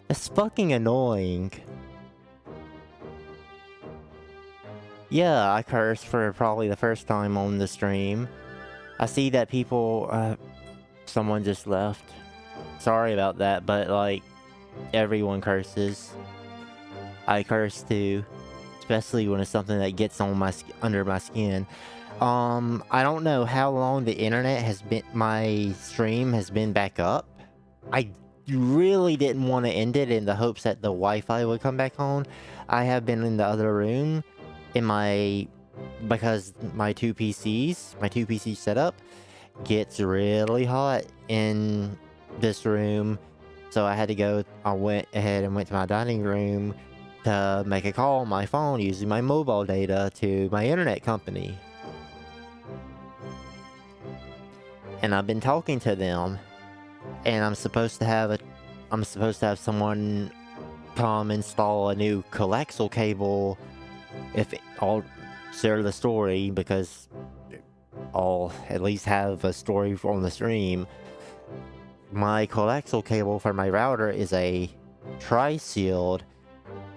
It's fucking annoying. Yeah, I cursed for probably the first time on the stream. I see that people, someone just left. Sorry about that, but like, everyone curses. I curse too. Especially when it's something that gets on under my skin. I don't know how long the internet has been, my stream has been back up. I really didn't want to end it in the hopes that the Wi-Fi would come back on. I have been in the other room because my two PC setup gets really hot in this room. So I went ahead and went to my dining room to make a call on my phone using my mobile data to my internet company. And I've been talking to them, and I'm supposed to have someone come install a new coaxial cable. If I'll share the story, because I'll at least have a story on the stream. My coaxial cable for my router is a tri-sealed,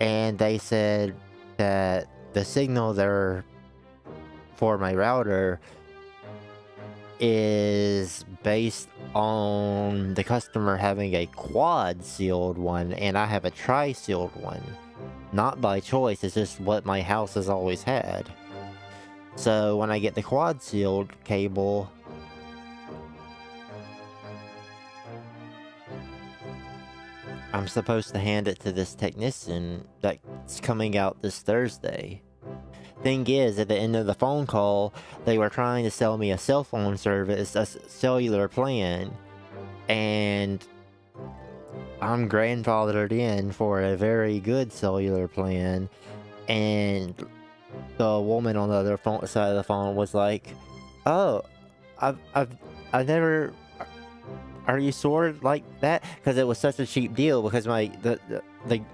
and they said that the signal there for my router is based on the customer having a quad sealed one, and I have a tri-sealed one. Not by choice, it's just what my house has always had. So when I get the quad sealed cable, I'm supposed to hand it to this technician that's coming out this Thursday. Thing is, at the end of the phone call, they were trying to sell me a cell phone service, a cellular plan, and I'm grandfathered in for a very good cellular plan, and the woman on the other side of the phone was like, "Oh, I've never. Are you sorted like that?" Because it was such a cheap deal. Because the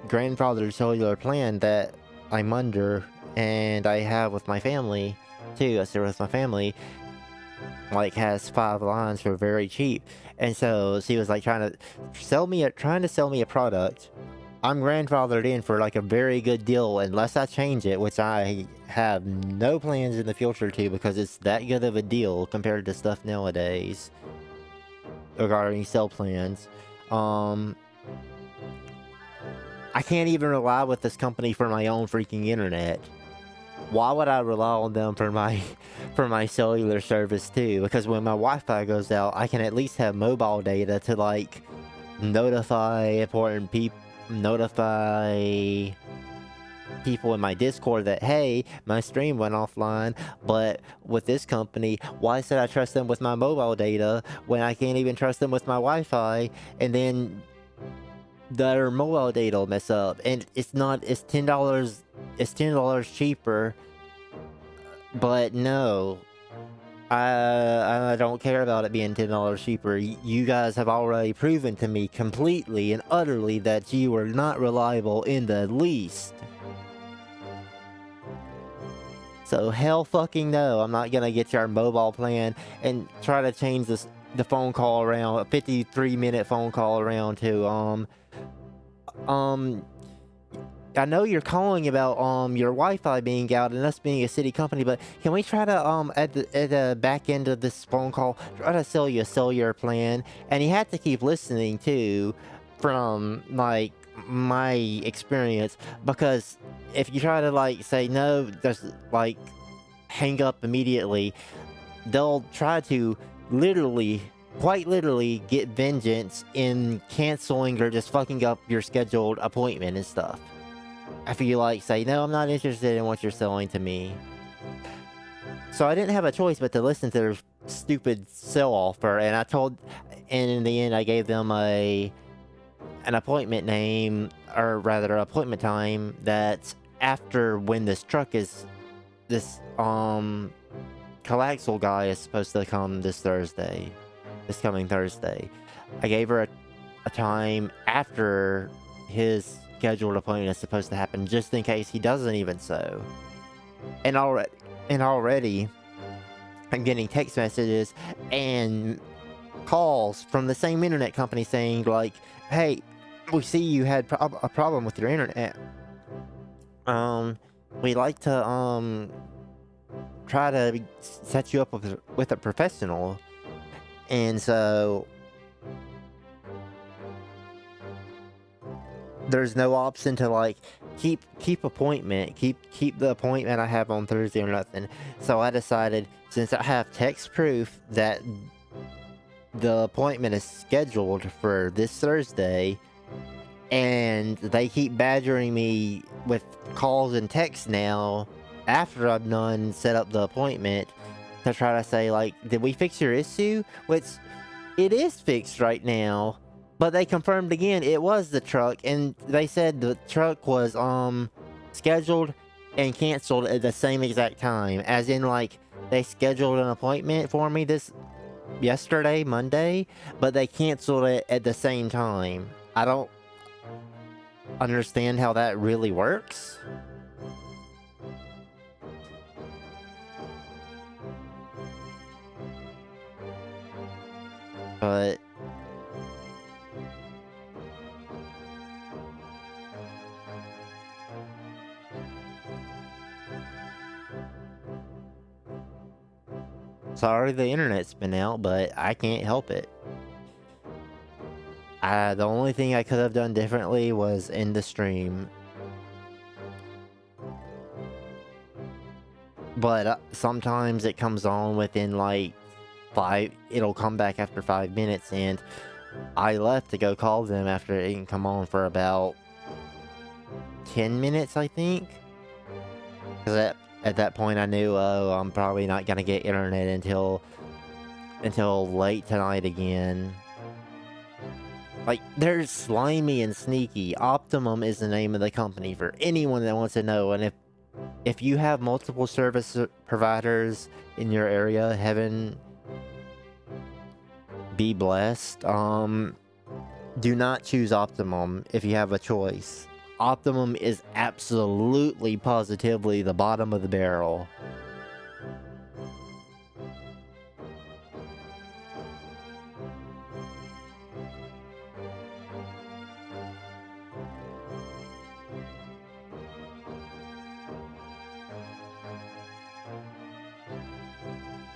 grandfathered cellular plan that I'm under and I have with my family too. I share with my family. Like has 5 lines for very cheap, and so she was like trying to sell me a product. I'm grandfathered in for like a very good deal unless I change it, which I have no plans in the future to, because it's that good of a deal compared to stuff nowadays regarding cell plans. I can't even rely with this company for my own freaking internet. Why would I rely on them for my cellular service too? Because when my Wi-Fi goes out, I can at least have mobile data to like notify important people, notify people in my Discord that, hey, my stream went offline. But with this company, why should I trust them with my mobile data when I can't even trust them with my Wi-Fi? And then their mobile data will mess up, and it's $10 cheaper. But no, I don't care about it being $10 cheaper. You guys have already proven to me completely and utterly that you are not reliable in the least. So hell fucking no, I'm not gonna get your mobile plan and try to change the phone call around, a 53-minute phone call around to, I know you're calling about your Wi-Fi being out and us being a city company, but can we try to at the back end of this phone call try to sell you a cellular plan? And you have to keep listening too, from like my experience, because if you try to like say no, there's like hang up immediately, they'll try to quite literally get vengeance in canceling or just fucking up your scheduled appointment and stuff. After you like say, no, I'm not interested in what you're selling to me. So I didn't have a choice but to listen to their stupid sell offer, and and in the end I gave them an appointment name, or rather appointment time, that's after when this coaxial guy is supposed to come this coming Thursday. I gave her a time after his scheduled appointment is supposed to happen, just in case he doesn't even so. And already I'm getting text messages and calls from the same internet company saying like, hey, we see you had a problem with your internet. We like to, try to set you up with a professional. And so there's no option to like keep the appointment I have on Thursday or nothing. So I decided, since I have text proof that the appointment is scheduled for this Thursday, and they keep badgering me with calls and texts now after I've done set up the appointment, to try to say like, did we fix your issue? Which it is fixed right now. But they confirmed again it was the truck, and they said the truck was scheduled and canceled at the same exact time. As in, like, they scheduled an appointment for me yesterday, Monday, but they canceled it at the same time. I don't understand how that really works. But sorry the internet's been out, but I can't help it. The only thing I could have done differently was end the stream. But sometimes it comes on within like it'll come back after 5 minutes, and I left to go call them after it didn't come on for about 10 minutes, I think. Because at that point I knew, oh, I'm probably not gonna get internet until late tonight again. Like, they're slimy and sneaky. Optimum is the name of the company for anyone that wants to know. And if you have multiple service providers in your area, heaven be blessed. Do not choose Optimum if you have a choice. Optimum is absolutely, positively the bottom of the barrel.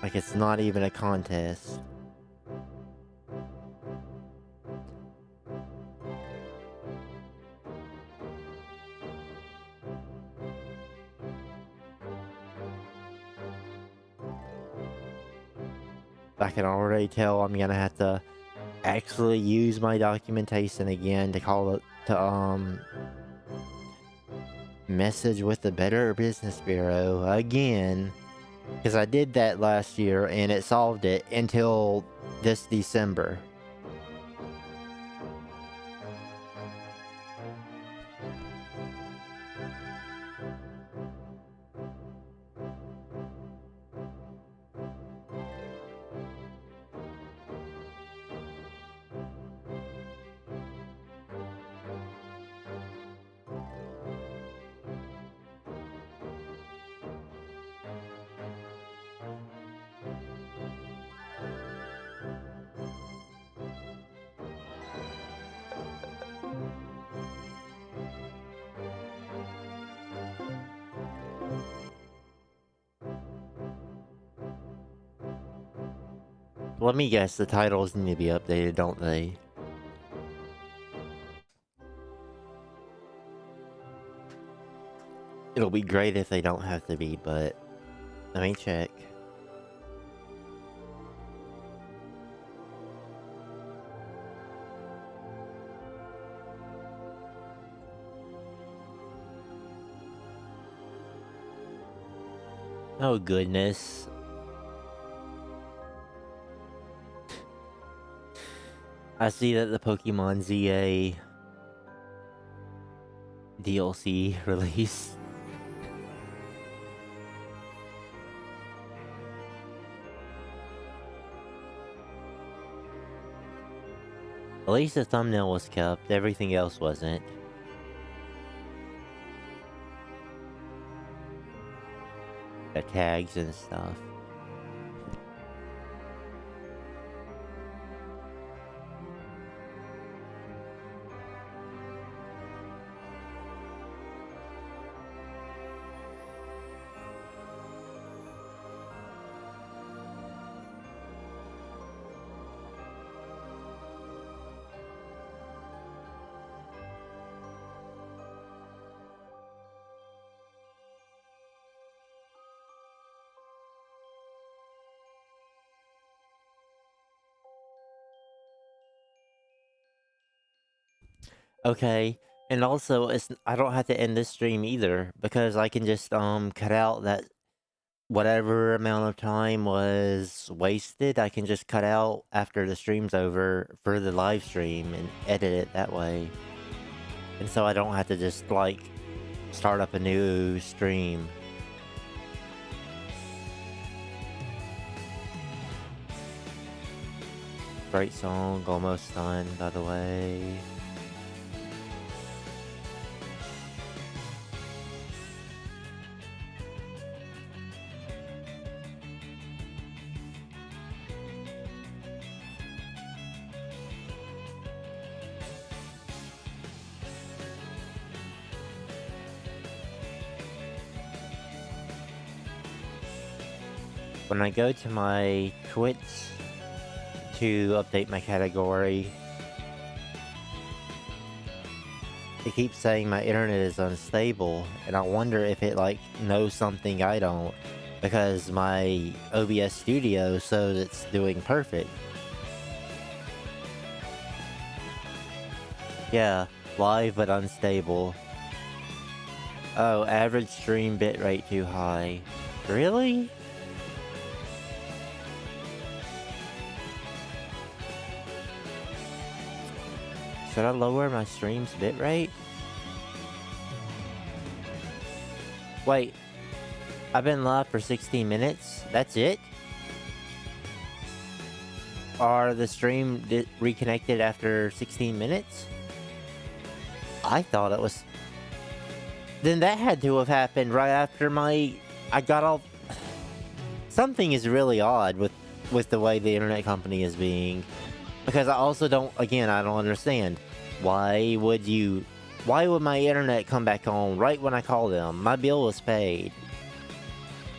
Like, it's not even a contest. I can already tell I'm gonna have to actually use my documentation again to call it to message with the Better Business Bureau again, because I did that last year and it solved it until this December. Let me guess, the titles need to be updated, don't they? It'll be great if they don't have to be, but let me check. Oh goodness. I see that the Pokemon ZA DLC release. At least the thumbnail was kept, everything else wasn't. The tags and stuff. Okay, and also I don't have to end this stream either because I can just cut out that whatever amount of time was wasted. I can just cut out after the stream's over for the live stream and edit it that way. And so I don't have to just like start up a new stream. Great song, almost done by the way. When I go to my Twitch to update my category, it keeps saying my internet is unstable, and I wonder if it like knows something I don't, because my OBS Studio shows it's doing perfect. Yeah, live but unstable. Oh, average stream bitrate too high. Really? Should I lower my stream's bitrate? Wait, I've been live for 16 minutes? That's it? Are the stream reconnected after 16 minutes? I thought it was... Then that had to have happened right after I got all... Something is really odd with the way the internet company is being. Because I also don't... Again, I don't understand. Why would my internet come back on right when I call them? My bill was paid.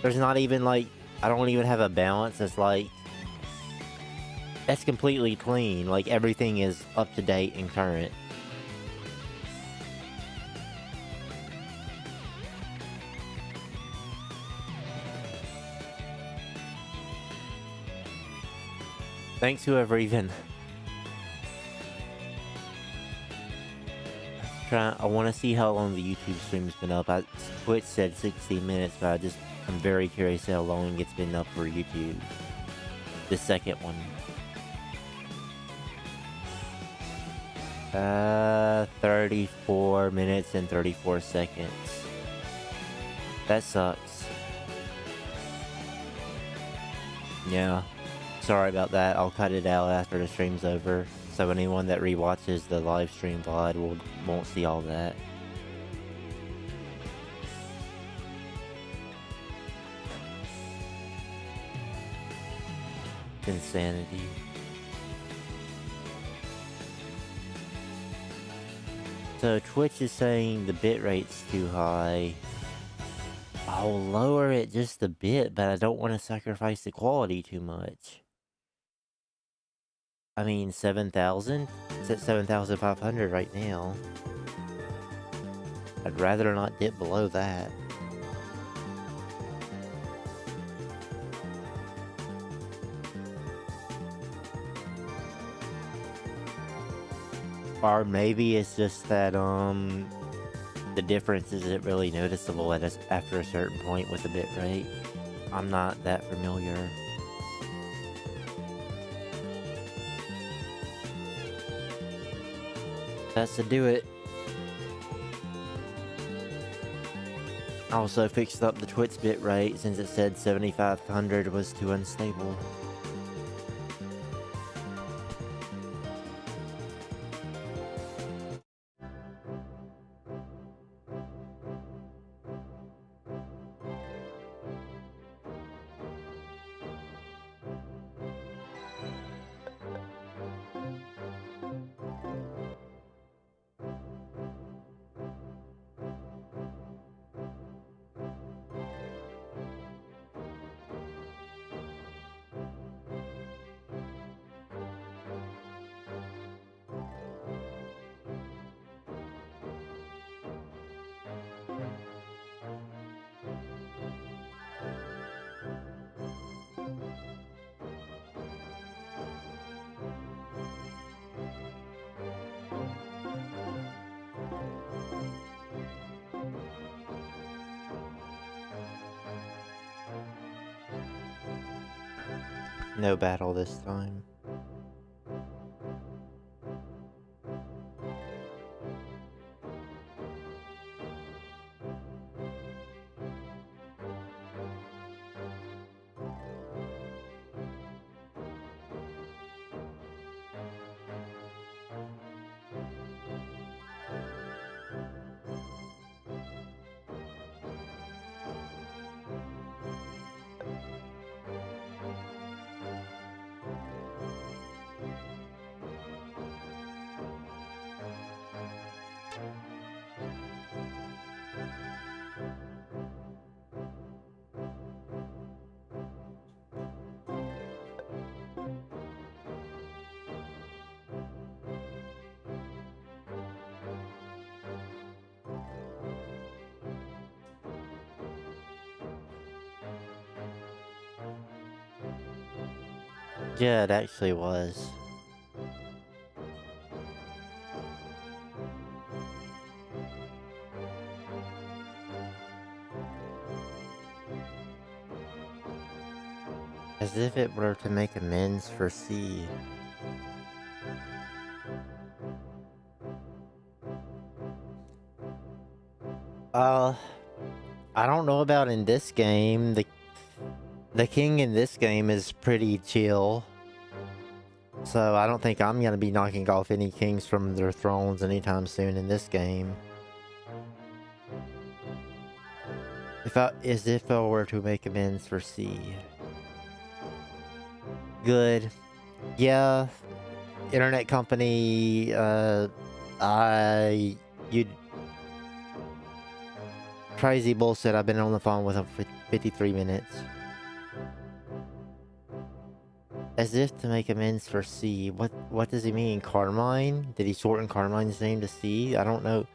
There's not even like... I don't even have a balance that's like... That's completely clean. Like, everything is up to date and current. Thanks whoever even... I want to see how long the YouTube stream's been up. Twitch said 16 minutes, but I'm very curious how long it's been up for YouTube. The second one. 34 minutes and 34 seconds. That sucks. Yeah. Sorry about that. I'll cut it out after the stream's over. So anyone that rewatches the live stream VOD won't see all that. It's insanity. So Twitch is saying the bitrate's too high. I'll lower it just a bit, but I don't want to sacrifice the quality too much. I mean, 7,000? It's at 7,500 right now. I'd rather not dip below that. Or maybe it's just that, the difference isn't really noticeable after a certain point with the bitrate. I'm not that familiar. That's to do it. I also fixed up the Twitch bitrate since it said 7,500 was too unstable. No battle this time. Yeah, it actually was. As if it were to make amends for C. Uh, I don't know about in this game. The king in this game is pretty chill. So I don't think I'm gonna be knocking off any kings from their thrones anytime soon in this game. As if I were to make amends for C. Good. Yeah. Internet company, you crazy bullshit. I've been on the phone with him for 53 minutes. As if to make amends for C. What does he mean? Carmine? Did he shorten Carmine's name to C? I don't know.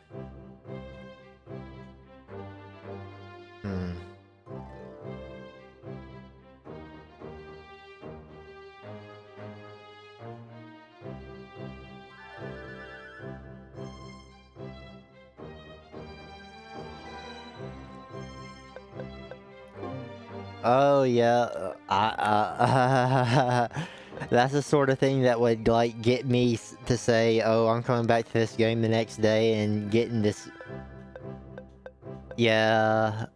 Oh yeah, that's the sort of thing that would like get me to say, "Oh, I'm coming back to this game the next day and getting this." Yeah.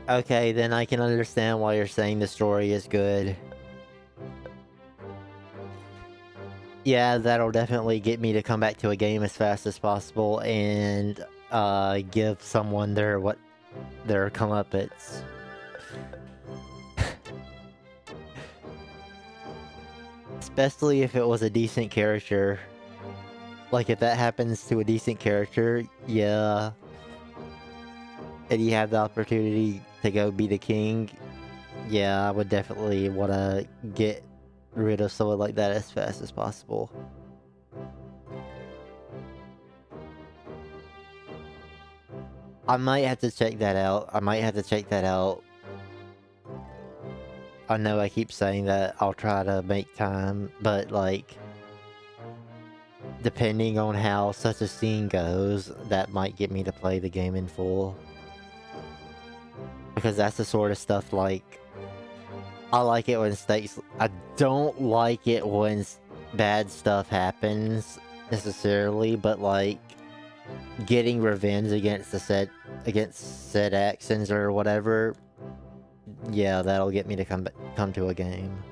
Okay, then I can understand why you're saying the story is good. Yeah, that'll definitely get me to come back to a game as fast as possible and give someone their comeuppance. Especially if it was a decent character. Like, if that happens to a decent character, yeah. And you have the opportunity to go be the king, yeah, I would definitely want to get rid of someone like that as fast as possible. I might have to check that out. I know I keep saying that I'll try to make time, but like, depending on how such a scene goes, that might get me to play the game in full. Because that's the sort of stuff like, I like it when I don't like it when bad stuff happens, necessarily, but like, getting revenge against said actions or whatever, yeah, that'll get me to come to a game.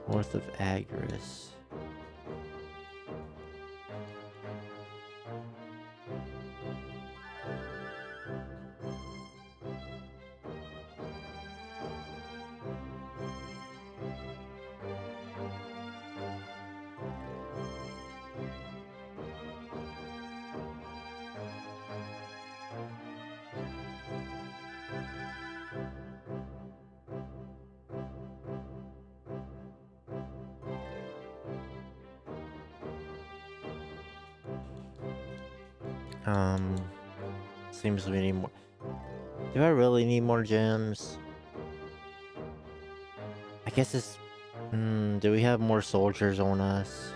North of Agris. Seems we need more. Do I really need more gems? I guess it's... do we have more soldiers on us?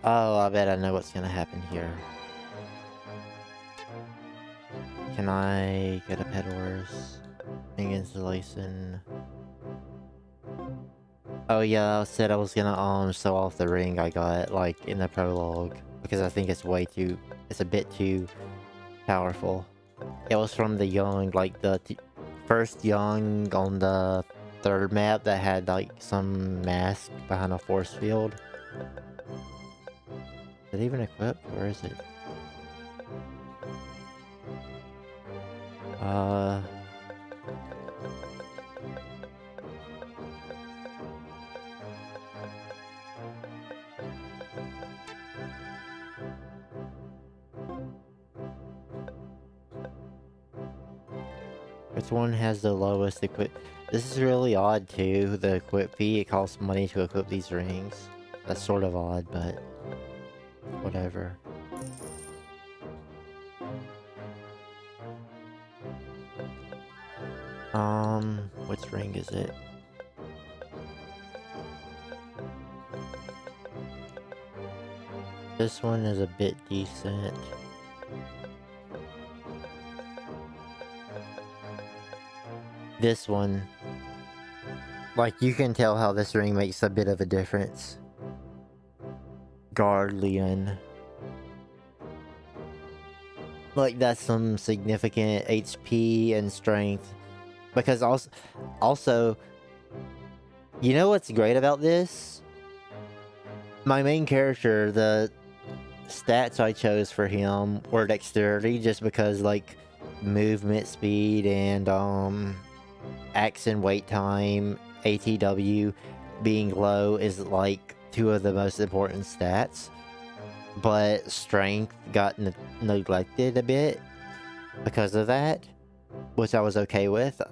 Oh, I bet I know what's gonna happen here. Can I get a pet horse? Ring installation. Oh yeah, I said I was gonna show off the ring I got like in the prologue because I think it's it's a bit too powerful. It was from the young, like the first young on the third map that had like some mask behind a force field. Is it even equipped? Where is it? Which one has the lowest equip? This is really odd too, the equip fee. It costs money to equip these rings. That's sort of odd, but whatever. Which ring is it? This one is a bit decent. This one, like, you can tell how this ring makes a bit of a difference. Guardian. Like, that's some significant HP and strength. Because also, you know what's great about this? My main character, the stats I chose for him were dexterity, just because, like, movement speed and, action wait time, ATW being low is like two of the most important stats. But strength got neglected a bit because of that, which I was okay with.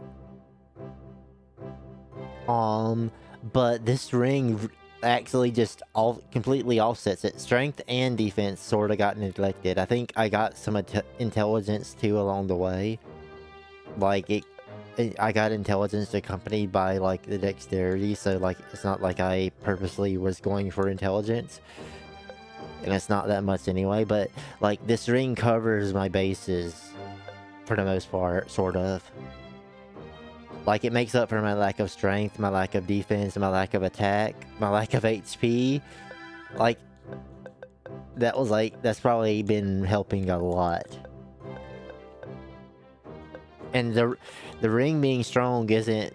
But this ring actually just completely offsets it. Strength and defense sort of got neglected. I think I got some intelligence too along the way. Like I got intelligence accompanied by like the dexterity, so like it's not like I purposely was going for intelligence, and it's not that much anyway. But like this ring covers my bases for the most part, sort of. Like it makes up for my lack of strength, my lack of defense, my lack of attack, my lack of HP. Like that's probably been helping a lot. And the ring being strong isn't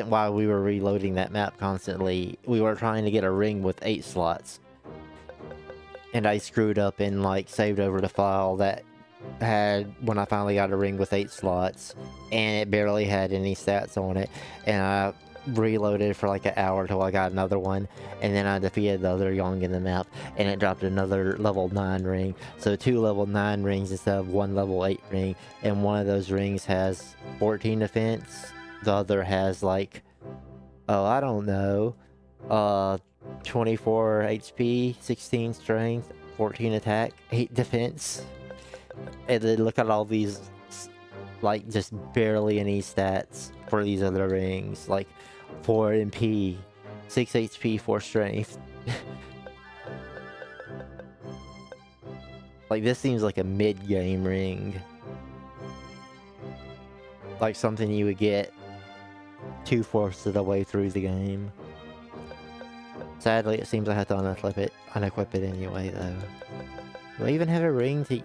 why we were reloading that map constantly. We were trying to get a ring with 8 slots. And I screwed up and like saved over the file that had when I finally got a ring with 8 slots, and it barely had any stats on it. And I reloaded for like an hour till I got another one, and then I defeated the other young in the map, and it dropped another level 9 ring. So 2 level 9 rings instead of 1 level 8 ring, and one of those rings has 14 defense, the other has like, oh, I don't know, 24 HP, 16 strength, 14 attack, 8 defense. And then look at all these, like, just barely any stats for these other rings, like 4 MP, 6 HP, 4 strength. Like, this seems like a mid-game ring. Like something you would get 2/4 of the way through the game. Sadly, it seems I have to unequip it anyway, though. Do I even have a ring to...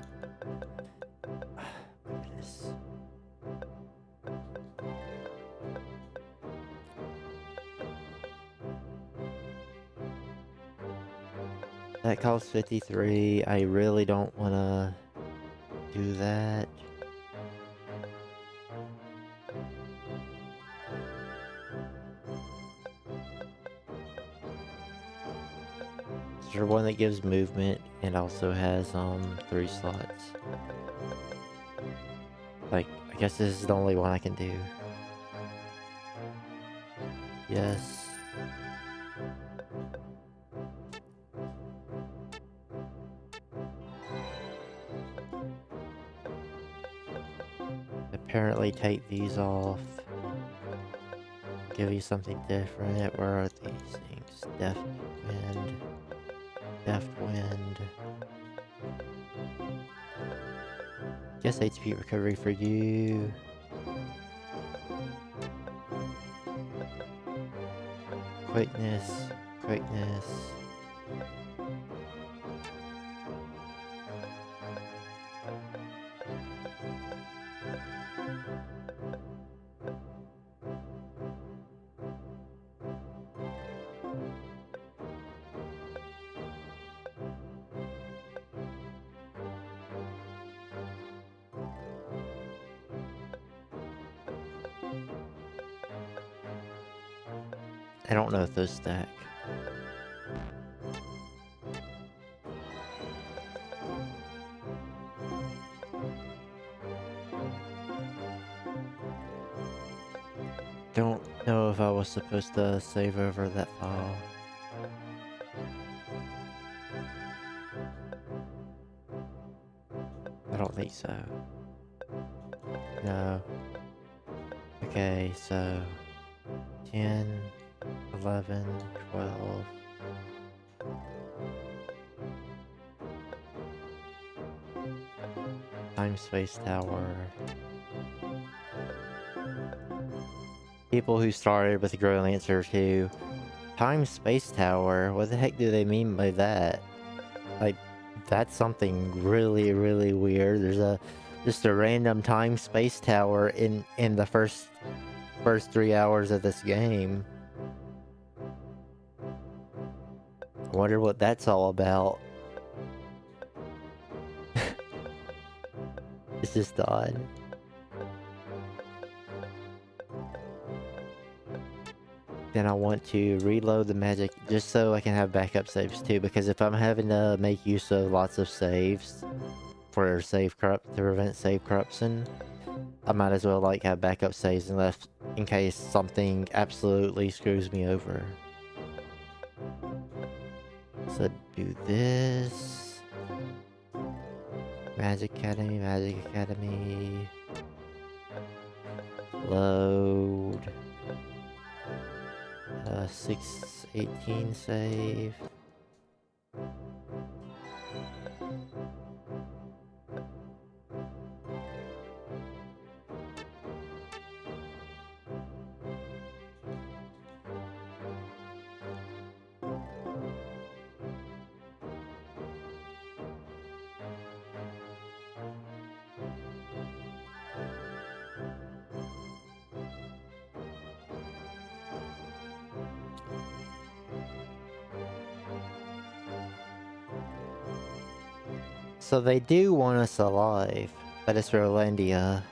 That costs 53. I really don't want to do that. Is there one that gives movement and also has 3 slots? Like, I guess this is the only one I can do. Yes. Apparently take these off. Give you something different. Where are these things? Definitely wind. Left wind. Guess HP recovery for you. Quickness. Quickness. I don't know if those stack. Don't know if I was supposed to save over that file. I don't think so. No. Okay, so 10, 11, 12. Time Space Tower. People who started with Growlanser Two. Time Space Tower? What the heck do they mean by that? Like, that's something really, really weird. There's just a random time space tower in the first 3 hours of this game. I wonder what that's all about. It's just odd. Then I want to reload the magic just so I can have backup saves too, because if I'm having to make use of lots of saves for to prevent save corruption, I might as well like have backup saves in case something absolutely screws me over. So do this. Magic Academy. Load. 618 save. So they do want us alive, but it's Rolandia.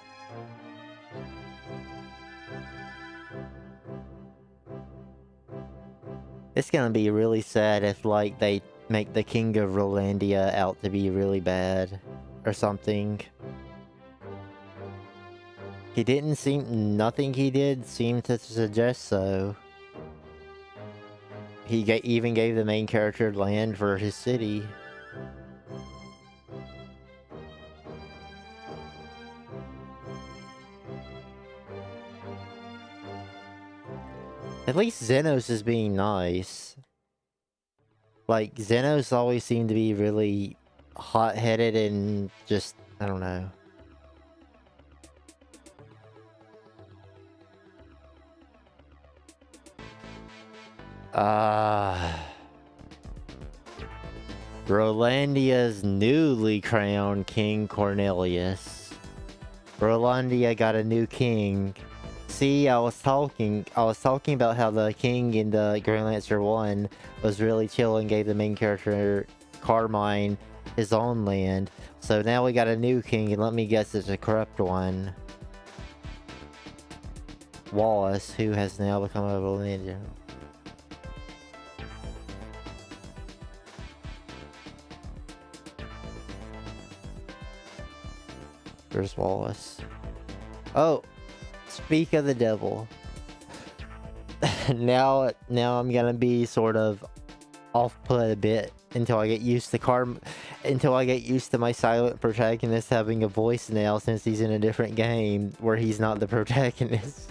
It's gonna be really sad if, like, they make the King of Rolandia out to be really bad, or something. Nothing he did seemed to suggest so. He even gave the main character land for his city. At least Xenos is being nice. Like, Xenos always seem to be really hot-headed and just, I don't know. Rolandia's newly crowned King Cornelius. Rolandia got a new king. See, I was talking about how the king in the Growlanser 1 was really chill and gave the main character, Carmine, his own land. So now we got a new king, and let me guess, it's a corrupt one. Wallace, who has now become a Rolandia. Where's Wallace? Oh! Speak of the devil. now I'm gonna be sort of off-put a bit until I get used to my silent protagonist having a voice now, since he's in a different game where he's not the protagonist.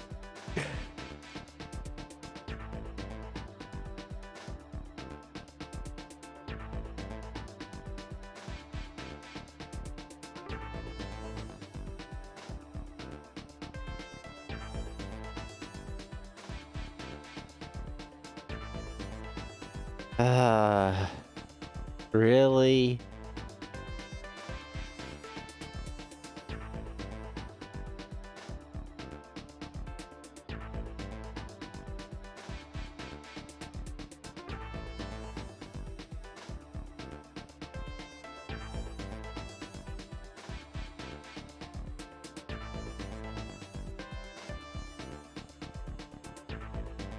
Uh, really?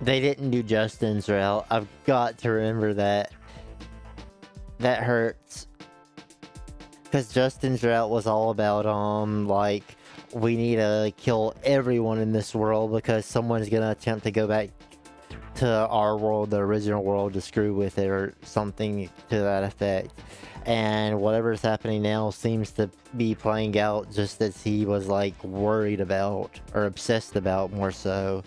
They didn't do Justin's route. I've got to remember that. That hurts. Because Justin's route was all about, like, we need to kill everyone in this world because someone's gonna attempt to go back to our world, the original world, to screw with it or something to that effect. And whatever's happening now seems to be playing out just as he was, like, worried about or obsessed about more so.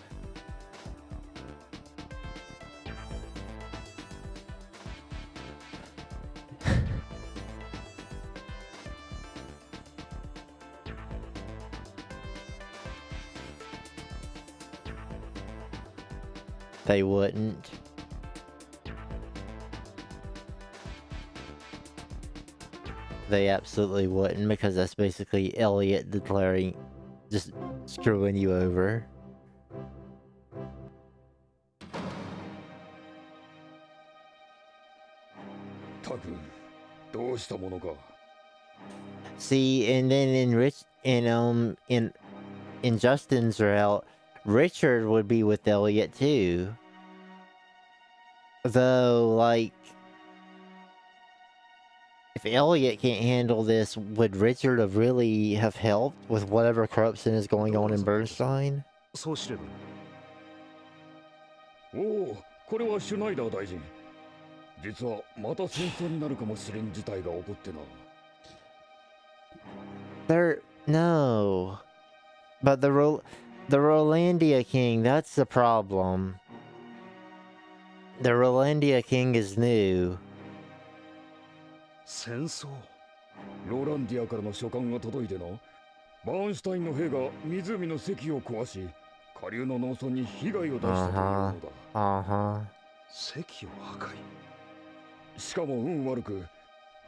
They wouldn't. They absolutely wouldn't, because that's basically Elliot declaring, just screwing you over. See, and then in Justin's route, Richard would be with Elliot too. Though, like, if Elliot can't handle this, would Richard have really have helped with whatever corruption is going on in Bernstein? そうすれば。おお、これはシュナイダー大臣。実はまた戦争になるかもしれん事態が起こってな。No. But the Rolandia King, that's the problem. The Rolandia King is new. 戦争ローランディアからの書簡が届いてな。バーンシュタインの兵が湖の堰を壊し、下流の農村に被害を出したというのだ。堰を破壊。しかも運悪く、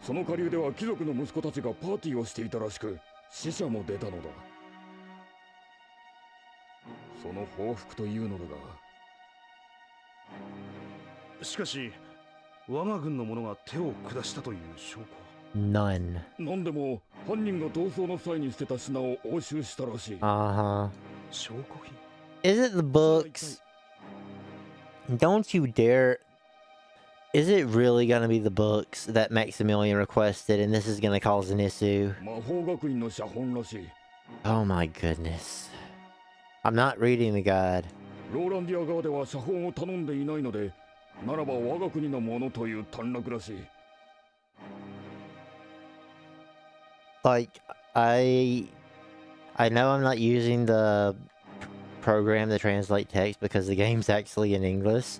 その下流では貴族の息子たちがパーティーをしていたらしく、死者も出たのだ。その報復というのだが。しかし、我が軍の者が手を下したという証拠。None. 何でも犯人が逃走の際に捨てた品を押収したらしい。証拠品。Is it the books? Don't you dare. Is it really gonna be the books that Maximilian requested and this is gonna cause an issue? 魔法学院の写本らしい。Oh my goodness. I'm not reading the guide. ローランディア側では写本を頼んでいないので、ならば我が国のものという短絡らしい。Like, I know I'm not using the program to translate text because the game's actually in English,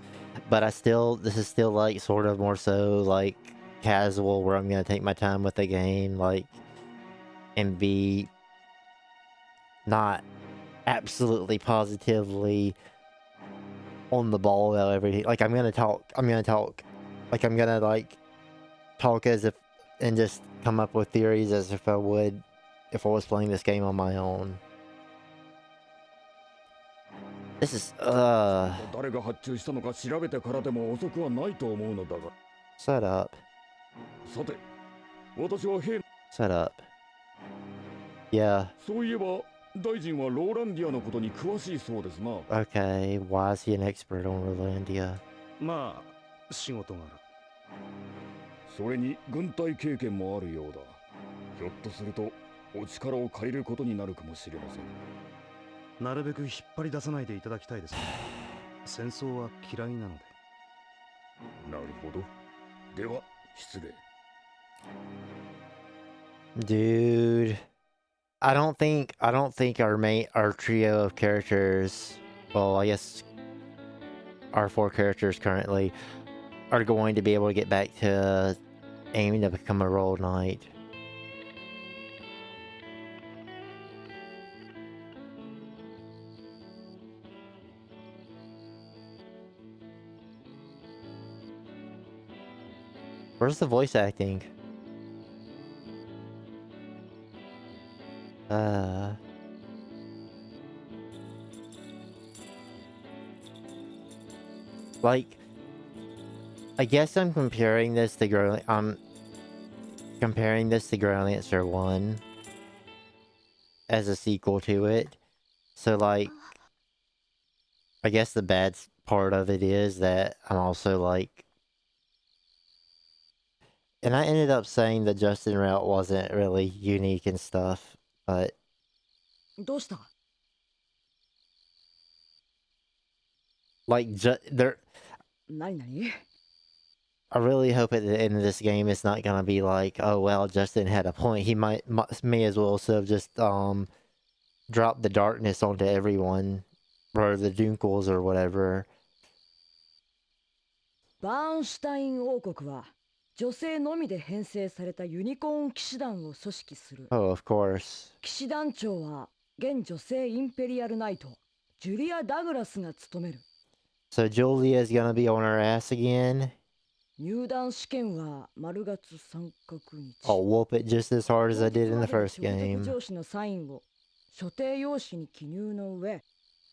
but this is still like sort of more so like casual where I'm gonna take my time with the game, like, and be not absolutely positively on the ball about everything. Like, I'm gonna talk. Like, I'm gonna, like, talk as if, and just come up with theories as if I would if I was playing this game on my own. This is,誰が発注したのか調べてからでも遅くはないと思うのだが。Shut up. さて、私は兵。Shut up. Yeah. そういえば、大臣はローランディアのことに詳しいそうですな。Okay, why is he an expert on Rolandia? まあ、仕事柄。それに軍隊経験もあるようだ。ひょっとするとお力を借りることになるかもしれません。なるべく引っ張り出さないでいただきたいですね。戦争は嫌いなので。なるほど。では失礼。Dude, I don't think our trio of characters, well, I guess our 4 characters currently, are going to be able to get back to aiming to become a roll knight. Where's the voice acting? Like, I guess I'm comparing this to Growlanser 1 as a sequel to it. So, like, I guess the bad part of it is that I'm also, like... And I ended up saying the Justin route wasn't really unique and stuff, but... どうした Like,何々 I really hope at the end of this game it's not gonna be like, oh well, Justin had a point. He may as well have just dropped the darkness onto everyone, or the Dunkles or whatever. バーンシュタイン王国は女性のみで編成されたユニコーン騎士団を組織する。 Oh, of course. 騎士団長は現女性インペリアルナイトジュリア・ダグラスが務める。 So Julia's gonna be on her ass again. 入団試験は丸月三角日。 I'll whoop it just as hard as I did in the first 当日までに game. 上司のサインを所定用紙に記入の上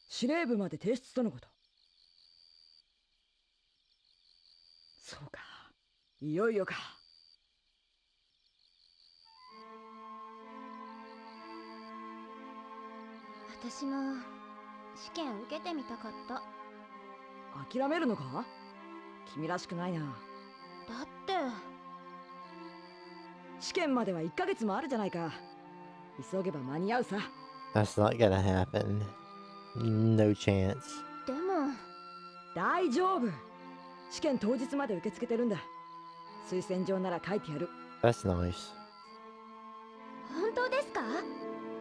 司令部まで提出とのこと。そうか、いよいよか。私も試験受けてみたかった。諦めるのか？君らしくないな。だって試験までは1ヶ月もあるじゃないか。急げば間に合うさ。 That's not gonna happen. No chance. でも大丈夫。試験当日まで受け付けてるんだ。推薦状なら書いてやる。 That's nice. 本当ですか？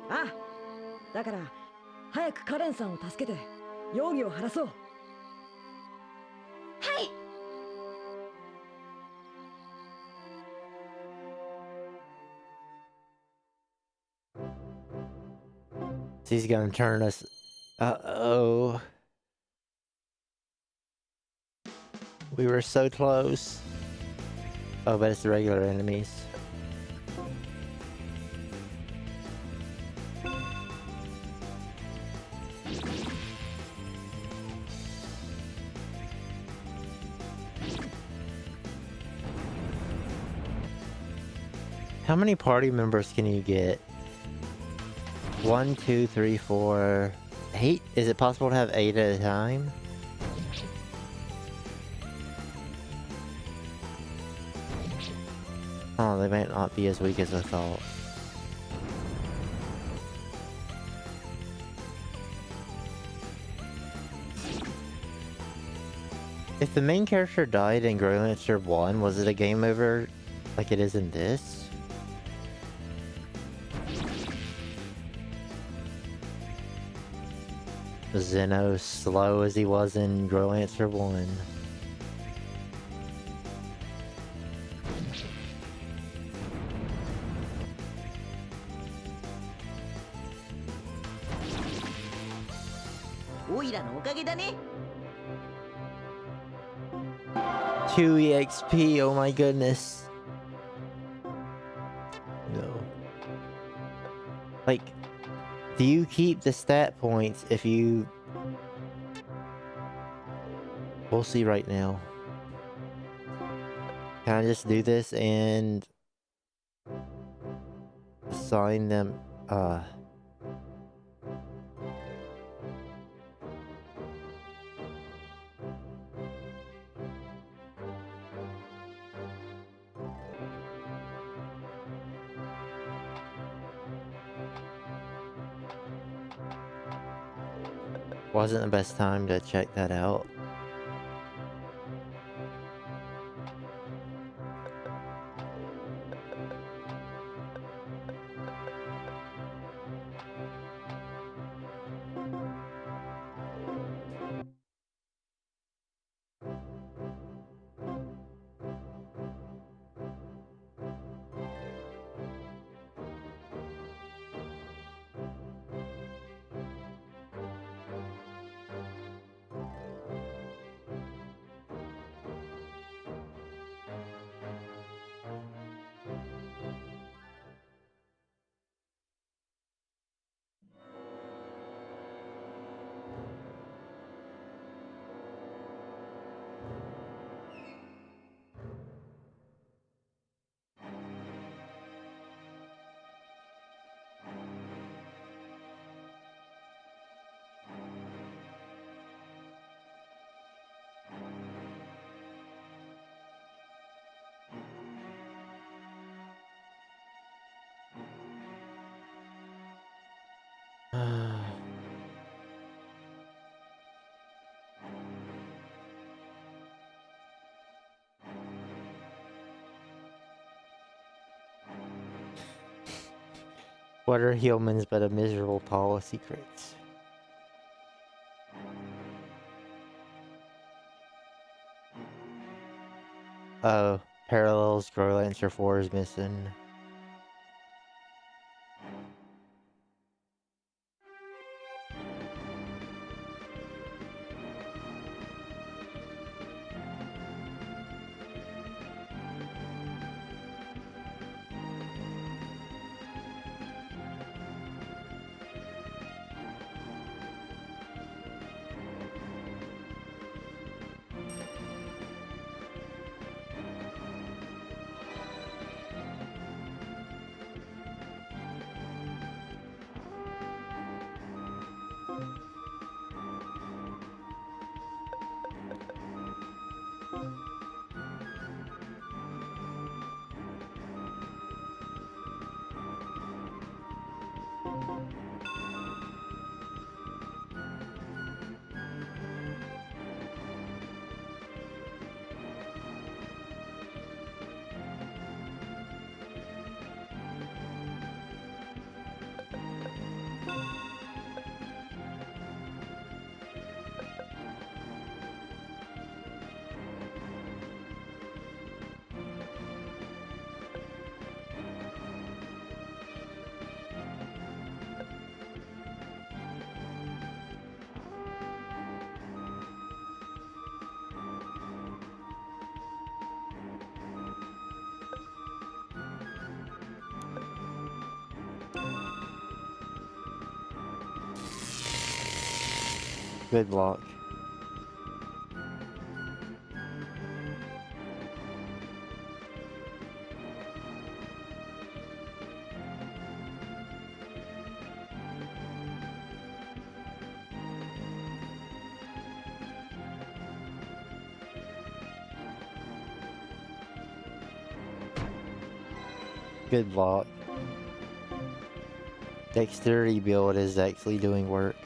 ああ、だから早くカレンさんを助けて容疑を晴らそう。はい。 He's gonna turn us... Uh-oh. We were so close. Oh, but it's the regular enemies. How many party members can you get? 1, 2, 3, 4, 8? Is it possible to have 8 at a time? Oh, they might not be as weak as I thought. If the main character died in Growlanser 1, was it a game over like it is in this? Zeno slow as he was in Growlanser 1. Two EXP, oh my goodness. No. Like, do you keep the stat points if you... We'll see right now. Can I just do this and... assign them... Wasn't the best time to check that out. What are humans but a miserable pile of secrets? Oh, Parallels Growlanser 4 is missing. Good luck. Good luck. Dexterity build is actually doing work.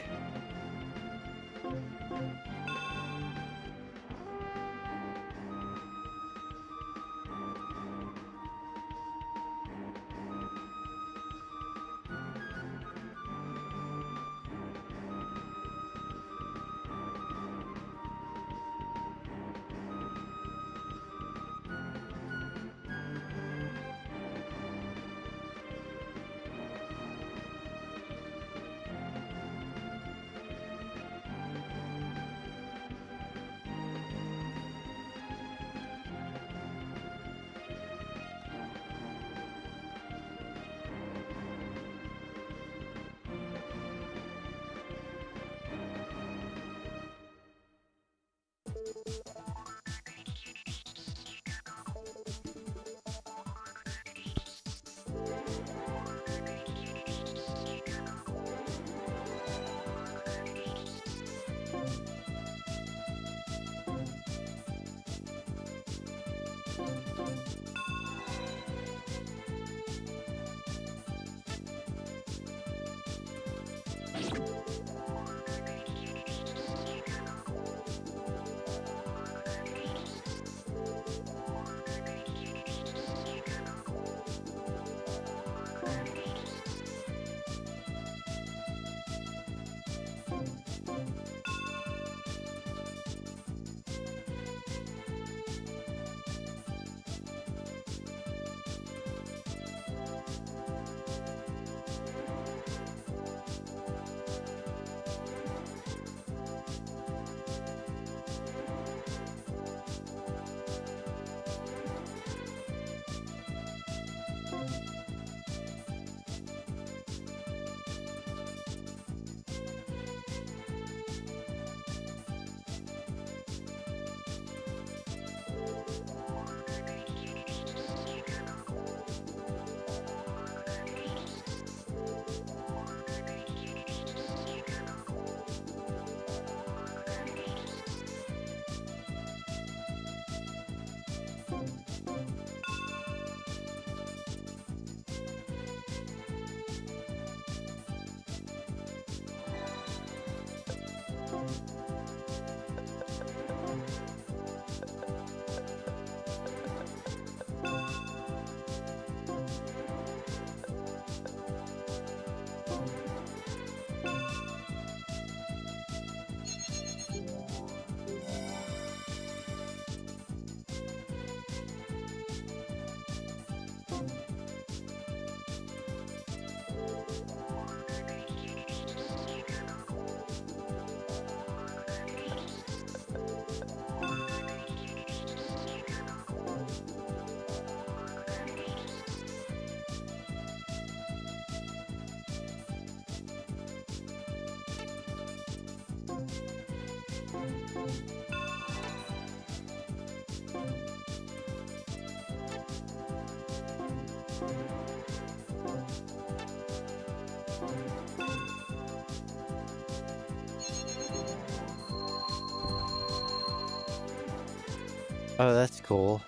Oh, that's cool.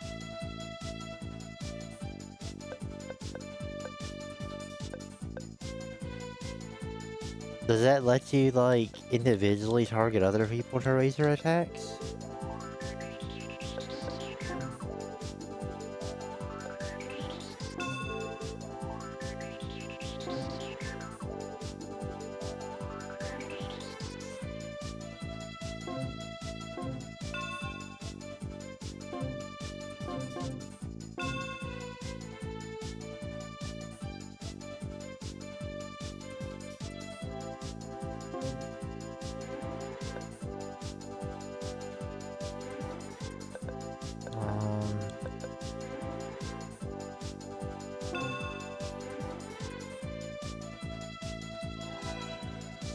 Does that let you, like, individually target other people to raise their attacks?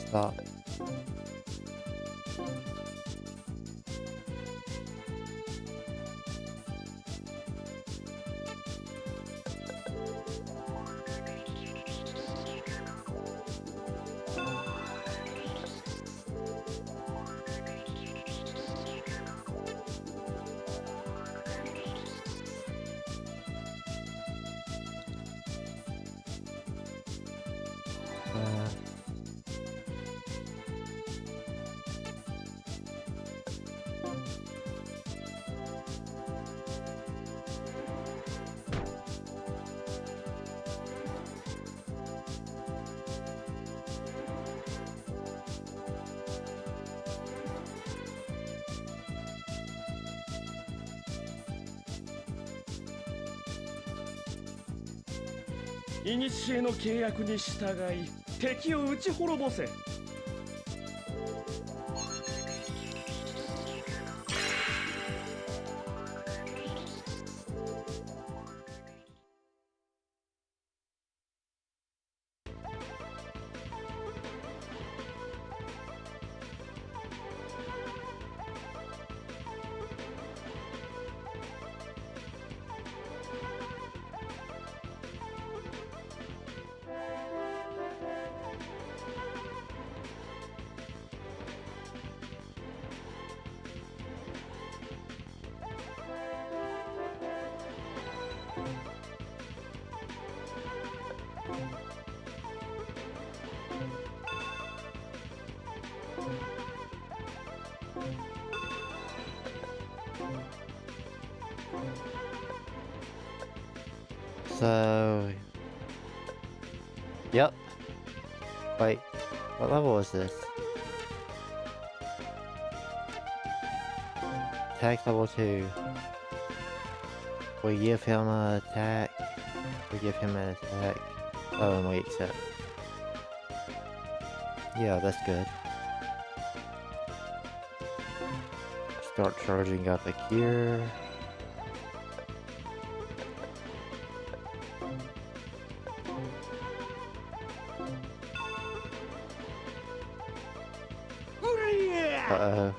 Stop.古の契約に従い敵を撃ち滅ぼせ。So... Yep. Wait, what level is this? Attack level 2. We give him an attack. We give him an attack. Oh, and we accept. Yeah, that's good. Start charging up a cure. Uh-oh.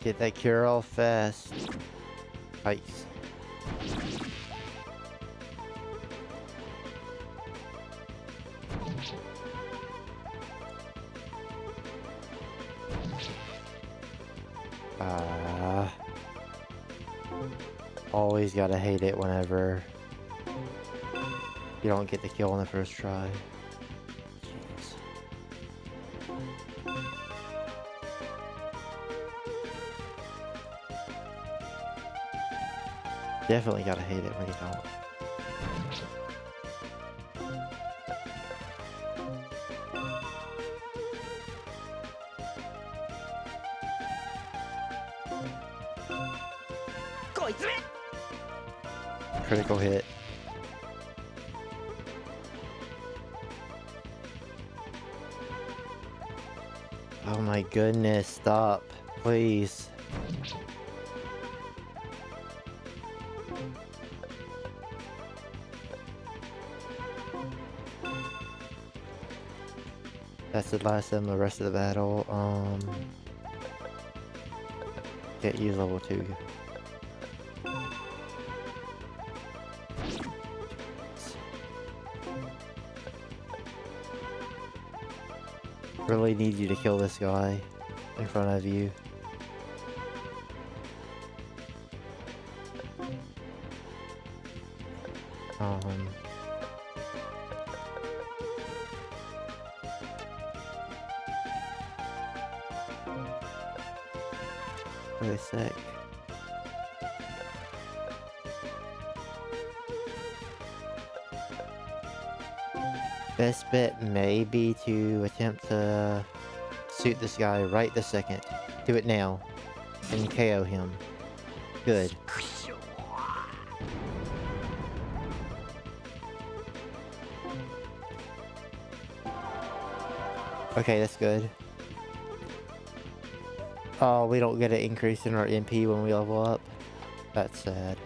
Get that cure off fast. Ice. Always gotta hate it whenever you don't get the kill on the first try. Jeez. Definitely gotta hate it when you don't. Critical hit. Oh my goodness, stop, please. That's the last of the rest of the battle. Can't use level 2. Really need you to kill this guy in front of you. Wait a sec. Best bet may be to attempt to shoot this guy right this second. Do it now. And KO him. Good. Okay, that's good. Oh, we don't get an increase in our MP when we level up. That's sad.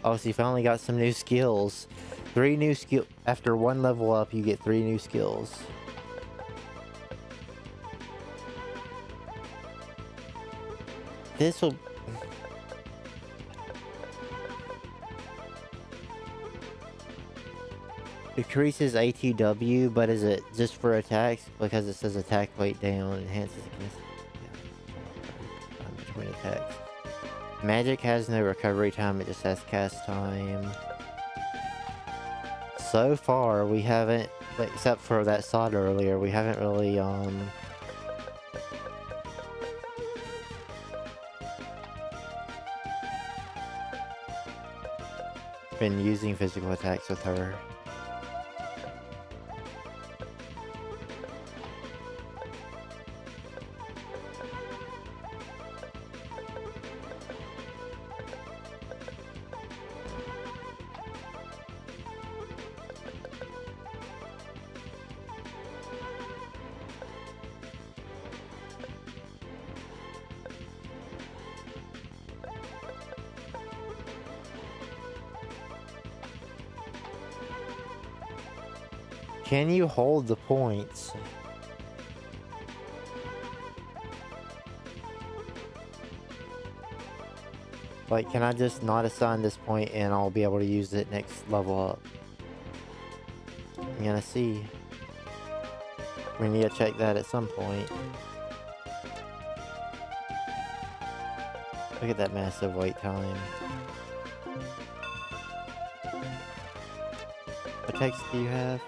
Oh, so you finally got some new skills. 3 new skill. After 1 level up, you get 3 new skills. This will... Decreases ATW, but is it just for attacks? Because it says attack weight down, enhances against between attacks. Magic has no recovery time, it just has cast time. So far, we haven't, except for that sod earlier, we haven't really, been using physical attacks with her. Can you hold the points? Like, can I just not assign this point and I'll be able to use it next level up? I'm gonna see. We need to check that at some point. Look at that massive wait time. What text do you have?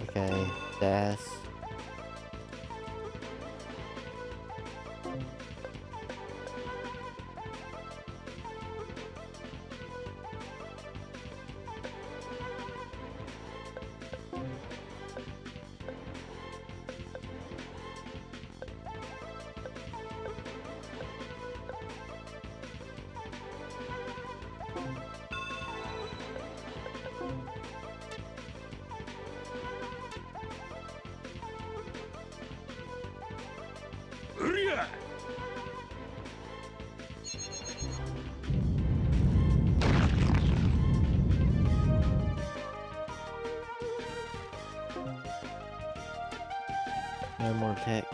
Okay, das. No more text.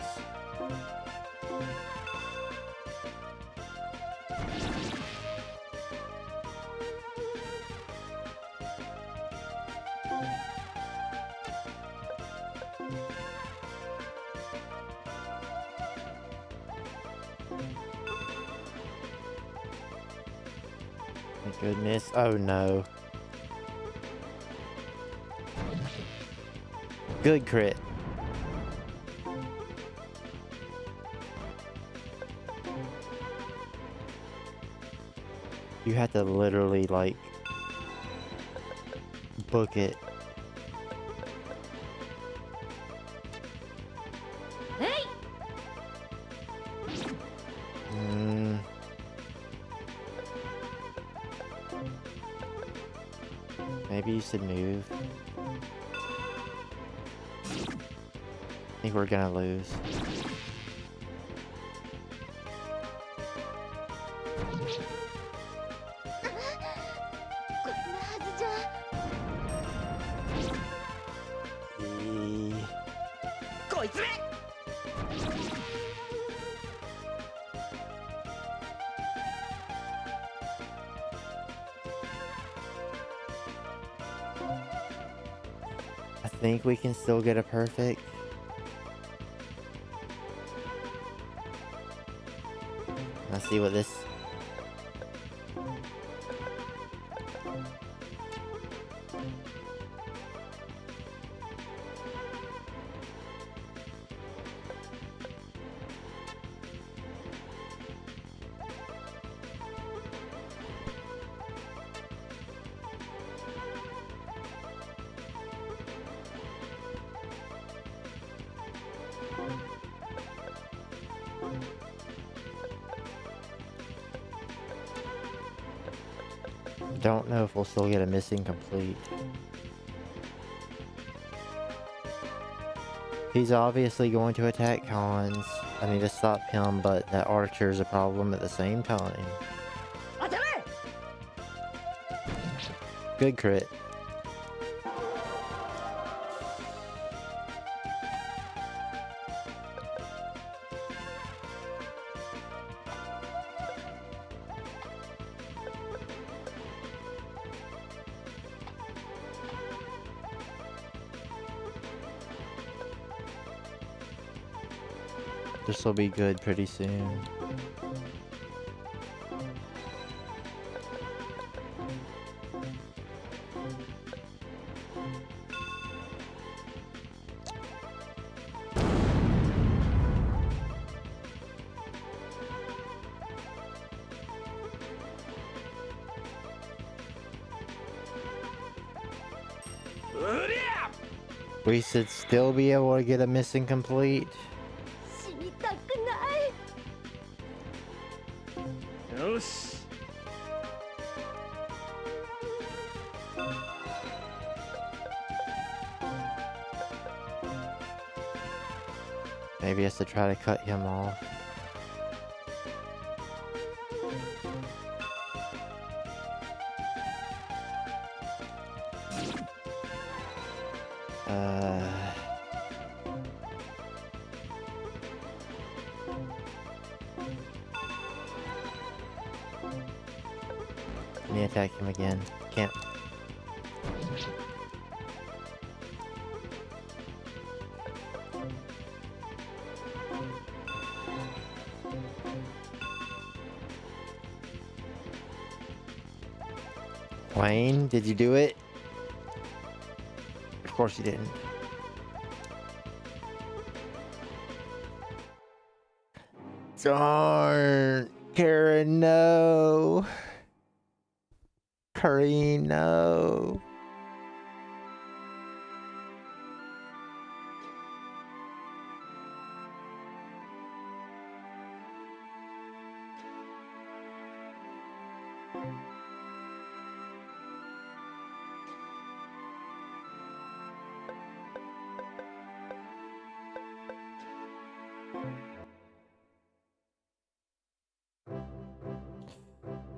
My goodness. Oh no. Good crit. You had to literally, like, book it. Hey! Maybe you should move. I think we're gonna lose. I think we can still get a perfect. Let's see what this. Don't know if we'll still get a missing complete. He's obviously going to attack Hans. I need to stop him, but that archer's a problem at the same time. Good crit. This will be good pretty soon. We should still be able to get a missing complete. 死にたくないよし Maybe it's to try to cut him off. Let me attack him again. Can't. Wayne, did you do it? Of course you didn't. Darn! Karen, no! Kareen, no!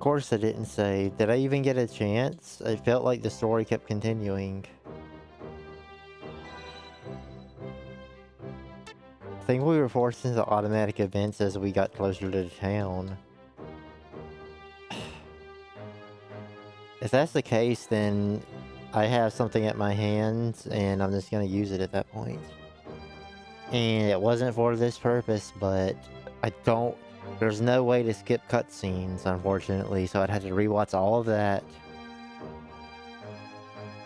Of course I didn't save. Did I even get a chance? I felt like the story kept continuing. I think we were forced into automatic events as we got closer to the town. If that's the case, then I have something at my hands and I'm just gonna use it at that point. And it wasn't for this purpose, but I don't... There's no way to skip cutscenes, unfortunately, so I'd have to rewatch all of that.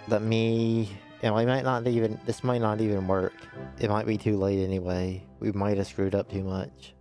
But me... And we might not even... This might not even work. It might be too late anyway. We might have screwed up too much.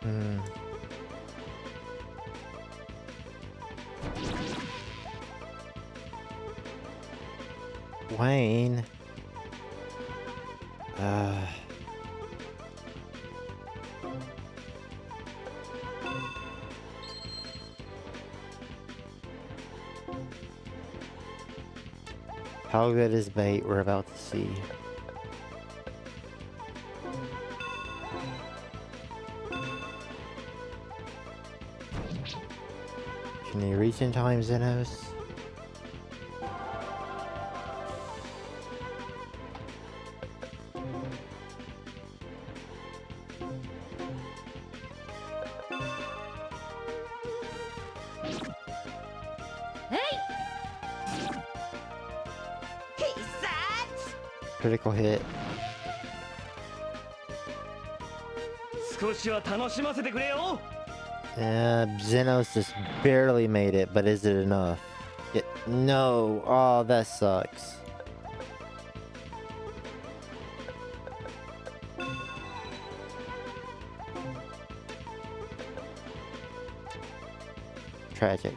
Hmm. Wayne. How good is bait we're about to see? Can you reach in time, Xenos? Critical hit. 少しは楽しませてくれよ。 Xenos just barely made it, but is it enough? No. Oh, that sucks. Tragic.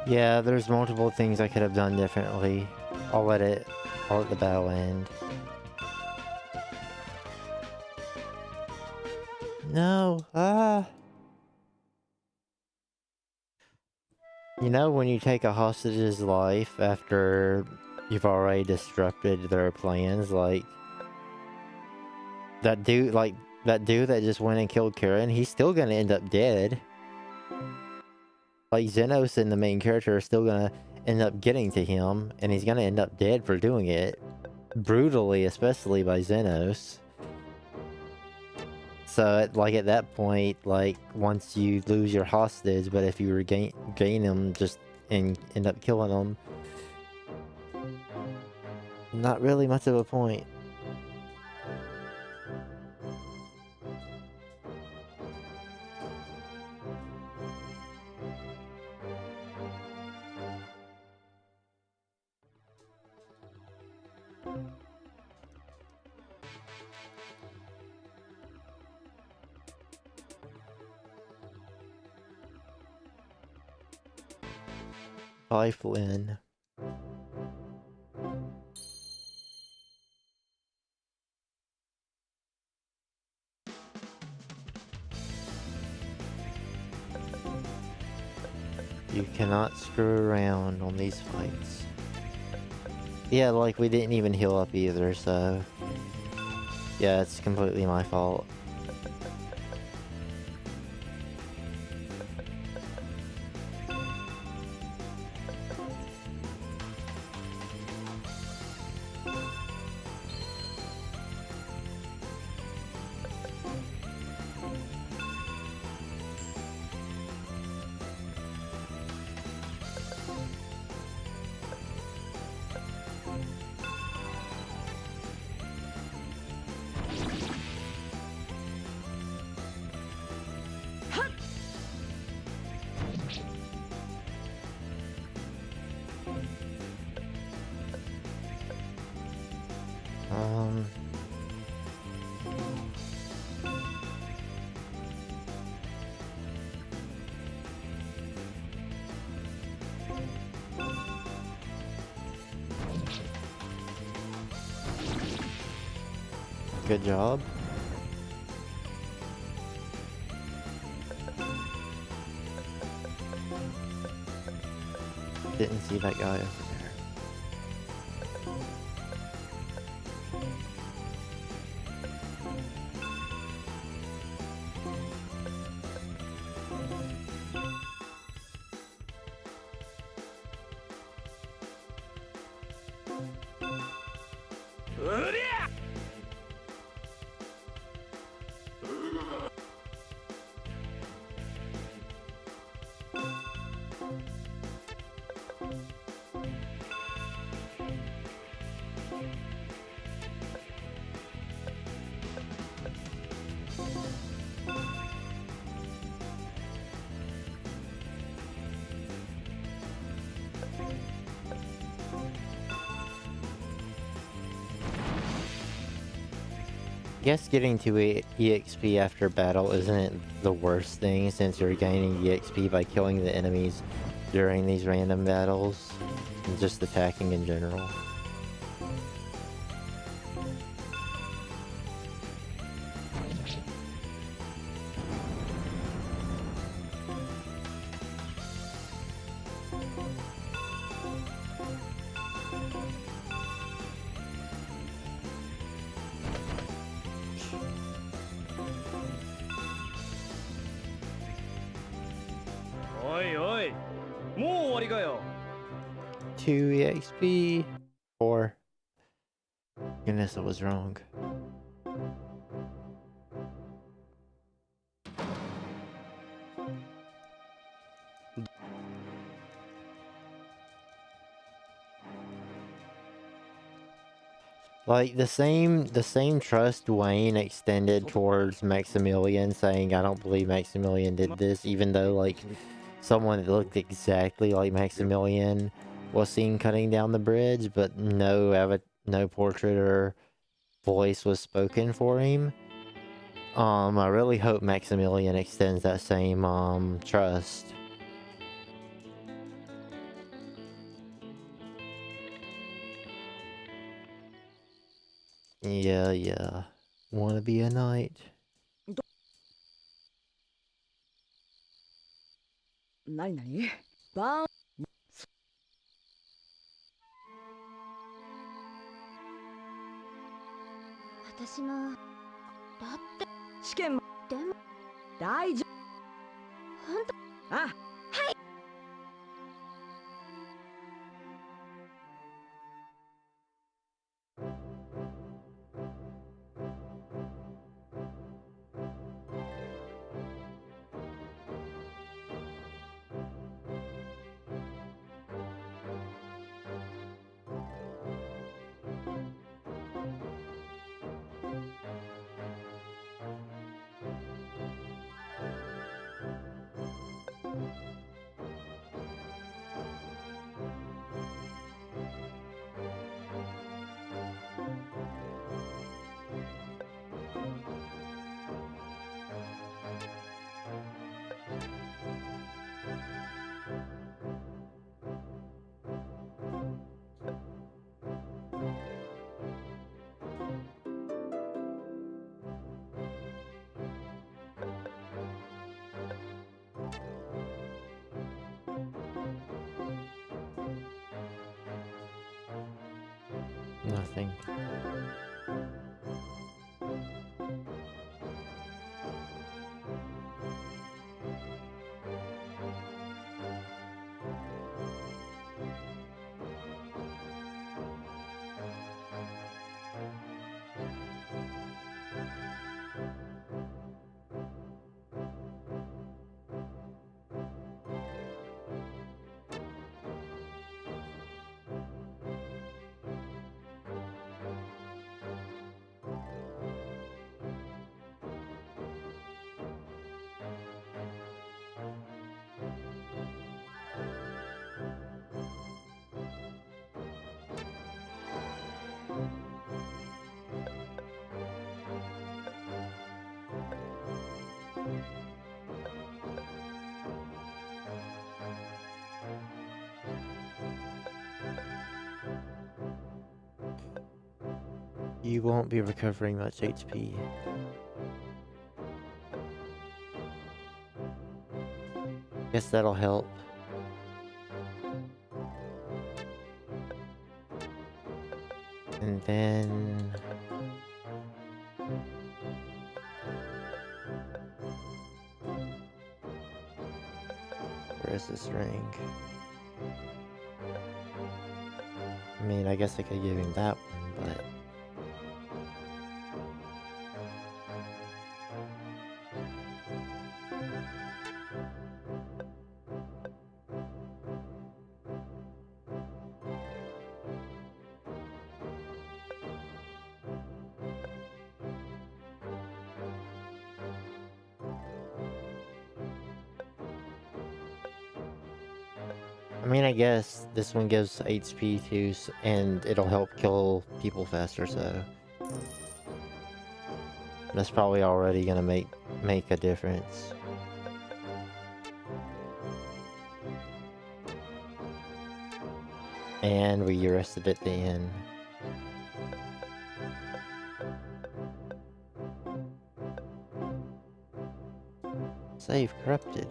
Yeah, there's multiple things I could have done differently. I'll let the battle end. No, You know, when you take a hostage's life after you've already disrupted their plans, like that dude that just went and killed Karen, he's still gonna end up dead. Like, Xenos and the main character are still gonna end up getting to him, and he's gonna end up dead for doing it. Brutally, especially by Xenos. So, at that point, like, once you lose your hostage, but if you regain him just and end up killing him, not really much of a point. Bye, Flynn. You cannot screw around on these fights. Yeah, like, we didn't even heal up either, so... Yeah, it's completely my fault. Um. Good job. Didn't see that guy over there. Guess getting to EXP after battle isn't the worst thing, since you're gaining EXP by killing the enemies during these random battles and just attacking in general. Oi, oi. もう終わりかよ。 2 EXP. 4. Goodness, I was wrong. Like the same trust Wayne extended towards Maximilian, saying I don't believe Maximilian did this, even though like someone that looked exactly like Maximilian was seen cutting down the bridge, but no portrait or voice was spoken for him. I really hope Maximilian extends that same trust. Yeah. Wanna be a knight? 何々バーン私もだって試験でも大丈本当夫あNothing. You won't be recovering much HP. Guess that'll help. And then... where is this ring? I mean, I guess I could give him that one, but... I mean, I guess this one gives HP too, and it'll help kill people faster, so... that's probably already gonna make a difference. And we rested at the end. Save corrupted.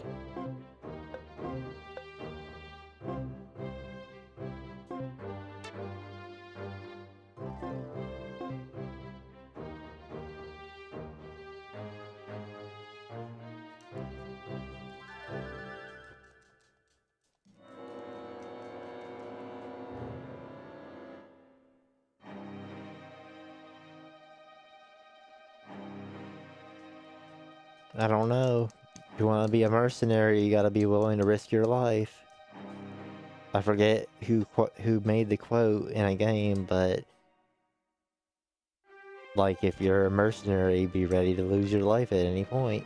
I don't know. If you want to be a mercenary, you gotta be willing to risk your life. I forget who made the quote in a game, but... like, if you're a mercenary, be ready to lose your life at any point.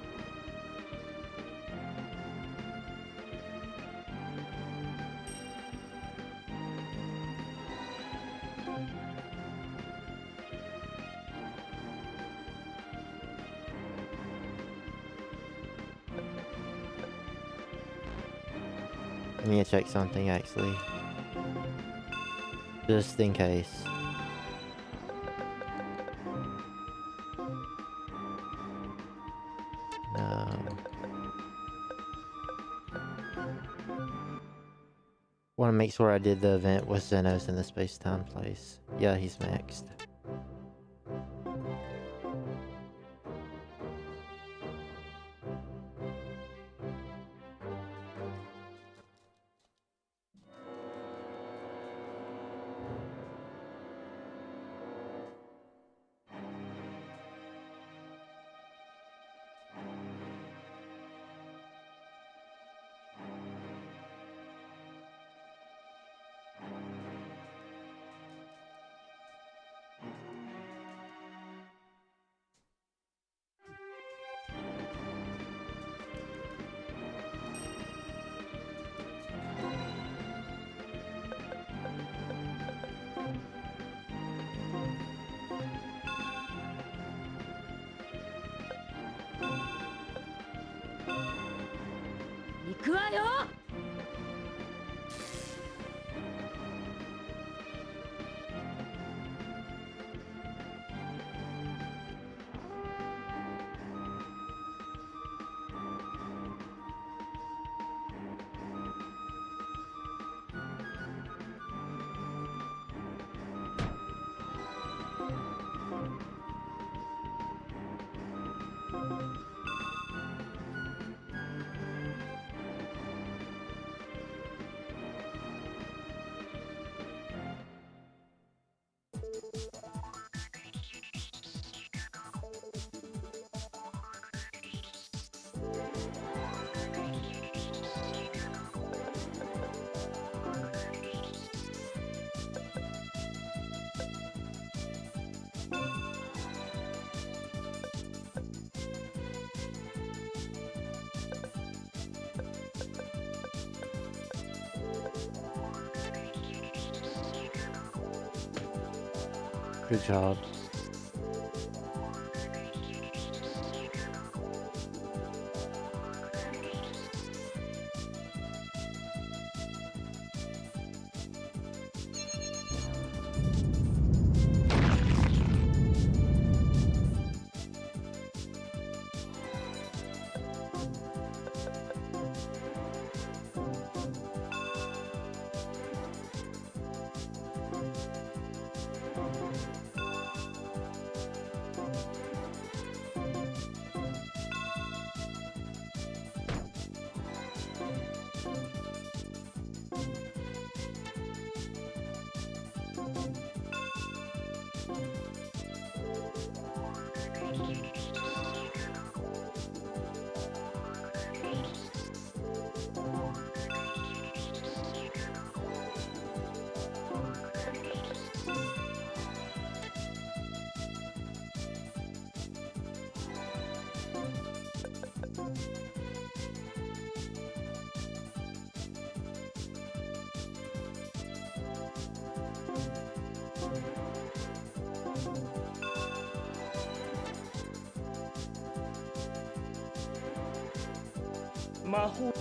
I need to check something, actually. Just in case. No. Want to make sure I did the event with Xenos in the space-time place. Yeah, he's maxed.行くわよ。Good job. 魔法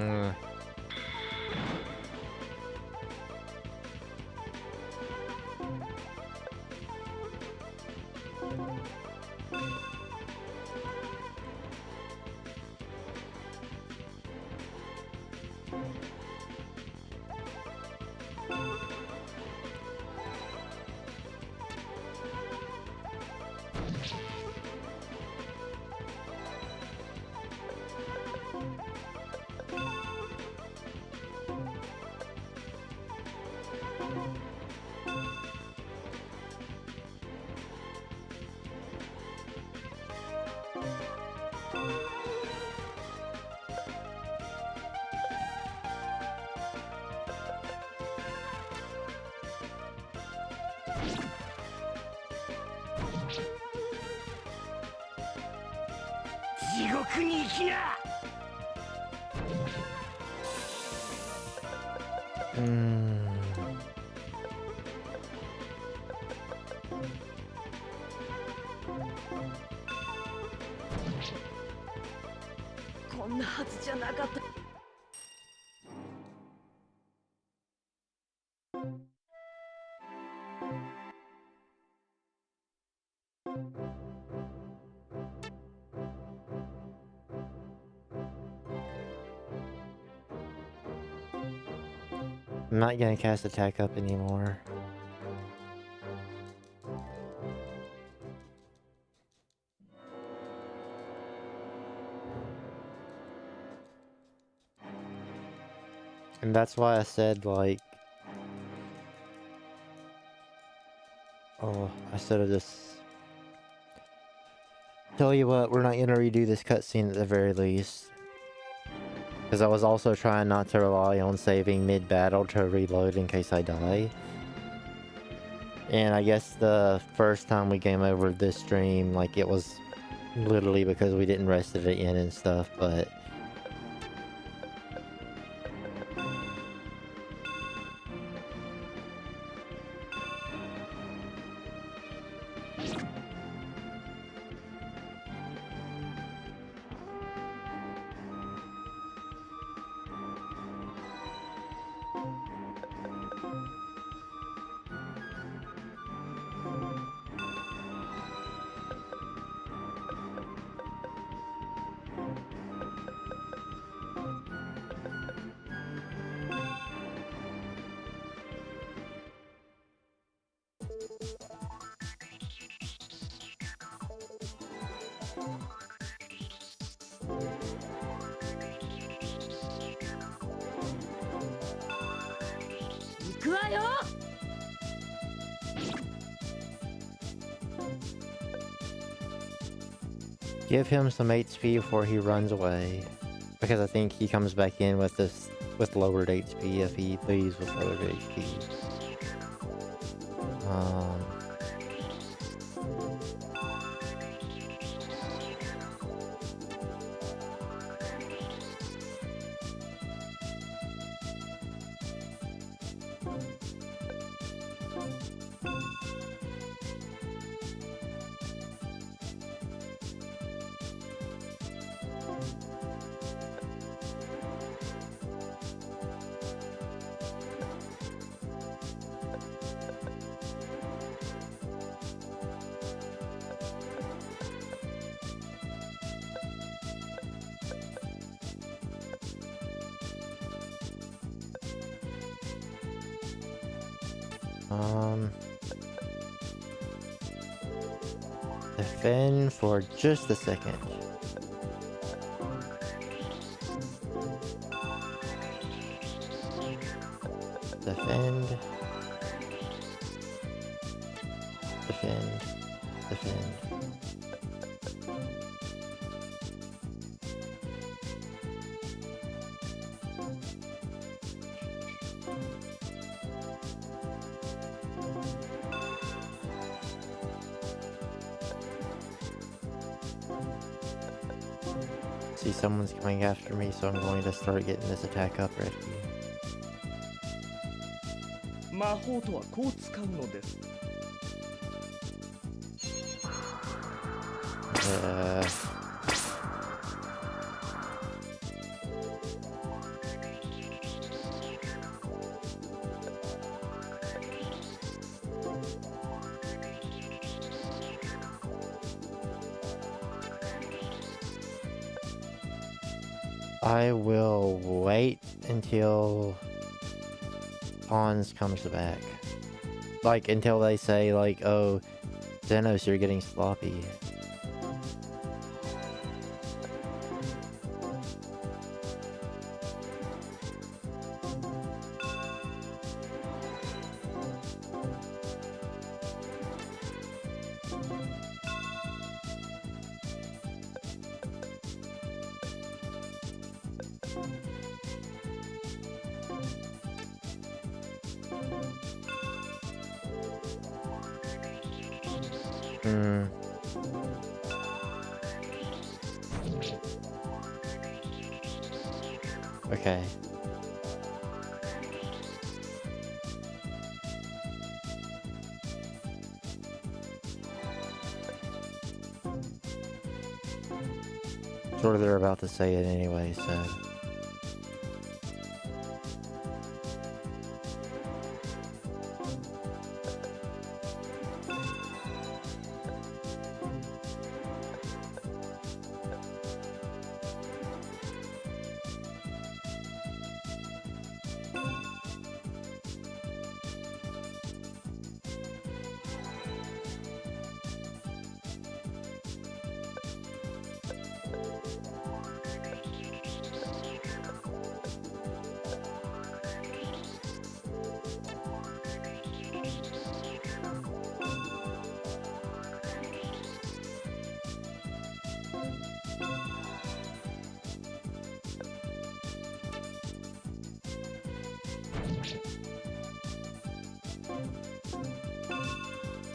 Mm. Mm. こんなはずじゃなかった。I'm not gonna cast attack up anymore. And that's why I said, like, oh, I should have just... Tell you what, we're not gonna redo this cutscene at the very least. Because I was also trying not to rely on saving mid-battle to reload in case I die. And I guess the first time we game over this stream, like, it was literally because we didn't rest it in and stuff, but... Give him some HP before he runs away. Because I think he comes back in with this with lowered HP if he leaves with lowered HP. Defend for just a second. Defend. Defend. Defend. See, someone's coming after me, so I'm going to start getting this attack up ready. 魔法とはこう使うのです。I will wait until Hans comes back. Like, until they say, like, oh, Xenos, you're getting sloppy. Okay. Sure, they're about to say it anyway, so...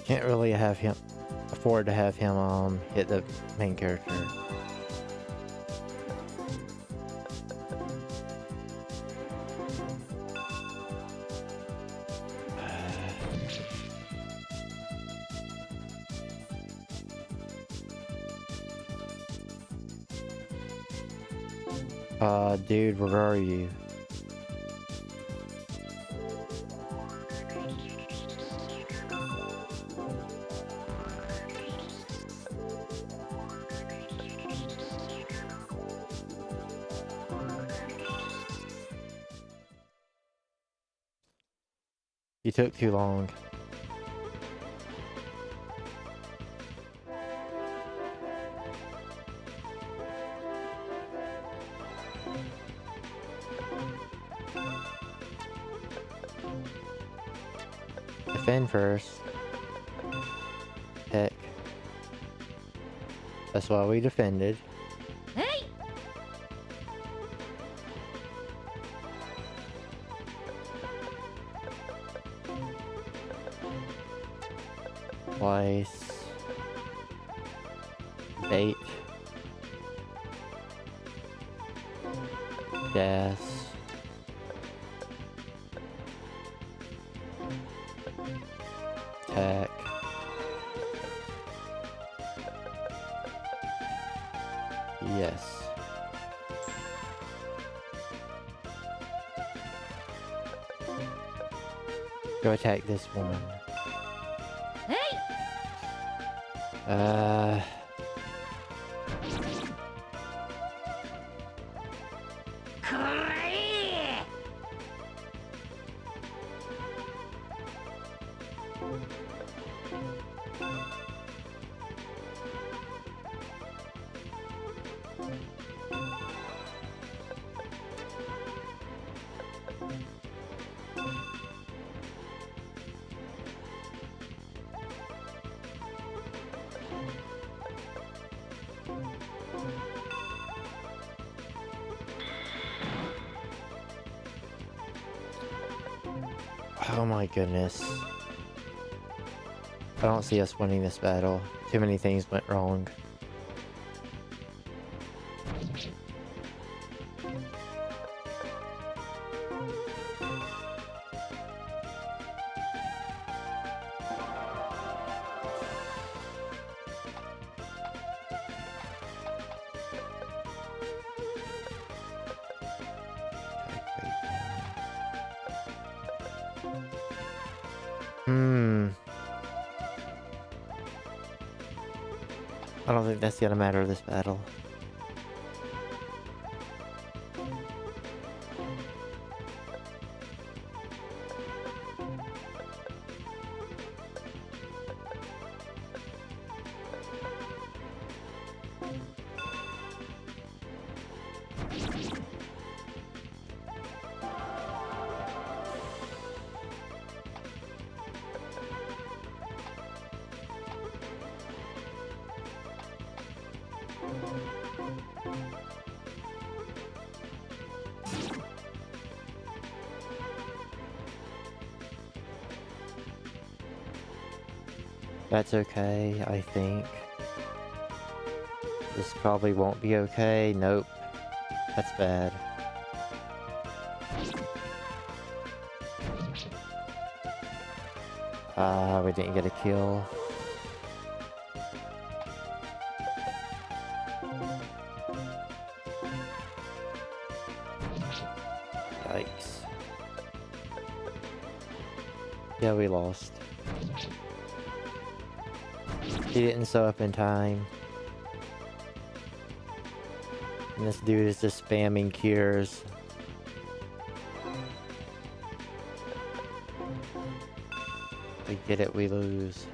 Can't really afford to have him hit the main character. Dude, where are you? You took too long. Defend first. Heck. That's why we defended. Hey! Twice. Bait. Gas. Attack. Yes. Go attack this one. Hey! Oh my goodness. I don't see us winning this battle. Too many things went wrong. I don't think that's gonna matter this battle. That's okay, I think. This probably won't be okay. Nope. That's bad. We didn't get a kill. Yikes. Yeah, we lost. He didn't sew up in time. And this dude is just spamming cures. We get it, we lose.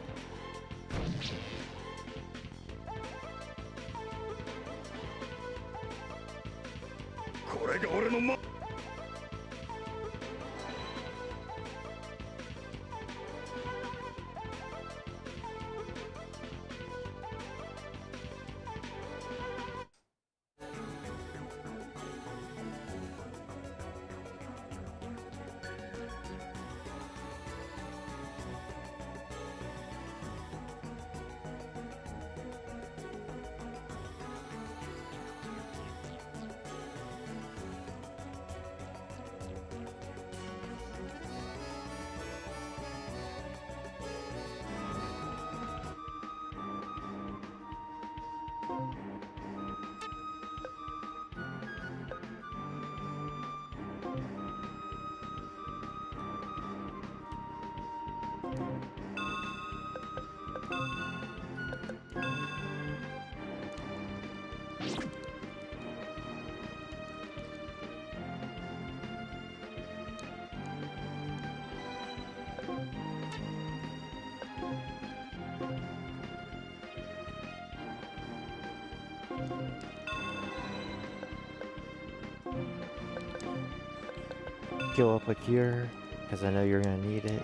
Kill up a cure, because I know you're gonna need it.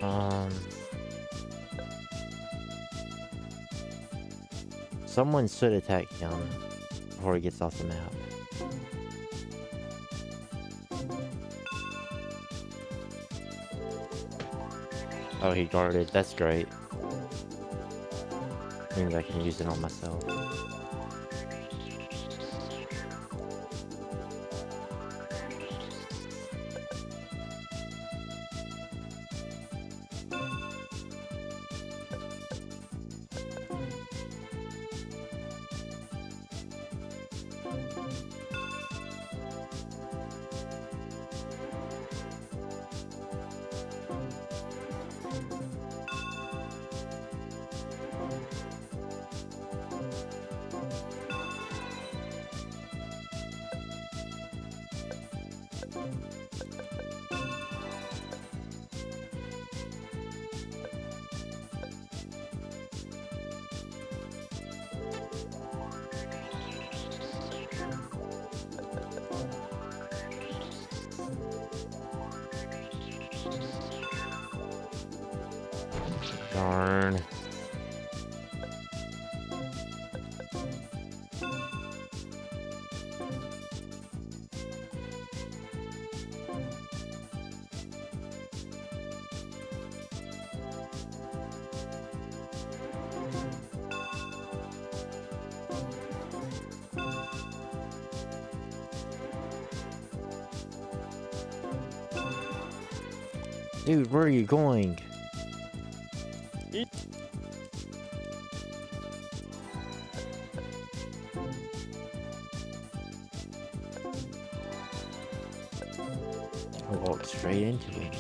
Um, someone should attack him before he gets off the map. Oh, he guarded. That's great. Means I can use it on myself. Darn. Dude, where are you going? I walked straight into it.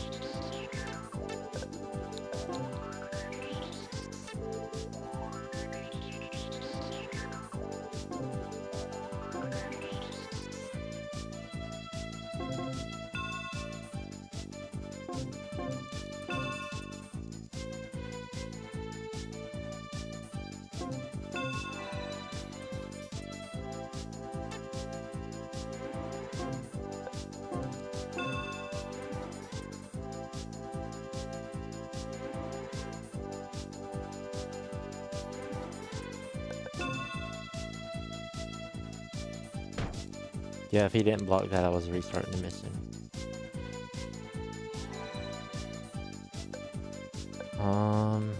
Yeah, if he didn't block that, I was restarting the mission. Um...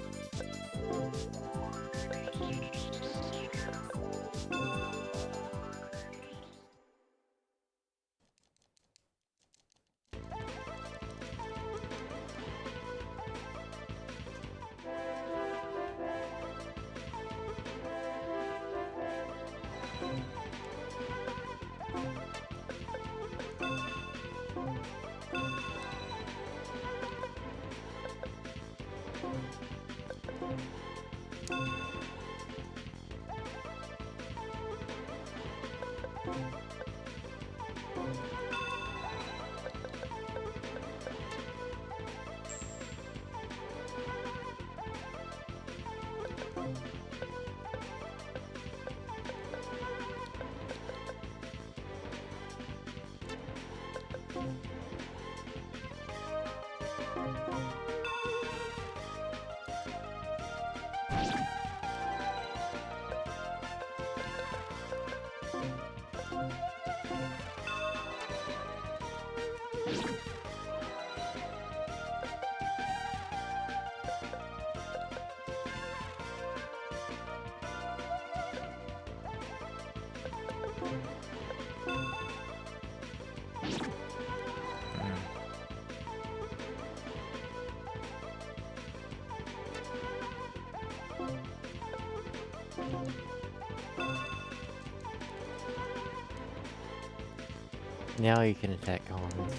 Now you can attack Hans.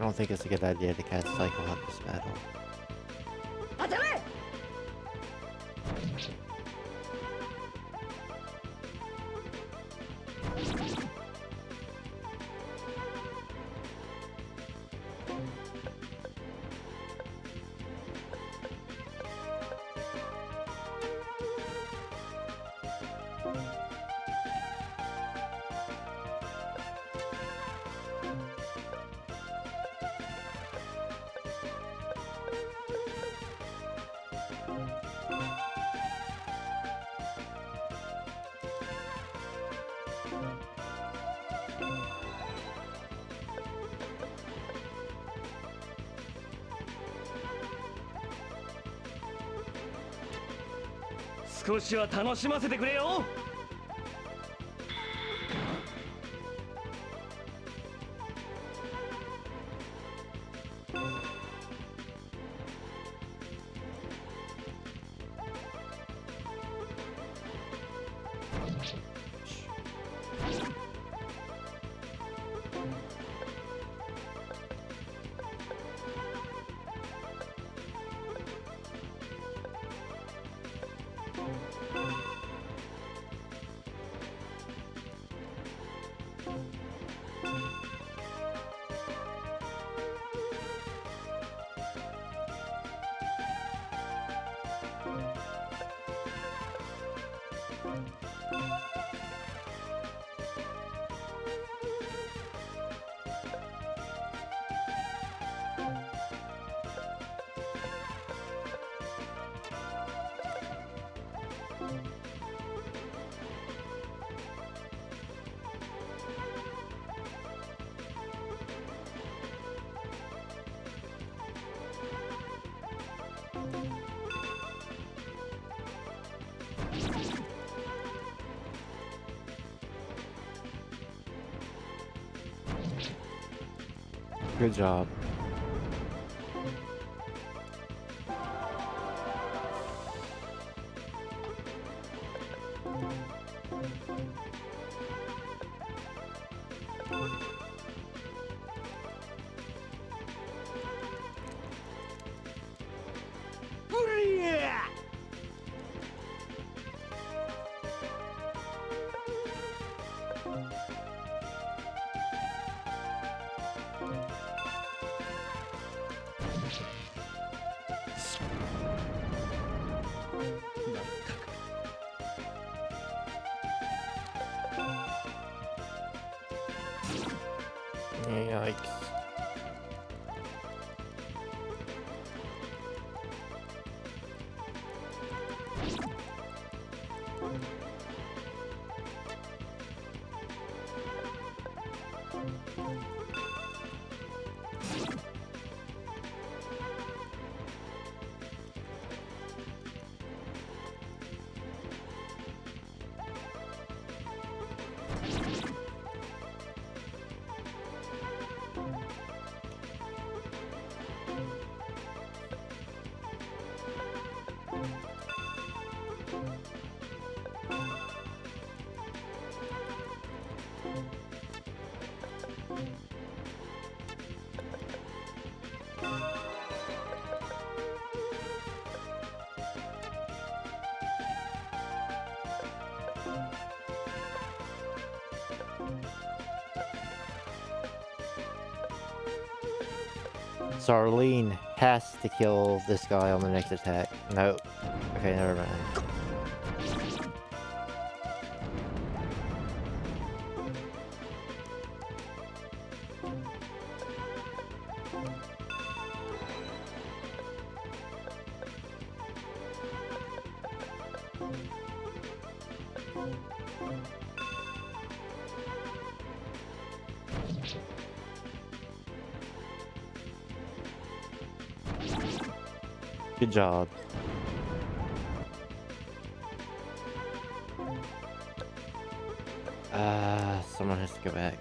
don't think it's a good idea to cast Cycle at this battle. 当たれ 少しは楽しませてくれよ。Good job. Yikes. So Arlene has to kill this guy on the next attack. Nope. Okay, never mind. Good job. Someone has to go back.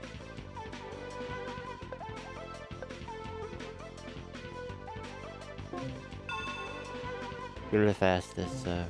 You're the fastest, so...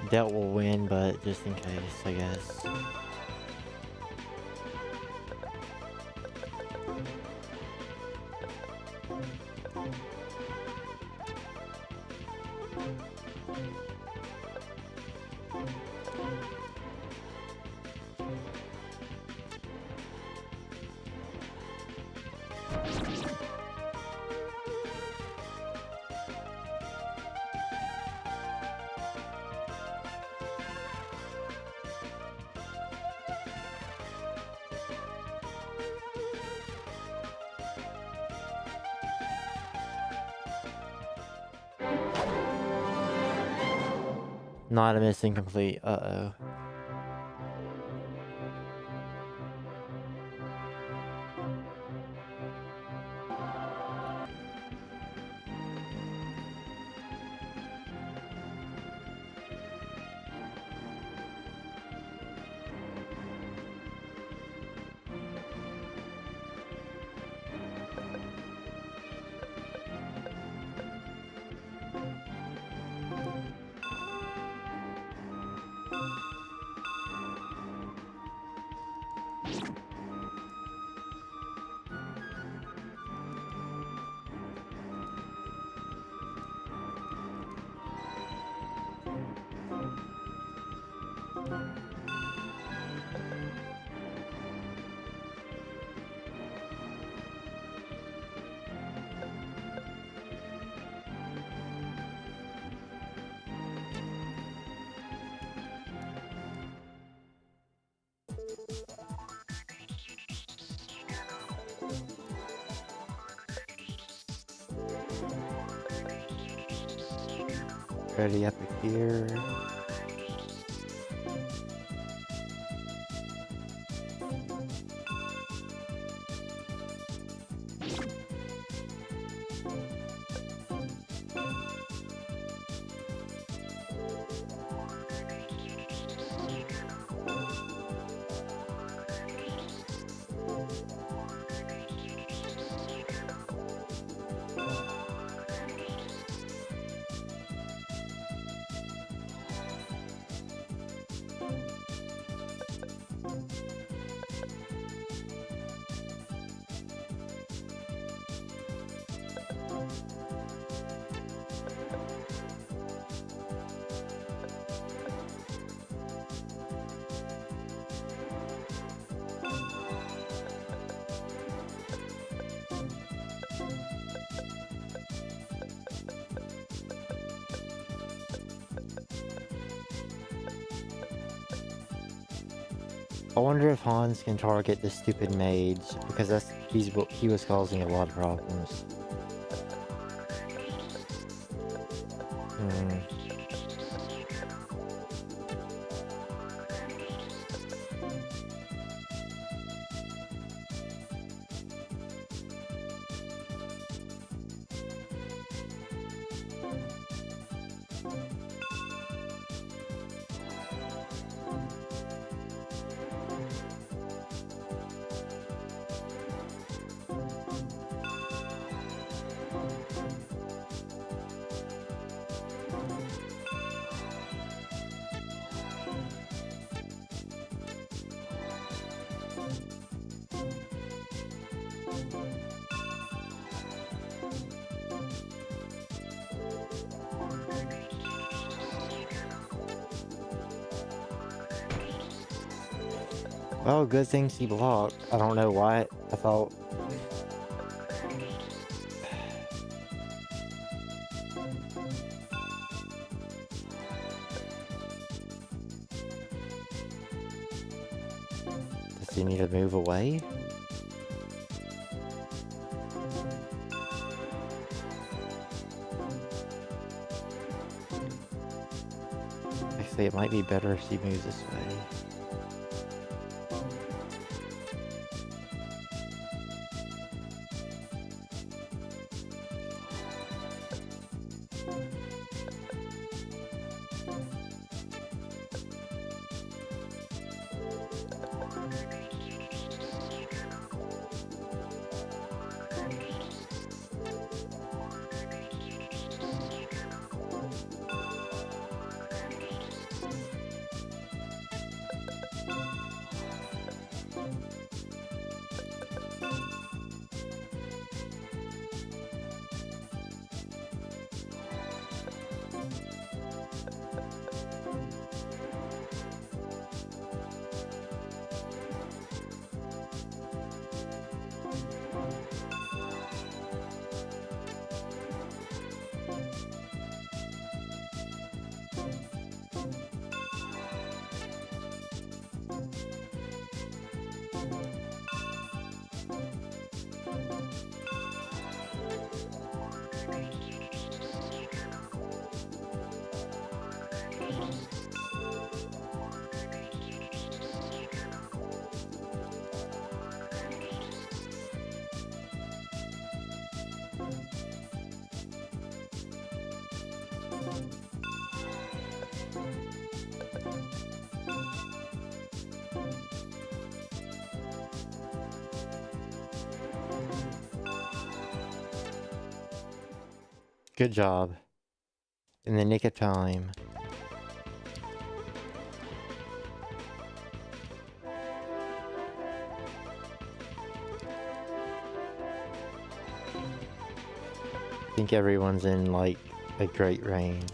Doubt we'll win, but just in case, I guess. Not a missing complete. Uh-oh. Ready up here. I wonder if Hans can target the stupid mage, because he was causing a lot of problems. Well, good things he blocked. I don't know why. I thought... Does he need to move away? Actually, it might be better if she moves this way. Good job. In the nick of time. I think everyone's in, like, a great range.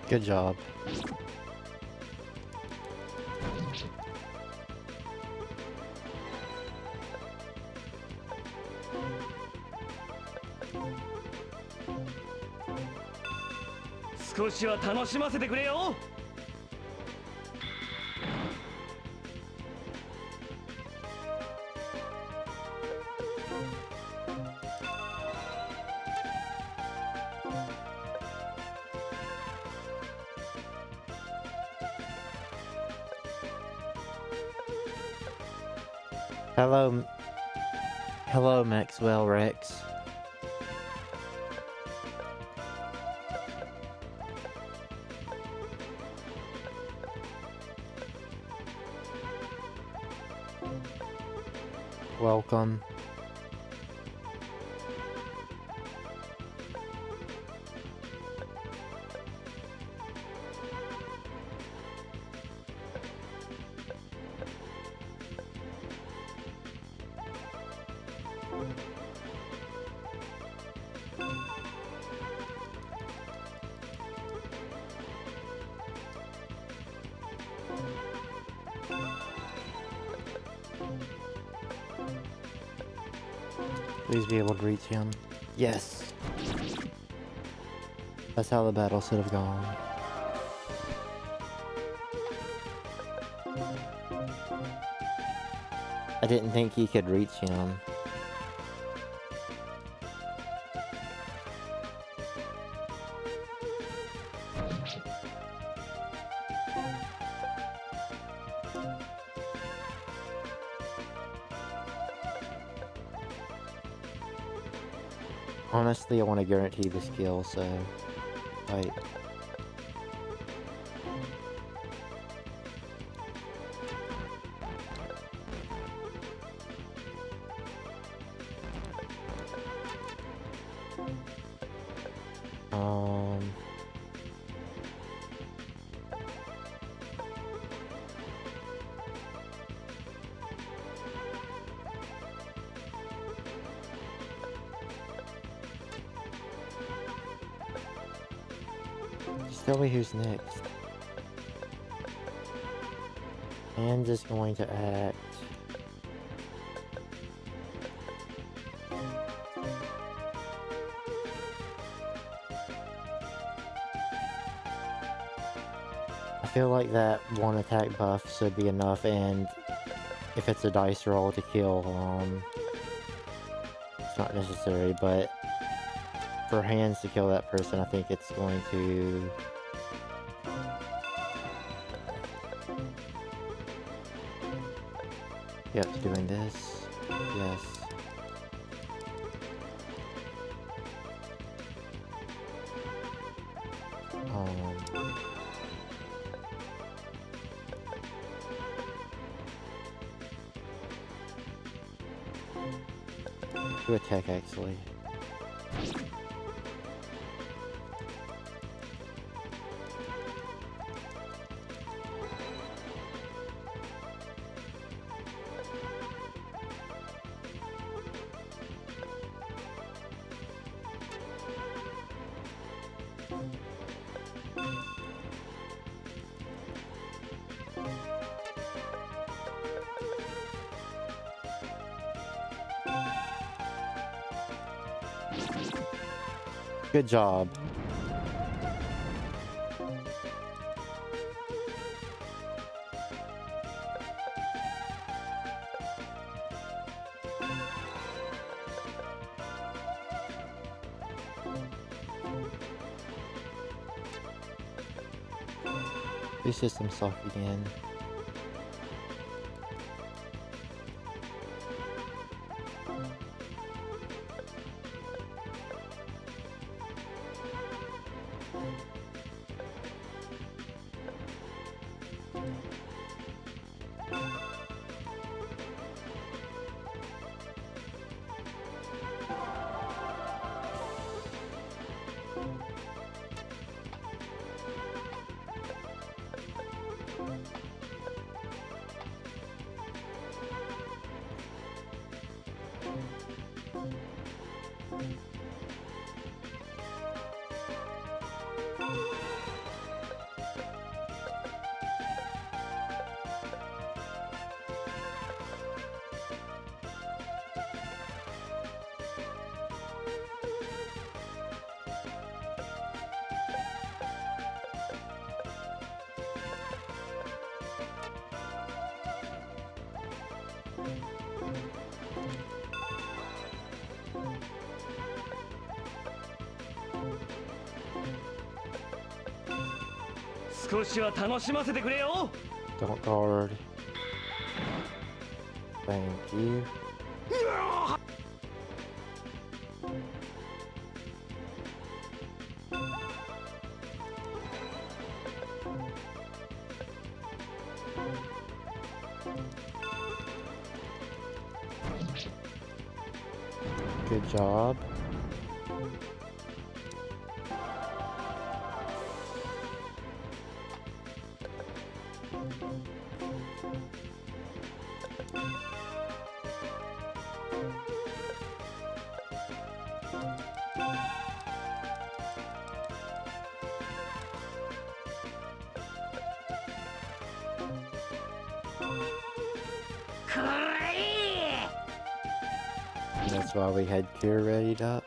Good job.少しは楽しませてくれよ。Hello, hello, Maxwell Rex. Welcome. Please be able to reach him. Yes! That's how the battle should have gone. I didn't think he could reach him. Honestly, I want to guarantee this kill, so... Wait. Just tell me who's next. And is going to act. I feel like that one attack buff should be enough, and if it's a dice roll to kill, it's not necessary, but for hands to kill that person, I think it's going to... Yep, it's doing this. Yes. To attack, actually. Good job. These systems suck again. Don't guard. Thank you. Good job. That's why we had Cure readied up.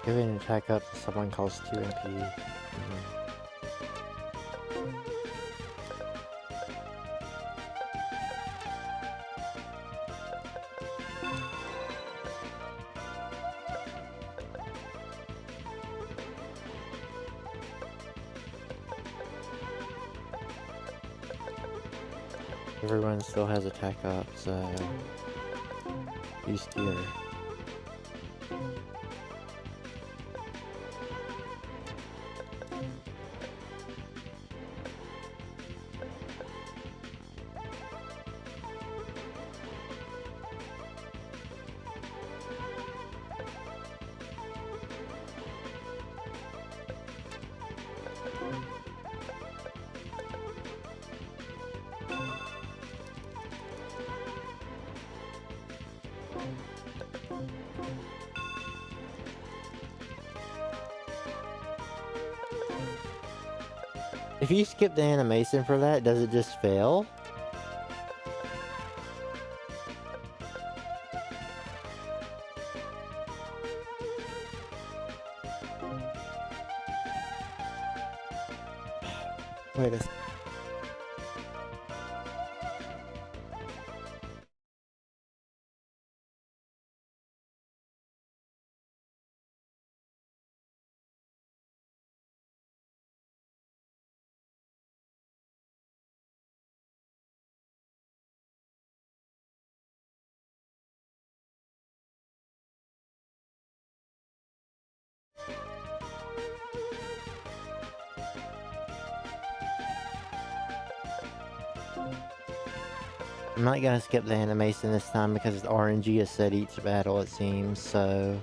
Give an attack up to someone costs 2 MP. Everyone still has attack up, so use gear. If you skip the animation for that, does it just fail? Wait a second. I'm not gonna skip the animation this time because it's RNG is set each battle, it seems, so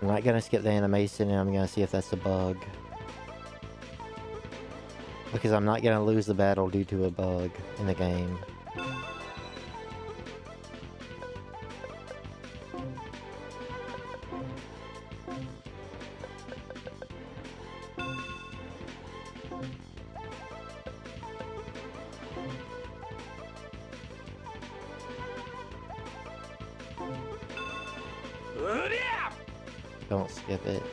I'm not gonna skip the animation and I'm gonna see if that's a bug. Because I'm not gonna lose the battle due to a bug in the game. Don't skip it.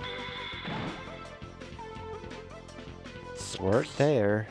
Work there.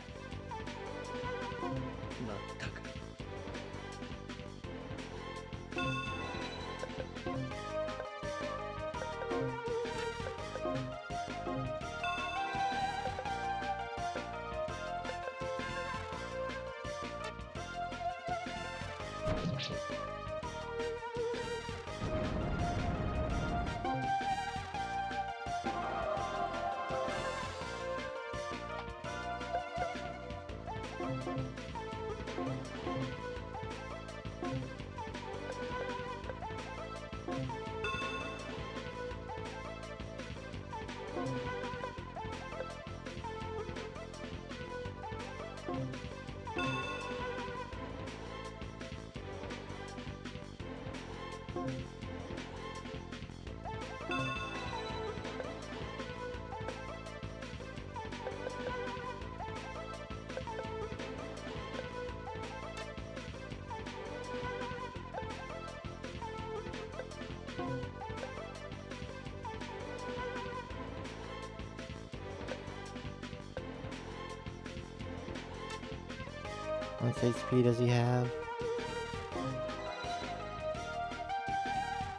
How much HP does he have?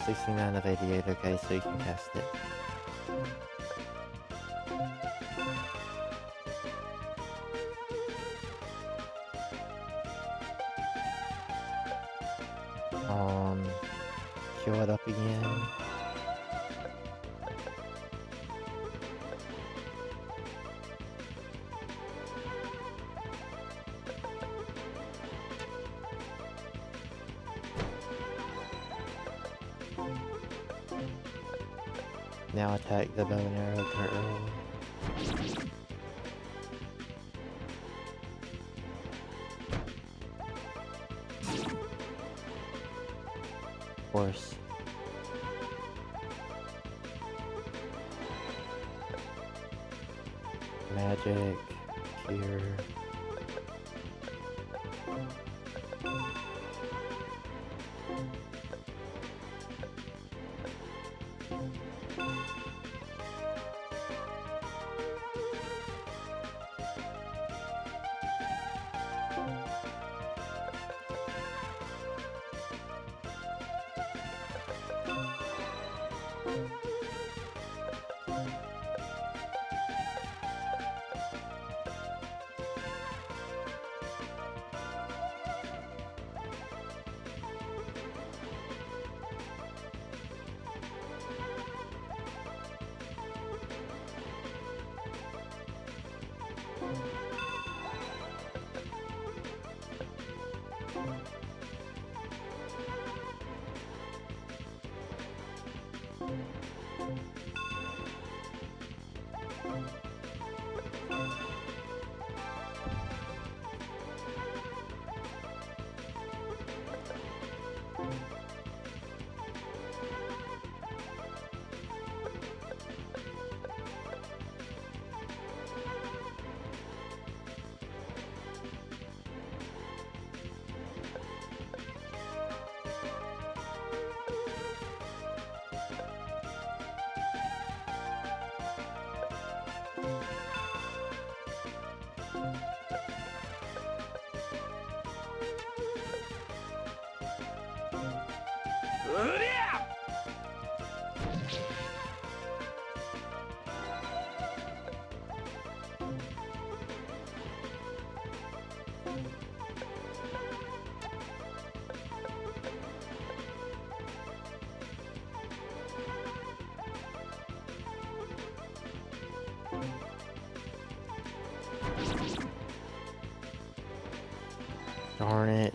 69 of 88, okay, so you can cast it. Kill it up again. Now attack the bow and arrow girl. Horse. Magic. Cure. うりゃ Darn it.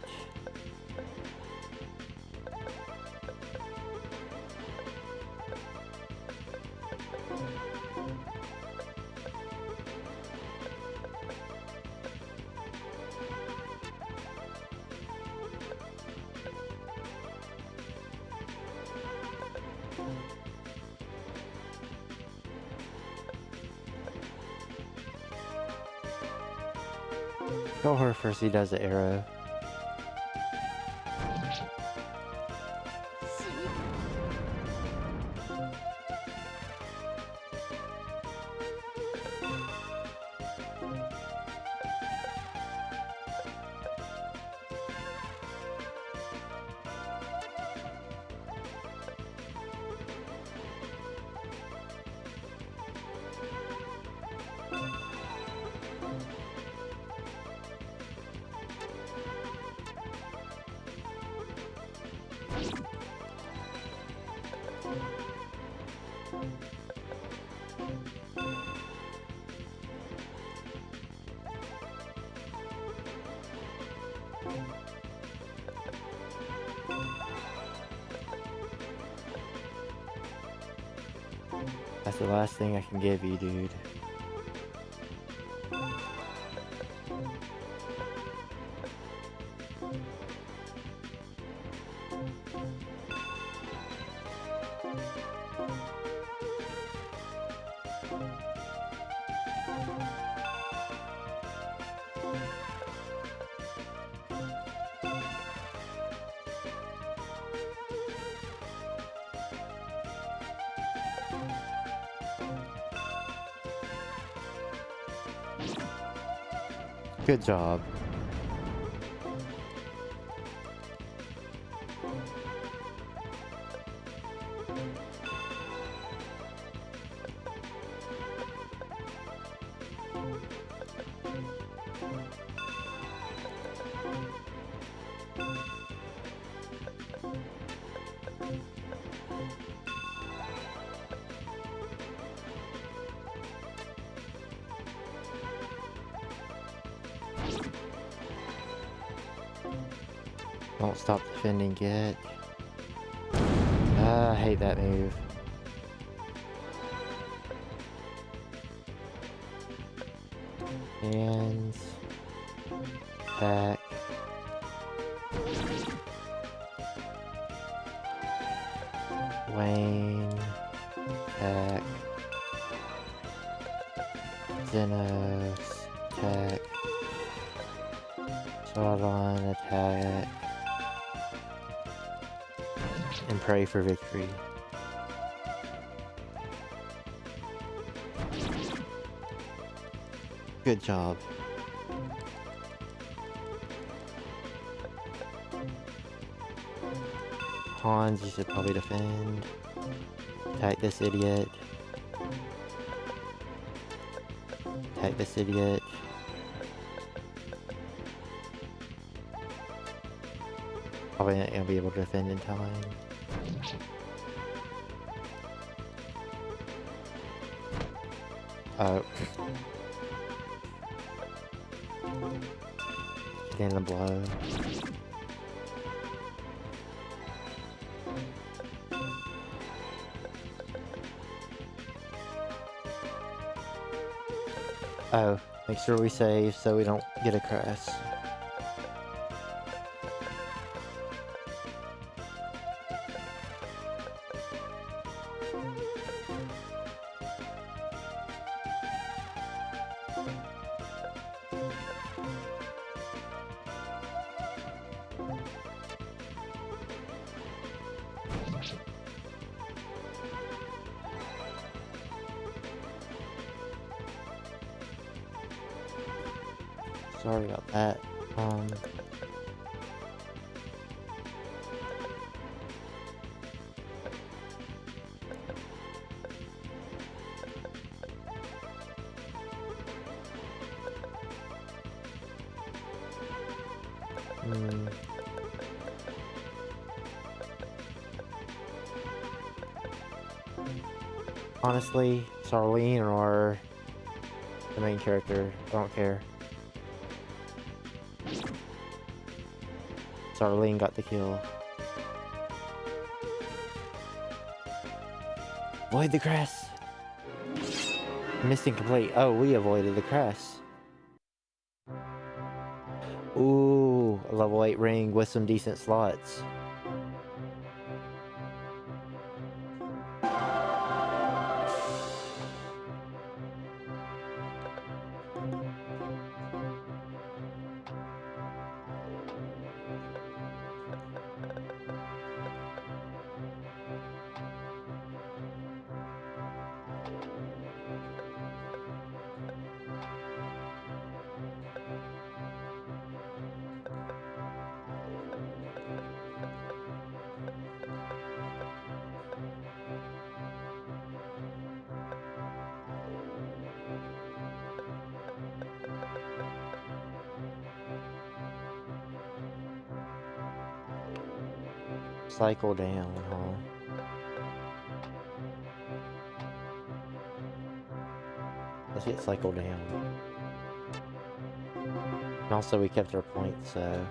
Kill her first, he does the arrow. That's the last thing I can give you, dude. Good job. Don't stop defending yet. I hate that move. Hands. Attack. Wayne. Attack. Zenos. Attack. Sawdon. Attack. And pray for victory. Good job. Hans, you should probably defend. Attack this idiot. Attack this idiot. Probably not gonna be able to defend in time. Oh. Getting the blow. Oh, make sure we save so we don't get a crash. Sorry about that. Honestly, Charlene or the main character, I don't care. Charlene got the kill. Avoid the crash! Missing complete. Oh, we avoided the crash. Ooh, a level 8 ring with some decent slots. Cycle down, huh? Let's get cycle down. And also we kept our points, so...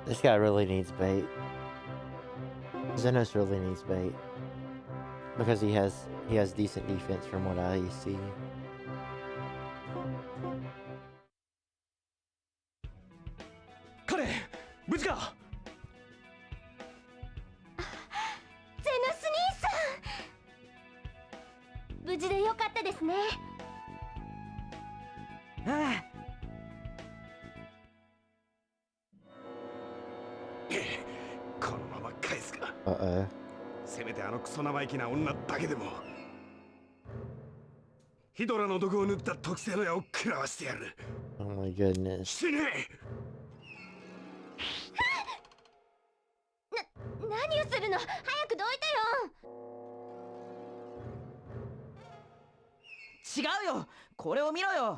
This guy really needs bait. Xenos really needs bait. Because he has decent defense from what I see. Kare, 無事か。ゼノス兄さん、無事でよかったですね。あこのまま返すか。Uh-oh. せめてあのクソ生意気な女だけでも。ヒドラの毒を塗った特製の矢を食らわしてやる。Oh my goodness. 死ね何をするの？早くどいてよ。違うよ、これを見ろよ。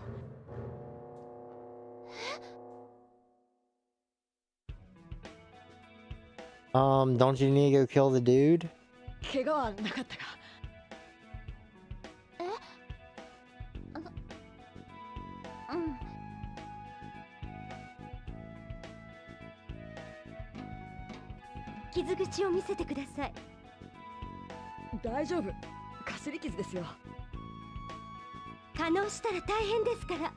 Don't you need to go kill the dude? 怪我はなかったか。うん。傷口を見せてください。大丈夫、かすり傷ですよ。可能したら大変ですから。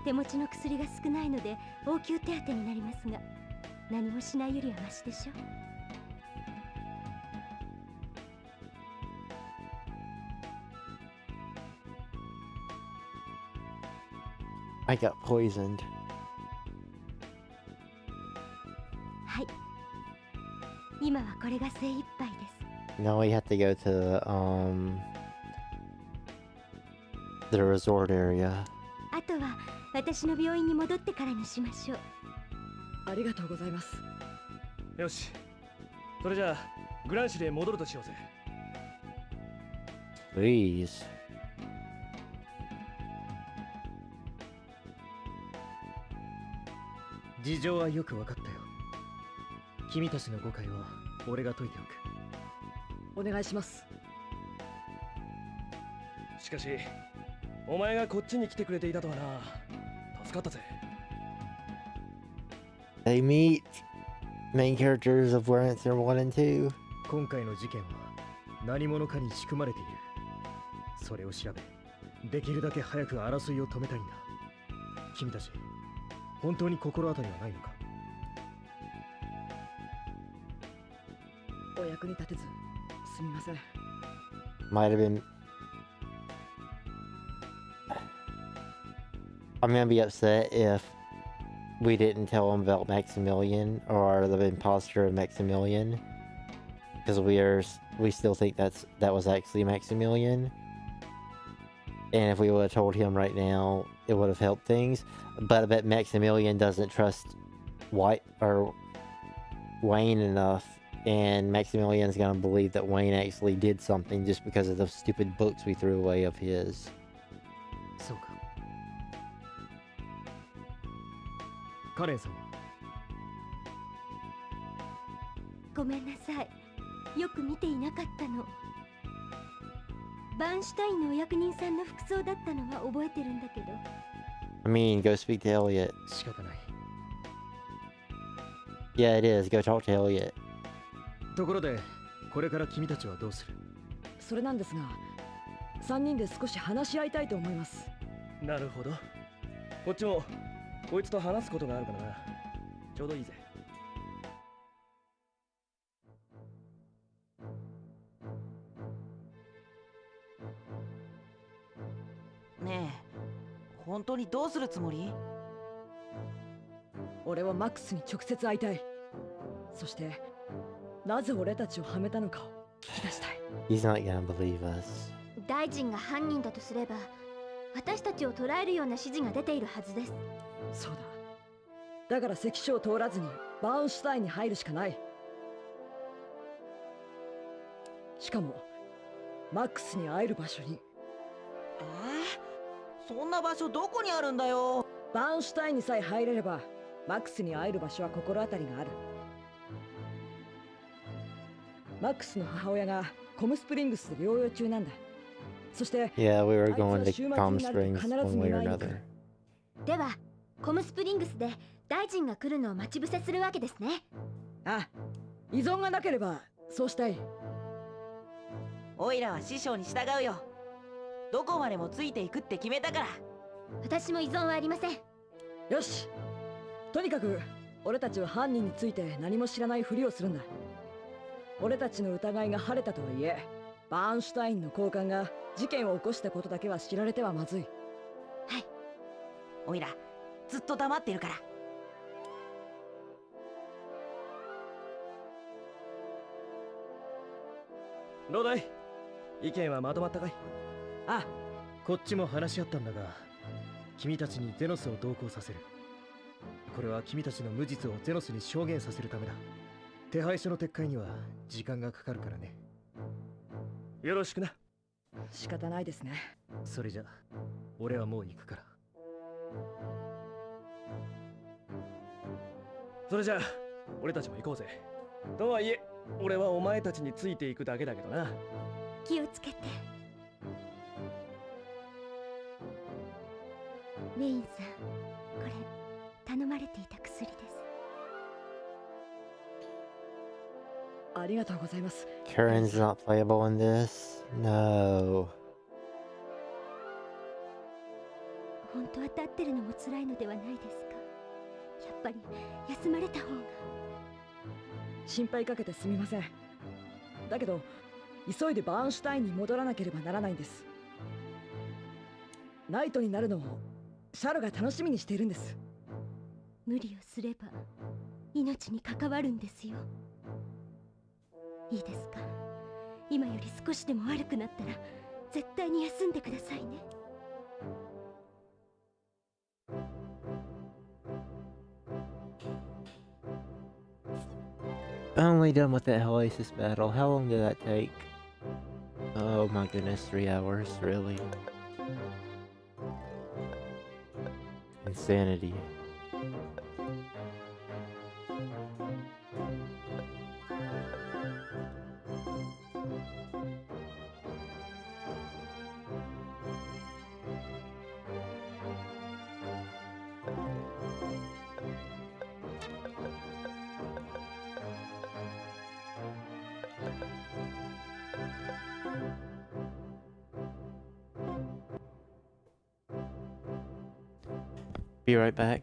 手持ちの薬が少ないので応急手当になりますが、何もしないよりはマシでしょ。I got poisoned. はい。今はこれが精一杯です。Now we have to go to the resort area. あとは私の病院に戻ってからにしましょう。ありがとうございます。よし。それじゃあグランシルへ戻るとしようぜ。Please. 事情はよく分かったよ。君たちの誤解は俺が解いておく。お願いします。しかしお前がこっちに来てくれていたとはな。助かったぜ。 They meet main characters of Growlanser 1 and 2. 今回の事件は何者かに仕組まれている。それを調べ、できるだけ早く争いを止めたいんだ。君たち、本当に心当たりはないのか？お役に立てずすみません。 Might have been. I'm gonna be upset if we didn't tell him about Maximilian or the imposter of Maximilian, because we still think that was actually Maximilian. And if we would have told him right now, it would have helped things. But I bet Maximilian doesn't trust White or Wayne enough, and Maximilian's gonna believe that Wayne actually did something just because of the stupid books we threw away of his. そうか。カレンさんは？ごめんなさい。よく見ていなかったの。バーンシュタインのお役人さんの服装だったのは覚えてるんだけど。I mean, go speak to Elliot. 仕方ない。Yeah, it is. Go talk to Elliot. ところで、これから君たちはどうする？それなんですが、3人で少し話し合いたいと思います。なるほど。こっちもこいつと話すことがあるからな。ちょうどいいぜ。ねえ、本当にどうするつもり？俺はマックスに直接会いたい。そしてなぜ俺たちをはめたのかを聞き出したい。 He's not gonna believe us. 大臣が犯人だとすれば、私たちを捕らえるような指示が出ているはずです。そうだ。だから関所を通らずにバーンシュタインに入るしかない。しかもマックスに会える場所に。そんな場所どこにあるんだよ。バーンシュタインにさえ入れればマックスに会える場所は心当たりがある。マックスの母親がコムスプリングスで療養中なんだ。そして Yeah, we were あいつは going to 週末に Palm なる Springs と必ず one 見 way or 舞いに来る。 another. では、コムスプリングスで大臣が来るのを待ち伏せするわけですね。あ、依存がなければそうしたい。おいらは師匠に従うよ。どこまでもついていくって決めたから。私も依存はありません。よし、とにかく俺たちは犯人について何も知らないふりをするんだ。俺たちの疑いが晴れたとはいえ、バーンシュタインの高官が事件を起こしたことだけは知られてはまずい。はい。おいらずっと黙ってるから。どうだい？意見はまとまったかい？あ、こっちも話し合ったんだが、君たちにゼノスを同行させる。これは君たちの無実をゼノスに証言させるためだ。手配書の撤回には時間がかかるからね。よろしくな。仕方ないですね。それじゃ、俺はもう行くから。それじゃあ、俺たちも行こうぜ。とはいえ、俺はお前たちについていくだけだけどな。気をつけて。ウェインさん、これ頼まれていた薬です。ありがとうございます。 Karen's not playable in this. No. 本当は立ってるのも辛いのではないですか。やっぱり休まれた方が。心配かけてすみません。だけど急いでバーンシュタインに戻らなければならないんです。ナイトになるのをシャロが楽しみにしているんです。無理をすれば命に関わるんですよ。いいですか。今より少しでも悪くなったら絶対に休んでくださいね。Only done with that Oasis battle. How long did that take? Oh my goodness, 3 hours, really? Insanity. Be right back.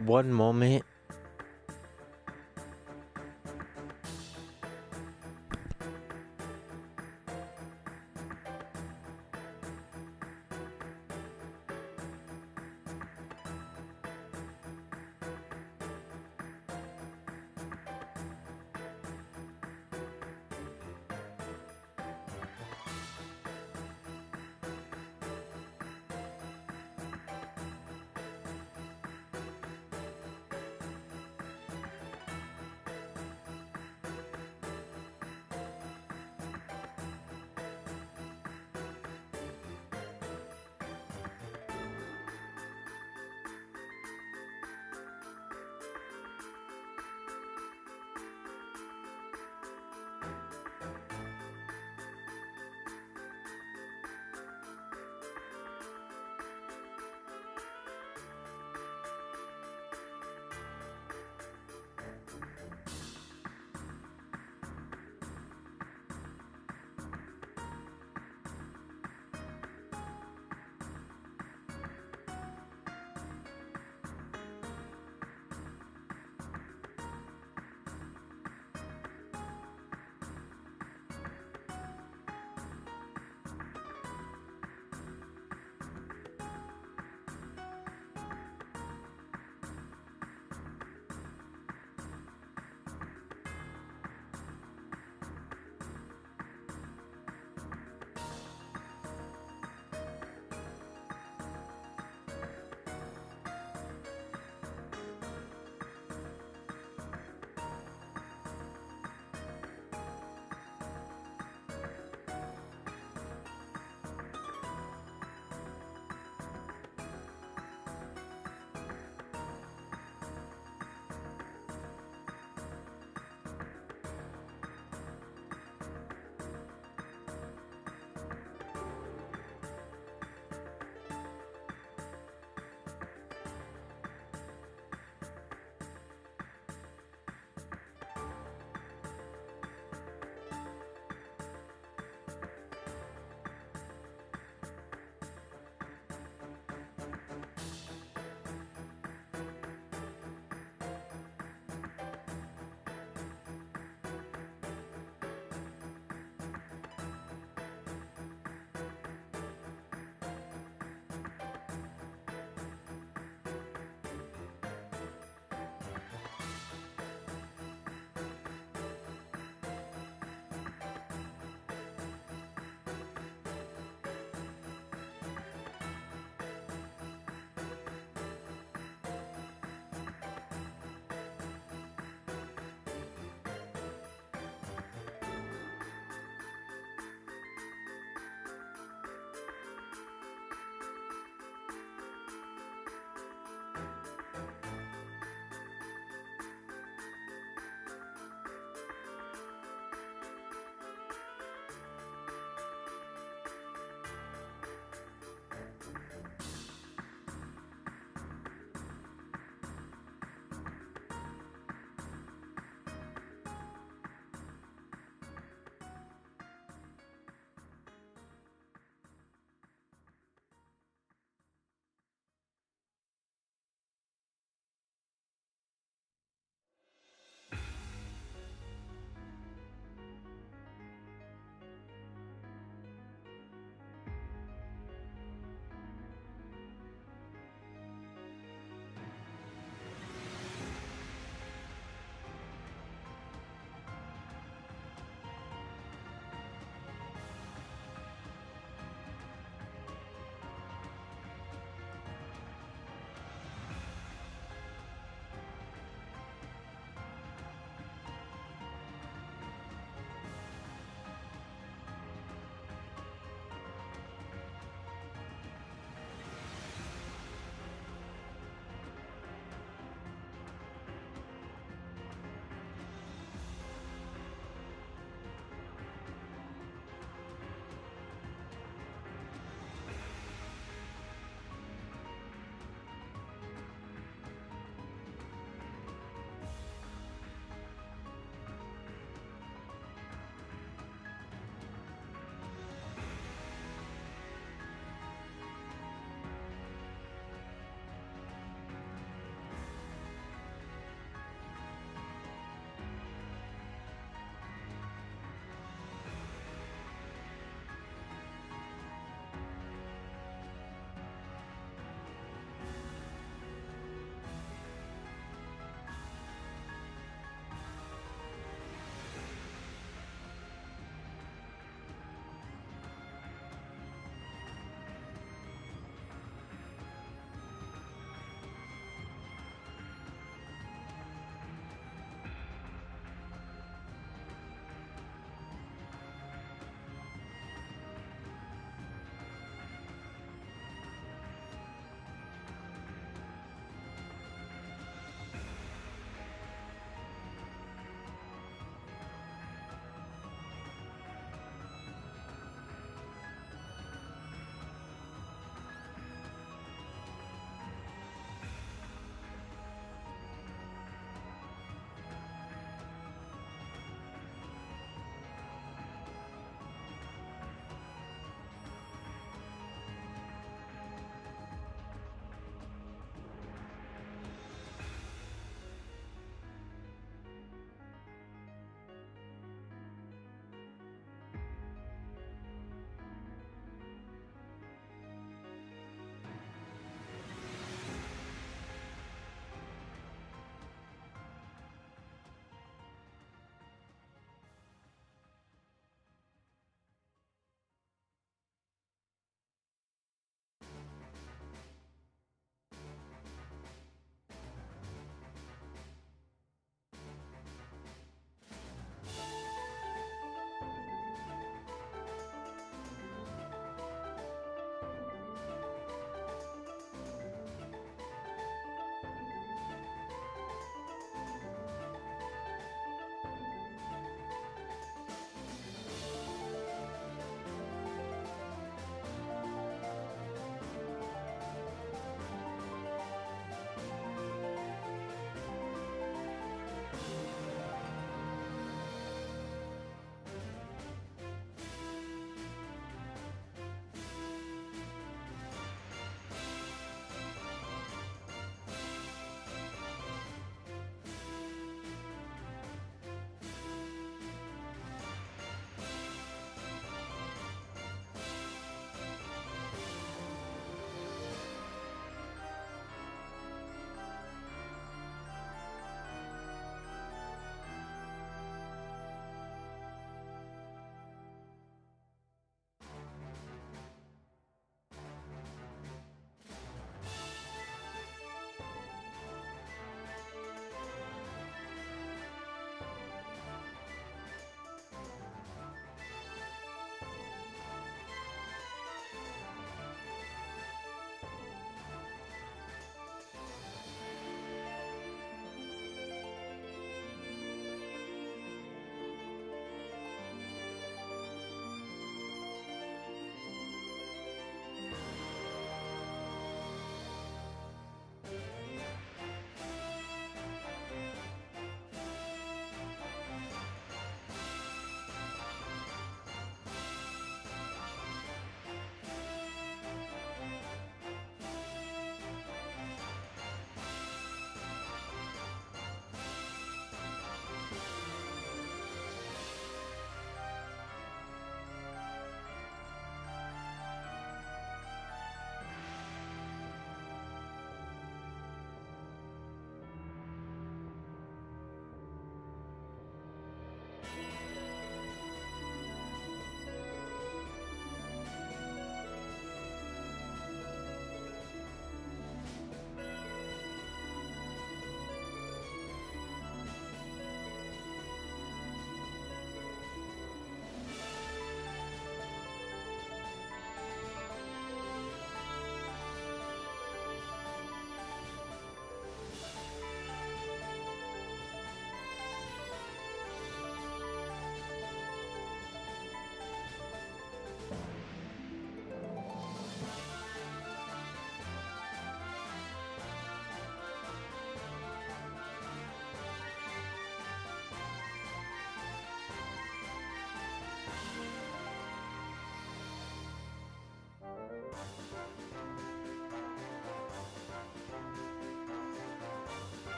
One moment.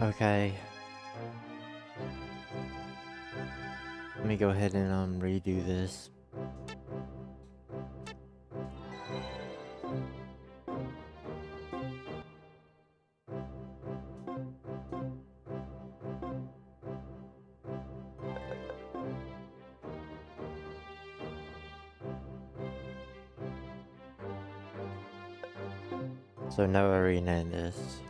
Okay. Let me go ahead and redo this. So no arena in this.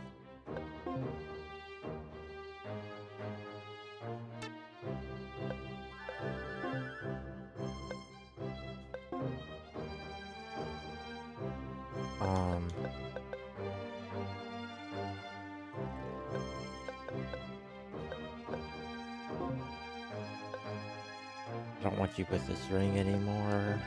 Um, I don't want you with this ring anymore.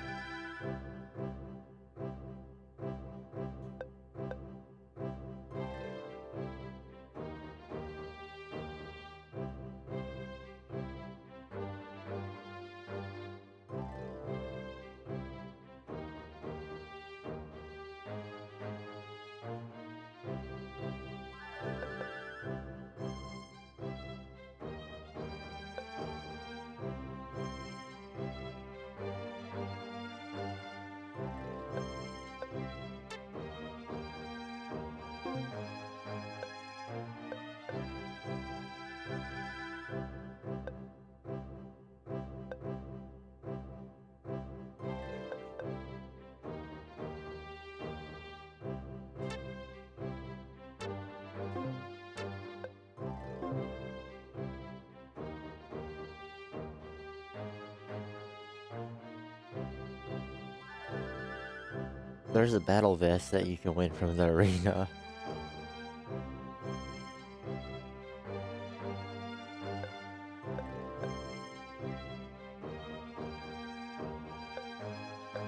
There's a battle vest that you can win from the arena.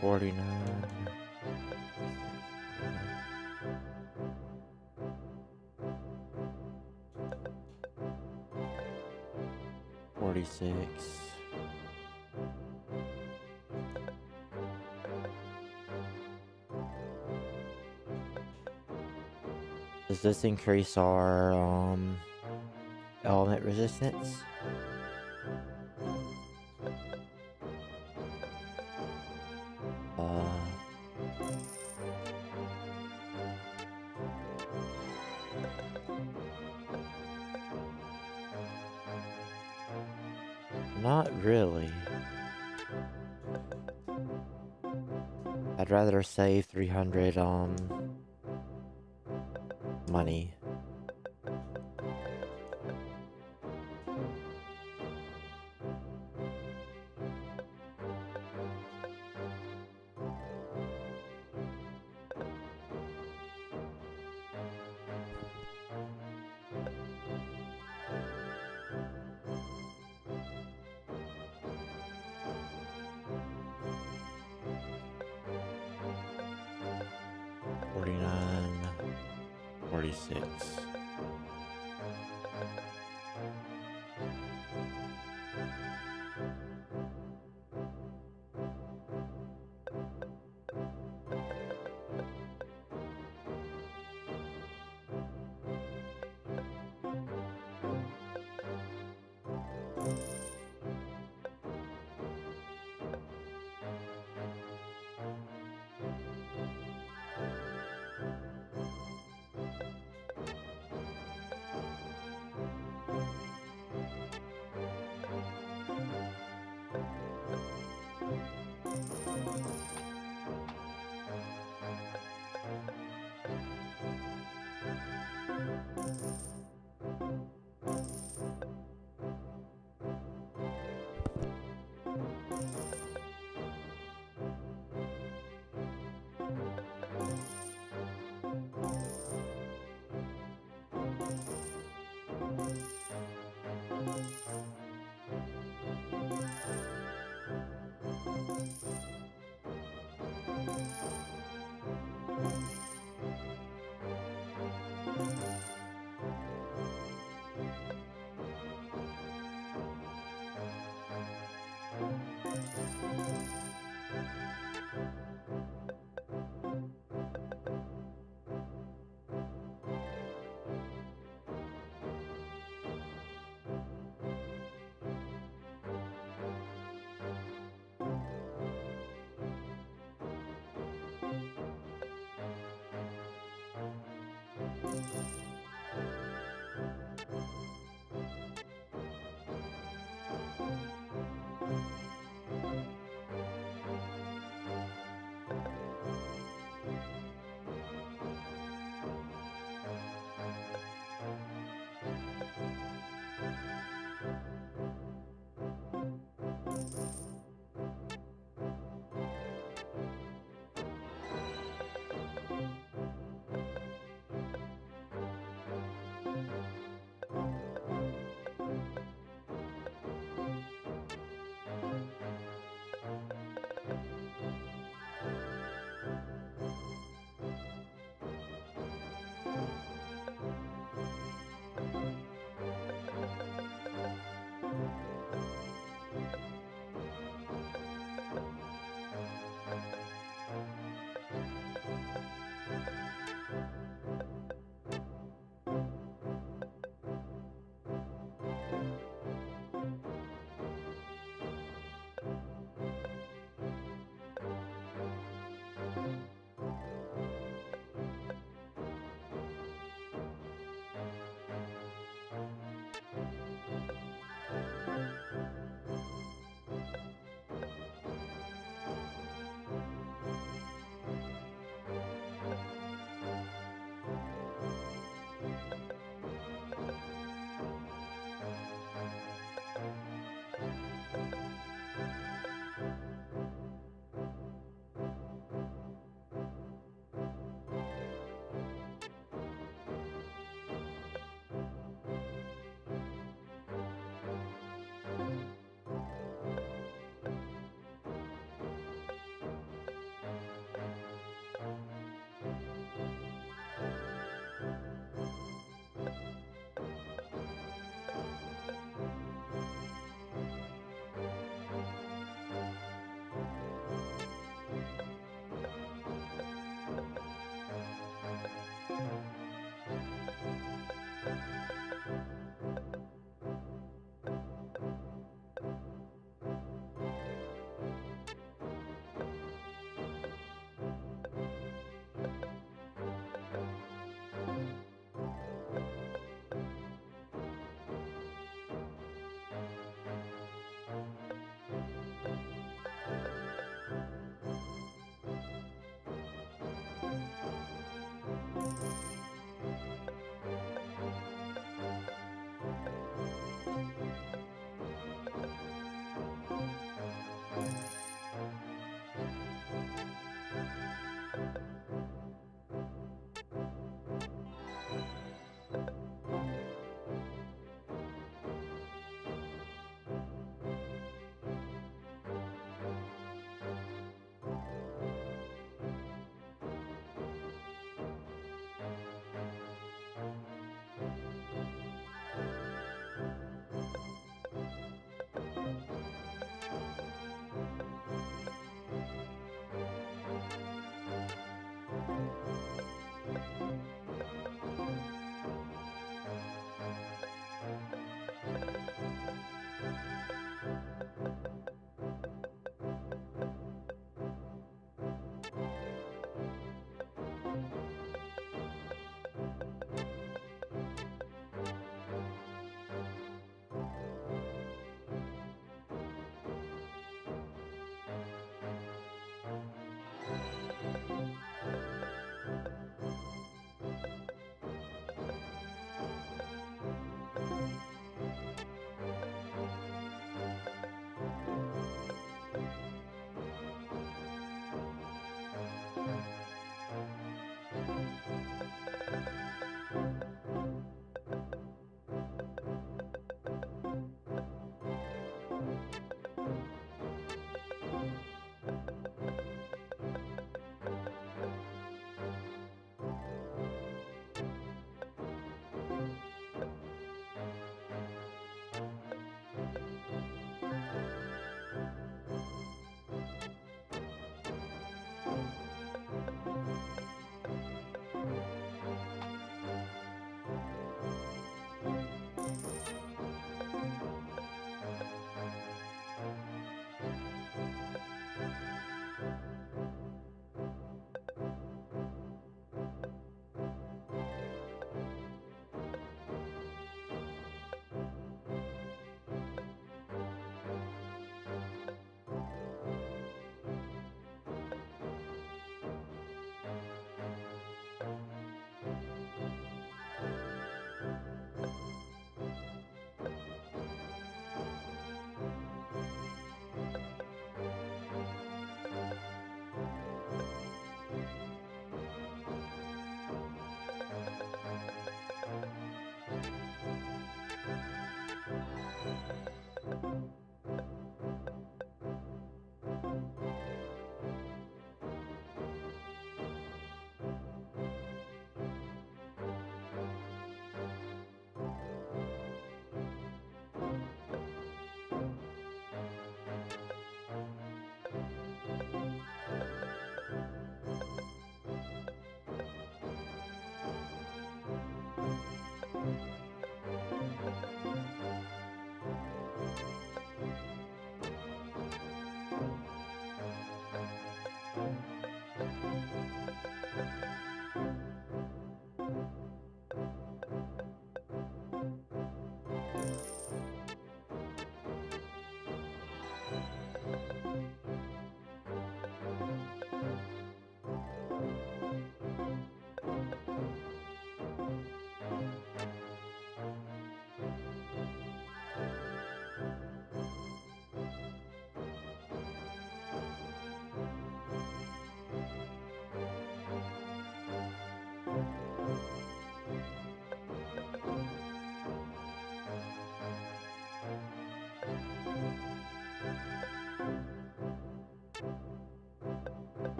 $49. 46. Does this increase our element resistance? Not really. I'd rather save 300 money. $49, $46.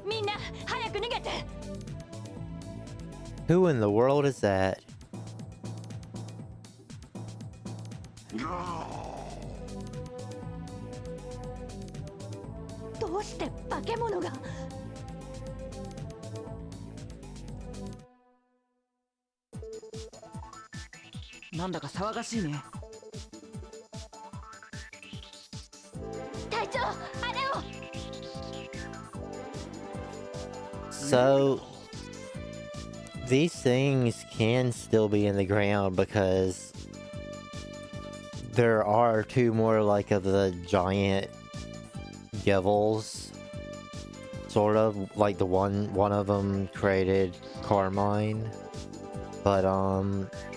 みんな早く逃げて。 Who in the world is that? どうして化け物が。なんだか騒がしいね。隊長、あれを。 So these things can still be in the ground because there are two more like of the giant devils, sort of like the one of them created Carmine, but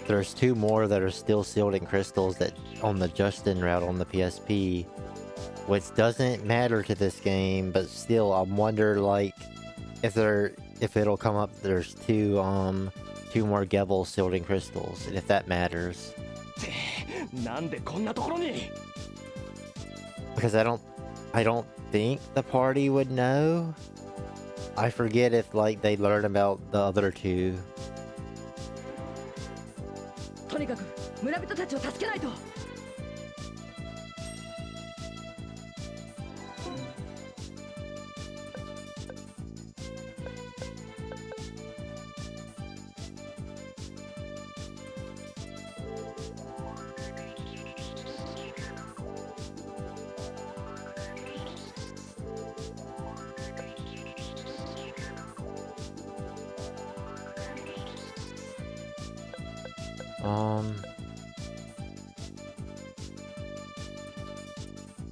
there's two more that are still sealed in crystals that on the Justin route on the PSP, which doesn't matter to this game, but still I wonder like if it'll come up there's two more devils sealed in crystals, and if that matters. なんでこんなところに。 Because I don't think the party would know. I forget if like they learn about the other two. とにかく村人たちを助けないと。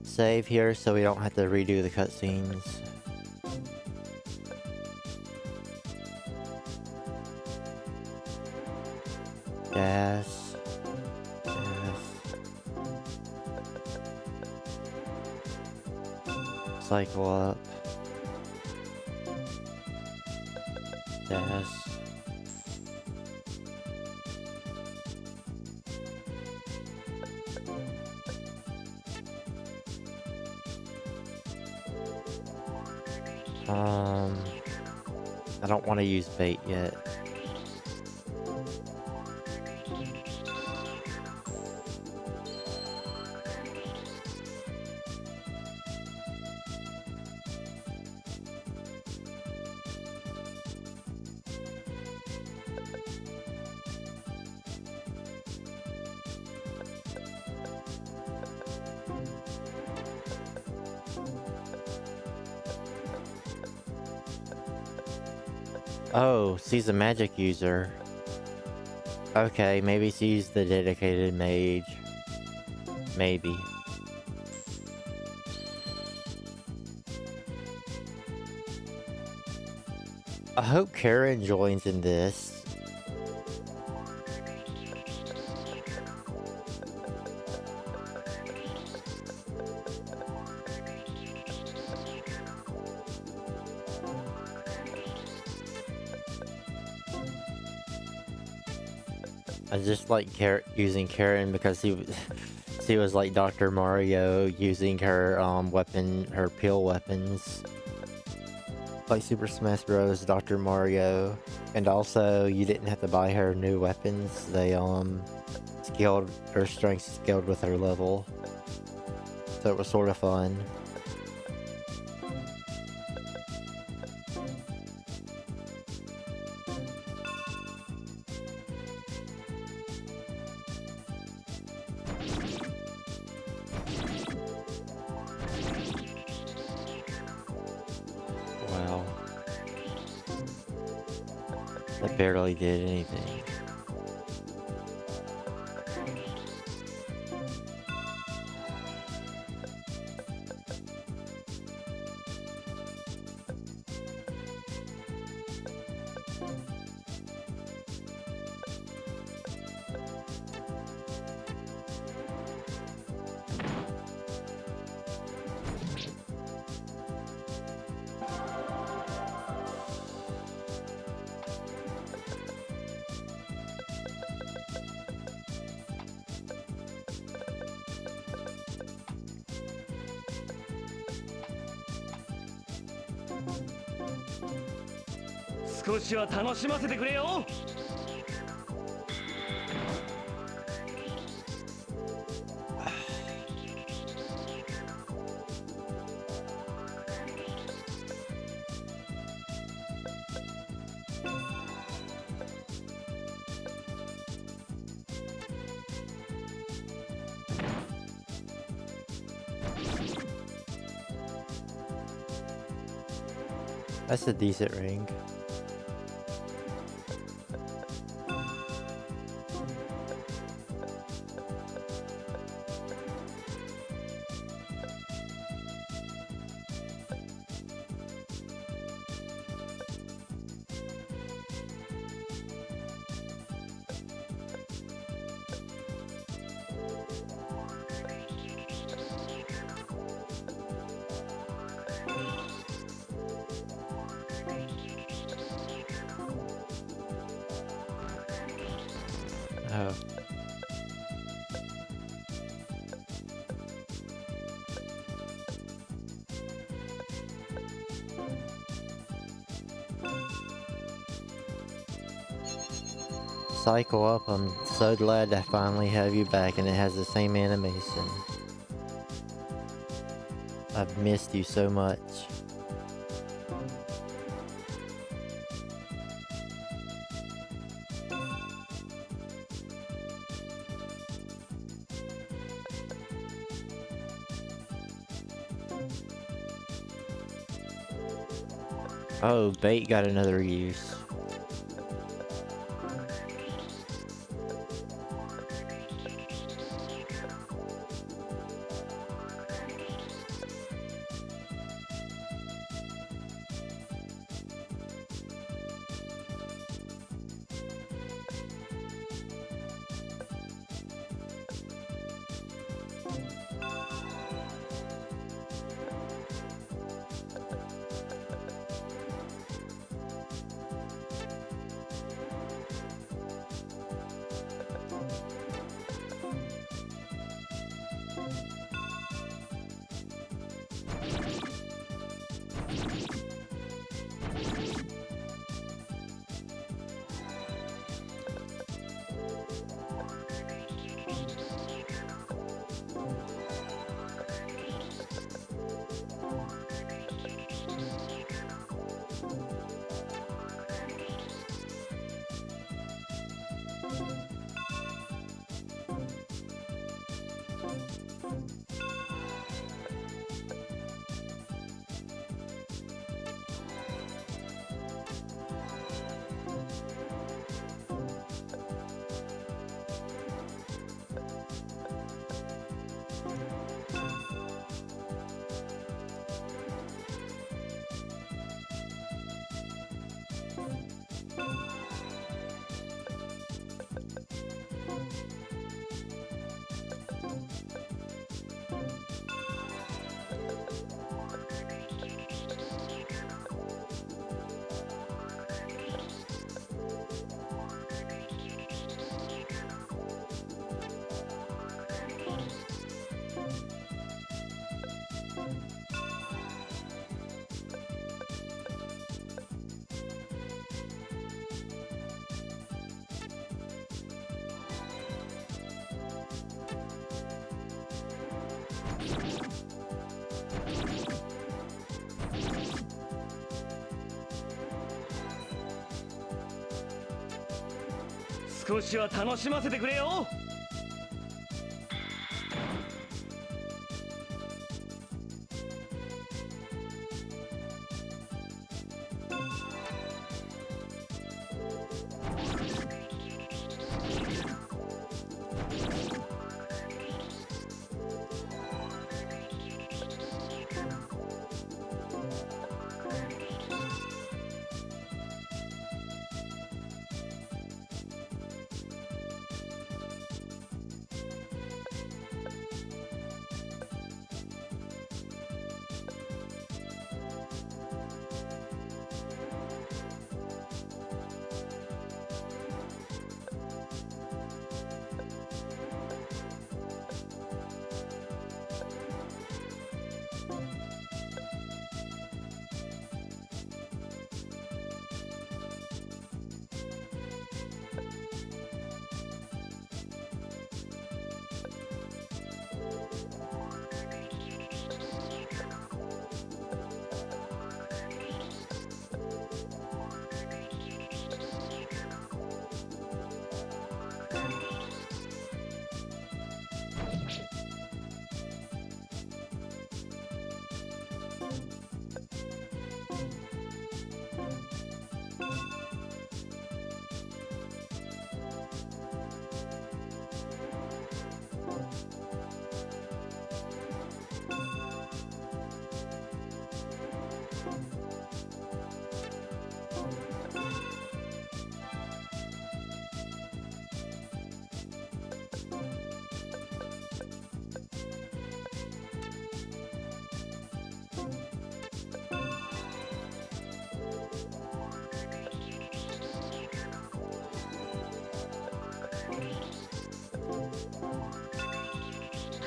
Save here so we don't have to redo the cutscenes. Gas. Cycle up. Gas. I don't want to use bait yet. Oh, she's a magic user. Okay, maybe she's the dedicated mage. Maybe. I hope Karen joins in this. I just like using Karen because she was like Dr. Mario using her her pill weapons. Like Super Smash Bros. Dr. Mario. And also you didn't have to buy her new weapons. They scaled her strength scaled with her level. So it was sort of fun. Wow. That barely did anything.少しは楽しませてくれよ。That's a decent ring. Oh. Cycle up, I'm so glad to finally have you back, and it has the same animation. I've missed you so much. Oh, bait got another use. 少しは楽しませてくれよ。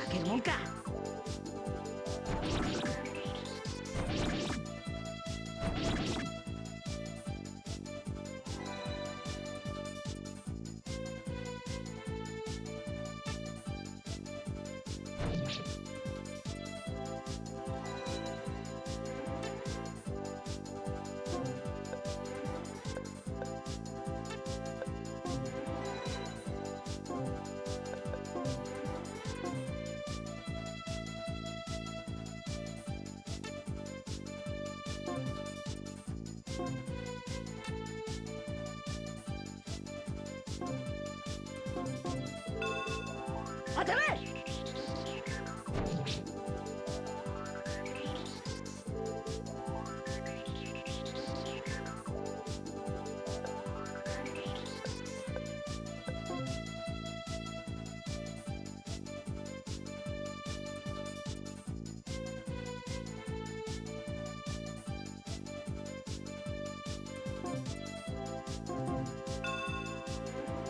負けるもんか。当たれ。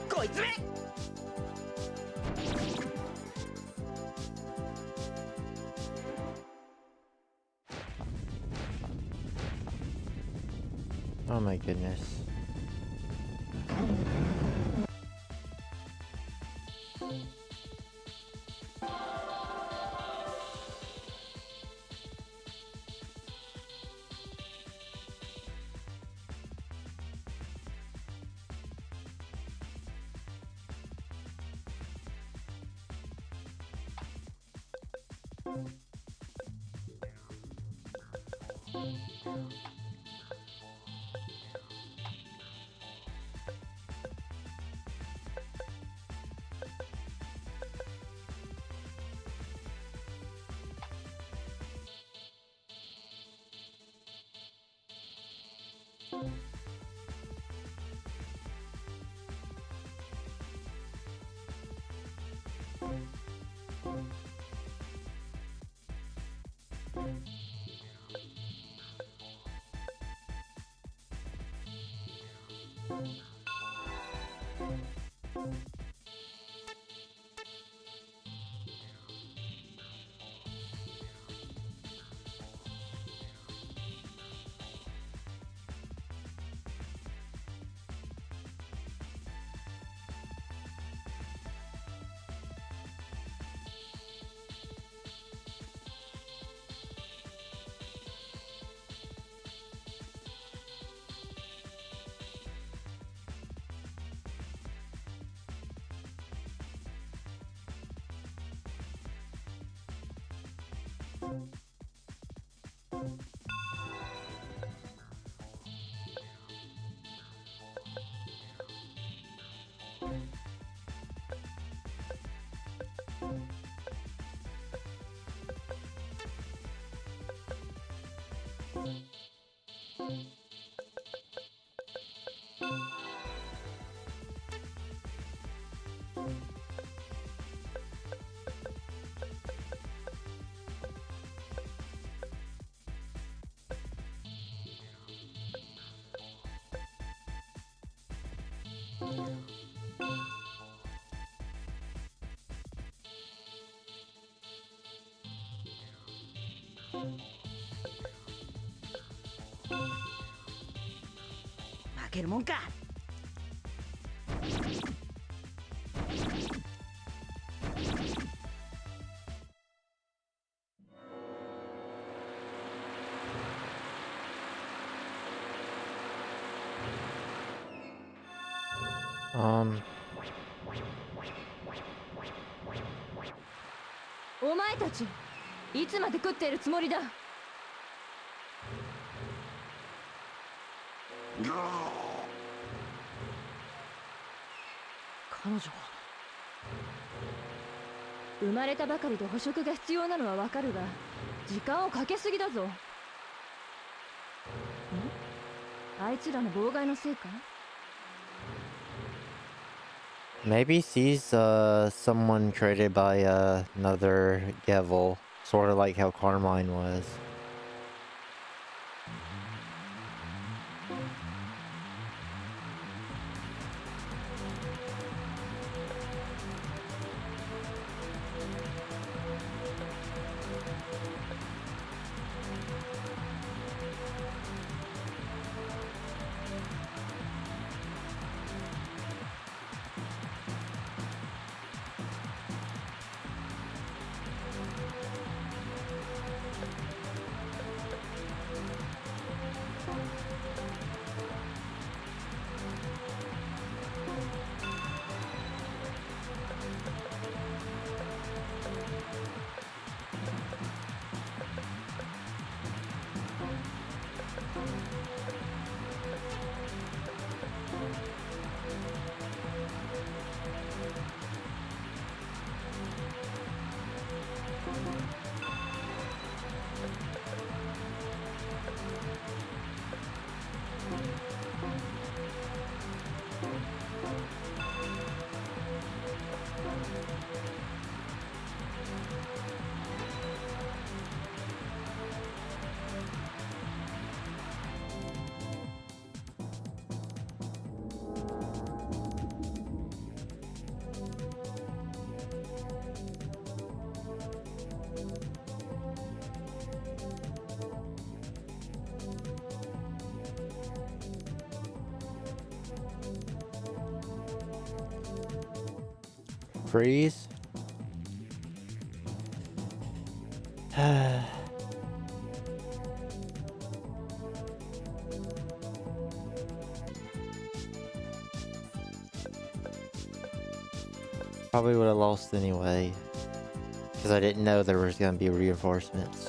こいつめ。Oh my goodness. 負けるもんか。お前たちいつまで食っているつもりだ。彼女は生まれたばかりで捕食が必要なのはわかるが、時間をかけすぎだぞ。あいつらの妨害のせいか？ Maybe she's someone created by another devil, sort of like how Carmine was. Freeze. Probably would have lost anyway, because I didn't know there was going to be reinforcements.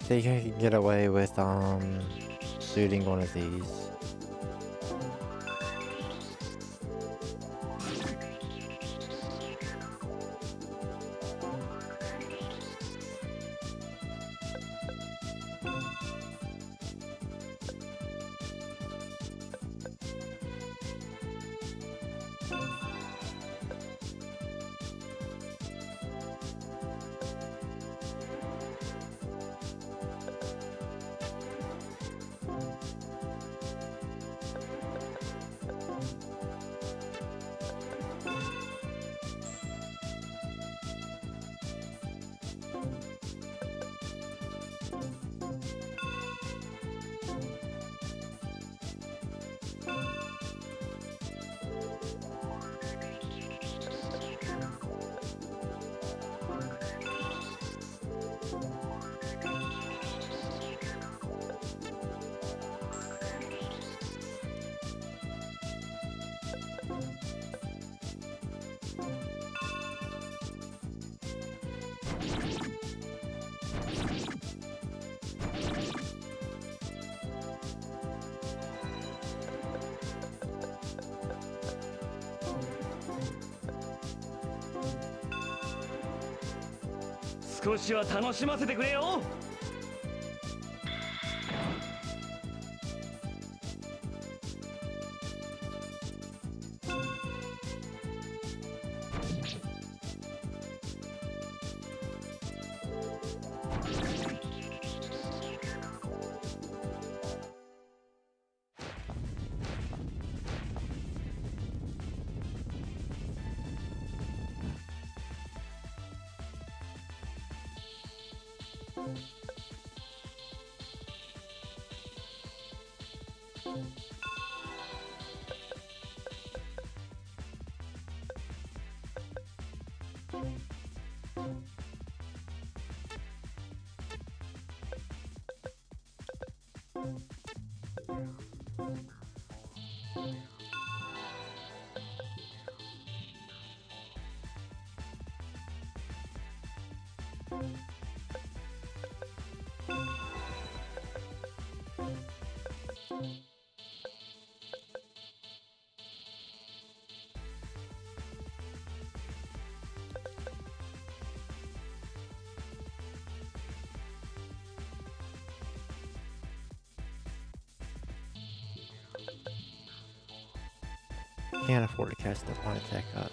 Think I can get away with shooting one of these.少しは楽しませてくれよ。Can't afford to cast the one attack up.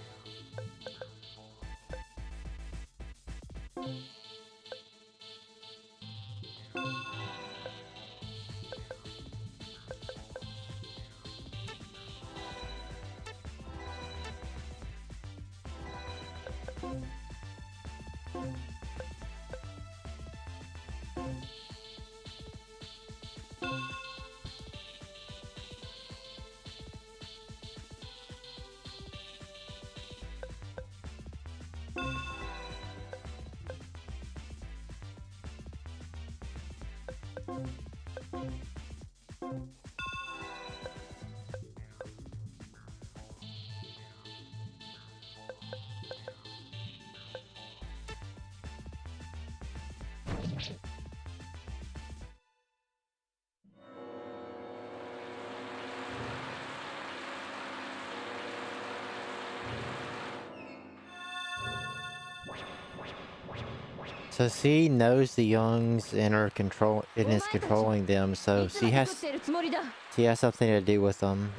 So she knows the youngs and is controlling them, so いつまで食ってるつもりだ。 she has something to do with them.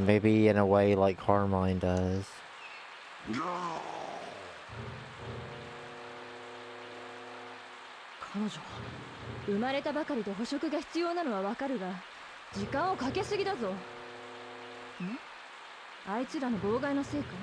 Maybe in a way like Carmine does. 彼女は生まれたばかりで捕食が必要なのはわかるが、時間をかけすぎだぞ。ん？あいつらの妨害のせいか？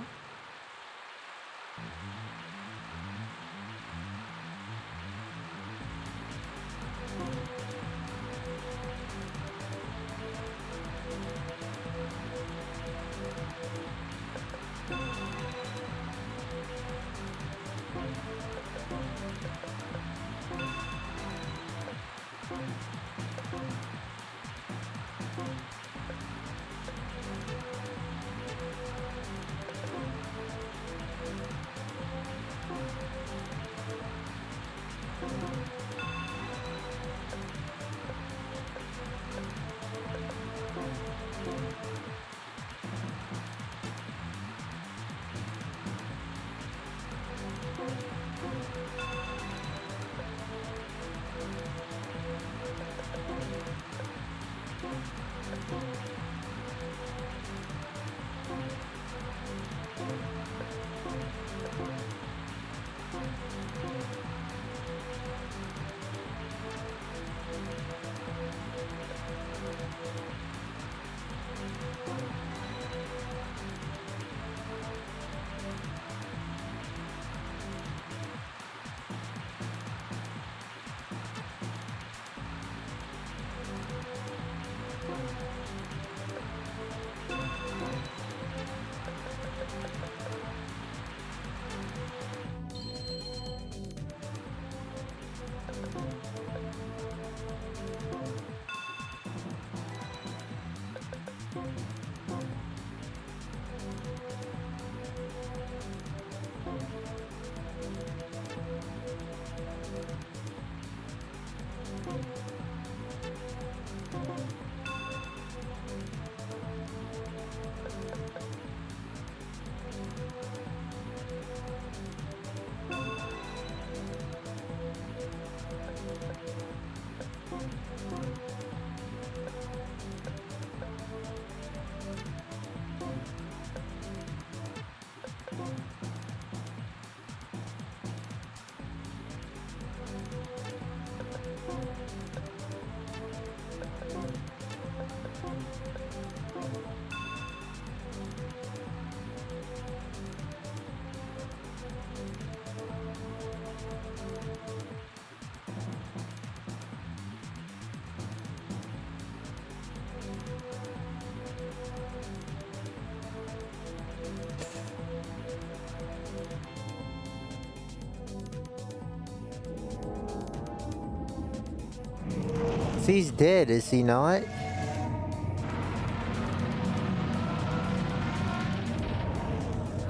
He's dead, is he not?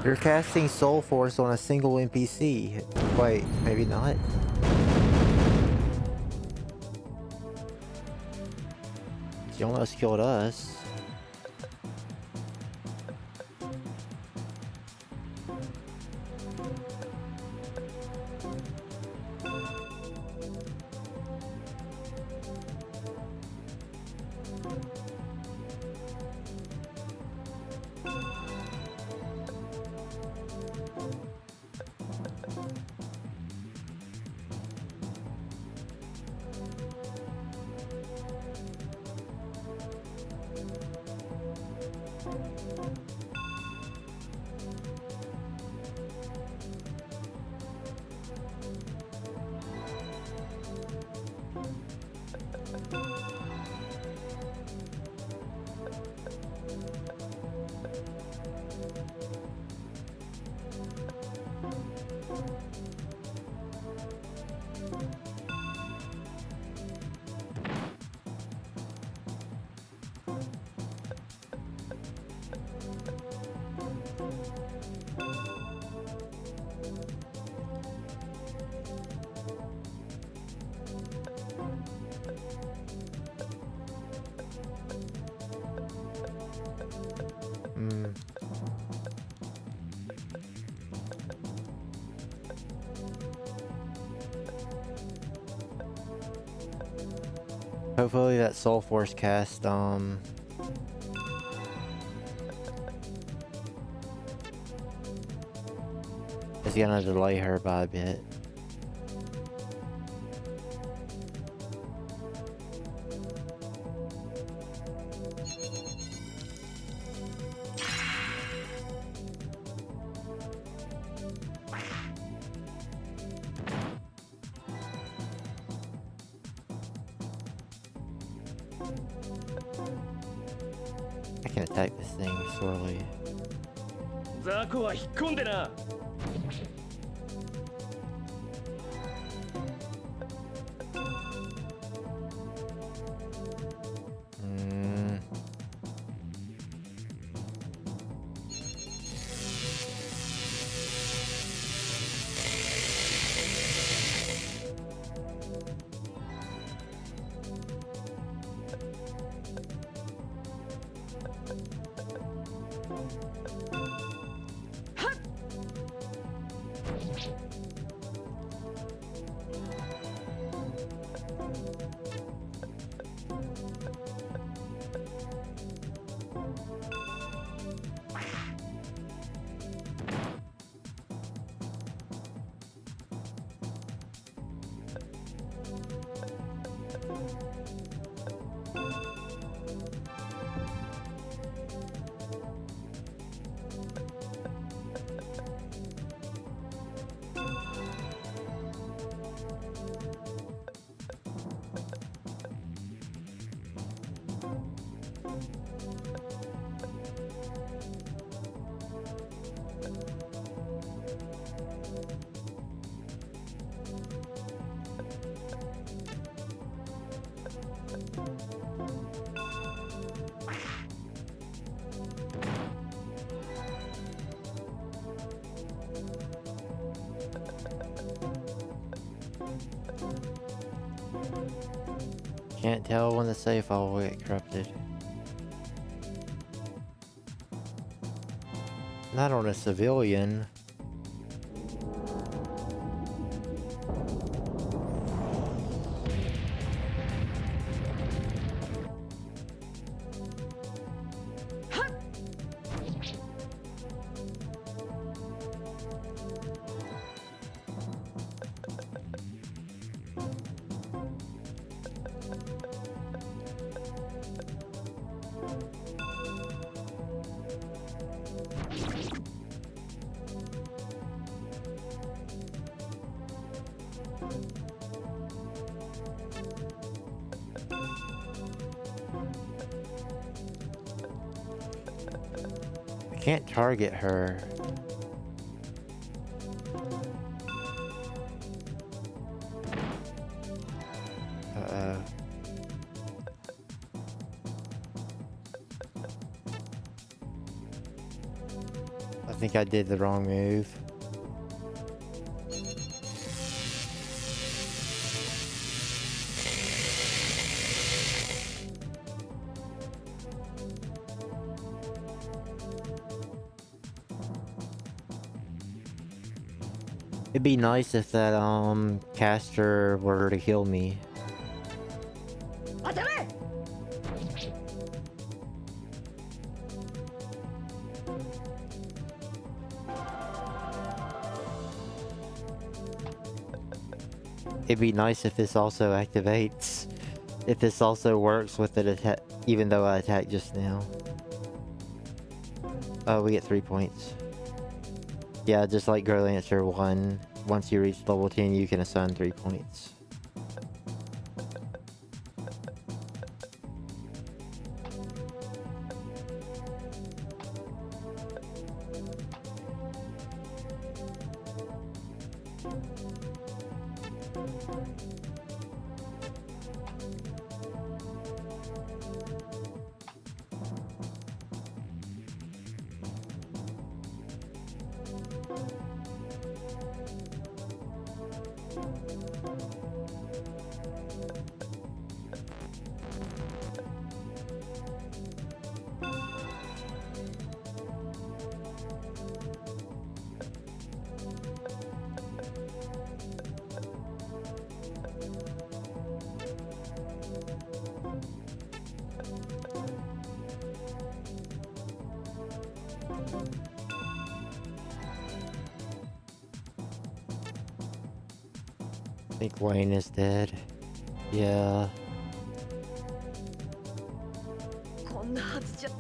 You're casting Soul Force on a single NPC. Wait, maybe not. She almost killed us. Hmm. Hopefully that Soul Force cast, is gonna delay her by a bit. I can attack this thing slowly. 雑魚は引っ込んでな。Mm. Can't tell when the save file will get corrupted. Not on a civilian. I can't target her. Uh-oh. I think I did the wrong move. It'd be nice if that caster were to heal me. It'd be nice if this also activates. If this also works with it attack, even though I attacked just now. Oh, we get 3 points. Yeah, just like Growlanser 1, once you reach level 10, you can assign 3 points. I think Wayne is dead. Yeah. こんなはずじゃ。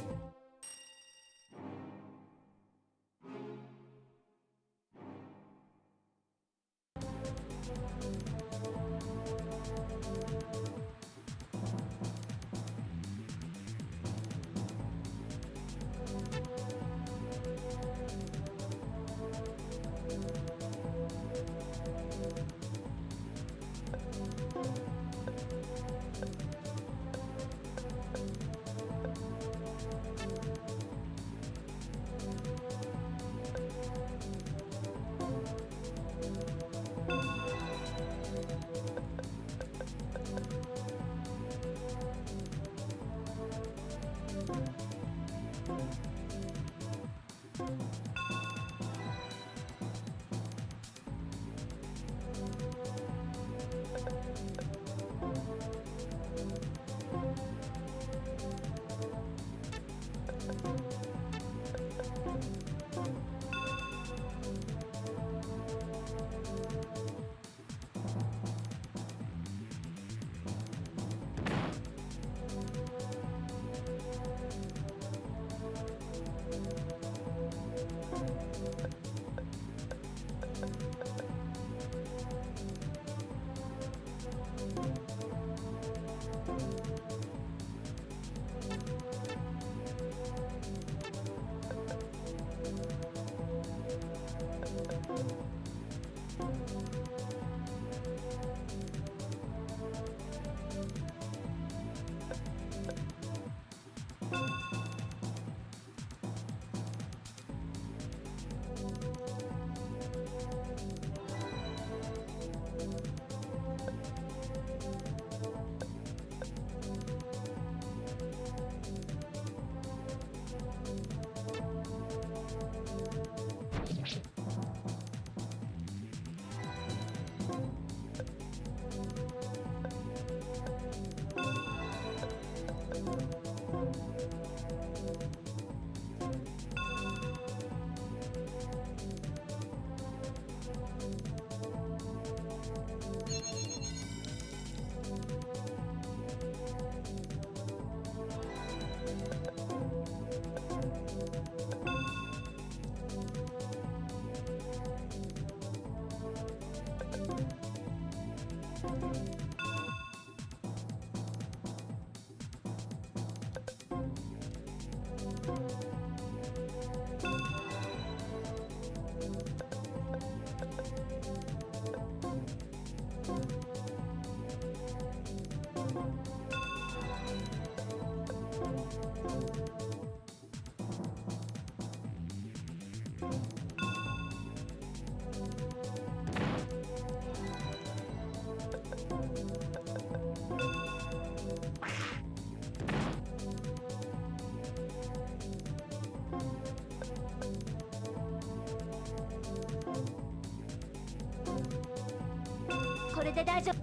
これで大丈夫。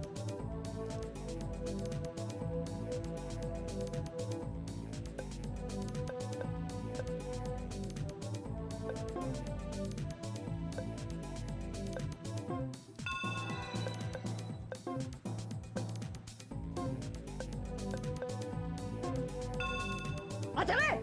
当たれ。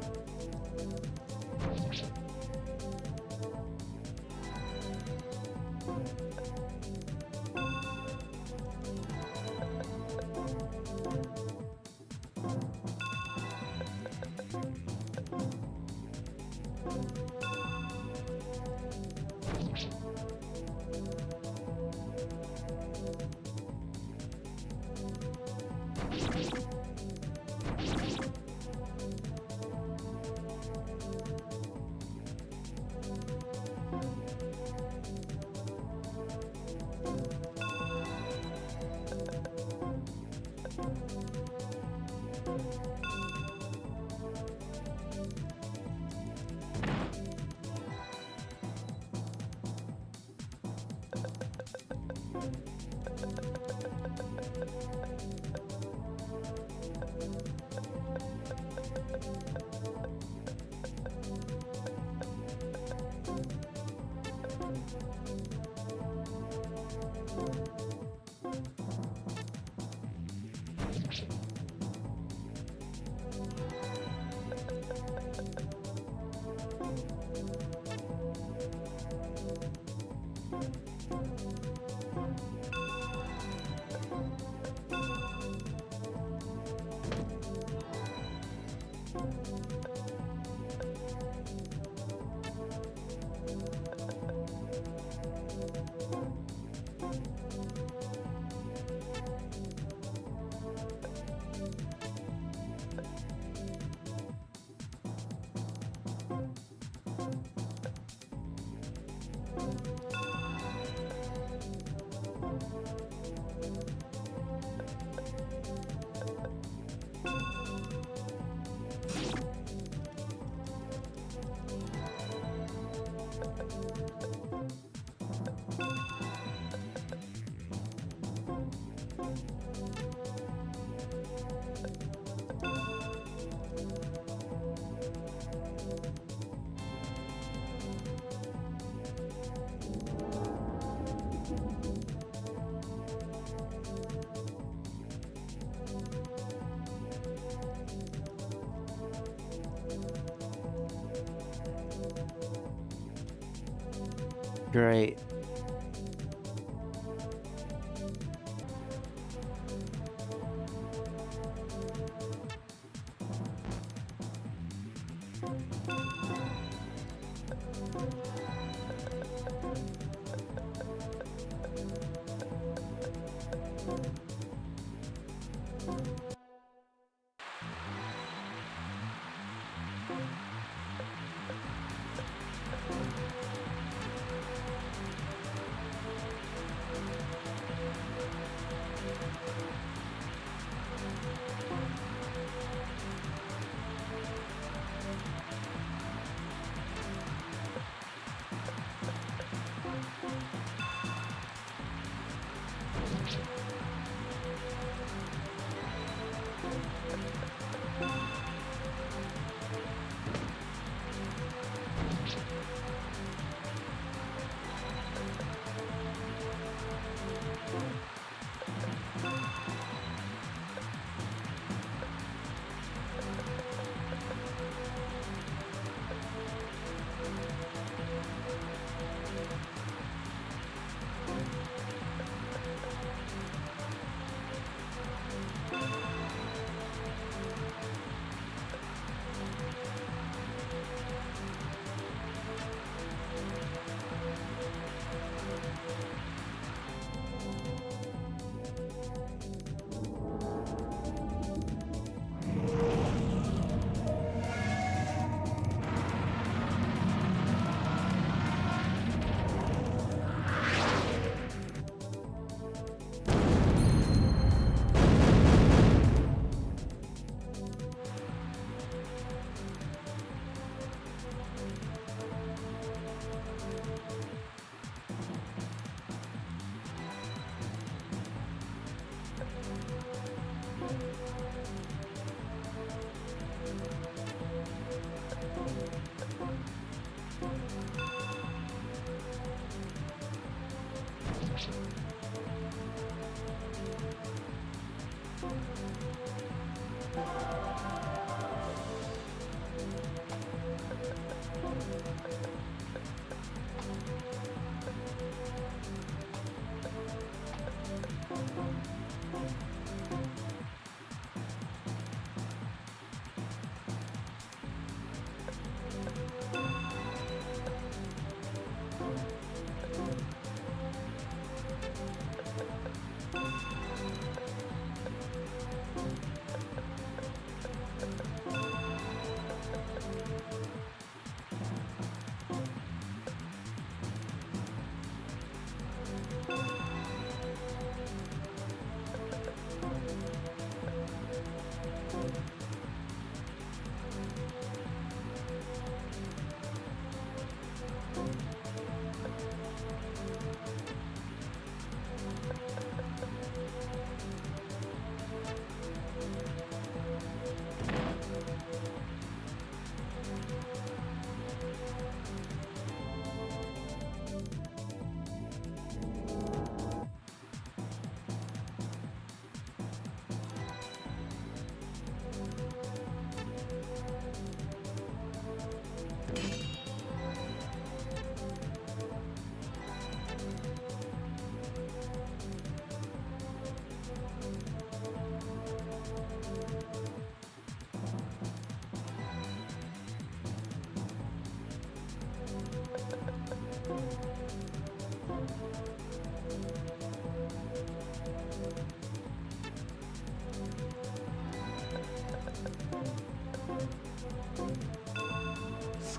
Great.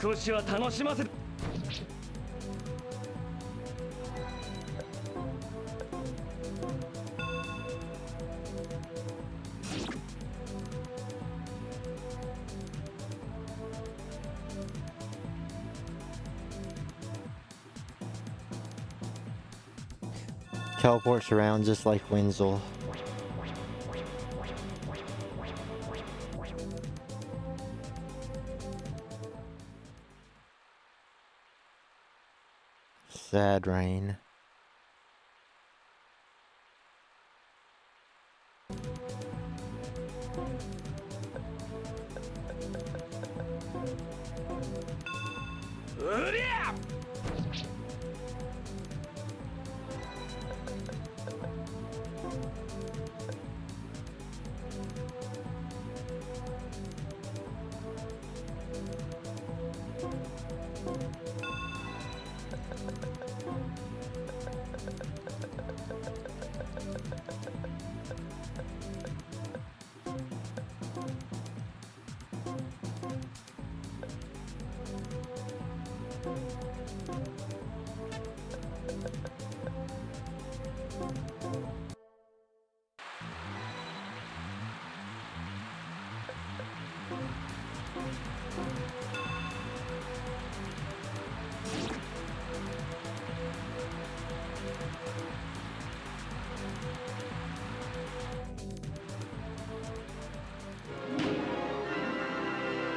少しは楽しませる。Teleports around just like Wenzel. Sad rain.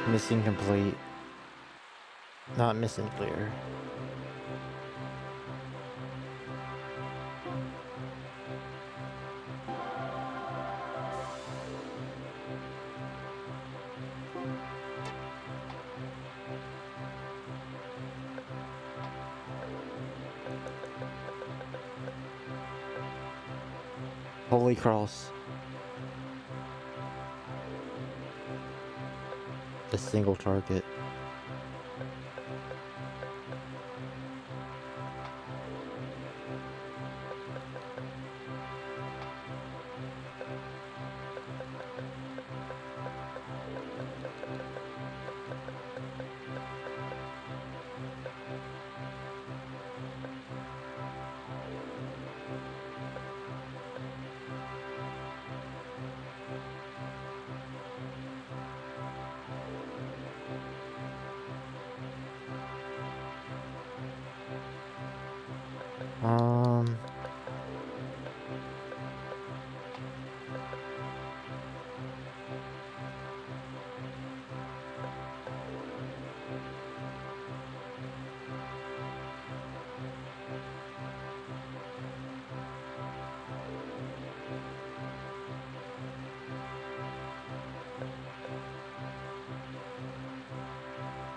Missing complete. Not missing clear. Holy Cross. A single target.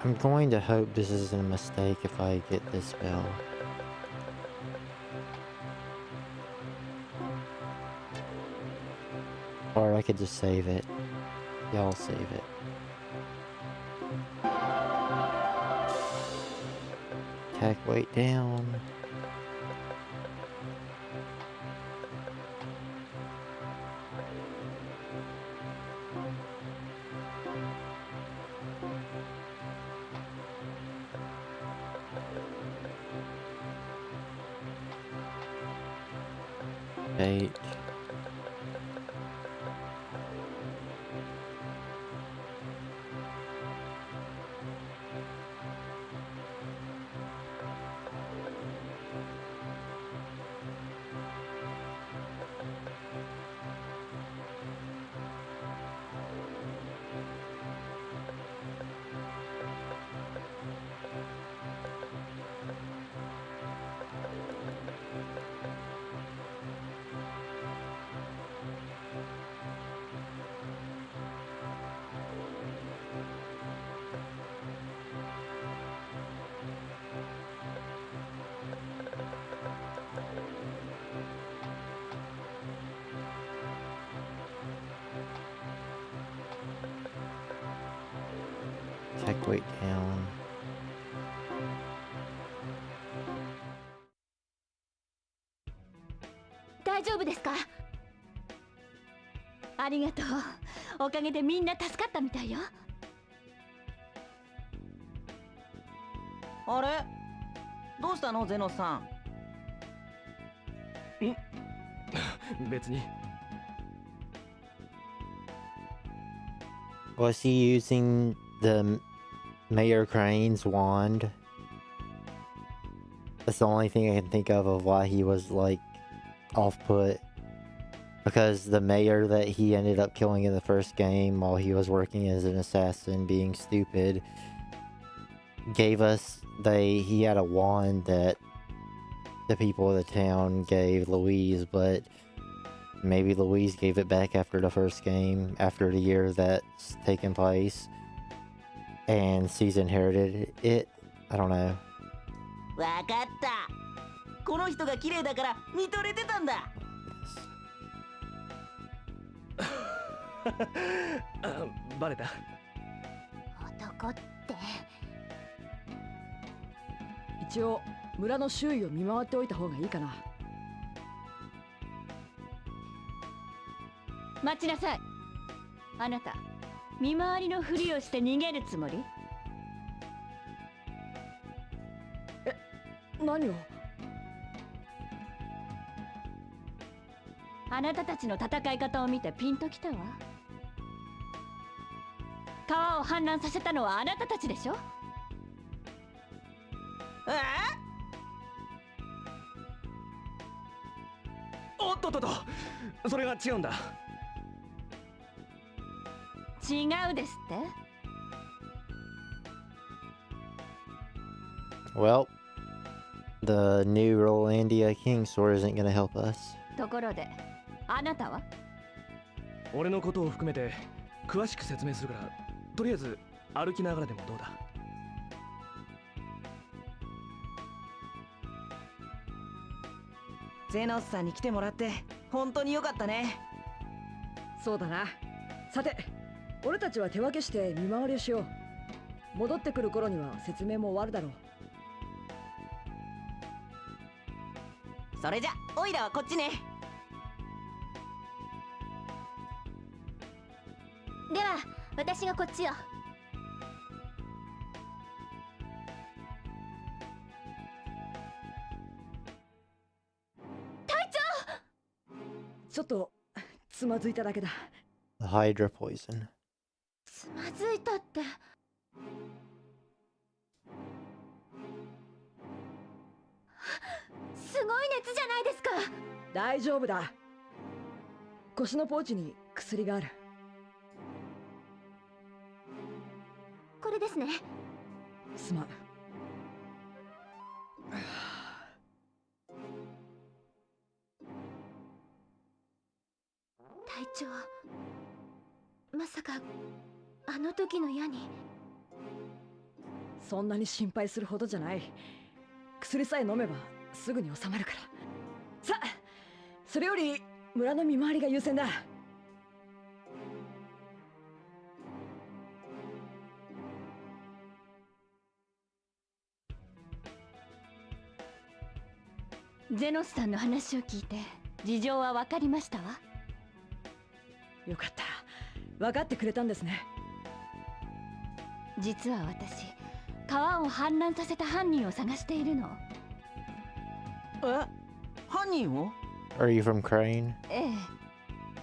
I'm going to hope this isn't a mistake if I get this spell. Or I could just save it. Yeah, I'll save it. Attack weight down. Eight. Tech weight down. 大丈夫ですか？ありがとう。おかげでみんな助かったみたいよ。あれ、どうしたのゼノスさん。別に。 Was he using the Mayor Crane's wand? That's the only thing I can think of why he was like off put. Because the mayor that he ended up killing in the first game while he was working as an assassin, being stupid, gave us he had a wand that the people of the town gave Louise, but maybe Louise gave it back after the first game, after the year that's taken place, and she's inherited it. I don't know. わかった。この人が綺麗だから見とれてたんだ。あ、バレた。男って。一応村の周囲を見回っておいた方がいいかな。待ちなさい。あなた、見回りのふりをして逃げるつもり？何を？あなたたちの戦い方を見てピンときたわ。川を氾濫させたのはあなたたちでしょ？おっとっとっと、それが違うんだ。違うですって？ Well, the new Rolandia King Sword isn't gonna help us. ところで、あなたは？俺のことを含めて詳しく説明するから、とりあえず歩きながらでもどうだ？ゼノスさんに来てもらって本当に良かったね。そうだな。さて、俺たちは手分けして見回りをしよう。戻ってくる頃には説明も終わるだろう。それじゃオイラはこっちね。では、私がこっちを。ちょっとつまずいただけだ。The Hydra poison. つまずいたって。すごい熱じゃないですか。大丈夫だ。腰のポーチに薬がある。これですね。すまん。隊長、まさかあの時の矢に。そんなに心配するほどじゃない。薬さえ飲めばすぐに収まるから。さあ、それより村の見回りが優先だ。ゼノスさんの話を聞いて事情は分かりましたわ。よかった。分かってくれたんですね。実は私、川を氾濫させた犯人を探しているの。犯人を？ Are you from Crane? ええ、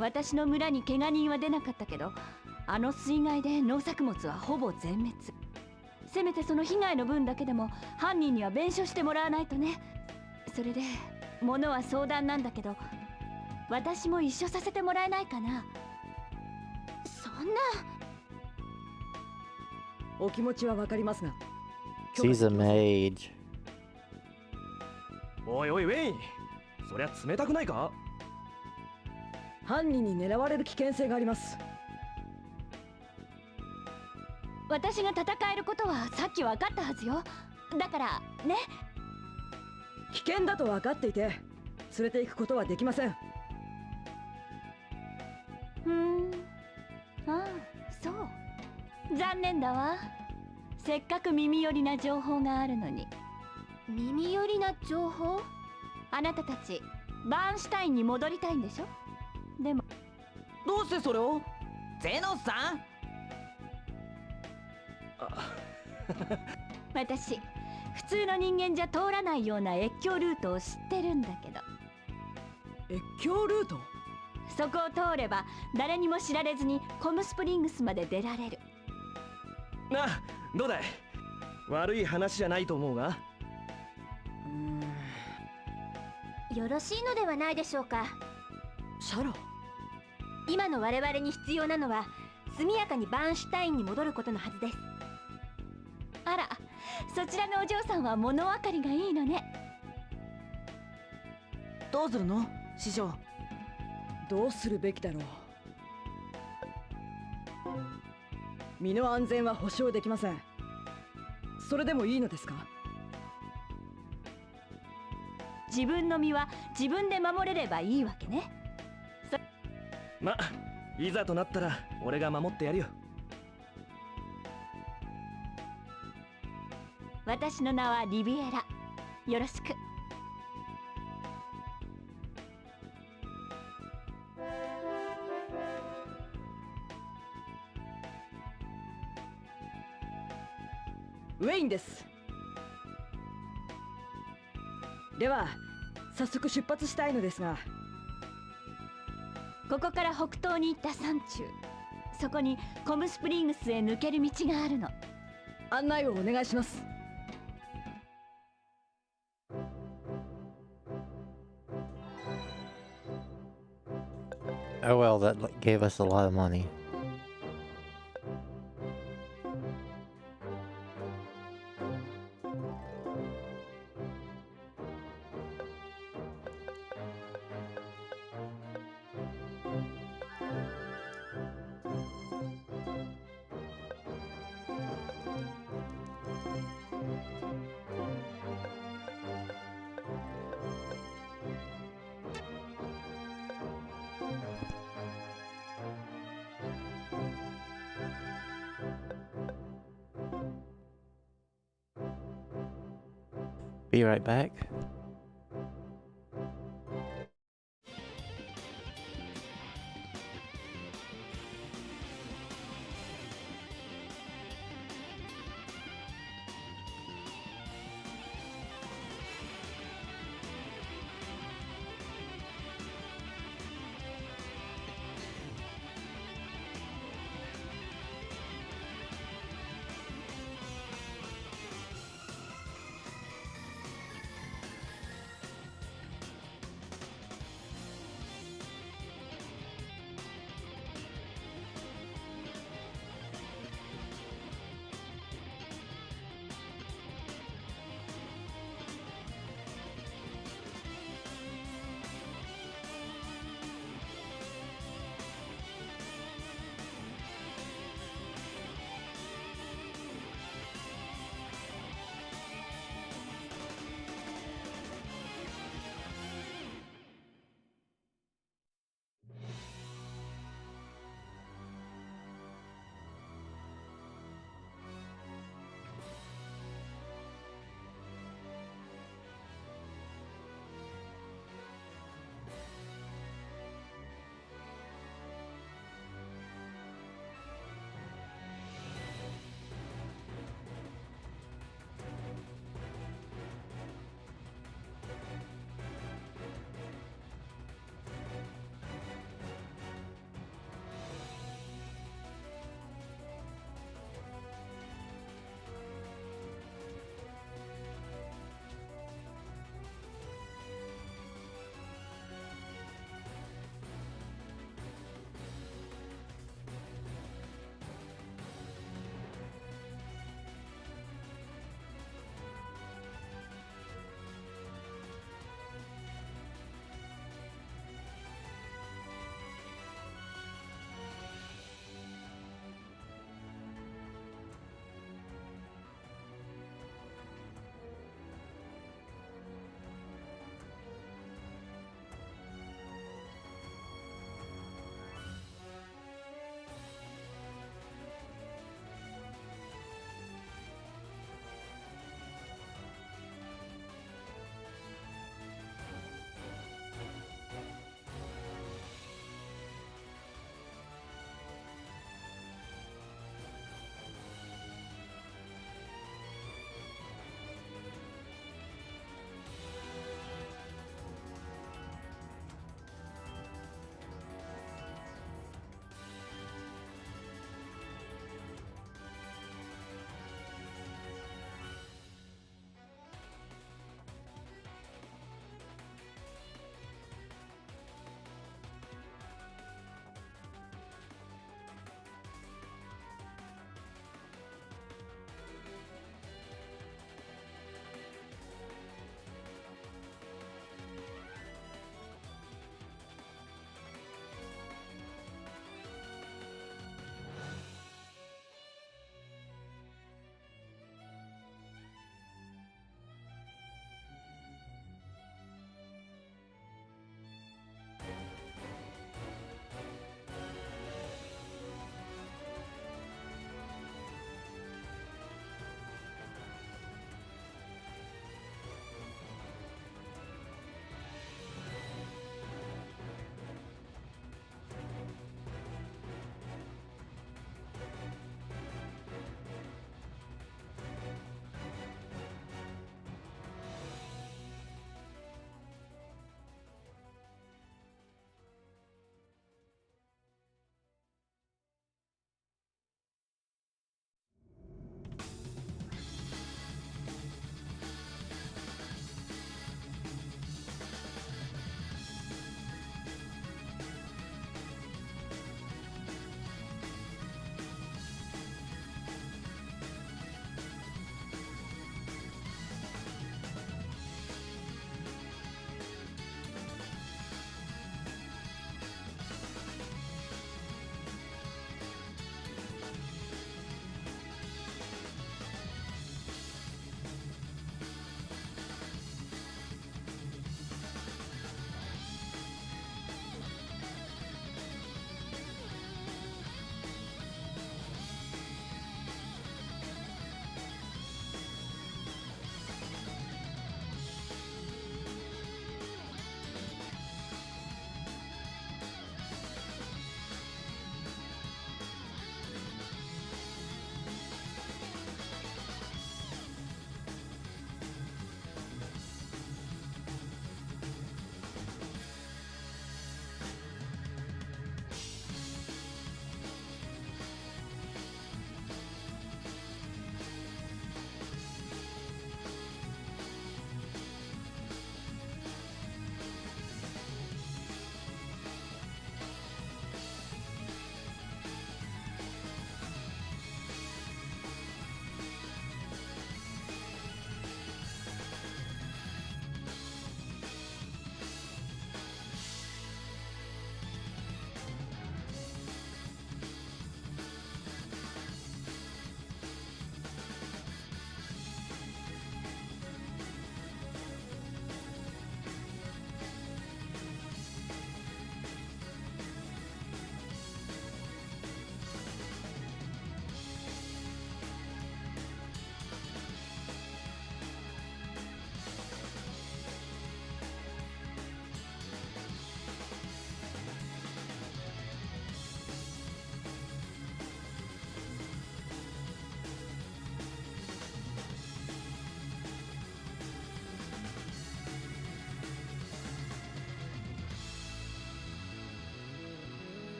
私の村に怪我人は出なかったけど、あの水害で農作物はほぼ全滅。せめてその被害の分だけでも犯人には弁償してもらわないとね。それで物は相談なんだけど、私も一緒させてもらえないかな。そんな。お気持ちは分かりますが。 She's a mage. おいおいウェイン、そりゃ冷たくないか？犯人に狙われる危険性があります。私が戦えることはさっき分かったはずよ。だからね。危険だと分かっていて連れて行くことはできません。ああ、そう。残念だわ。せっかく耳寄りな情報があるのに。耳寄りな情報？あなたたちバーンシュタインに戻りたいんでしょ？でもどうしてそれを？ゼノスさん。私普通の人間じゃ通らないような越境ルートを知ってるんだけど、越境ルート？そこを通れば誰にも知られずにコムスプリングスまで出られる。な、どうだい？悪い話じゃないと思うが。よろしいのではないでしょうか。シャロ。今の我々に必要なのは速やかにバーンシュタインに戻ることのはずです。あら、そちらのお嬢さんは物分かりがいいのね。どうするの師匠？どうするべきだろう。身の安全は保証できません。それでもいいのですか？自分の身は自分で守れればいいわけね。ま、いざとなったら俺が守ってやるよ。私の名はリビエラ。よろしく。ウェインです。では早速出発したいのですが。ここから北東に行った山中、そこにコムスプリングスへ抜ける道があるの。案内をお願いします。Oh well, that gave us a lot of money. Be right back.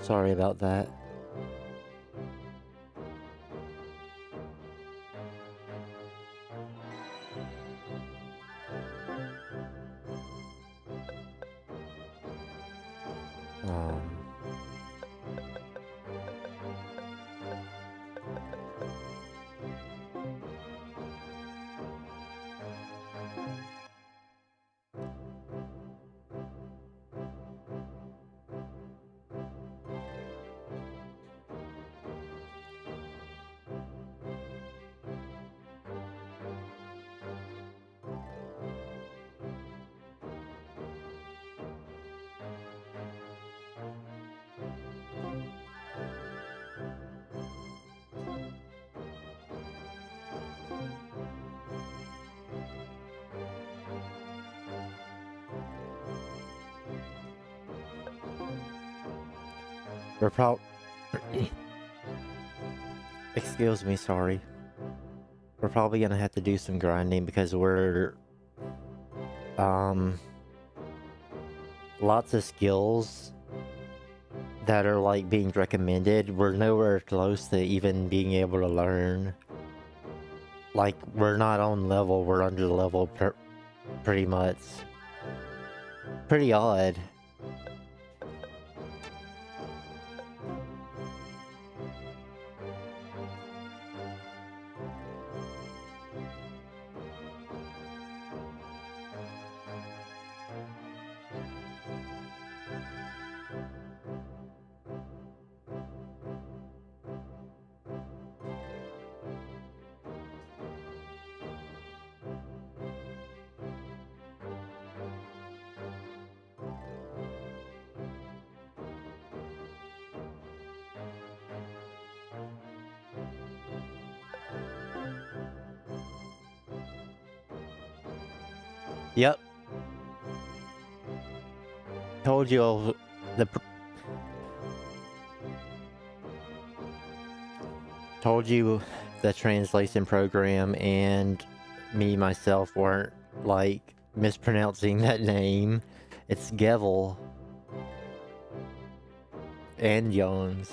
Sorry about that. Um, we're excuse me, sorry. We're probably gonna have to do some grinding because we're, lots of skills that are like being recommended. We're nowhere close to even being able to learn. Like, we're not on level, we're under level pretty much. Pretty odd. Yep. Told you the translation program and me myself weren't like mispronouncing that name. It's Gevel and Jones.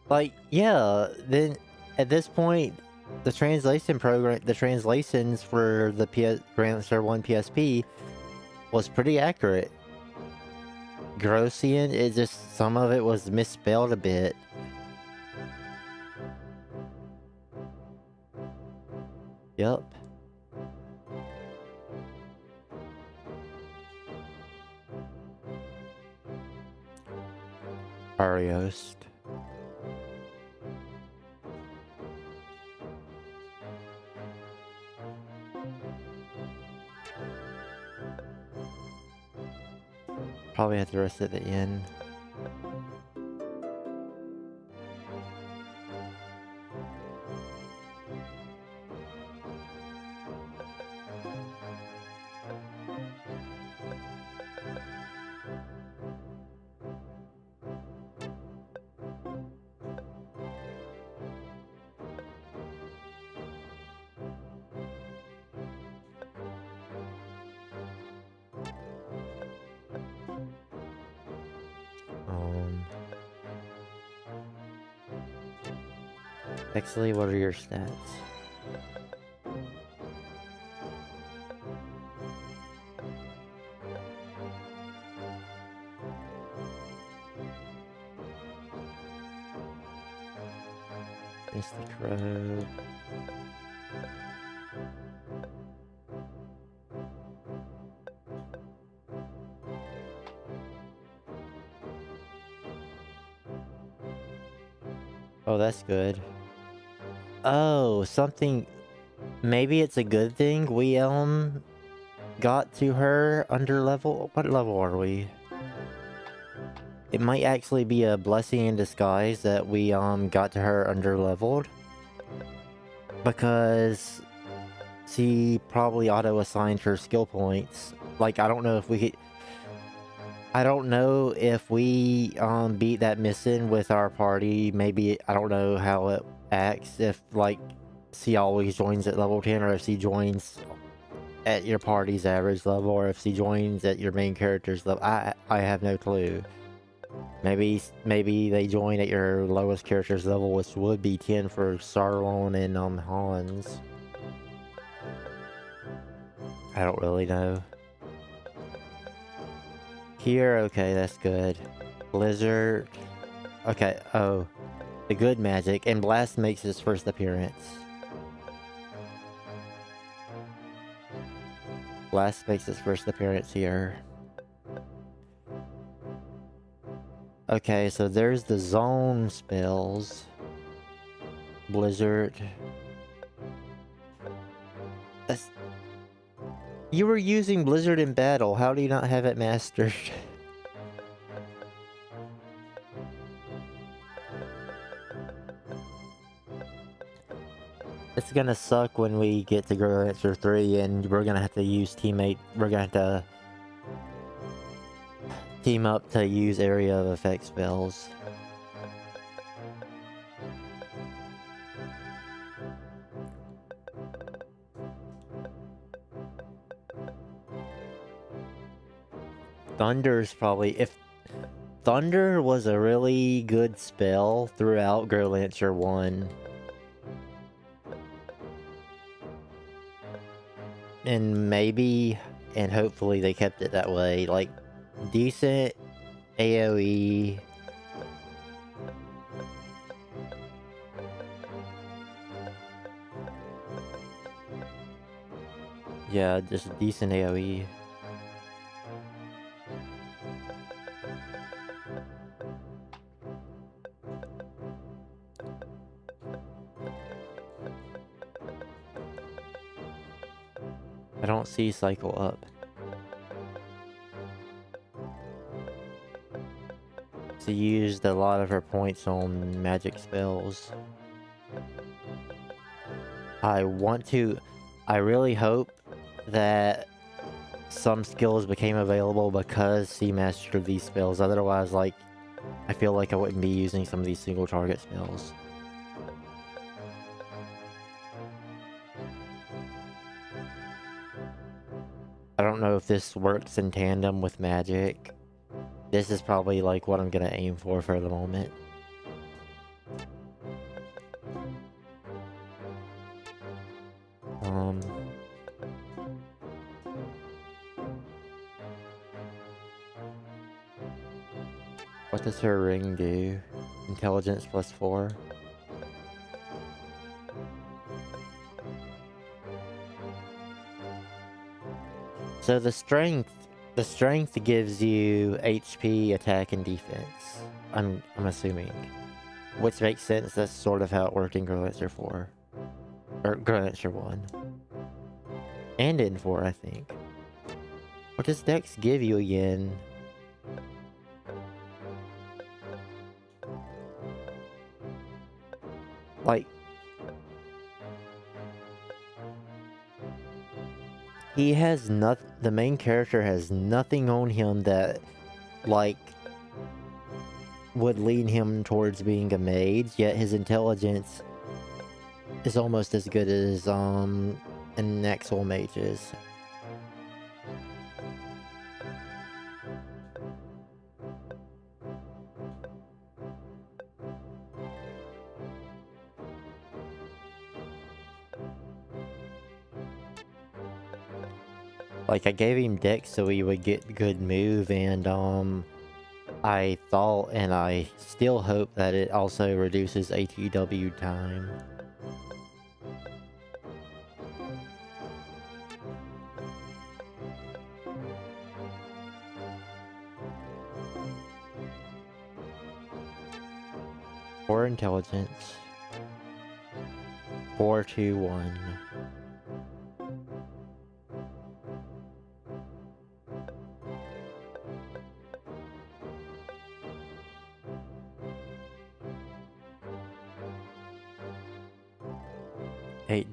Like, yeah, then at this point, the translations for the Growlanser 1 PSP was pretty accurate. Grossian, it just, some of it was misspelled a bit. Yep. Ariost. Probably have to rest at the end. Actually, what are your stats? Mystic Road. Oh, that's good. Oh, something... Maybe it's a good thing we, got to her under level... What level are we? It might actually be a blessing in disguise that we, got to her under leveled. Because... she probably auto-assigned her skill points. Like, I don't know if we could... I don't know if we beat that mission with our party. Maybe I don't know how it acts. If like she always joins at level 10, or if she joins at your party's average level, or if she joins at your main character's level. I have no clue. Maybe they join at your lowest character's level, which would be 10 for Sarlon and Hans. I don't really know. Here, okay, that's good. Blizzard. Okay, oh. The good magic. And Blast makes his first appearance. Blast makes his first appearance here. Okay, so there's the zone spells. Blizzard. That's... You were using Blizzard in battle. How do you not have it mastered? It's gonna suck when we get to Growlanser 3 and we're gonna have to use we're gonna have to team up to use area of effect spells. Thunder's probably... If Thunder was a really good spell throughout Growlanser 1... And maybe, and hopefully they kept it that way, like, decent AoE. Yeah, just decent AoE. I don't see cycle up. She used a lot of her points on magic spells. I really hope that some skills became available because she mastered these spells. Otherwise, like, I feel like I wouldn't be using some of these single target spells. I don't know if this works in tandem with magic. This is probably like what I'm gonna aim for the moment. What does her ring do? Intelligence +4. So the strength gives you HP, attack, and defense. I'm assuming, which makes sense. That's sort of how it worked in Growlanser 4, or Growlanser 1, and in 4, I think. What does Dex give you again? Like, he has the main character has nothing on him that, like, would lead him towards being a mage, yet his intelligence is almost as good as, an actual mage's. Like, I gave him Dex so he would get good move, and, I thought, and I still hope, that it also reduces ATW time. Or intelligence. 4, 2, 1.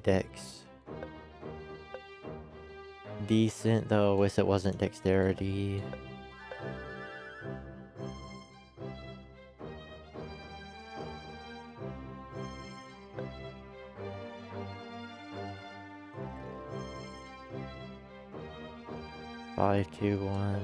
Dex. Decent, though I wish it wasn't dexterity. 521.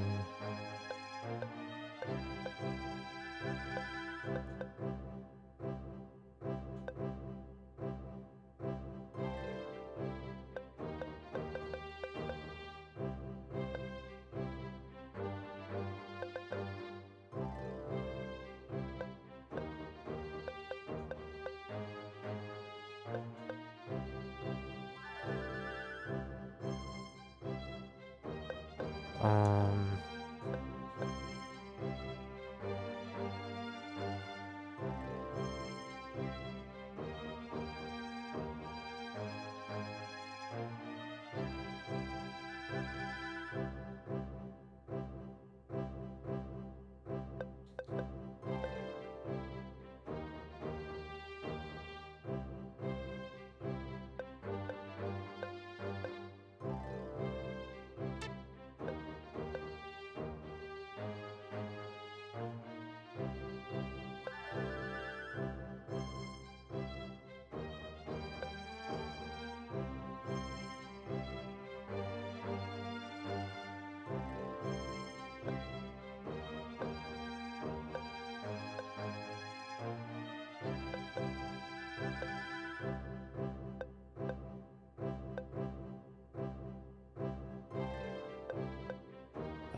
Um,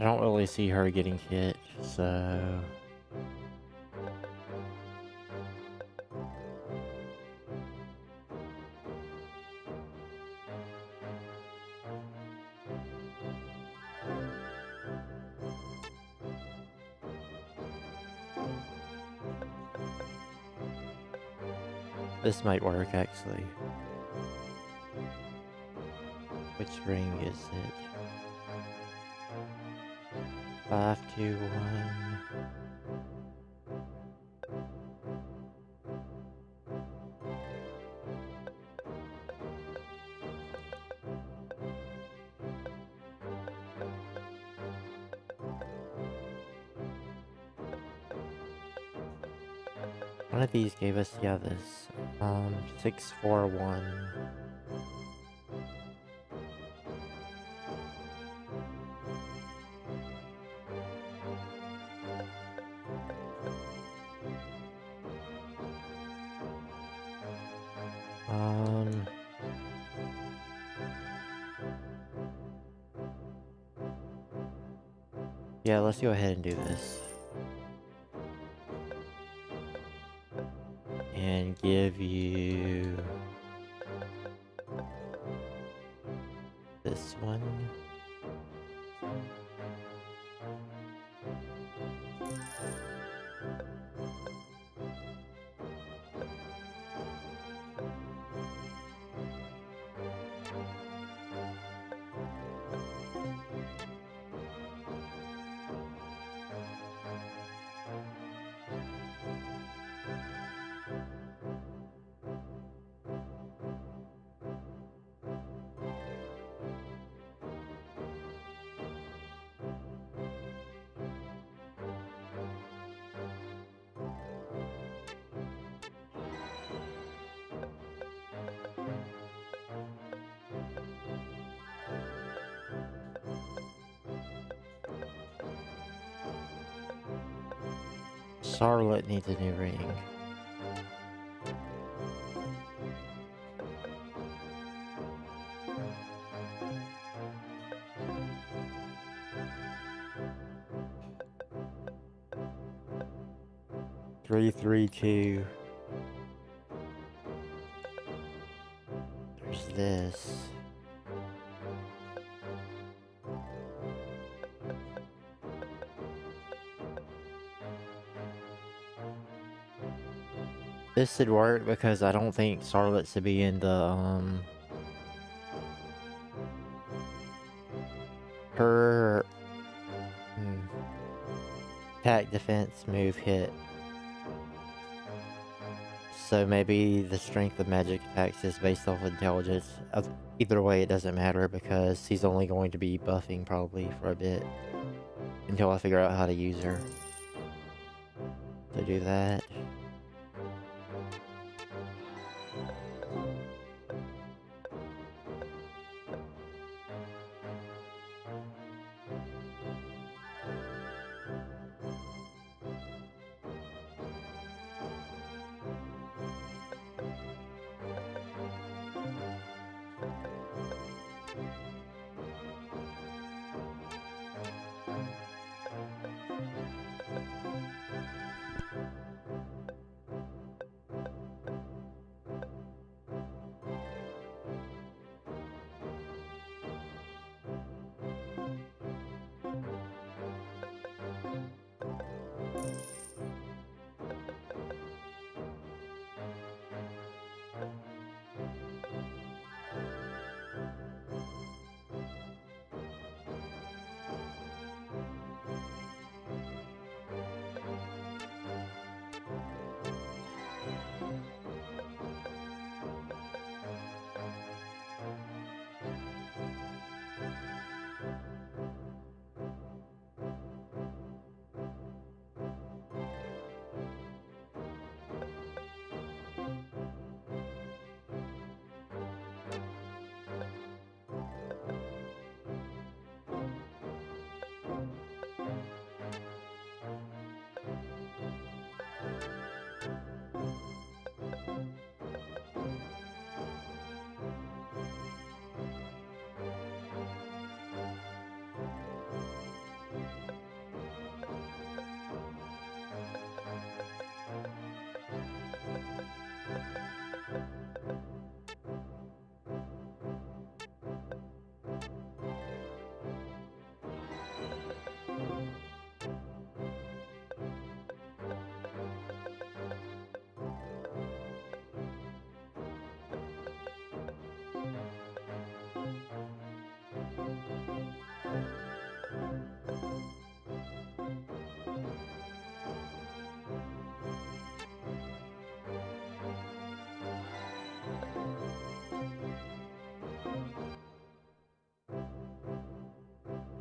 I don't really see her getting hit, so... This might work, actually. Which ring is it? 521. One of these gave us, yeah, this. 641. Yeah, let's go ahead and do this. And give you this one. Charlotte needs a new ring. Three, 2. There's this. This should work because I don't think Charlotte should be in the, her attack, defense, move, hit. So maybe the strength of magic attacks is based off intelligence. Either way, it doesn't matter because he's only going to be buffing probably for a bit until I figure out how to use her. To do that.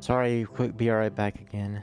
Sorry, quick, be right back again.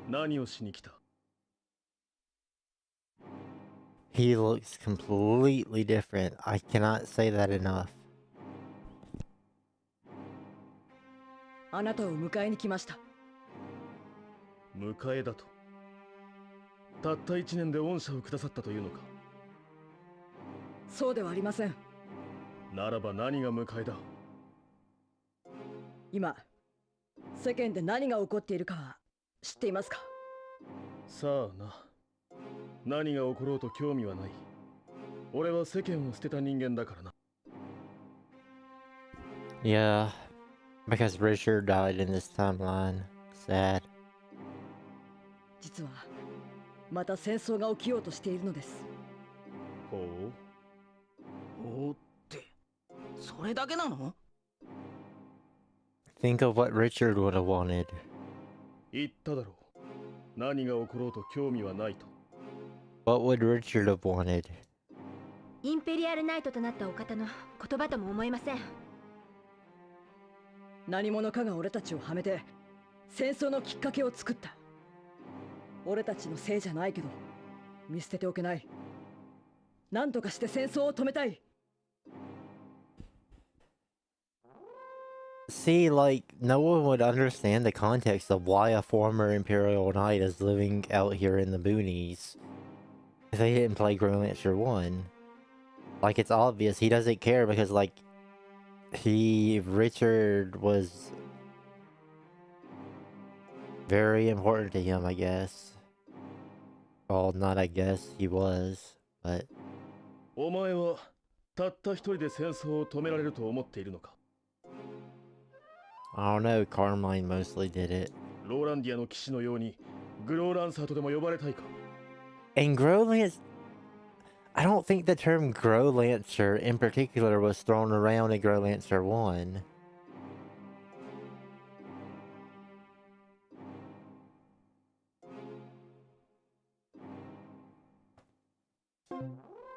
何をしに来た？ He looks completely different. I cannot say that enough. あなたを迎えに来ました。迎えだと。たった1年で恩赦をくださったというのか？そうではありません。ならば何が迎えだ？今世間で何が起こっているかは知っていますか？さあな。何が起ころうと興味はない。俺は世間を捨てた人間だからな。 Yeah, because Richard died in this timeline. Sad. 実はまた戦争が起きようとしているのです。ほおーって、それだけなの？ Think of what Richard would have wanted. う。言っただろう。何が起ころうと興味はないと。 What would Richard have wanted? インペリアルナイトとなったお方の言葉とも思えません。何者かが俺たちをはめて戦争のきっかけを作った。俺たちのせいじゃないけど見捨てておけない。何とかして戦争を止めたい。 See, like, no one would understand the context of why a former Imperial Knight is living out here in the boonies if they didn't play Growlanser 1. Like, it's obvious he doesn't care because, like, Richard was very important to him, I guess. Well, not I guess, he was, but... お前はたった一人で戦争を止められると思っているのか？ I don't know, Carmine mostly did it. ローランディアの騎士のようにグローランサーとでも呼ばれたいか？ And Growlancer... I don't think the term Growlancer in particular was thrown around in Growlancer 1.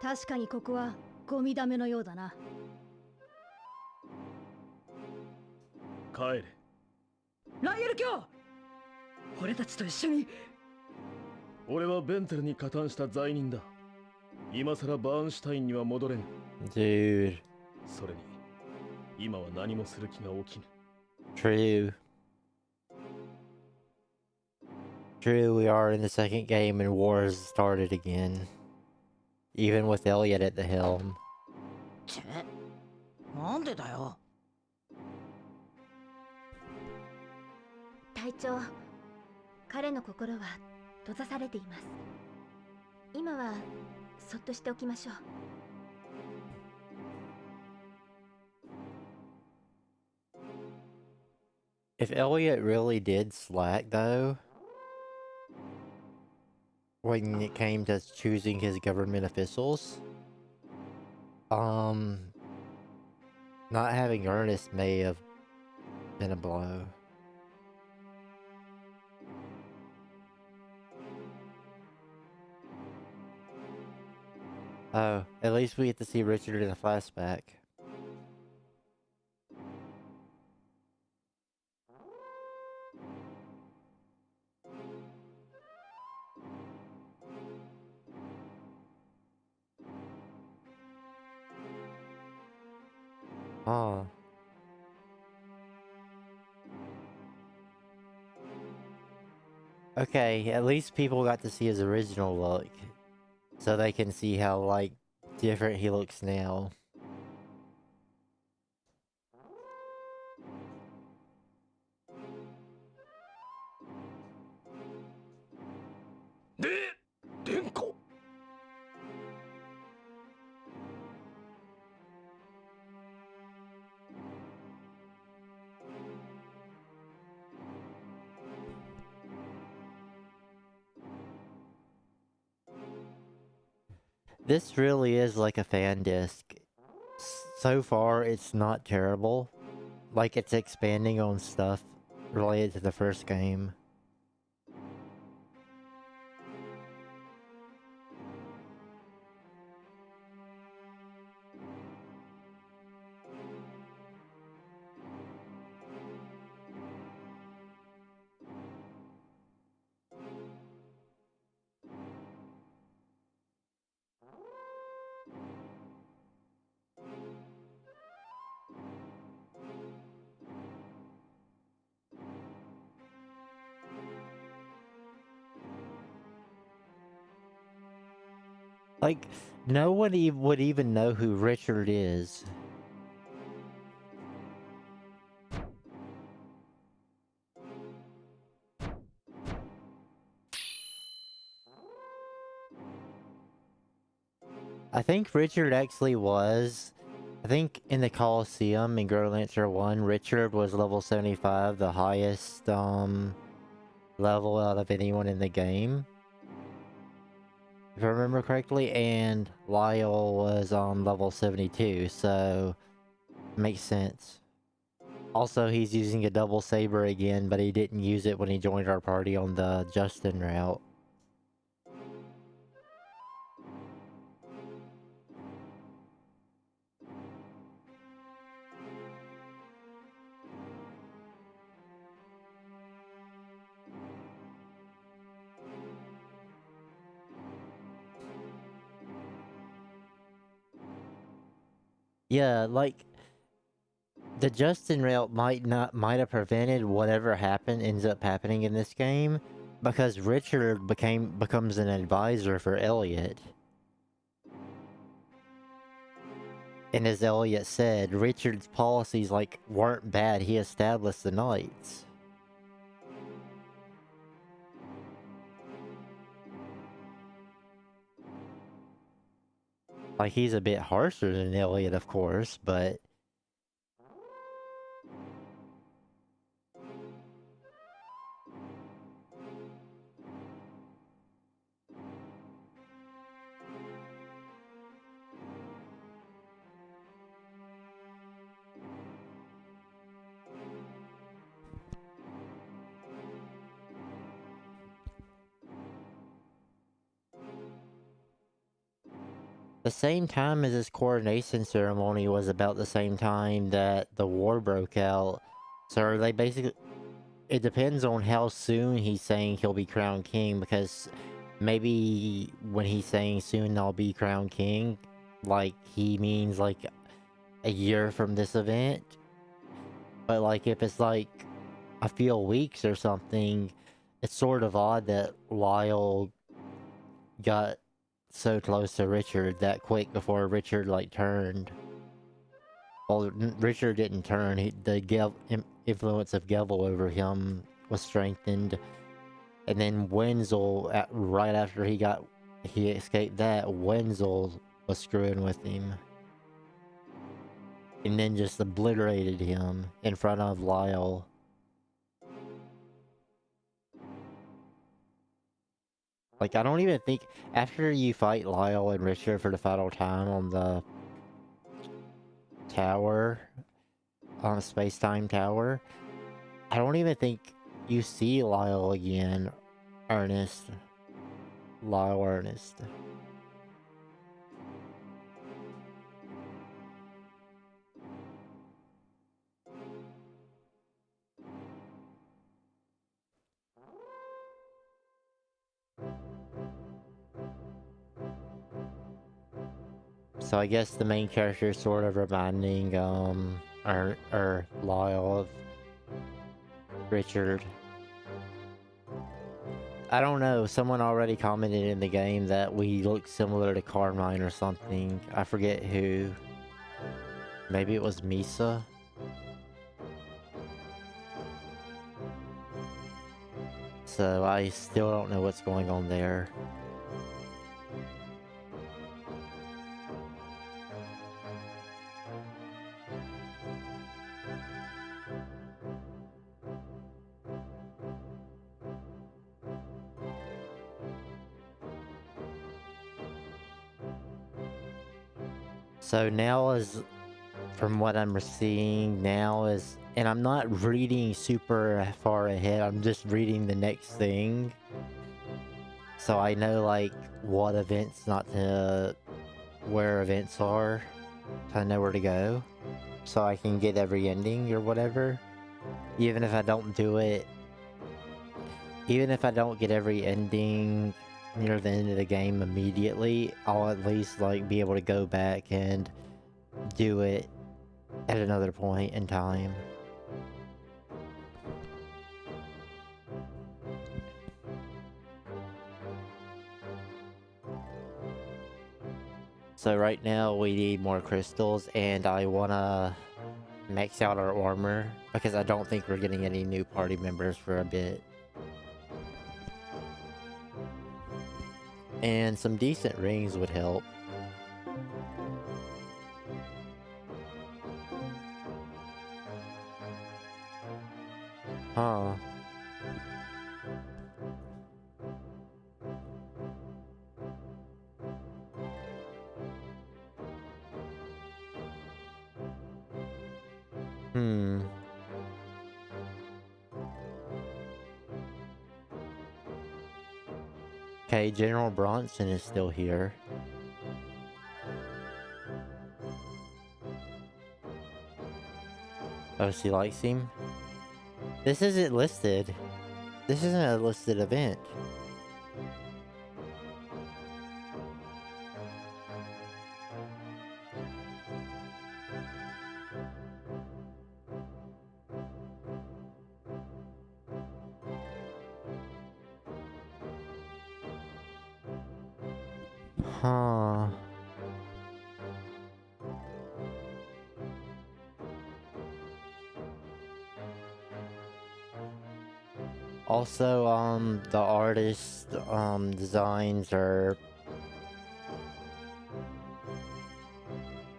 確かにここはゴミだめのようだな。帰れ。ライエル卿、俺たちと一緒に。俺はベンテルに加担した罪人だ。今さらバーンシュタインには戻れん。 Dude. それに今は何もする気が起きぬ。 True. True, we are in the second game and war has started again. Even with Elliot at the helm. チェ、なんでだよ。隊長、彼の心は閉ざされています。今はそっとしておきましょう。If Elliot really did slack, though, when it came to choosing his government officials, not having Ernest may have been a blow. Oh, at least we get to see Richard in a flashback. Oh. Okay, at least people got to see his original look. So they can see how, like, different he looks now. This really is like a fan disc. So far, it's not terrible. Like, it's expanding on stuff related to the first game. Like, no one would even know who Richard is. I think Richard actually was. I think in the Coliseum in Growlanser 1, Richard was level 75, the highest level out of anyone in the game. If I remember correctly, and Lyle was on level 72, so makes sense. Also, he's using a double saber again, but he didn't use it when he joined our party on the Justin route. Yeah, like, the Justin route might have prevented whatever ends up happening in this game, because Richard becomes an advisor for Elliot. And as Elliot said, Richard's policies, like, weren't bad. He established the Knights. Like, he's a bit harsher than Elliot, of course, but... The same time as his coronation ceremony was about the same time that the war broke out. So they basically... It depends on how soon he's saying he'll be crowned king, because maybe when he's saying soon I'll be crowned king, like, he means, like, a year from this event. But, like, if it's, like, a few weeks or something, it's sort of odd that Lyle got so close to Richard that quick before Richard, like, turned. Well, Richard didn't turn. The influence of Gewel over him was strengthened. And then Wenzel, right after he escaped that, Wenzel was screwing with him. And then just obliterated him in front of Lyle. Like, I don't even think... After you fight Lyle and Richard for the final time on the tower, on the space-time tower, I don't even think you see Lyle again. Lyle Ernest. So I guess the main character is sort of reminding, Lyle of Richard. I don't know, someone already commented in the game that we look similar to Carmine or something. I forget who. Maybe it was Misa? So I still don't know what's going on there. So now is, from what I'm seeing now is, and I'm not reading super far ahead, I'm just reading the next thing. So I know, like, what events not to, where events are. So I know where to go. So I can get every ending or whatever. Even if I don't do it, even if I don't get every ending near the end of the game immediately, I'll at least, like, be able to go back and do it at another point in time. So right now we need more crystals, and I wanna max out our armor because I don't think we're getting any new party members for a bit. And some decent rings would help. Huh. Hmm. Okay, General Bronson is still here. Oh, she likes him? This isn't listed. This isn't a listed event. Huh. Also, the artist, designs are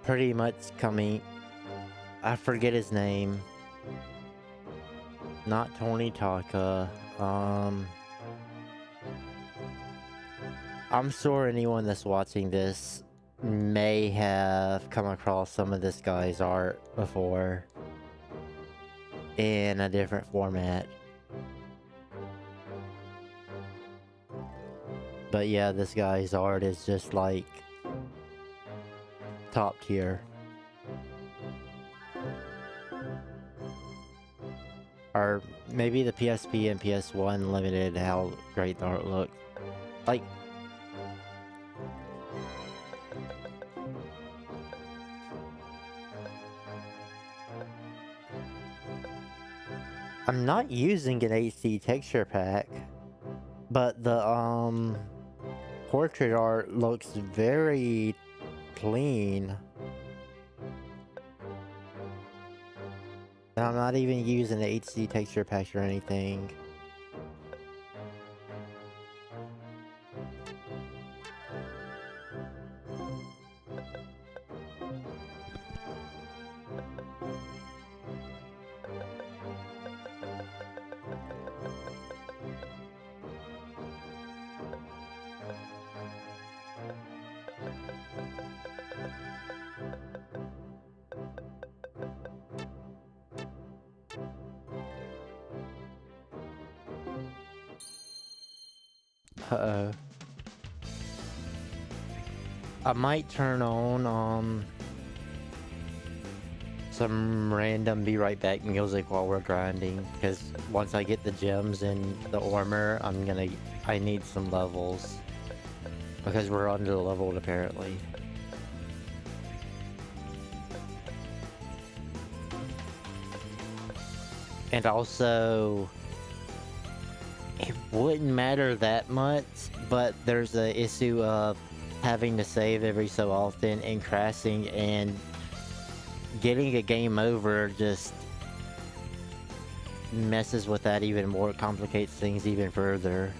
pretty much coming. I forget his name. Not Tony Taka. I'm sure anyone that's watching this may have come across some of this guy's art before in a different format. But yeah, this guy's art is just like top tier. Or maybe the PSP and PS1 limited how great the art looked. Like, I'm not using an HD texture pack, but the portrait art looks very clean. And I'm not even using the HD texture pack or anything. Uh-oh. I might turn on, some random be right back music while we're grinding, because once I get the gems and the armor, I need some levels. Because we're under leveled apparently. And also, it wouldn't matter that much, but there's an issue of having to save every so often and crashing, and getting a game over just messes with that even more, complicates things even further.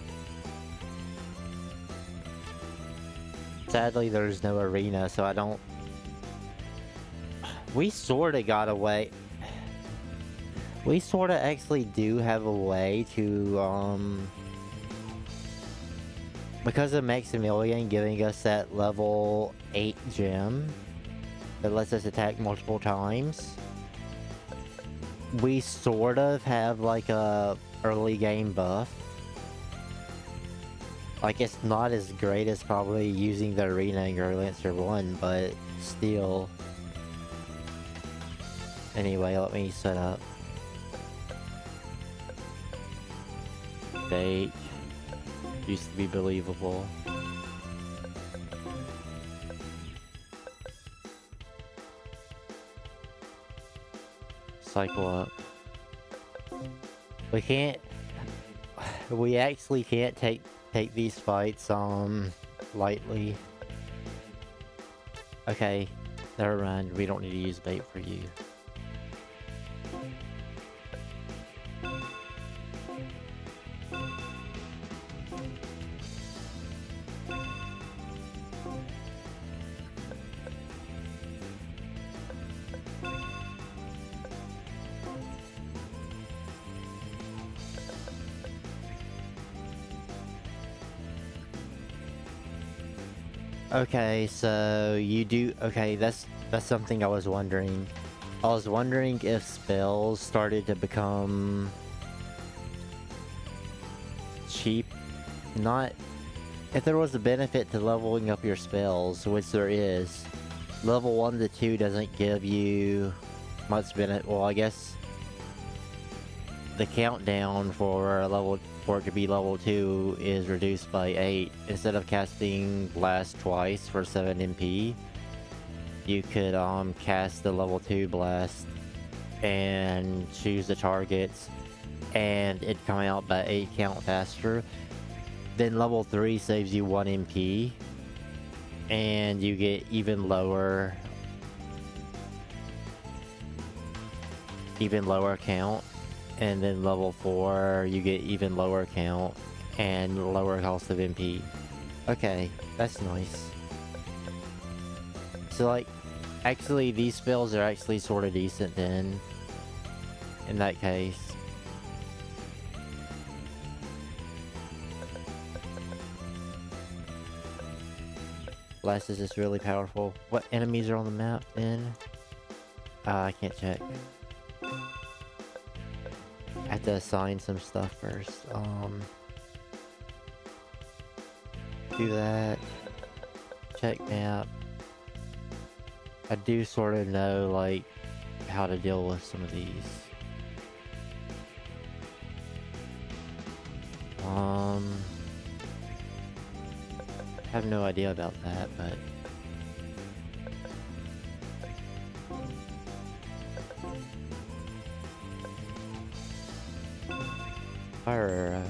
Sadly, there's no arena, so I don't... We sorta got away... We sorta actually do have a way to, because of Maximilian giving us that level 8 gem that lets us attack multiple times, we sort of have like a early game buff. Like, it's not as great as probably using the arena in Growlanser 1, but still. Anyway, let me set up. Date. Used to be believable. Cycle up. We can't... We actually can't take these fights, lightly. Okay, never mind. We don't need to use bait for you. Okay, so you do. Okay, that's something I was wondering. I was wondering if spells started to become cheap. Not if there was a benefit to leveling up your spells, which there is. Level 1 to 2 doesn't give you much benefit. Well, I guess the countdown for it to be level 2 is reduced by 8. Instead of casting blast twice for 7 MP, you could cast the level 2 blast and choose the targets, and it come out by 8 count faster. Then level 3 saves you 1 MP, and you get even lower count. And then level 4, you get even lower count and lower cost of MP. Okay, that's nice. So like, actually these spells are actually sort of decent then, in that case. Blast is just really powerful. What enemies are on the map then? I can't check. I have to assign some stuff first. Do that. Check map. I do sort of know, like, how to deal with some of these. Have no idea about that, but fire arrow.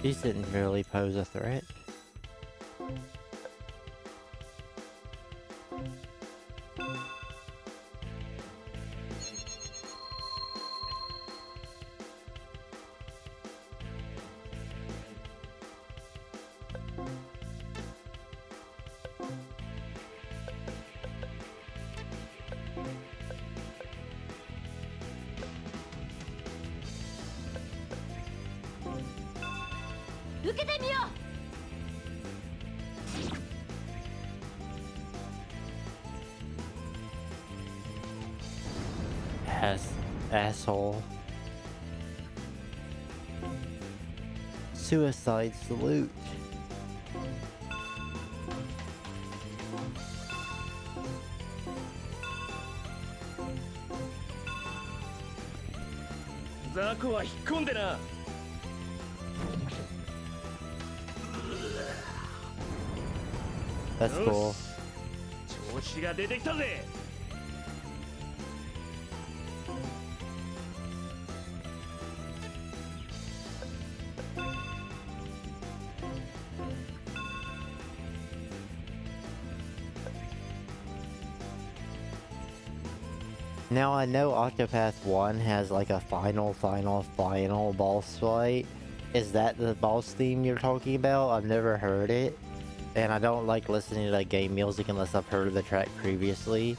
These didn't really pose a threat. Asshole. Suicide salute. That's cool. Now I know Octopath 1 has like a final boss fight. Is that the boss theme you're talking about? I've never heard it. And I don't like listening to like game music unless I've heard the track previously.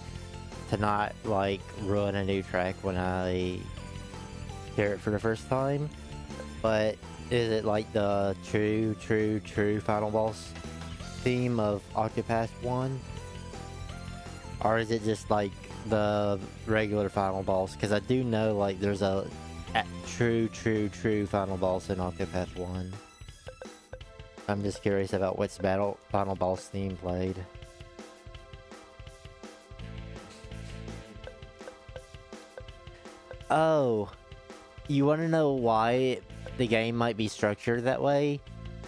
To not like ruin a new track when I hear it for the first time. But is it like the true final boss theme of Octopath 1? Or is it just like the regular final boss? Because I do know like there's a true final boss in Octopath 1. I'm just curious about which final boss theme played. Oh, you want to know why the game might be structured that way?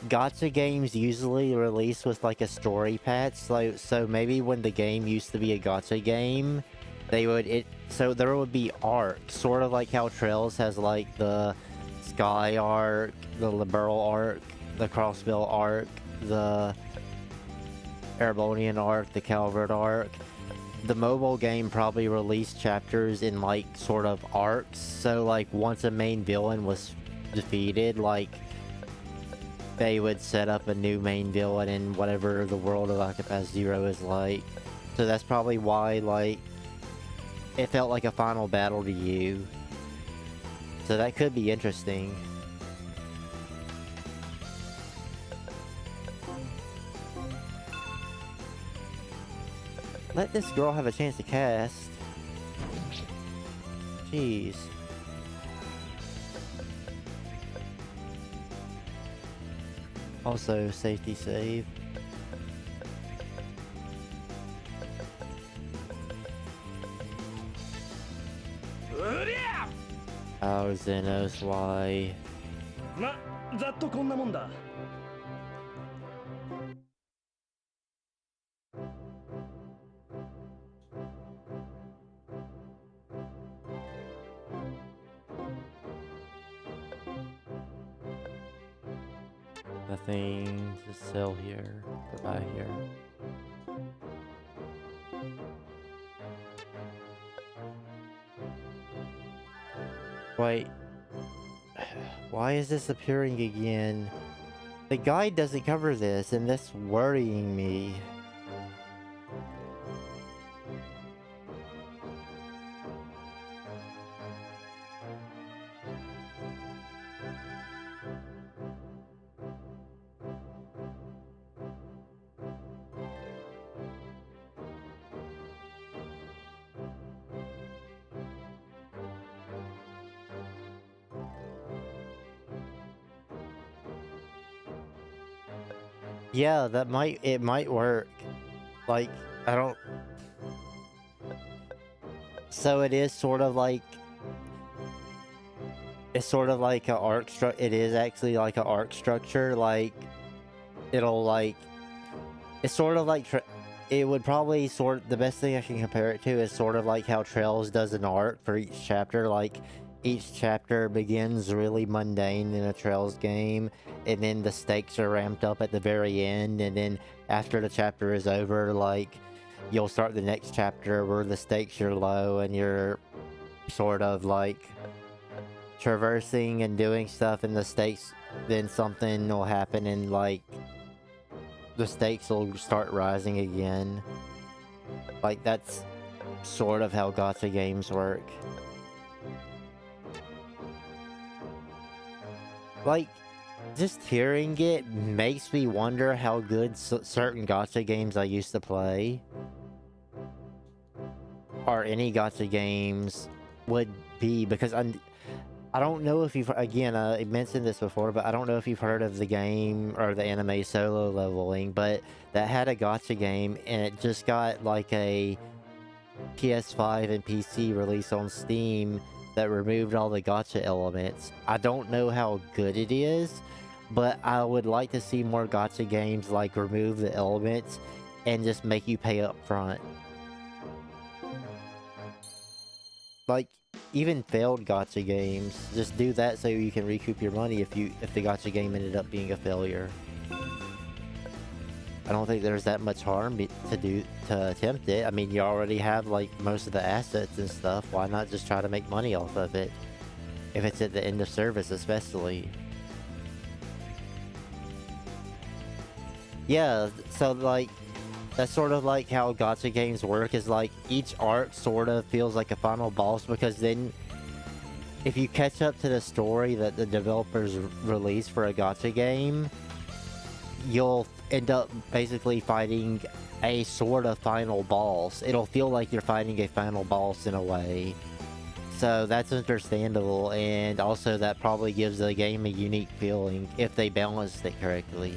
Gacha games usually release with like a story patch, so maybe when the game used to be a gacha game, so there would be arcs, sort of like how Trails has like the Sky arc, the Liberal arc, the Crossbill arc, the Erebonian arc, the Calvert arc. The mobile game probably released chapters in like sort of arcs, so like once a main villain was defeated, like they would set up a new main villain in whatever the world of Octopath Zero is like. So that's probably why, like, it felt like a final battle to you. So that could be interesting. Let this girl have a chance to cast. Jeez. Also, safety save. Oh, Xenos, why? ま、ざっとこんなもんだ。Nothing to sell here or buy here. Wait. Why is this appearing again? The guide doesn't cover this, and that's worrying me. Yeah, it might work. Like, I don't... So it is sort of like... It's sort of like an arc structure. It is actually like an arc structure. Like, it'll like... It's sort of like... It would probably the best thing I can compare it to is sort of like how Trails does an arc for each chapter. Like, each chapter begins really mundane in a Trails game, and then the stakes are ramped up at the very end, and then after the chapter is over, like, you'll start the next chapter where the stakes are low, and you're sort of, like, traversing and doing stuff, and the stakes, then something will happen, and, like, the stakes will start rising again. Like, that's sort of how gacha games work. Like, just hearing it makes me wonder how good certain gacha games I used to play, or any gacha games, would be, because I don't know if you've, again, I mentioned this before, but I don't know if you've heard of the game, or the anime Solo Leveling, but that had a gacha game, and it just got, like, a PS5 and PC release on Steam that removed all the gacha elements. I don't know how good it is, but I would like to see more gacha games like remove the elements and just make you pay up front. Like, even failed gacha games, just do that so you can recoup your money if the gacha game ended up being a failure. I don't think there's that much harm to attempt it. I mean, you already have like most of the assets and stuff. Why not just try to make money off of it? If it's at the end of service, especially. Yeah, so like, that's sort of like how gacha games work, is like each arc sort of feels like a final boss, because then if you catch up to the story that the developers release for a gacha game, you'll end up basically fighting a sort of final boss. It'll feel like you're fighting a final boss in a way. So that's understandable, and also that probably gives the game a unique feeling if they balanced it correctly.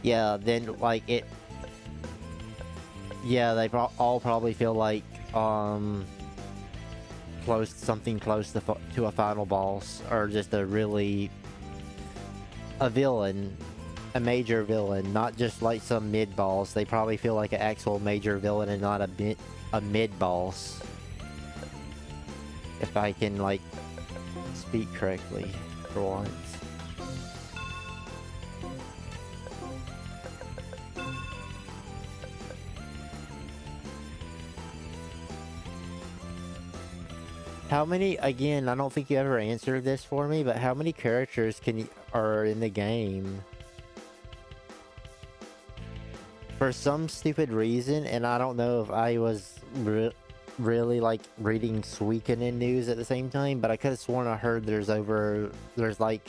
Yeah, then like it... Yeah, they all probably feel like something close to a final boss, or just a villain, a major villain, not just like some mid boss. They probably feel like an actual major villain and not a mid boss. If I can like speak correctly for once. How many, again, I don't think you ever answered this for me, but how many characters are in the game? For some stupid reason, and I don't know if I was really like reading Suikoden news at the same time, but I could have sworn I heard there's like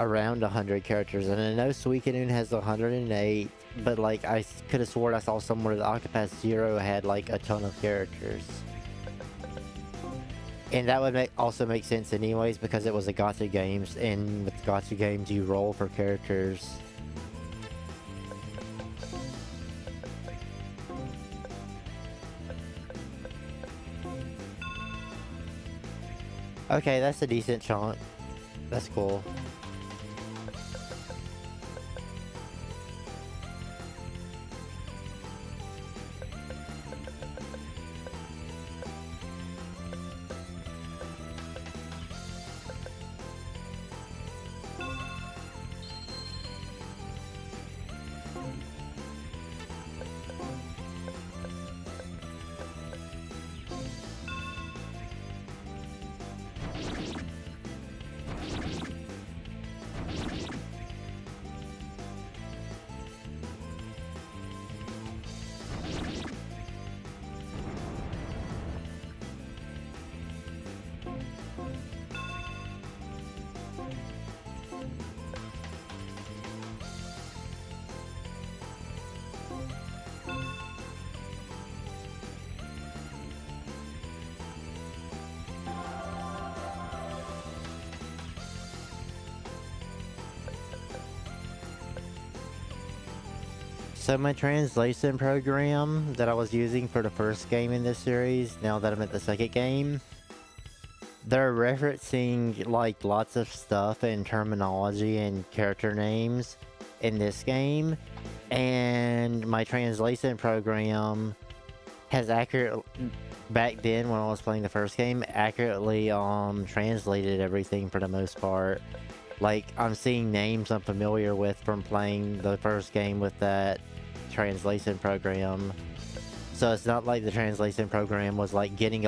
around 100 characters, and I know Suikoden has 108, but like I could have sworn I saw somewhere that Octopath Zero had like a ton of characters. And that would also make sense anyways, because it was a gacha games, and with gacha games you roll for characters. Okay, that's a decent chunk. That's cool. So my translation program that I was using for the first game in this series, now that I'm at the second game, they're referencing like lots of stuff and terminology and character names in this game, and my translation program has back then when I was playing the first game, accurately translated everything for the most part. Like, I'm seeing names I'm familiar with from playing the first game with that translation program. So it's not like the translation program was like getting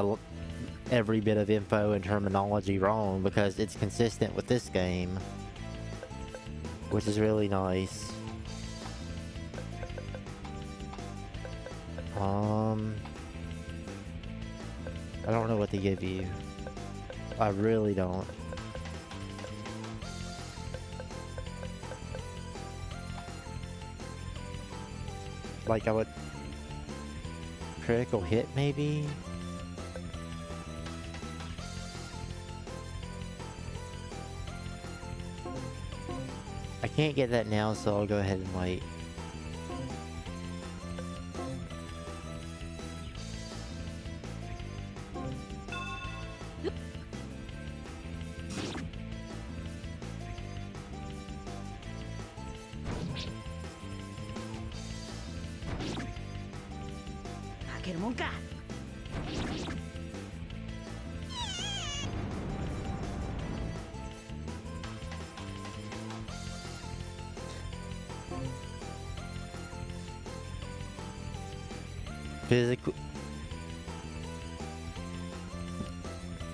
every bit of info and terminology wrong, because it's consistent with this game, which is really nice. I don't know what to give you. I really don't. Like, I would... critical hit, maybe? I can't get that now, so I'll go ahead and wait.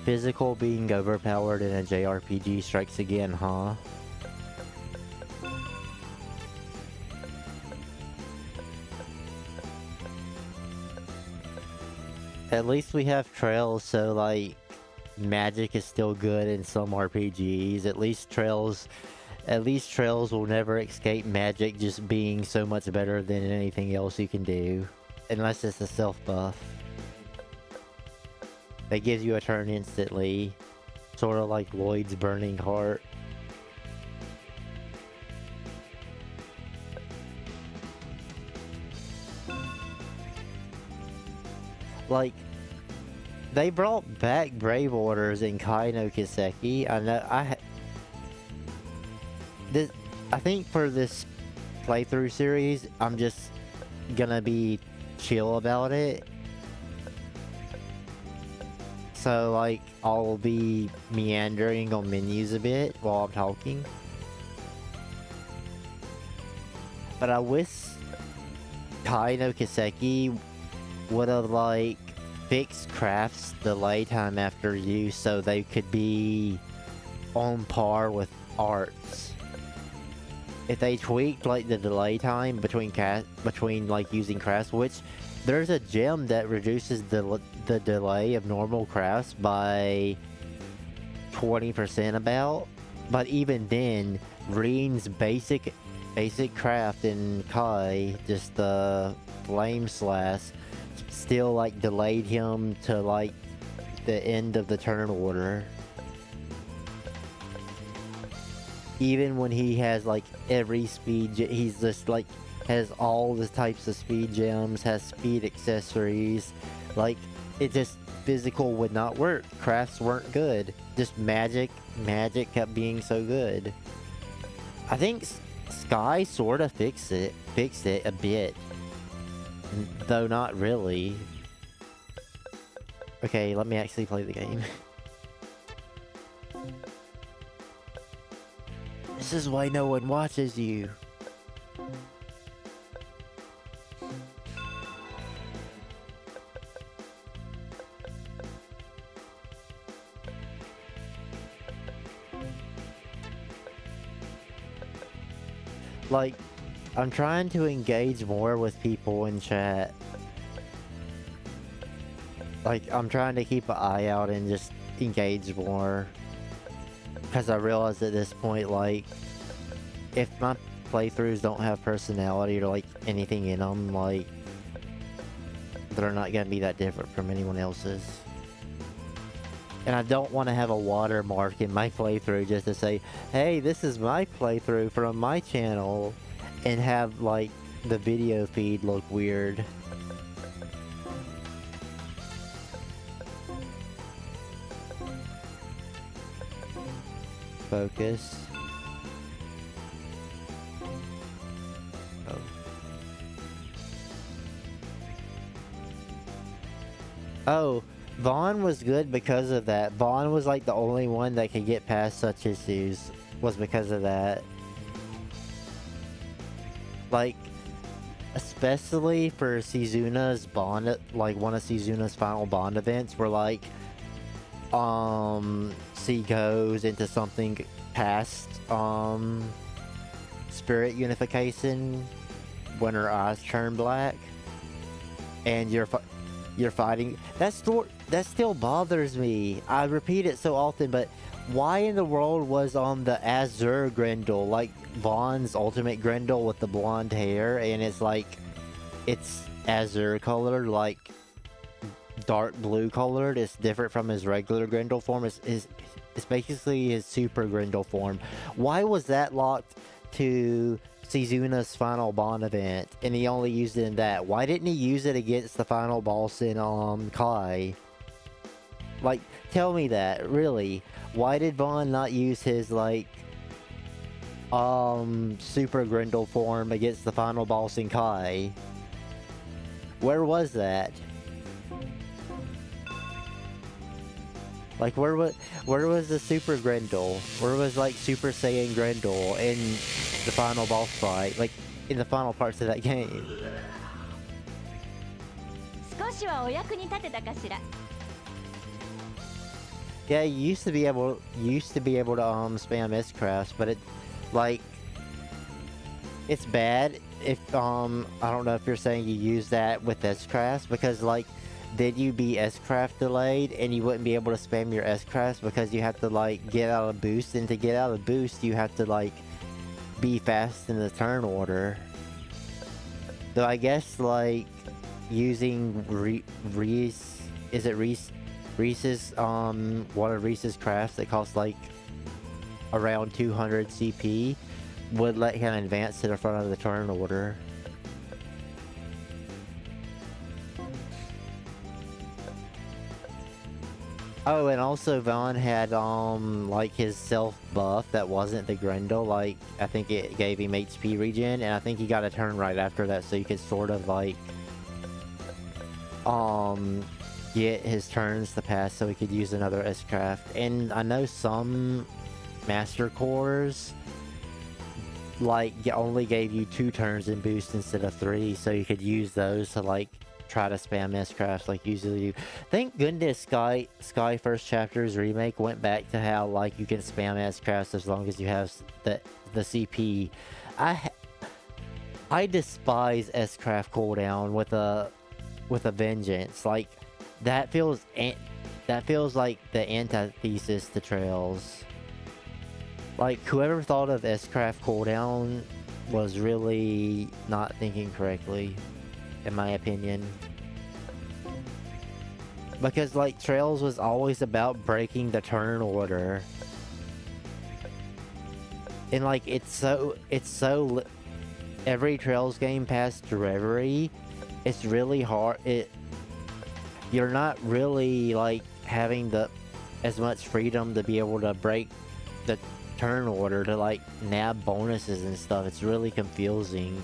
Physical being overpowered in a JRPG strikes again, huh? At least we have trails, so like magic is still good in some RPGs. At least trails will never escape magic just being so much better than anything else you can do. Unless it's a self buff. That gives you a turn instantly. Sort of like Lloyd's Burning Heart. Like, they brought back Brave Orders in Kai no Kiseki. I know, I think for this playthrough series, I'm just gonna be chill about it. So, like, I'll be meandering on menus a bit while I'm talking. But I wish Kai no Kiseki would have, like, fixed crafts delay time after use so they could be on par with arts. If they tweaked, like, the delay time between like, using crafts, which there's a gem that reduces the delay of normal crafts by 20% about, but even then, Reen's basic craft in Kai, just the flame slash, still like delayed him to like the end of the turn order. Even when he has like every speed, he's just like has all the types of speed gems, has speed accessories, like it just physical would not work. Crafts weren't good. Just magic kept being so good. I think Sky sorta fixed it a bit. Though not really. Okay, let me actually play the game. This is why no one watches you. Like, I'm trying to engage more with people in chat. Like, I'm trying to keep an eye out and just engage more. Because I realize at this point, like, if my playthroughs don't have personality or, like, anything in them, like, they're not going to be that different from anyone else's. And I don't want to have a watermark in my playthrough just to say, hey, this is my playthrough from my channel, and have, like, the video feed look weird. Focus. Oh. Oh, Vaughn was good because of that. Vaughn was like the only one that could get past such issues, was because of that. Like, especially for Shizuna's bond, like one of Shizuna's final bond events where like, she goes into something past, spirit unification when her eyes turn black, and you're fighting. That still bothers me. I repeat it so often, but why in the world was on the Azure Grendel, like Vaughn's ultimate Grendel with the blonde hair, and it's like, it's Azure colored, like dark blue colored. It's different from his regular Grendel form. It's basically his super Grendel form. Why was that locked to Shizuna's final bond event, and he only used it in that? Why didn't he use it against the final boss in Kai? Like, tell me that, really. Why did Vaughn not use his, like, super Grendel form against the final boss in Kai? Where was that? Like, where was the super Grendel? Where was, like, Super Saiyan Grendel in the final boss fight? Like, in the final parts of that game? 話はお役に立てたかしら。 Yeah, you used to be able to spam S-crafts, but like it's bad if I don't know if you're saying you use that with S-crafts, because like then you be S-craft delayed and you wouldn't be able to spam your S-crafts because you have to like get out of boost, and to get out of boost you have to like be fast in the turn order. Though I guess like using Reese's one of Reese's crafts that costs like around 200 CP would let him advance to the front of the turn order. Oh, and also Vaughn had like his self buff that wasn't the Grendel. Like I think it gave him HP regen, and I think he got a turn right after that, so you could sort of like get his turns to pass so he could use another S-craft. And I know some master cores like only gave you 2 turns in boost instead of 3, so you could use those to like try to spam S-crafts like usually you. Thank goodness Sky First Chapter's remake went back to how like you can spam S-crafts as long as you have the CP. I despise S-craft cooldown with a vengeance. Like that feels like the antithesis to Trails. Like whoever thought of S-craft cooldown was really not thinking correctly, in my opinion. Because like Trails was always about breaking the turn order. And like it's so every Trails game past Reverie, it's really hard. You're not really like having as much freedom to be able to break the turn order to like nab bonuses and stuff. It's really confusing.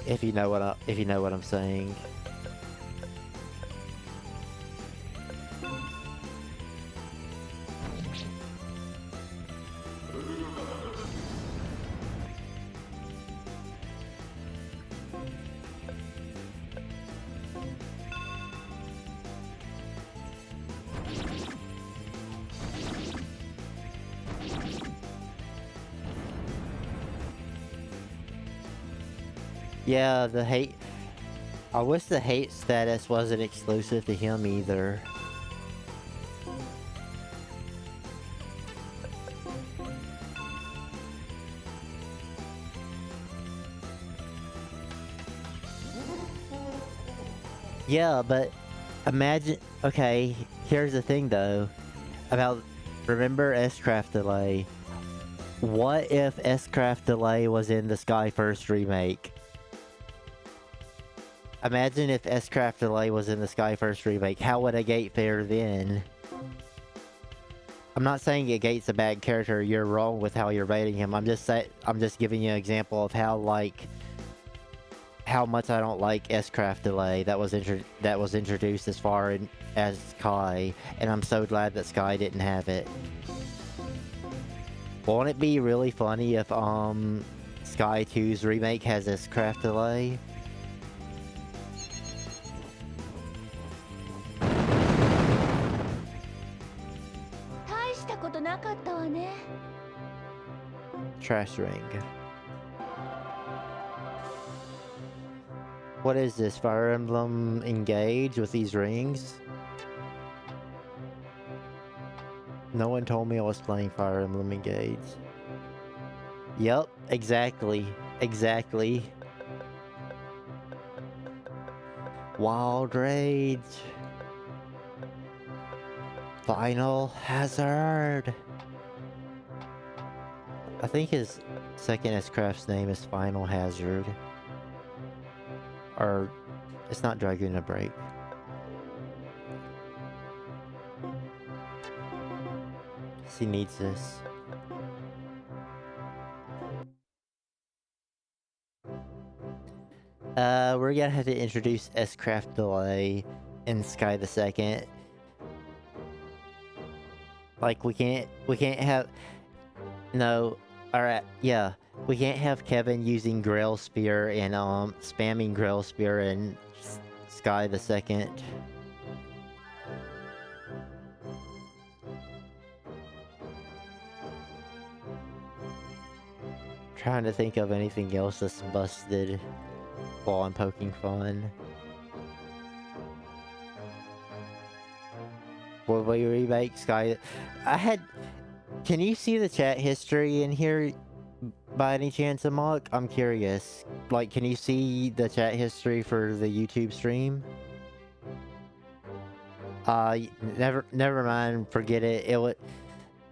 If you know what I'm saying. Yeah, the hate... I wish the hate status wasn't exclusive to him either. Yeah, but imagine... Okay, here's the thing though. Remember S-Craft Delay? What if S-Craft Delay was in the Sky First remake? Imagine if S-Craft Delay was in the Sky First remake. How would a Gate fare then? I'm not saying a Gate's a bad character. You're wrong with how you're rating him. I'm just giving you an example of how much I don't like S-Craft Delay that was introduced as far as Sky, and I'm so glad that Sky didn't have it. Won't it be really funny if Sky 2's remake has S-Craft Delay? Trash ring. What is this? Fire Emblem Engage with these rings? No one told me I was playing Fire Emblem Engage. Yep, exactly. Exactly. Wild Rage. Final Hazard. I think his second S-Craft's name is Final Hazard. Or, it's not Dragoon Break. He needs this. We're gonna have to introduce S-Craft Delay in Sky the Second. Like, we can't have... No. Alright, yeah. We can't have Kevin using Grail Spear and spamming Grail Spear and Sky the Second. Trying to think of anything else that's busted while I'm poking fun. Will we remake Sky? Can you see the chat history in here by any chance, Amok? I'm curious. Like, can you see the chat history for the YouTube stream? Never mind. Forget it.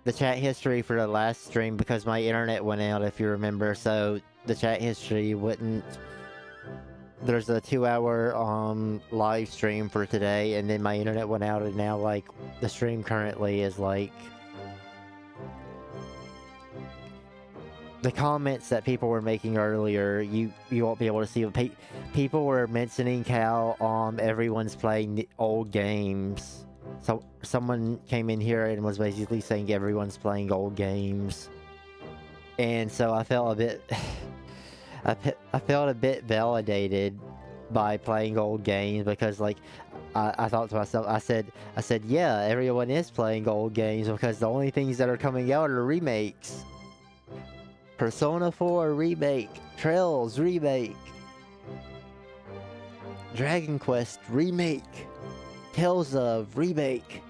The chat history for the last stream, because my internet went out, if you remember, so the chat history wouldn't... There's a 2-hour live stream for today, and then my internet went out, and now, like, the stream currently is, like... The comments that people were making earlier, you won't be able to see. People were mentioning how everyone's playing old games. So someone came in here and was basically saying everyone's playing old games, and so I felt a bit, I felt a bit validated by playing old games, because like I thought to myself, I said yeah, everyone is playing old games, because the only things that are coming out are remakes. Persona 4 remake, Trails remake, Dragon Quest remake, Tales of remake.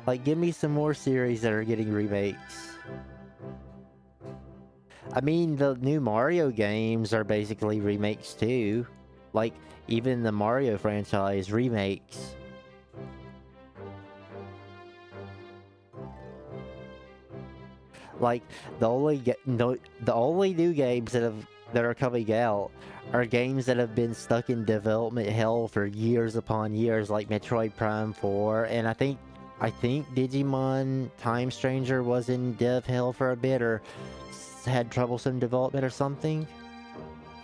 Like, give me some more series that are getting remakes. I mean, the new Mario games are basically remakes too. Like, even the Mario franchise remakes. Like, the only new games that are coming out are games that have been stuck in development hell for years upon years, like Metroid Prime 4, and I think Digimon Time Stranger was in dev hell for a bit, or had troublesome development or something.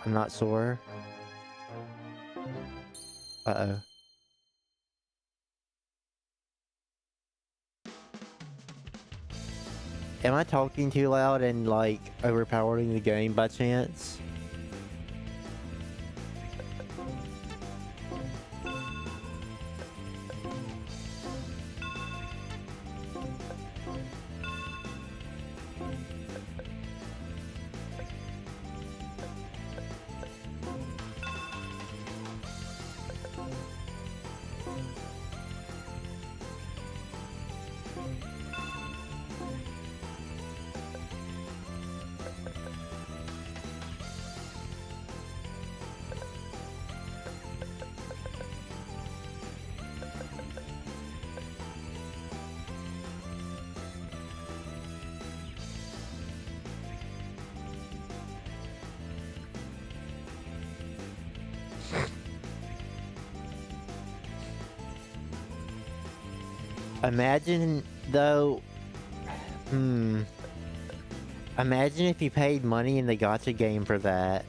I'm not sure. Uh-oh. Am I talking too loud and, like, overpowering the game by chance? Imagine, though... Imagine if you paid money in the gacha game for that.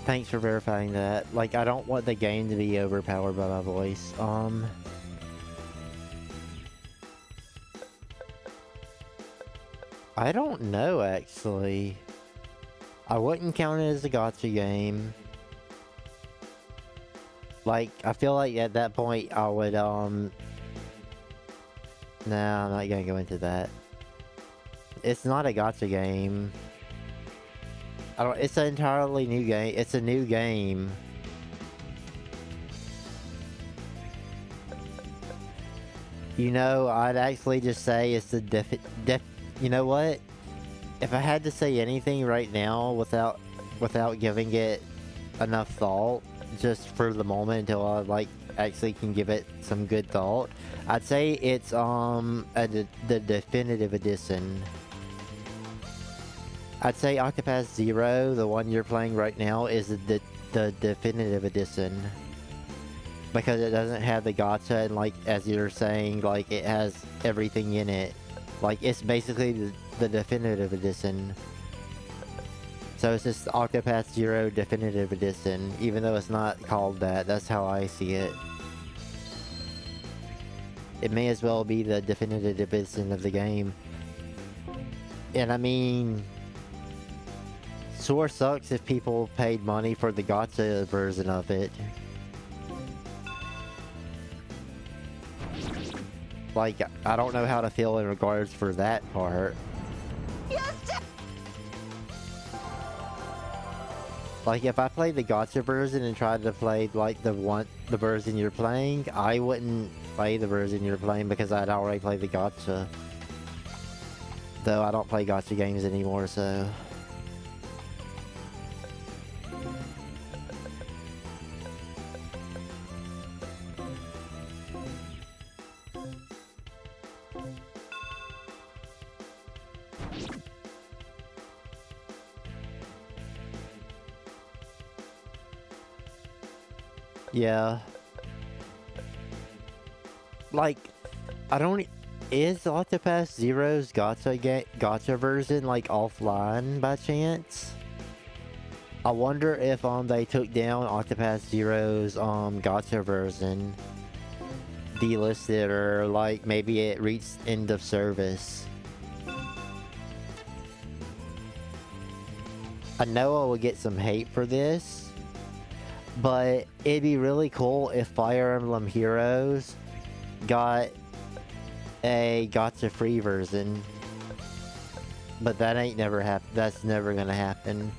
Thanks for verifying that. Like, I don't want the game to be overpowered by my voice. I don't know, actually. I wouldn't count it as a gacha game. Like, I feel like at that point I would, Nah, I'm not gonna go into that. It's not a gacha game. It's an entirely new game. It's a new game. You know, I'd actually just say it's the you know what? If I had to say anything right now without giving it enough thought, just for the moment until I like actually can give it some good thought, I'd say it's the definitive edition. I'd say Octopath Zero, the one you're playing right now, is the definitive edition. because it doesn't have the gacha, and like as you're saying, like it has everything in it. Like it's basically the definitive edition. So it's just Octopath Zero Definitive Edition, even though it's not called that. That's how I see it. It may as well be the definitive edition of the game. And I mean, sure sucks if people paid money for the gacha version of it. Like, I don't know how to feel in regards for that part. Like, if I played the gacha version and tried to play, like, the version you're playing, I wouldn't play the version you're playing because I'd already played the gacha. Though I don't play gacha games anymore, so... Yeah. Like, I don't... Is Octopath Zero's gacha version, like, offline by chance? I wonder if, they took down Octopath Zero's, gacha version. Delisted, or, like, maybe it reached end of service. I know I would get some hate for this. But it'd be really cool if Fire Emblem Heroes got a gacha free version. But that ain't never that's never gonna happen.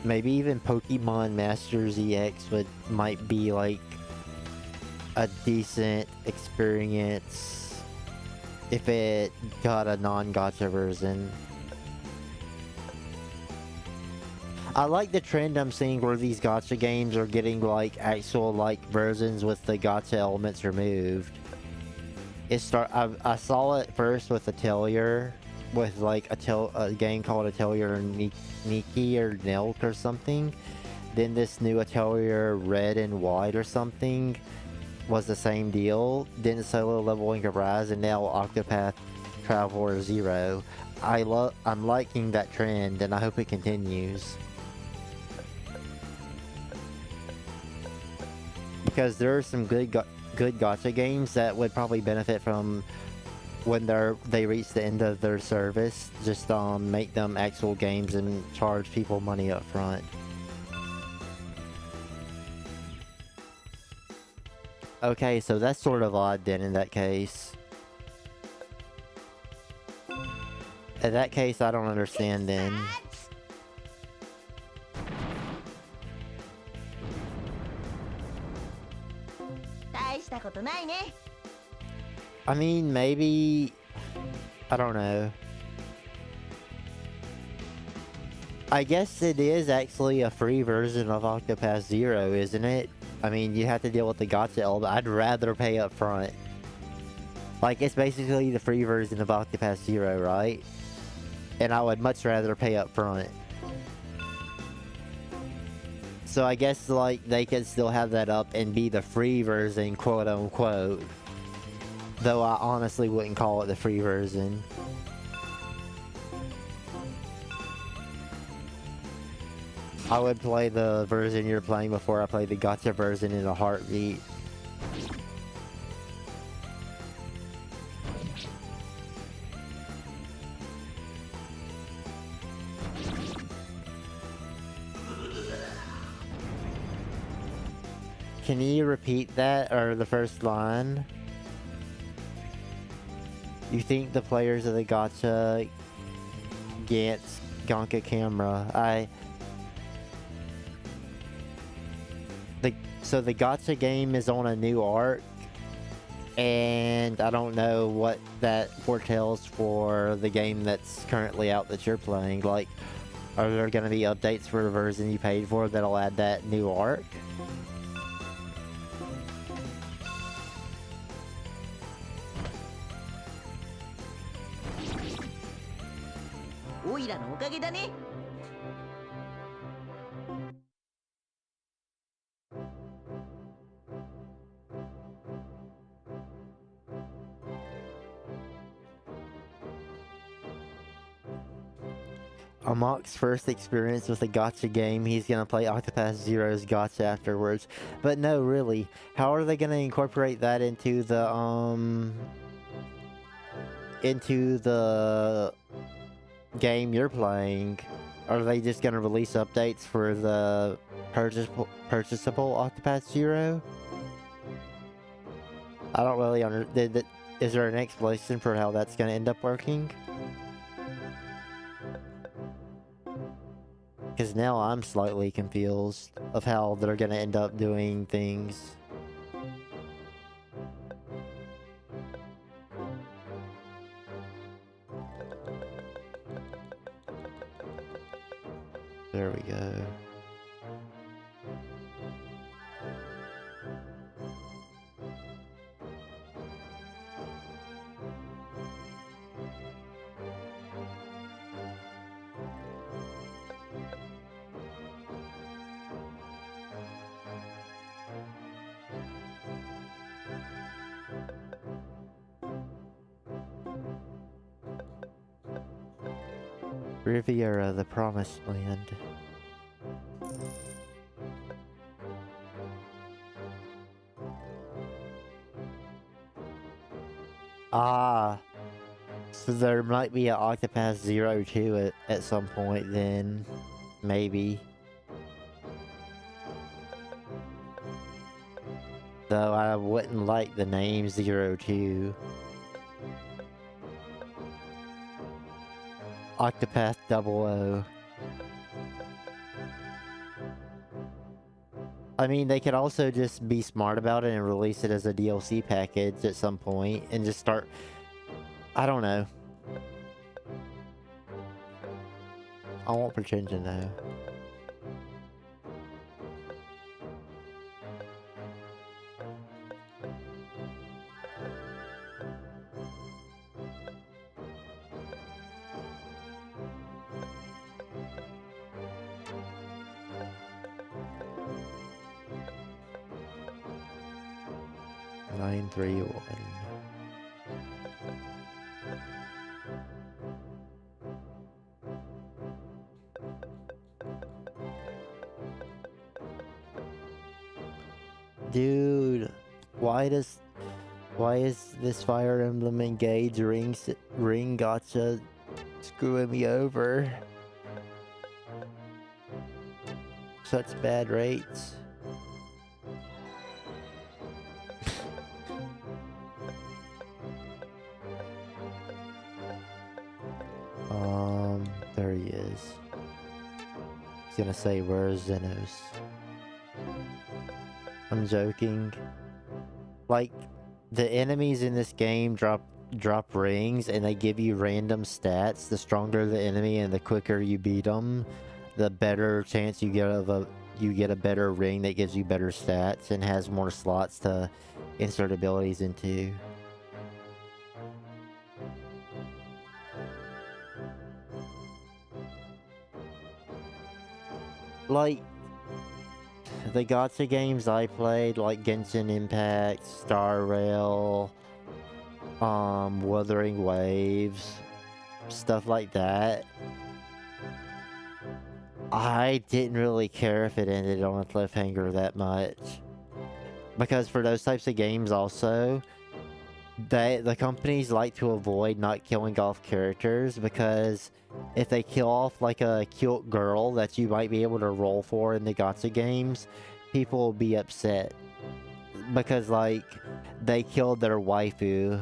Maybe even Pokemon Masters EX might be like a decent experience if it got a non-gacha version. I like the trend I'm seeing where these gacha games are getting like actual like versions with the gacha elements removed. I saw it first with Atelier, with like a game called Atelier Nikki or Nelk or something. Then this new Atelier Red and White or something was the same deal. Then Solo Leveling Rise, and now Octopath Traveler Zero. I'm liking that trend, and I hope it continues. Because there are some good gacha games that would probably benefit from when they reach the end of their service. Just make them actual games and charge people money up front. Okay, so that's sort of odd then in that case. In that case, I don't understand then. I mean, maybe... I don't know. I guess it is actually a free version of Octopath Zero, isn't it? I mean, you have to deal with the gacha element. I'd rather pay up front. Like, it's basically the free version of Octopath Zero, right? And I would much rather pay up front. So I guess, like, they could still have that up and be the free version, quote-unquote. Though I honestly wouldn't call it the free version. I would play the version you're playing before I play the gacha version in a heartbeat. Can you repeat that, or the first line? You think the players of the gacha Gantz Gonka camera. So the gacha game is on a new arc, and I don't know what that foretells for the game that's currently out that you're playing. Like, are there going to be updates for the version you paid for that'll add that new arc? Amok's first experience with a gacha game, he's gonna play Octopath Zero's gacha afterwards. But no, really, how are they gonna incorporate that into the game you're playing? Are they just gonna release updates for the purchasable Octopath Zero? I don't really understand. Is there an explanation for how that's gonna end up working? Because now I'm slightly confused of how they're gonna end up doing things. There we go. Riviera, the Promised Land. Ah, so there might be an Octopath Zero 2 at some point then, maybe. Though I wouldn't like the name 02. Octopath 00. I mean, they could also just be smart about it and release it as a DLC package at some point and just start... I don't know. I won't pretend to know. Nine, 3, 1. Dude, why is this Fire Emblem Engage ring gacha screwing me over? Such bad rates. There he is. He's gonna say, where's Xenos? I'm joking. Like, the enemies in this game drop rings and they give you random stats. The stronger the enemy and the quicker you beat them, the better chance you get of a better ring that gives you better stats and has more slots to insert abilities into. Like, the gacha games I played, like Genshin Impact, Star Rail, Wuthering Waves, stuff like that, I didn't really care if it ended on a cliffhanger that much. Because for those types of games also, the companies like to avoid not killing off characters, because if they kill off like a cute girl that you might be able to roll for in the gacha games, people will be upset. Because like, they killed their waifu.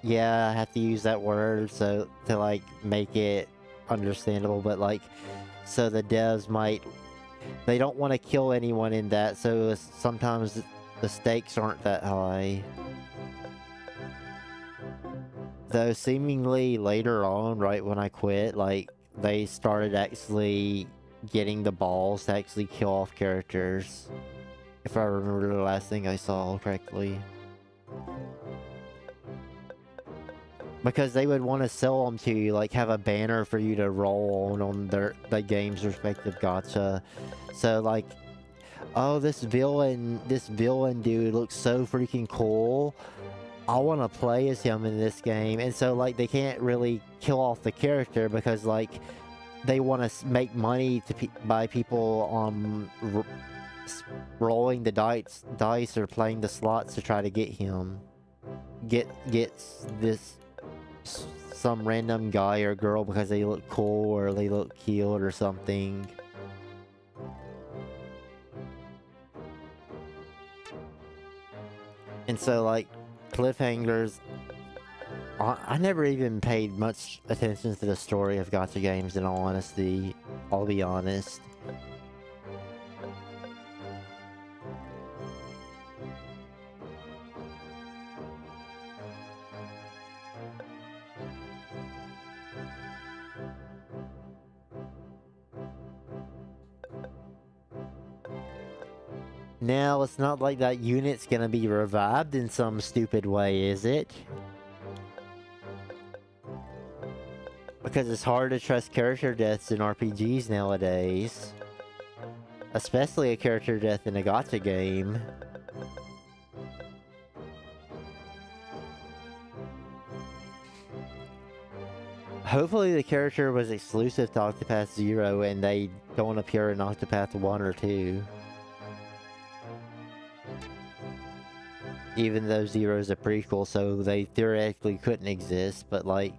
Yeah, I have to use that word so to like make it understandable, but like, so the devs they don't want to kill anyone in that, so sometimes the stakes aren't that high. Though seemingly later on, right when I quit, like, they started actually getting the balls to actually kill off characters. If I remember the last thing I saw correctly. Because they would want to sell them to you, like have a banner for you to roll on the game's respective gacha. So like, oh, this villain dude looks so freaking cool. I want to play as him in this game. And so like, they can't really kill off the character because like, they want to make money by people rolling the dice or playing the slots to try to get him. Get this some random guy or girl because they look cool or they look cute or something. And so, like, cliffhangers, I never even paid much attention to the story of gacha games, in all honesty. I'll be honest. Now, it's not like that unit's gonna be revived in some stupid way, is it? Because it's hard to trust character deaths in RPGs nowadays. Especially a character death in a gacha game. Hopefully the character was exclusive to Octopath 0 and they don't appear in Octopath 1 or 2. Even though Zero's a prequel, so they theoretically couldn't exist, but like,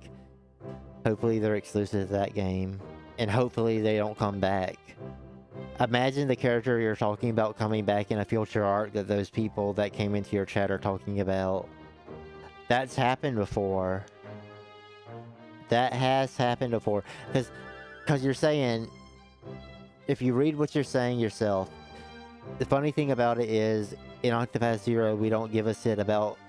hopefully they're exclusive to that game. And hopefully they don't come back. Imagine the character you're talking about coming back in a future arc that those people that came into your chat are talking about. That's happened before. That has happened before. Because you're saying, if you read what you're saying yourself, the funny thing about it is, in Octopath 0, we don't give a shit about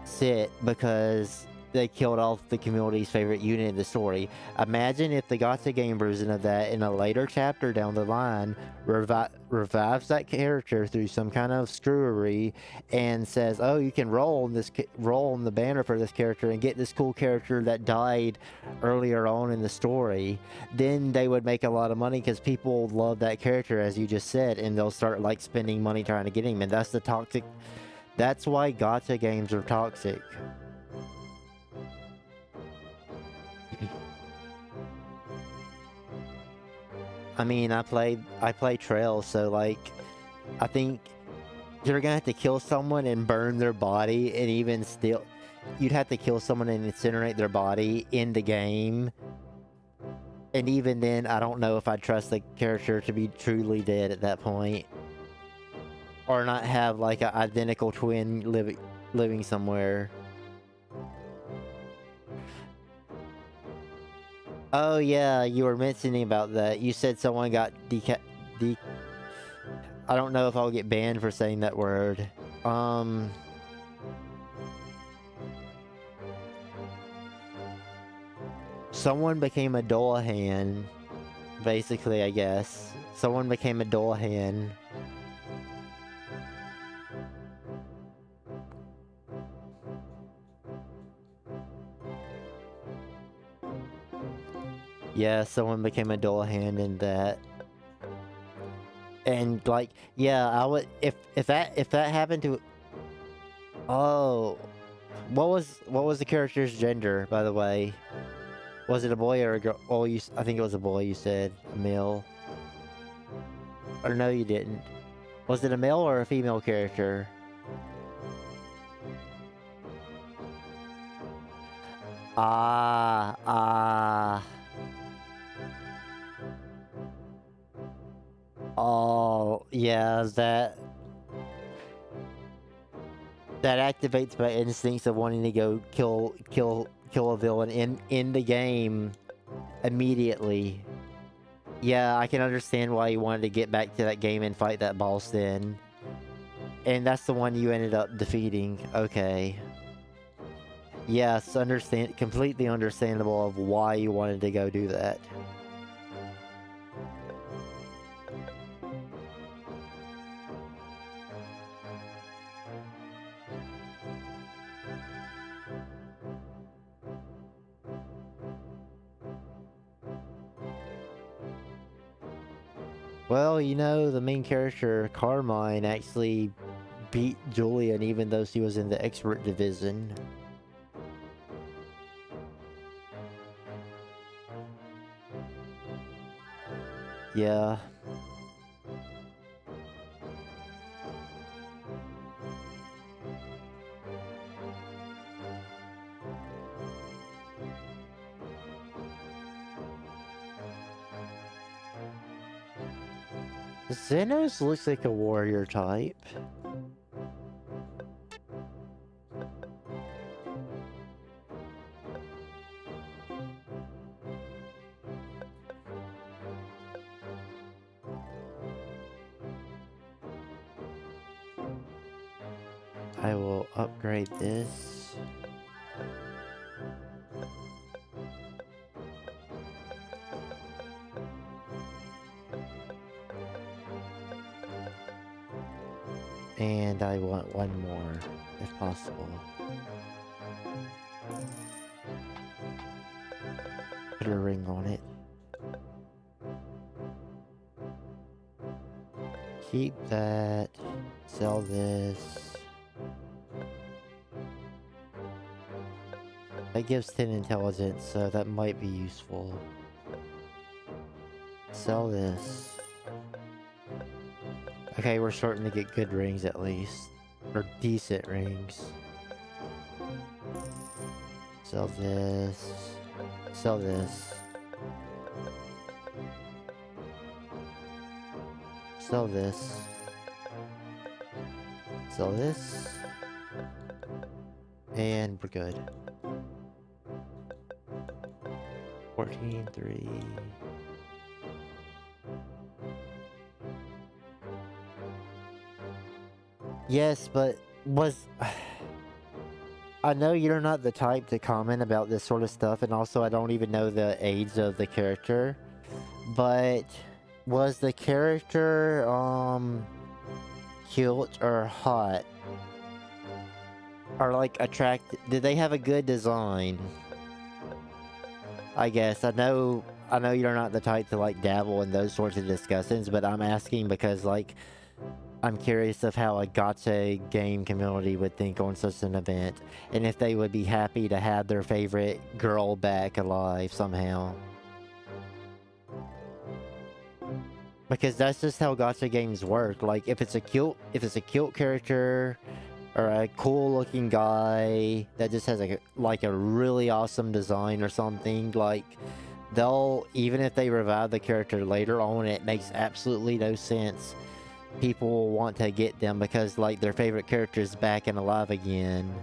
Sit because they killed off the community's favorite unit in the story. Imagine if the gacha game version of that in a later chapter down the line revives that character through some kind of screwery and says, oh, you can roll on the banner for this character and get this cool character that died earlier on in the story. Then they would make a lot of money because people love that character, as you just said, and they'll start like spending money trying to get him. And that's that's why gacha games are toxic. I mean, I play Trails, so like, I think you're gonna have to kill someone and burn their body, and even still, you'd have to kill someone and incinerate their body in the game. And even then, I don't know if I'd trust the character to be truly dead at that point. Or not have like an identical twin living somewhere. Oh yeah, you were mentioning about that. You said someone got I don't know if I'll get banned for saying that word. Someone became a dual hand, basically, I guess. Someone became a dual hand. Yeah, someone became a dual hand in that. And like, yeah, I would if that happened to. Oh, what was the character's gender, by the way? Was it a boy or a girl? Oh, I think it was a boy. You said a male. Or no, you didn't. Was it a male or a female character? Oh, yeah, that activates my instincts of wanting to go kill a villain in the game immediately. Yeah, I can understand why you wanted to get back to that game and fight that boss then. And that's the one you ended up defeating. Okay. Yes, completely understandable of why you wanted to go do that. Well, you know, the main character, Carmine, actually beat Julian even though she was in the expert division. Yeah. Xenos looks like a warrior type. I will upgrade this. And I want one more, if possible. Put a ring on it. Keep that. Sell this. That gives 10 intelligence, so that might be useful. Sell this. Okay, we're starting to get good rings at least. Or decent rings. Sell this. Sell this. Sell this. Sell this. And we're good. 14.3. Yes, but was... I know you're not the type to comment about this sort of stuff, and also I don't even know the age of the character. But was the character, cute or hot? Or like attractive? Did they have a good design? I guess. I know you're not the type to like dabble in those sorts of discussions, but I'm asking because like I'm curious of how a gacha game community would think on such an event, and if they would be happy to have their favorite girl back alive somehow. Because that's just how gacha games work. Like if it's a cute character or a cool looking guy that just has like a really awesome design or something, like they'll, even if they revive the character later on, it makes absolutely no sense. People will want to get them because like their favorite character is back and alive again.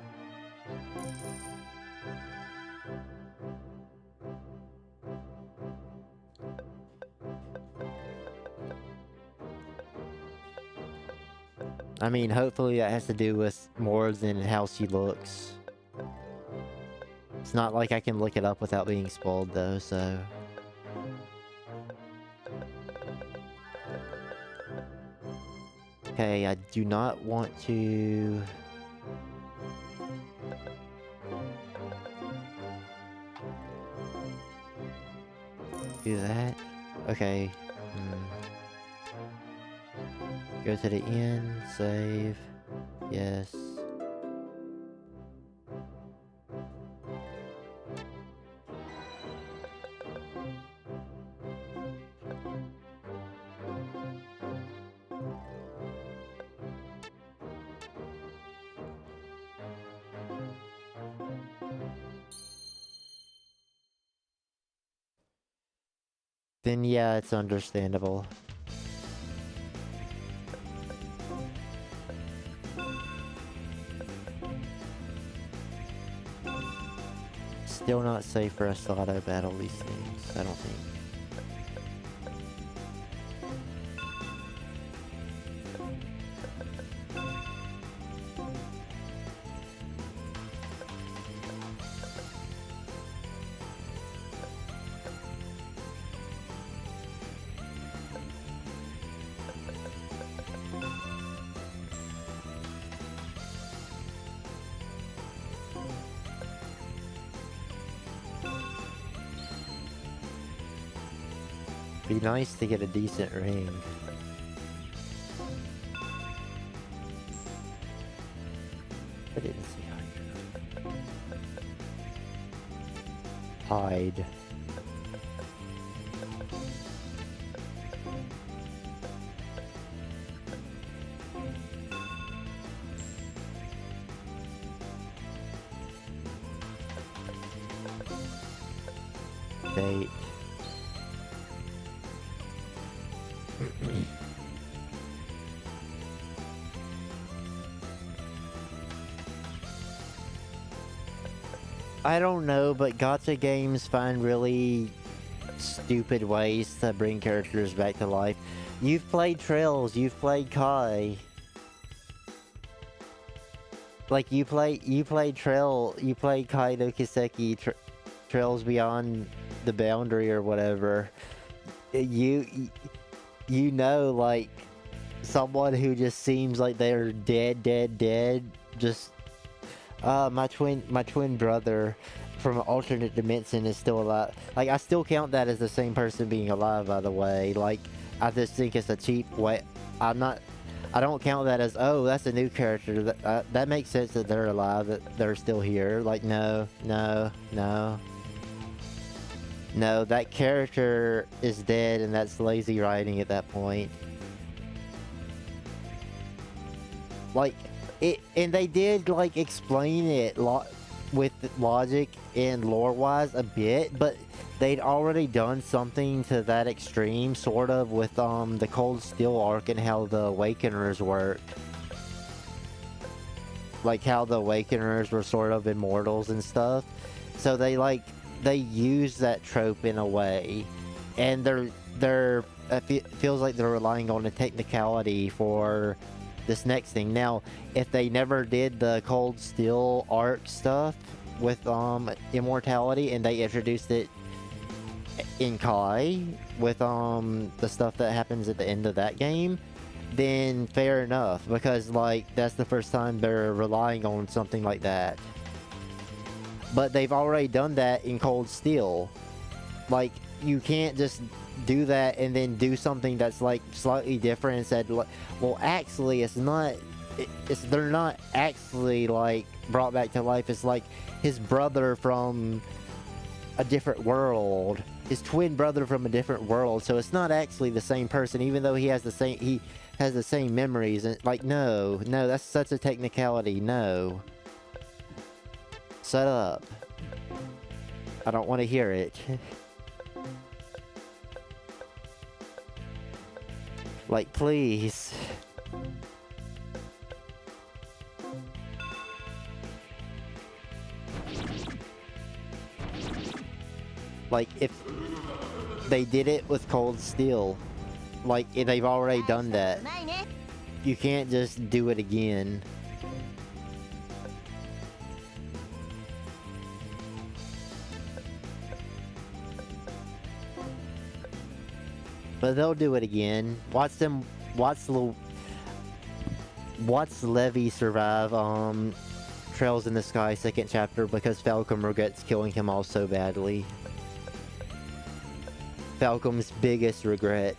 I mean, hopefully that has to do with more than how she looks. It's not like I can look it up without being spoiled though, so... Okay, I do not want to... do that. Okay. Go to the end, save. Yes. Then yeah, it's understandable. Still not safe for us to auto battle these things, I don't think. Be nice to get a decent ring. I didn't see hide. I don't know, but gacha games find really stupid ways to bring characters back to life. You've played Trails, you've played Kai. Like you played Kai no Kiseki Trails Beyond the Boundary or whatever. You know, like someone who just seems like they're dead, just my twin brother from an alternate dimension is still alive. Like, I still count that as the same person being alive, by the way. Like, I just think it's a cheap way. I don't count that as, oh, that's a new character. That makes sense that they're alive, that they're still here. Like, no, that character is dead, and that's lazy writing at that point. Like, and they did, like, explain it with logic and lore-wise a bit, but they'd already done something to that extreme, sort of, with the Cold Steel arc and how the Awakeners work. Like, how the Awakeners were sort of immortals and stuff. So they use that trope in a way, and it feels like they're relying on a technicality for this next thing. Now, if they never did the Cold Steel arc stuff with immortality, and they introduced it in Kai with the stuff that happens at the end of that game, then fair enough, because like that's the first time they're relying on something like that. But they've already done that in Cold Steel. Like, you can't just do that and then do something that's like slightly different and said, well, actually they're not actually like brought back to life. It's like his brother from a different world, his twin brother from a different world, so it's not actually the same person, even though he has the same memories. And like, no, that's such a technicality. No, shut up, I don't want to hear it. Like, please. Like, if they did it with Cold Steel, like, they've already done that. You can't just do it again. But they'll do it again. Watch Levi survive Trails in the Sky 2nd chapter, because Falcom regrets killing him all so badly. Falcom's biggest regret,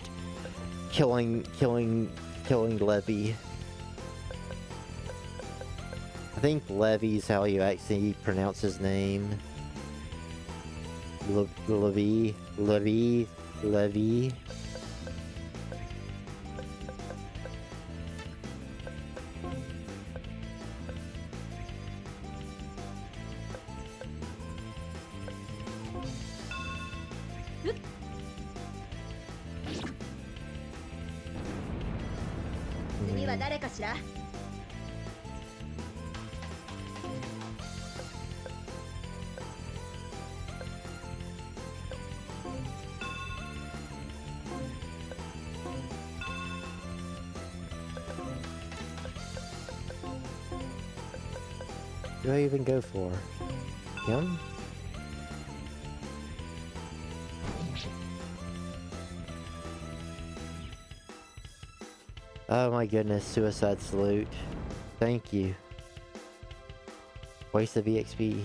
killing Levi. I think Levi's how you actually pronounce his name. Levi. What do I even go for? Him? Oh my goodness, Suicide Salute. Thank you. Waste of EXP.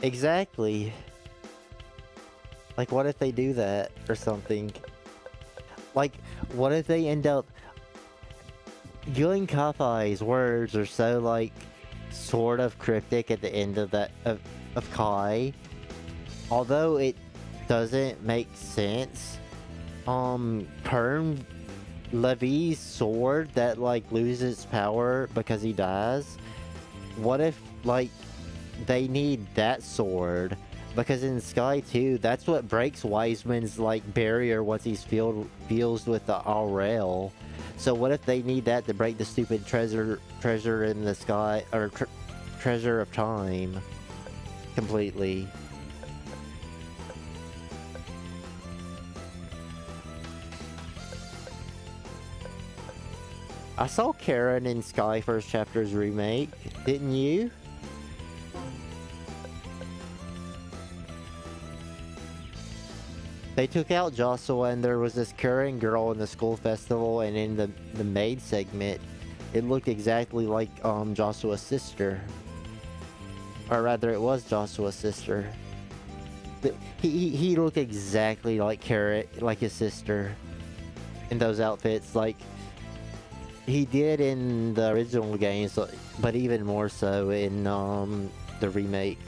Exactly. Like, what if they do that or something? Like, what if they end up... Yun Kafai's words are so, like, sort of cryptic at the end of that, of Kai. Although it doesn't make sense. Perm Levi's sword that, like, loses power because he dies. What if, like, they need that sword, Because in Sky 2, that's what breaks Wiseman's like barrier once he's fused with the Aurel. So what if they need that to break the stupid treasure in the sky, or treasure of time completely? I saw Karen in Sky First Chapter's remake, didn't you? They took out Joshua and there was this Karen girl in the school festival, and in the maid segment, it looked exactly like Joshua's sister. Or rather, it was Joshua's sister. He looked exactly like Karen, like his sister, in those outfits, like he did in the original games, but even more so in the remake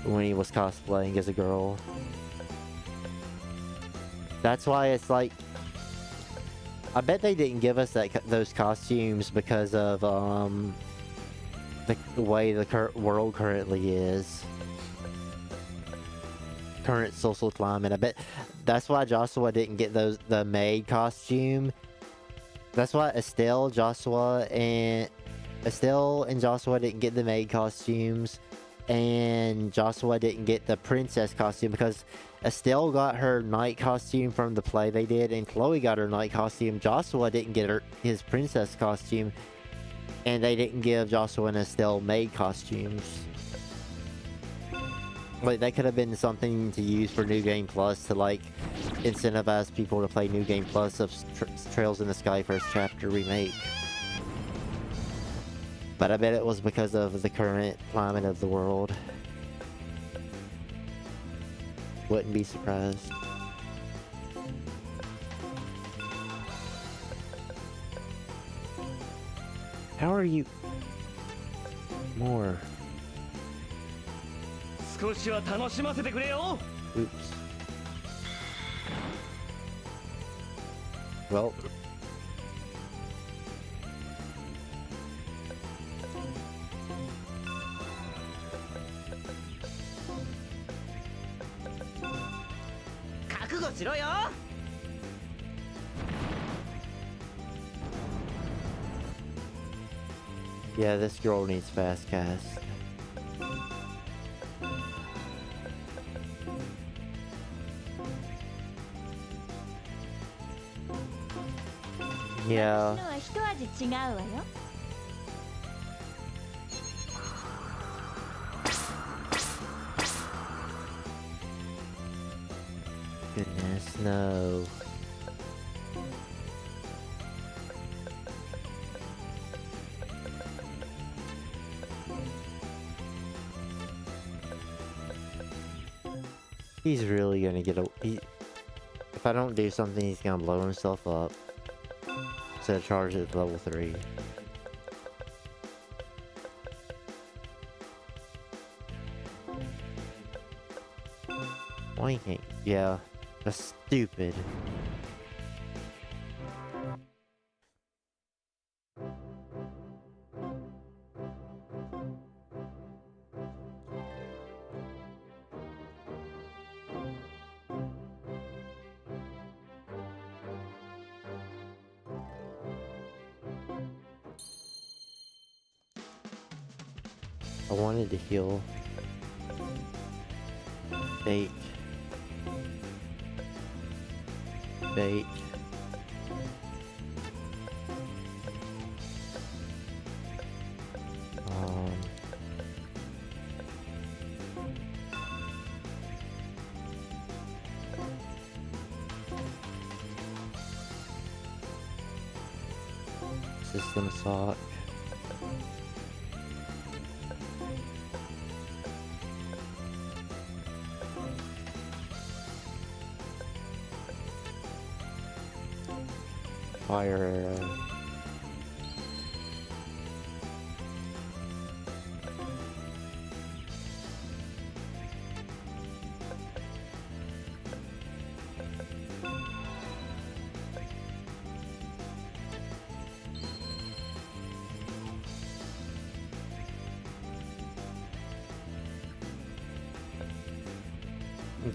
when he was cosplaying as a girl. That's why it's like, I bet they didn't give us those costumes because of the way the world currently is. Current social climate. I bet that's why Joshua didn't get the maid costume. That's why Estelle and Joshua didn't get the maid costumes, and Joshua didn't get the princess costume because Estelle got her night costume from the play they did, and Chloe got her night costume. Joshua didn't get his princess costume, and they didn't give Joshua and Estelle maid costumes. Like, that could have been something to use for New Game Plus to, like, incentivize people to play New Game Plus of Trails in the Sky First Chapter remake. But I bet it was because of the current climate of the world. Wouldn't be surprised. How are you? More. 少しは楽しませてくれよ。 Oops. Well. Yeah, this girl needs fast cast. Yeah. Goodness, no. He's really gonna get a... if I don't do something, he's gonna blow himself up. Instead of charge it at level 3. Why can't... yeah, that's stupid. I wanted to heal. Bait. Bait. System sock. Fire arrow.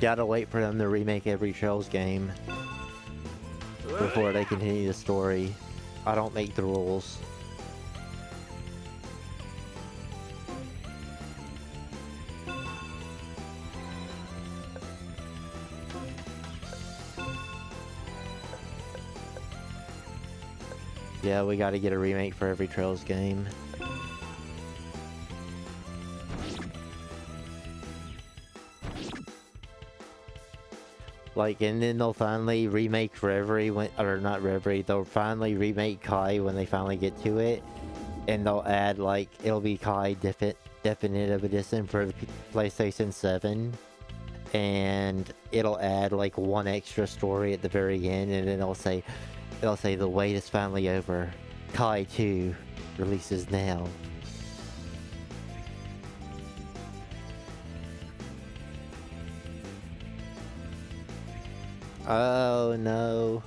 Gotta wait for them to remake every Trails game before they continue the story. I don't make the rules. Yeah, we gotta get a remake for every Trails game. Like, and then they'll finally remake Reverie when, or not Reverie, they'll finally remake Kai when they finally get to it. And they'll add, like, it'll be Kai Definitive Edition for the PlayStation 7. And it'll add, like, one extra story at the very end, and then it'll say, the wait is finally over. Kai 2 releases now. Oh no.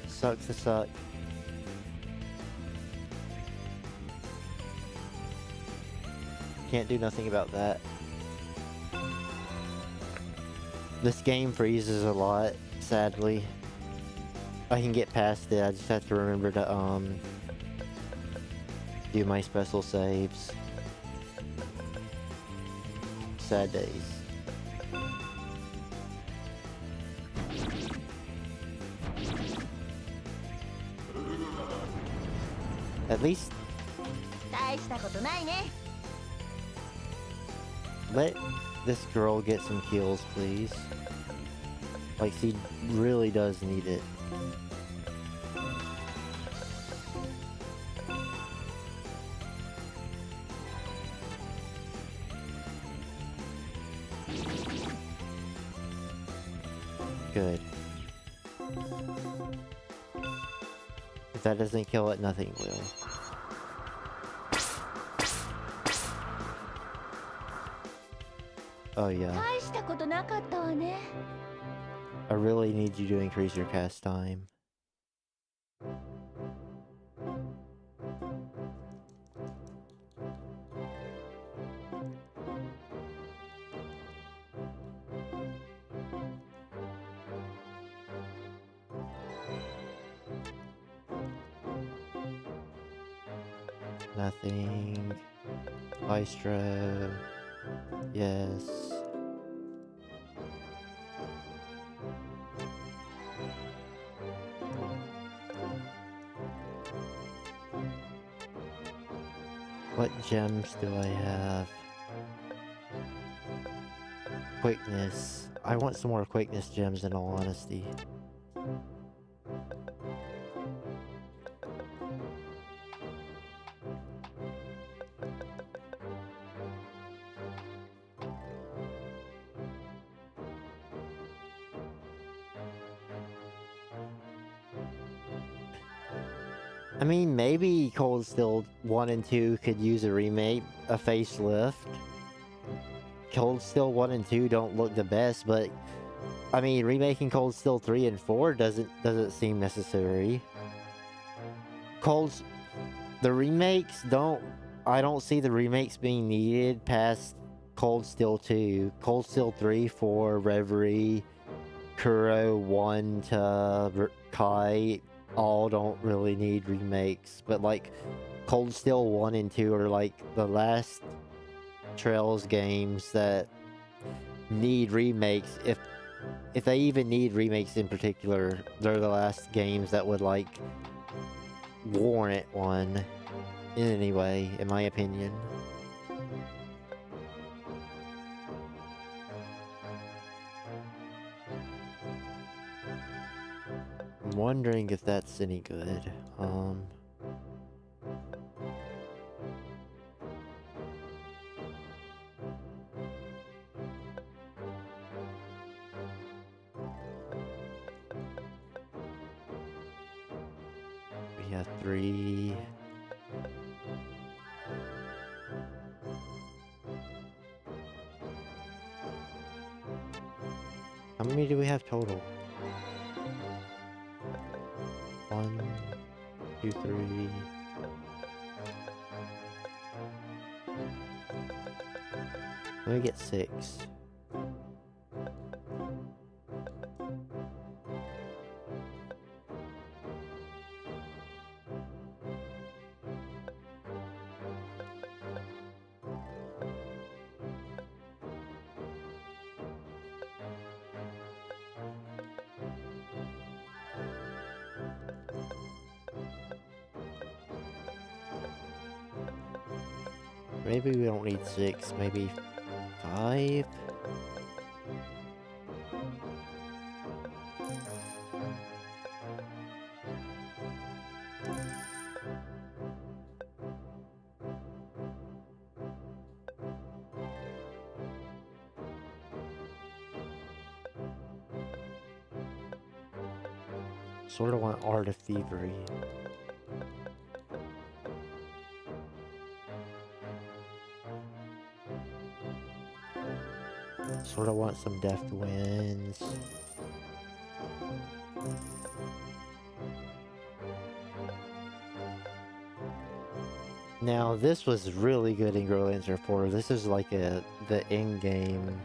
Sucks to suck. Can't do nothing about that. This game freezes a lot, sadly. I can get past it, I just have to remember to do my special saves. Sad days. At least 大したことないね。 let this girl get some kills, please. Like, she really does need it. Good. If that doesn't kill it, nothing will. Oh yeah. 大したことなかったわね。 I really need you to increase your cast time. Nothing. Maestro. Yes. What gems do I have? Quickness. I want some more quickness gems in all honesty. I mean, maybe Cold Steel 1 and 2 could use a remake, a facelift. Cold Steel 1 and 2 don't look the best, but I mean, remaking Cold Steel 3 and 4 doesn't seem necessary. The remakes I don't see the remakes being needed past Cold Steel 2. Cold Steel 3, 4, Reverie, Kuro 1 to Kai all don't really need remakes, but like Cold Steel 1 and 2 are like the last Trails games that need remakes. If they even need remakes in particular, they're the last games that would like warrant one in any way, in my opinion. I'm wondering if that's any good. We have 3. How many do we have total? 1, 2, 3. Let me get 6. Maybe we don't need 6, maybe 5? Sort of want Art of Thievery. Sort of want some Deft Winds. Now, this was really good in Growlanser 4. This is like the in-game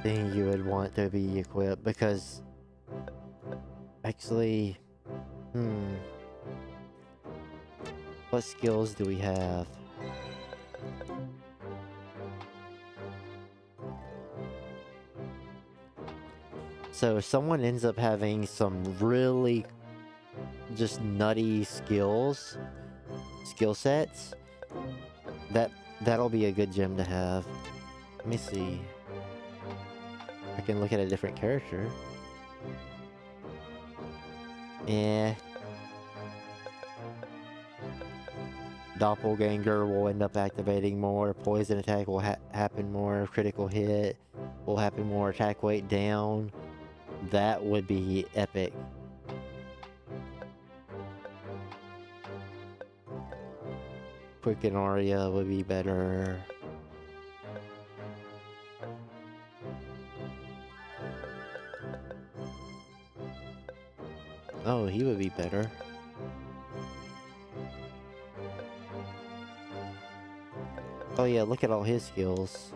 thing you would want to be equipped, because actually, what skills do we have? So if someone ends up having some really just nutty skill sets, that'll be a good gem to have. Let me see. I can look at a different character. Yeah. Doppelganger will end up activating more. Poison attack will happen more. Critical hit will happen more. Attack weight down. That would be epic. Quicken Aria would be better. Oh, he would be better. Oh yeah, look at all his skills.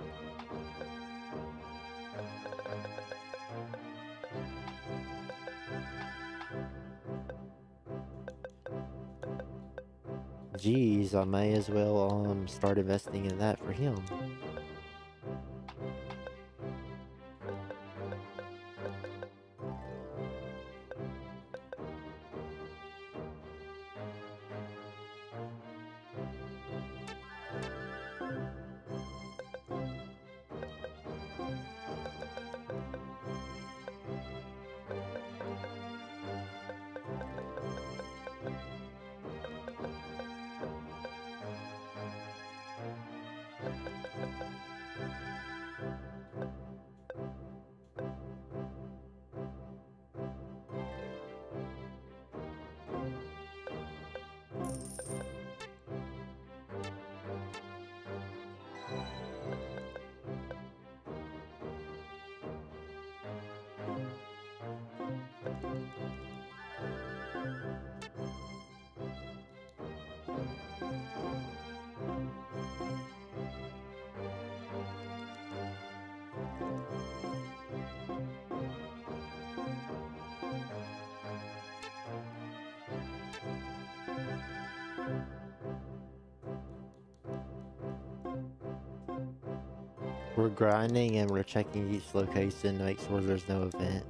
Geez, I may as well start investing in that for him. We're grinding and we're checking each location to make sure there's no event.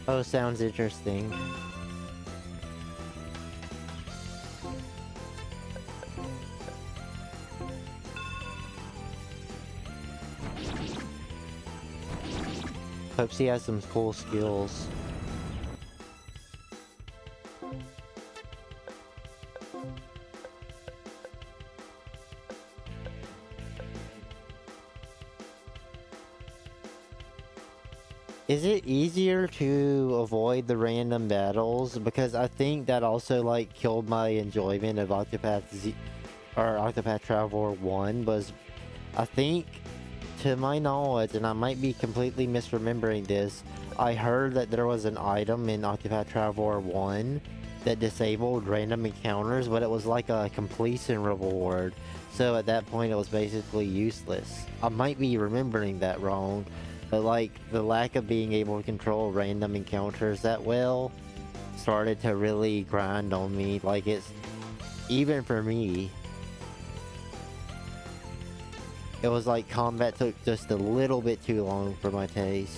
Oh, sounds interesting. Hope she has some cool skills. Is it easier to avoid the random battles? Because I think that also like killed my enjoyment of Octopath Traveler 1 was, I think, to my knowledge, and I might be completely misremembering this, I heard that there was an item in Octopath Traveler 1 that disabled random encounters, but it was like a completion reward. So at that point it was basically useless. I might be remembering that wrong. But like, the lack of being able to control random encounters that well started to really grind on me. Like, it's, even for me, it was like combat took just a little bit too long for my taste.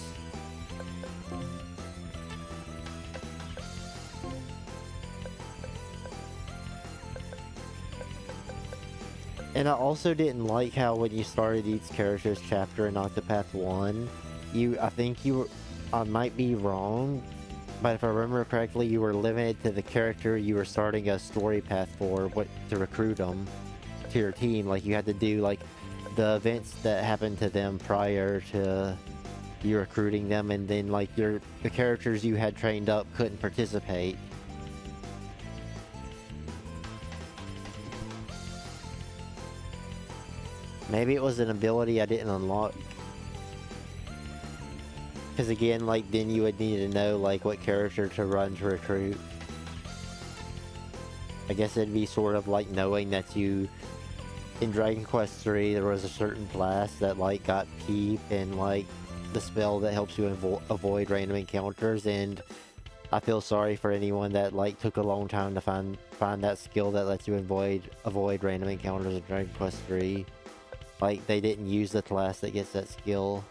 And I also didn't like how when you started each character's chapter in Octopath 1, I might be wrong, but if I remember correctly, you were limited to the character you were starting a story path for, to recruit them to your team. Like, you had to do, like, the events that happened to them prior to you recruiting them, and then, like, the characters you had trained up couldn't participate. Maybe it was an ability I didn't unlock. Because again, like, then you would need to know, like, what character to run to recruit. I guess it'd be sort of like knowing that in Dragon Quest III, there was a certain class that, like, got Keep and, like, the spell that helps you avoid random encounters, and I feel sorry for anyone that, like, took a long time to find that skill that lets you avoid random encounters in Dragon Quest III. Like, they didn't use the class that gets that skill.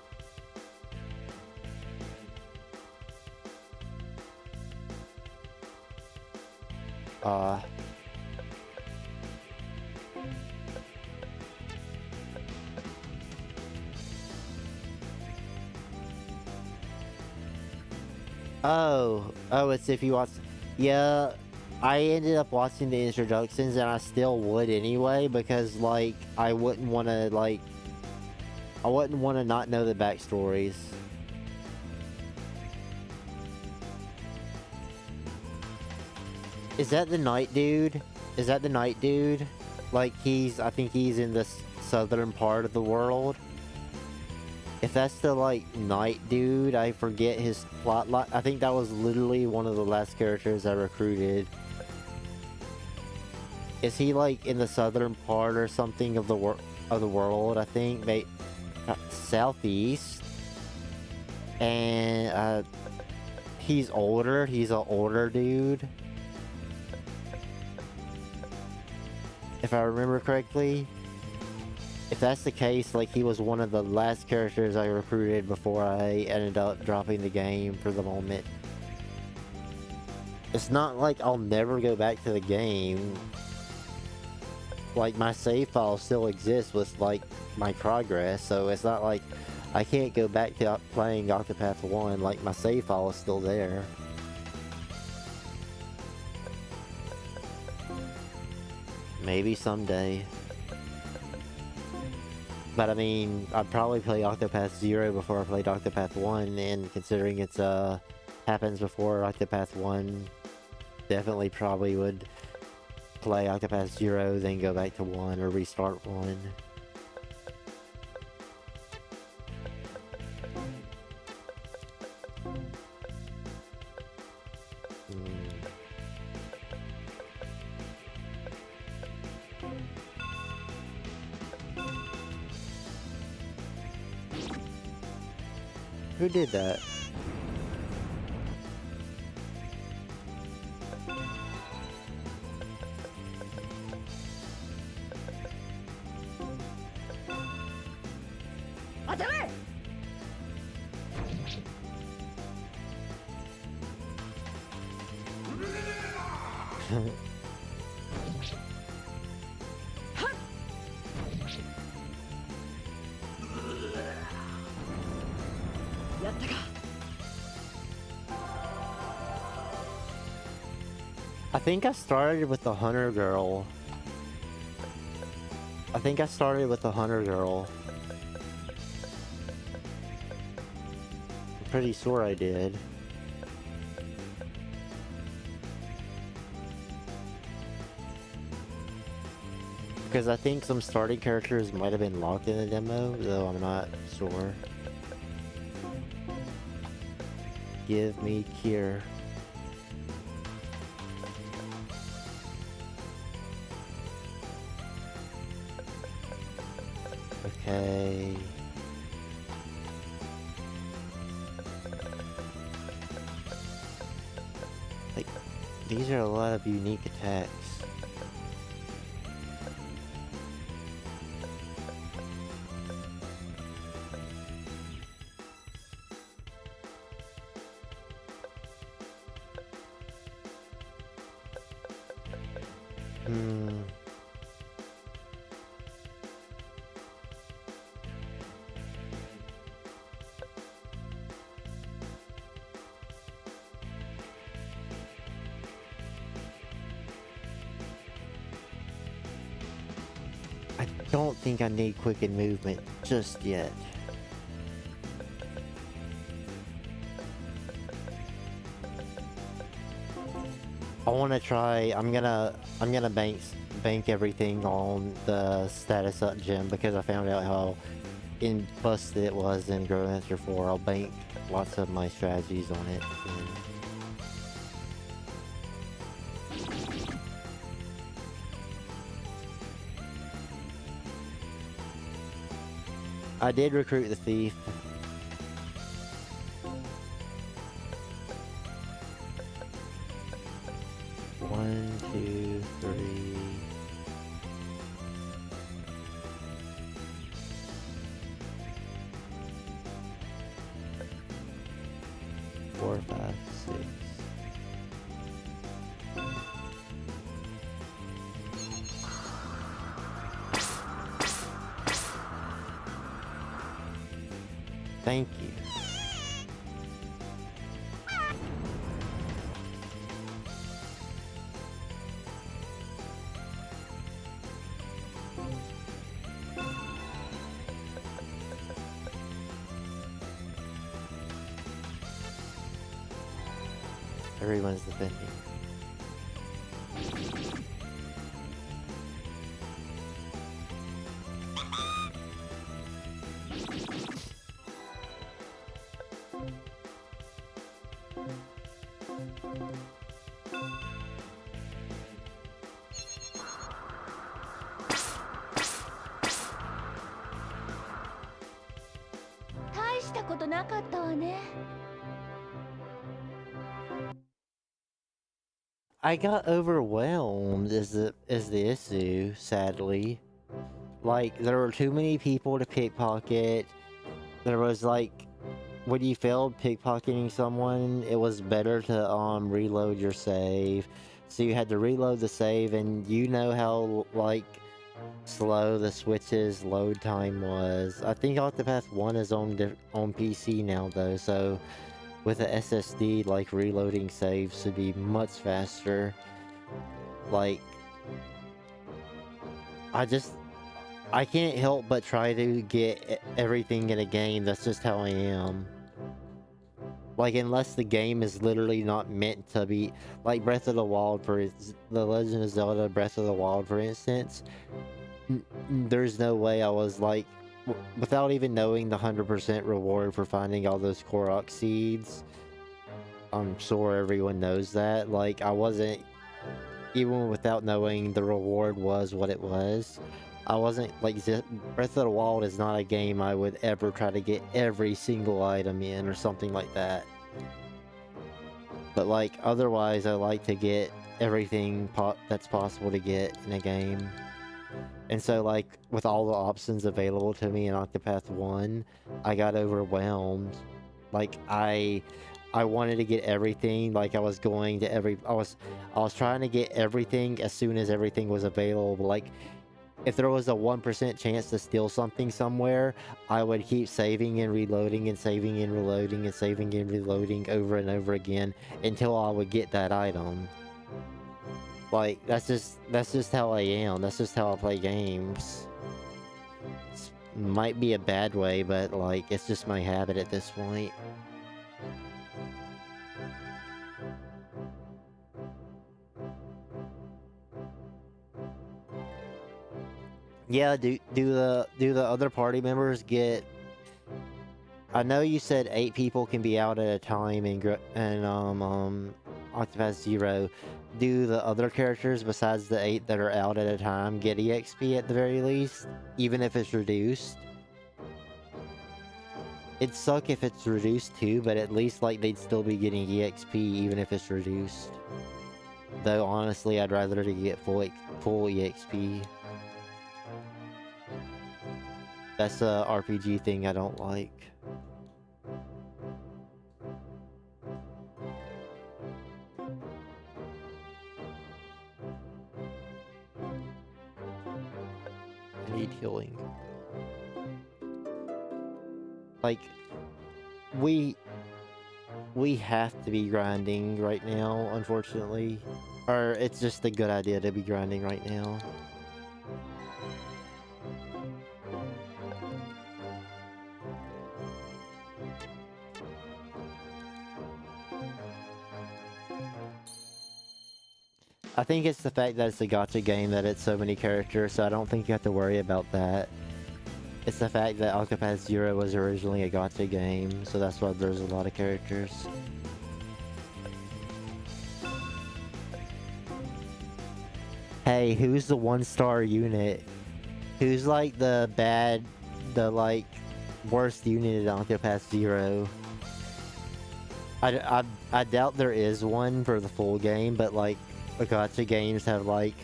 Oh, it's if you watch... Yeah, I ended up watching the introductions, and I still would anyway, because, like, I wouldn't want to not know the backstories. Is that the Night Dude? Is that the Night Dude? Like, I think he's in the southern part of the world. If that's the, like, Night Dude, I forget his plotline. I think that was literally one of the last characters I recruited. Is he, like, in the southern part or something of the world? I think southeast. And he's older. He's an older dude, if I remember correctly. If that's the case, like, he was one of the last characters I recruited before I ended up dropping the game for the moment. It's not like I'll never go back to the game. Like, my save file still exists with, like, my progress, so it's not like I can't go back to playing Octopath 1. Like, my save file is still there. Maybe someday. But I mean, I'd probably play Octopath 0 before I played Octopath 1, and considering it's happens before Octopath 1, definitely probably would play Octopath 0, then go back to 1 or restart 1. Who did that? やったか。 I think I started with the hunter girl. I think I started with the hunter girl. I'm pretty sure I did. Because I think some starting characters might have been locked in the demo, though I'm not sure. Give me cure. Okay. Like, these are a lot of unique attacks. Hmm. I don't think I need quicken movement just yet. I want to try. I'm gonna bank everything on the status up gem because I found out how busted it was in Growlanser 4. I'll bank lots of my strategies on it. I did recruit the thief. One, two, three. Four, five, six. Thank you. Everyone's defending. I got overwhelmed is the issue, sadly. Like, there were too many people to pickpocket. There was like, when you failed pickpocketing someone, it was better to reload your save. So you had to reload the save, and you know how like slow the Switch's load time was. I think Octopath 1 is on PC now though, so with a SSD, like, reloading saves should be much faster. Like, I can't help but try to get everything in a game. That's just how I am. Like, unless the game is literally not meant to be, like Breath of the Wild, The Legend of Zelda Breath of the Wild, for instance, there's no way I was like, without even knowing the 100% reward for finding all those Korok seeds. I'm sure everyone knows that. Like, I wasn't, even without knowing the reward was what it was, I wasn't, like, Breath of the Wild is not a game I would ever try to get every single item in or something like that. But, like, otherwise I like to get everything that's possible to get in a game. And so, like, with all the options available to me in Octopath 1, I got overwhelmed. Like, I I wanted to get everything. Like I was going to I was trying to get everything as soon as everything was available. Like if there was a 1% chance to steal something somewhere, I would keep saving and reloading and saving and reloading and saving and reloading over and over again until I would get that item. Like that's just how I am. That's just how I play games. Might be a bad way, but like it's just my habit at this point. Yeah, do the other party members get? I know you said 8 people can be out at a time in Octopath Zero. Do the other characters besides the 8 that are out at a time get EXP at the very least, even if it's reduced? It'd suck if it's reduced too, but at least like they'd still be getting EXP even if it's reduced. Though honestly, I'd rather to get full EXP. That's a RPG thing I don't like. I need healing. Like, we have to be grinding right now, unfortunately. Or it's just a good idea to be grinding right now. I think it's the fact that it's a gacha game that it's so many characters, so I don't think you have to worry about that. It's the fact that Octopath Zero was originally a gacha game, so that's why there's a lot of characters. Hey, who's the 1-star unit? Who's like the like worst unit in Octopath Zero? I doubt there is one for the full game, but like gacha games have like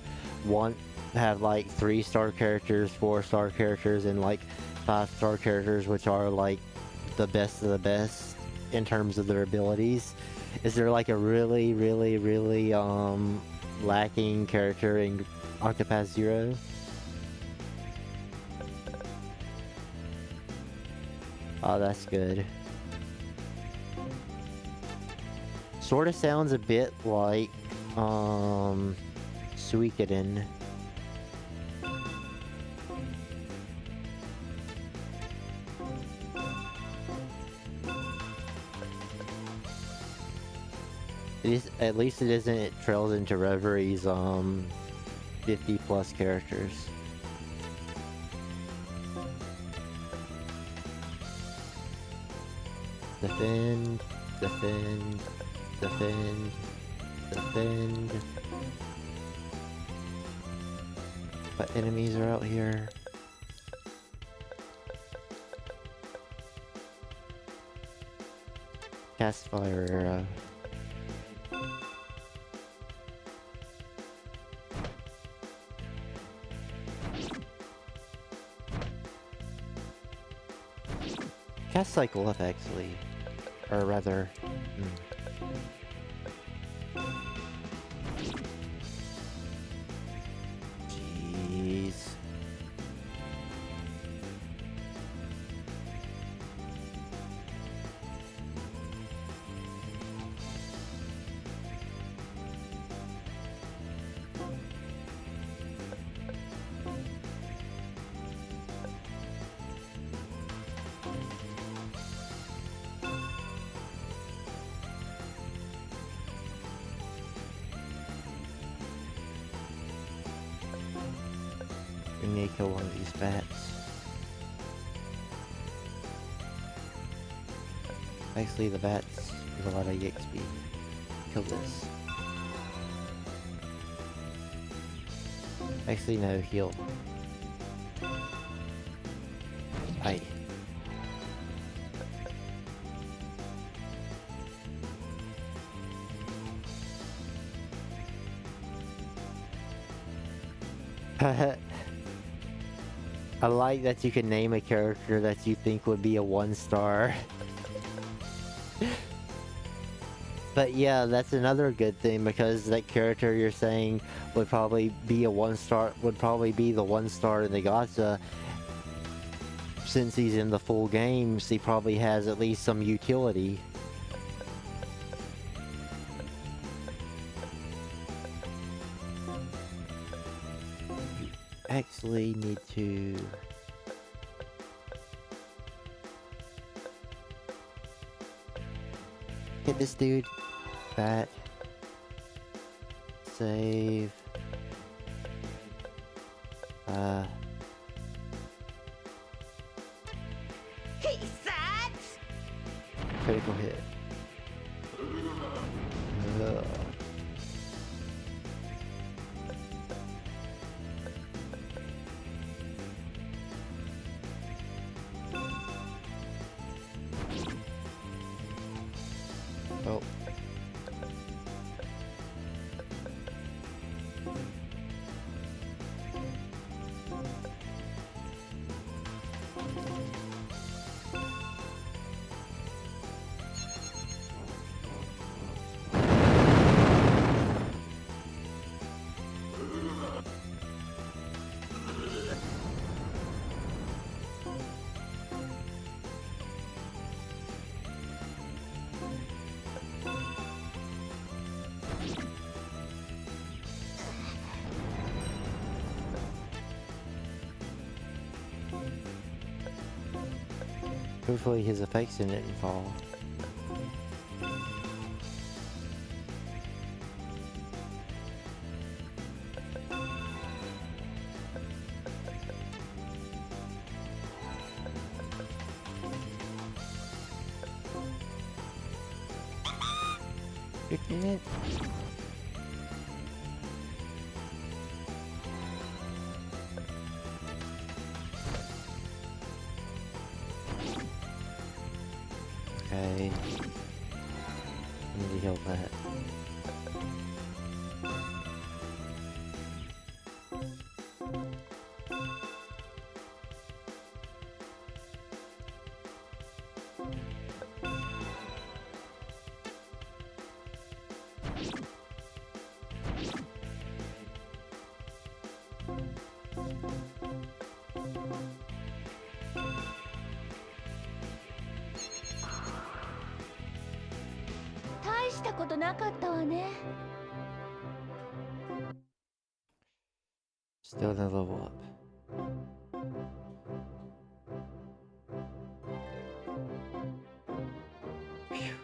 3-star characters, 4-star characters, and like 5-star characters, which are like the best of the best in terms of their abilities. Is there like a really lacking character in Octopath Zero? Oh, that's good. Sorta sounds a bit like Suikoden. At least it isn't. It trails into Reverie's 50+ characters. Defend, defend, defend, defend. What enemies are out here? Cast fire arrow. Cast cycle up actually, or rather, jeez. We need to kill one of these bats. Actually, the bats give a lot of EXP. Kill this. Actually, no, heal. Aye. I like that you can name a character that you think would be a 1-star. But yeah, that's another good thing because that character you're saying would probably be a 1-star, would probably be the 1-star in the gacha. Since he's in the full games, he probably has at least some utility. You actually need to... hit this dude. That. Save. Critical hit. Ugh. Oh. Hopefully his effects didn't fall. It. Okay. I need to heal that. Still no level up. Phew.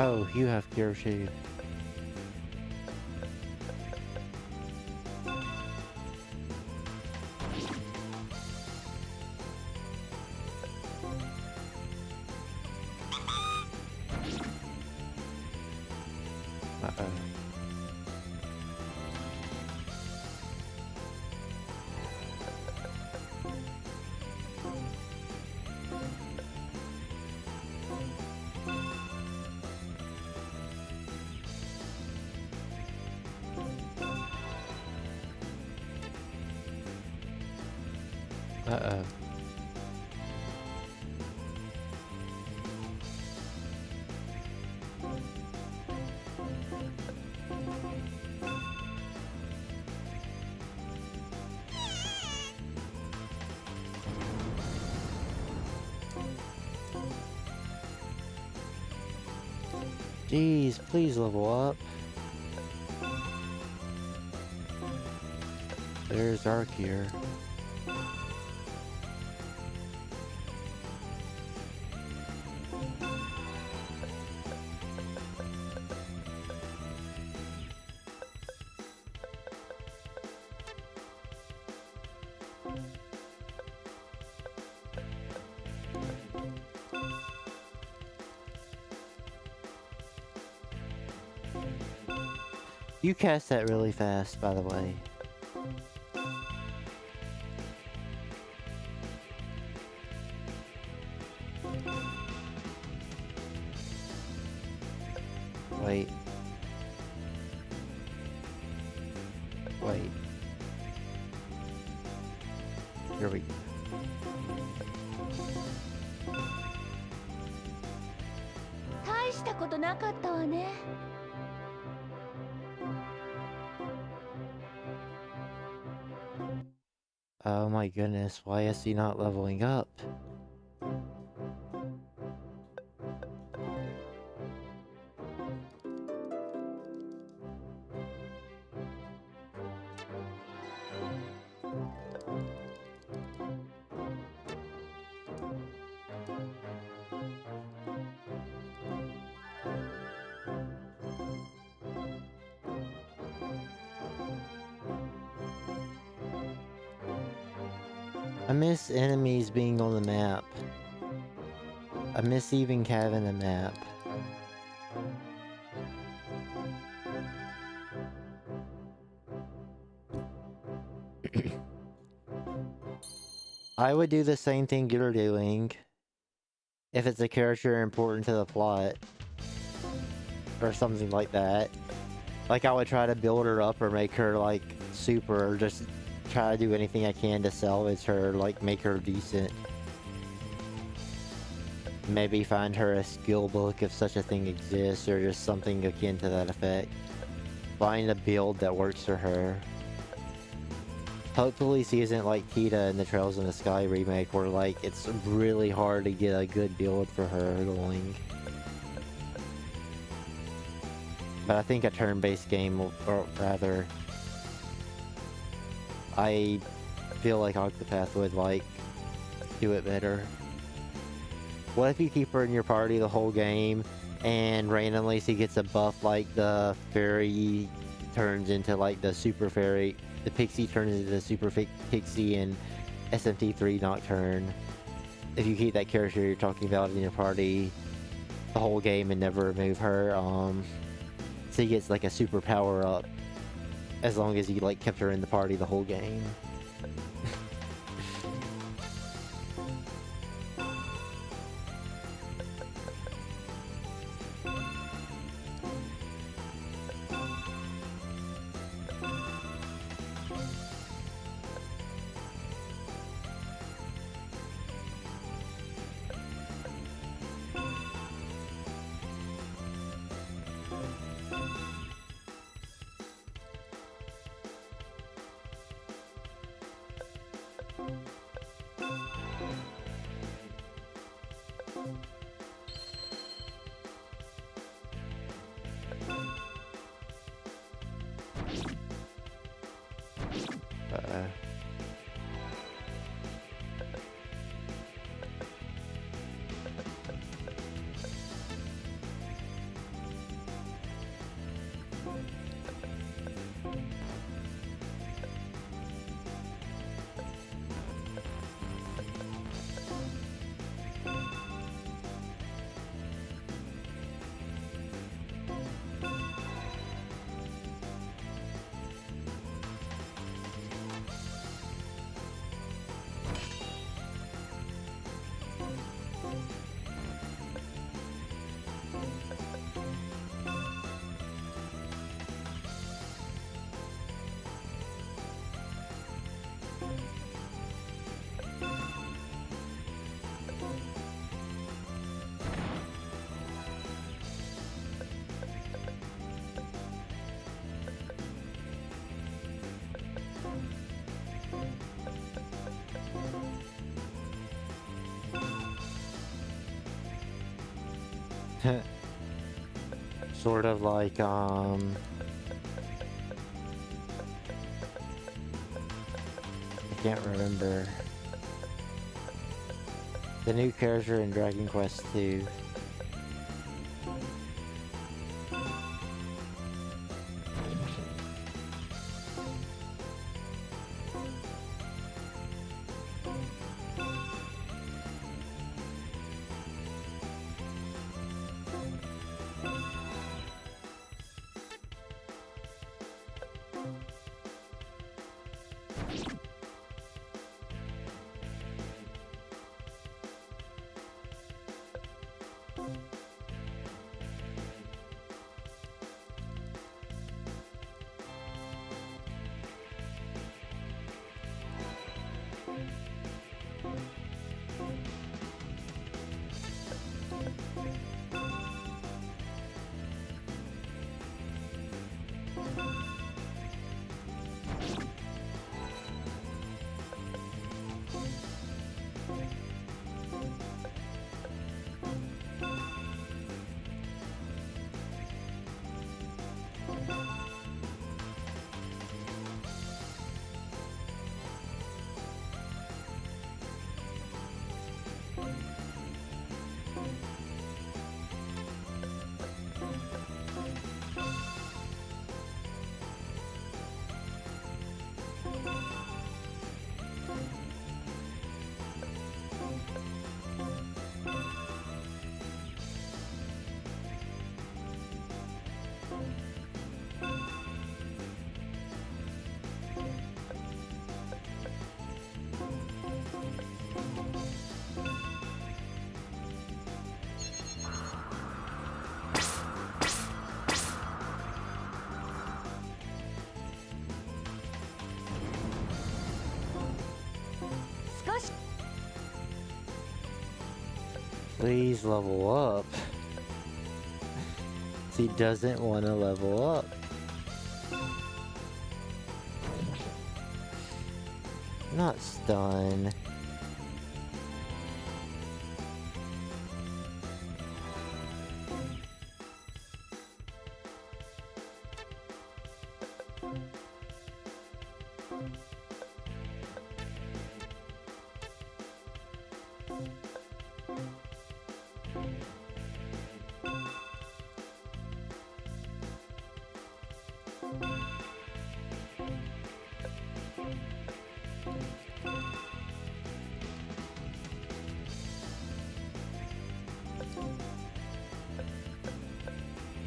Oh, you have cure too. Uh-oh. Uh-oh. Jeez, please level up. There's our cure. You cast that really fast, by the way. Wait. Wait. Here we go.大したことなかったわね。Oh my goodness, why is he not leveling up? I miss enemies being on the map. I miss even having a map. I would do the same thing you're doing if it's a character important to the plot or something like that. Like, I would try to build her up or make her like super, or just try to do anything I can to salvage her, like make her decent. Maybe find her a skill book if such a thing exists, or just something akin to that effect. Find a build that works for her. Hopefully she isn't like Kita in the Trails in the Sky remake, where like it's really hard to get a good build for her going. But I think a turn-based game, or rather, I feel like Octopath would like do it better. What if you keep her in your party the whole game, and randomly she gets a buff, like the fairy turns into like the super fairy, the pixie turns into the super pixie in SMT3 Nocturne. If you keep that character you're talking about in your party the whole game and never remove her, she gets like a super power up as long as you like kept her in the party the whole game. Sort of like, I can't remember. The new character in Dragon Quest II. Please level up. He doesn't want to level up. Not stun.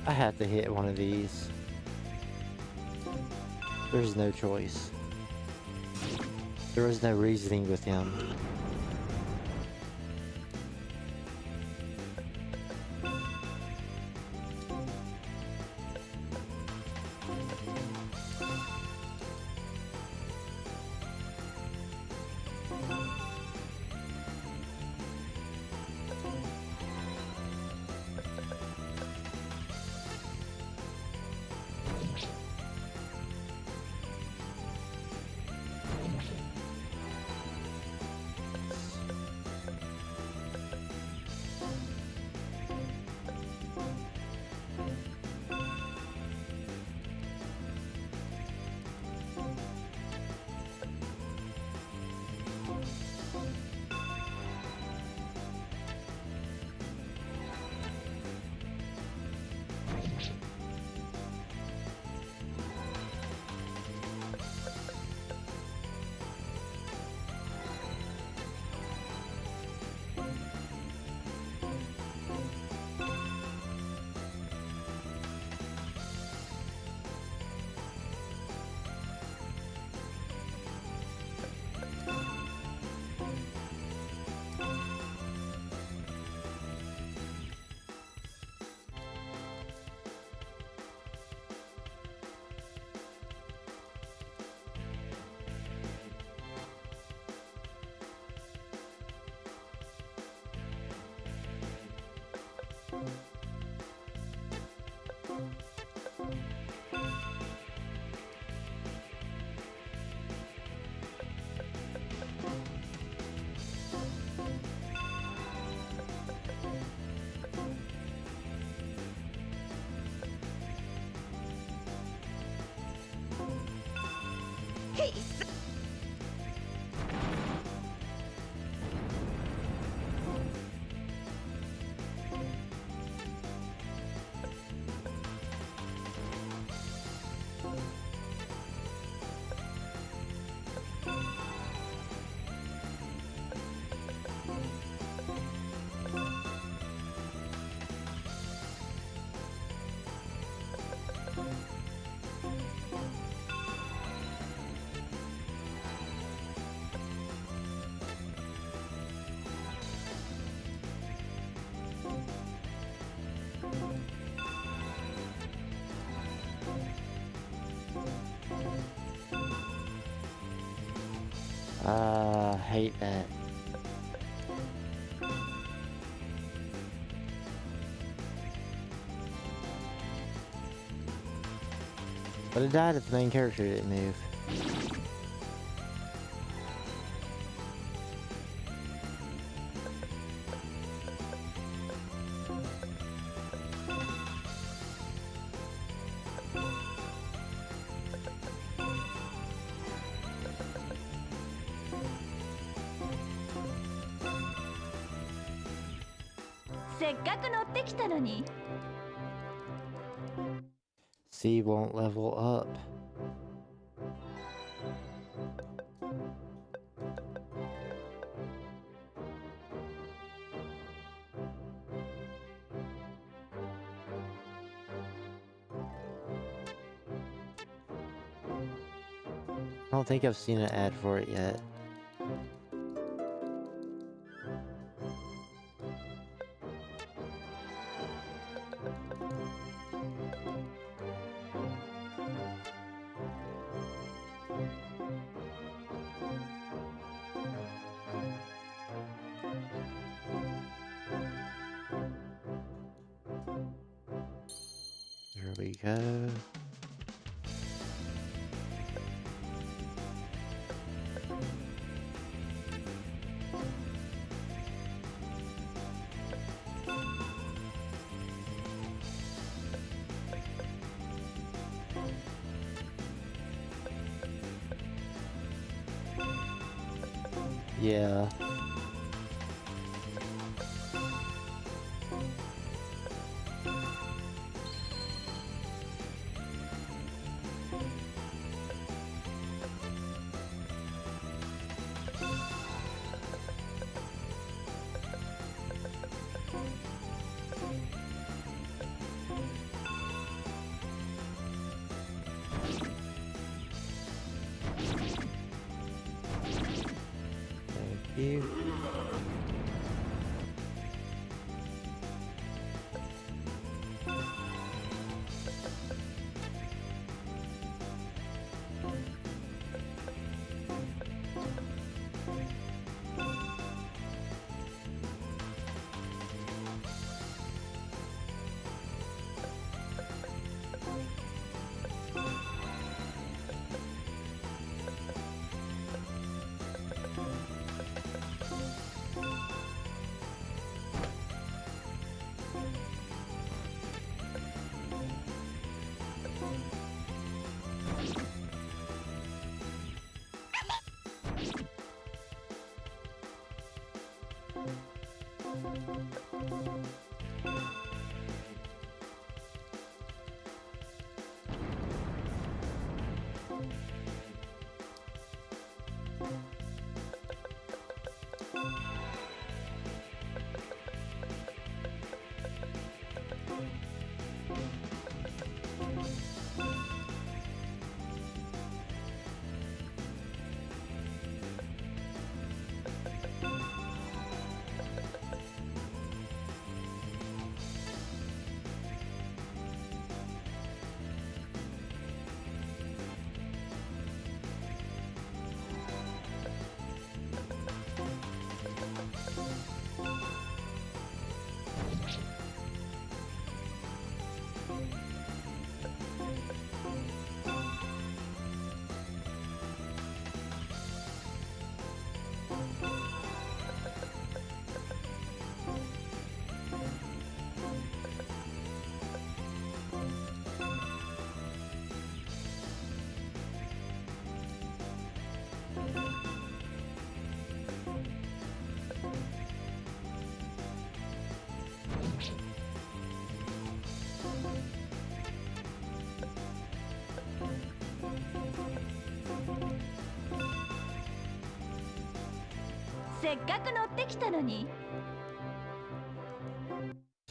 I have to hit one of these. There's no choice. There was no reasoning with him. Hate that. But it died if the main character didn't move. C won't level up. I don't think I've seen an ad for it yet. Here we go. Yeah. Thank you.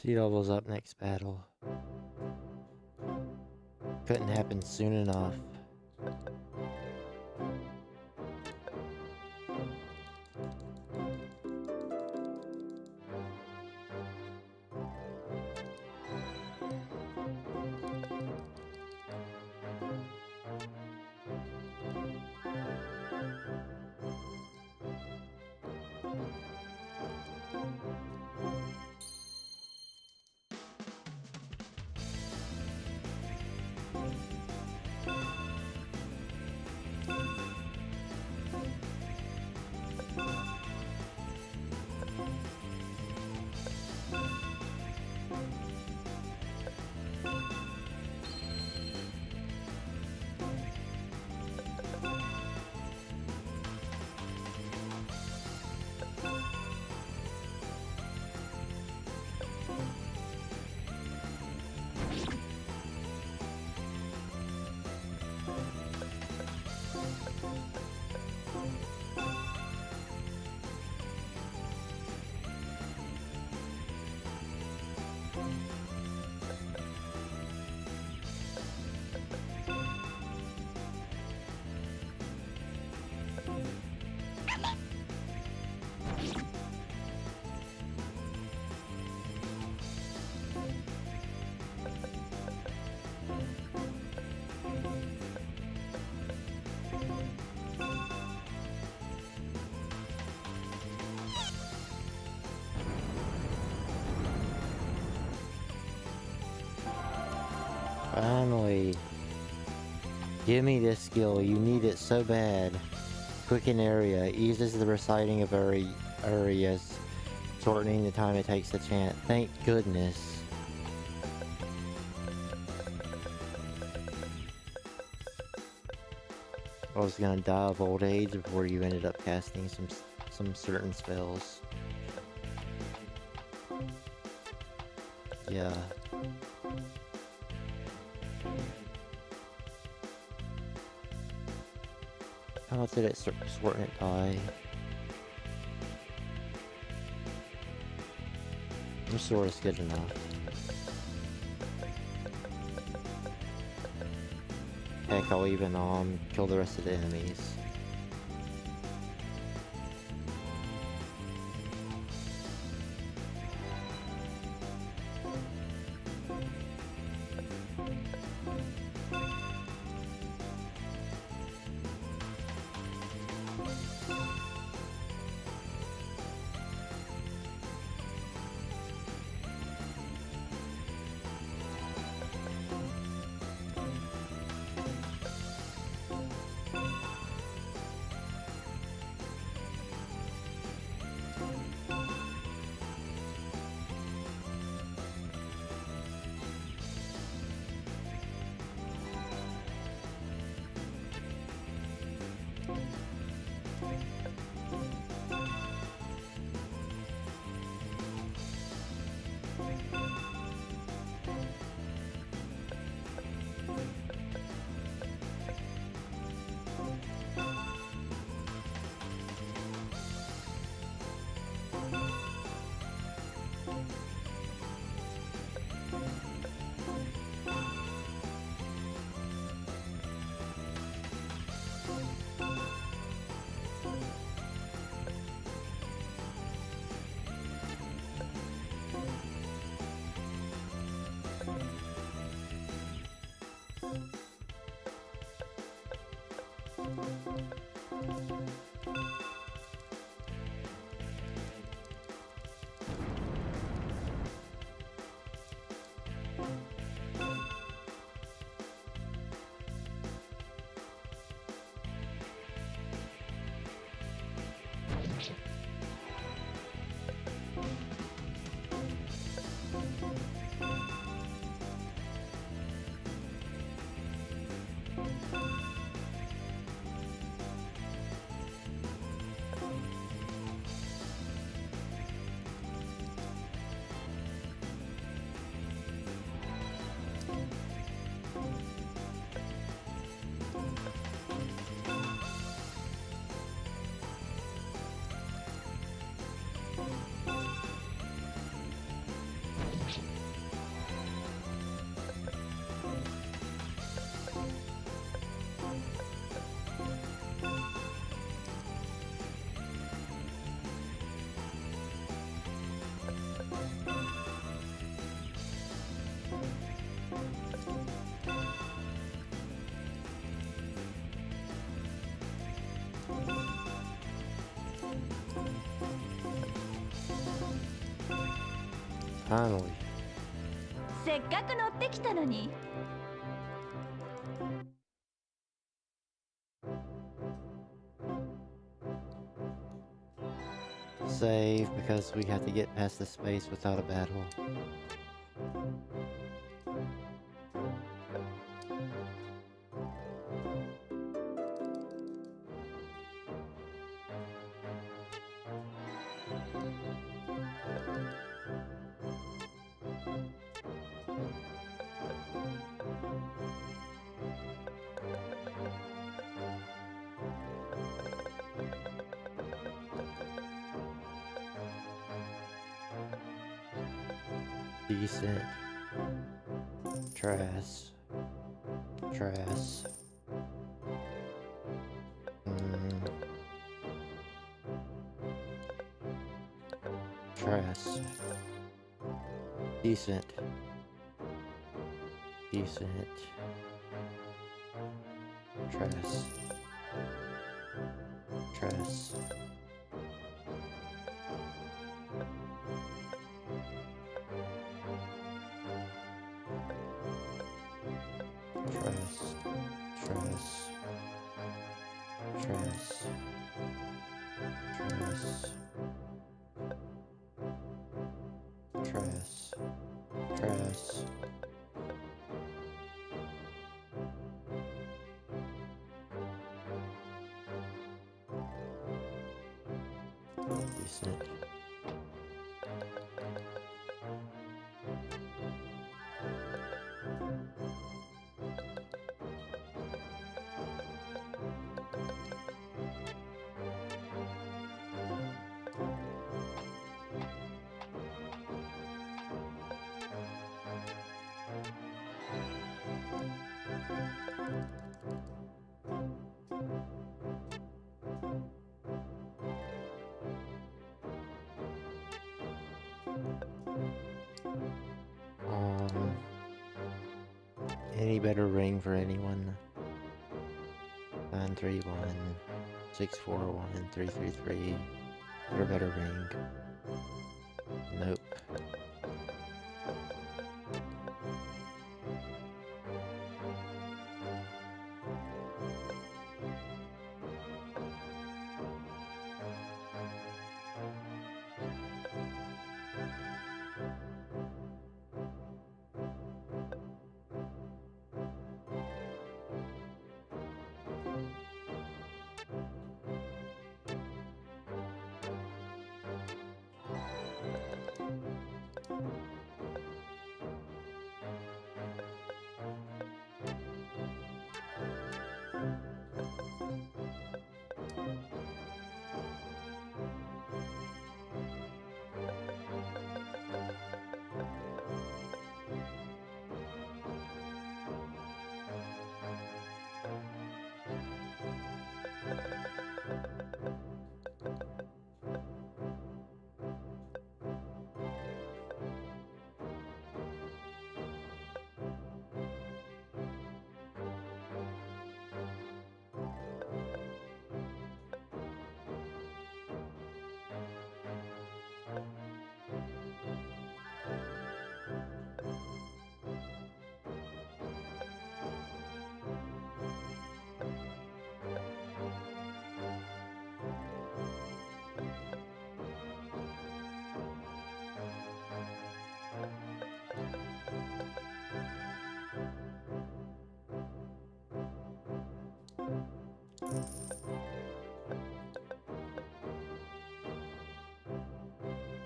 She levels up next battle. Couldn't happen soon enough. Finally. Give me this skill. You need it so bad. Quicken area. Eases the reciting of areas. Shortening the time it takes to chant. Thank goodness. I was gonna die of old age before you ended up casting some certain spells. Yeah. How much did it shorten it by? I'm sure it's good enough. Heck, I'll even kill the rest of the enemies. Finally. せっかく乗ってきたのに。Save because we have to get past the space without a battle. Decent. Trash. Trash. Trash. Decent. Decent. Trash. Trash. Tress. Tress. Tress. Tress. Tress. Decent. Any better ring for anyone? 931 641 333. Or a better ring? Nope.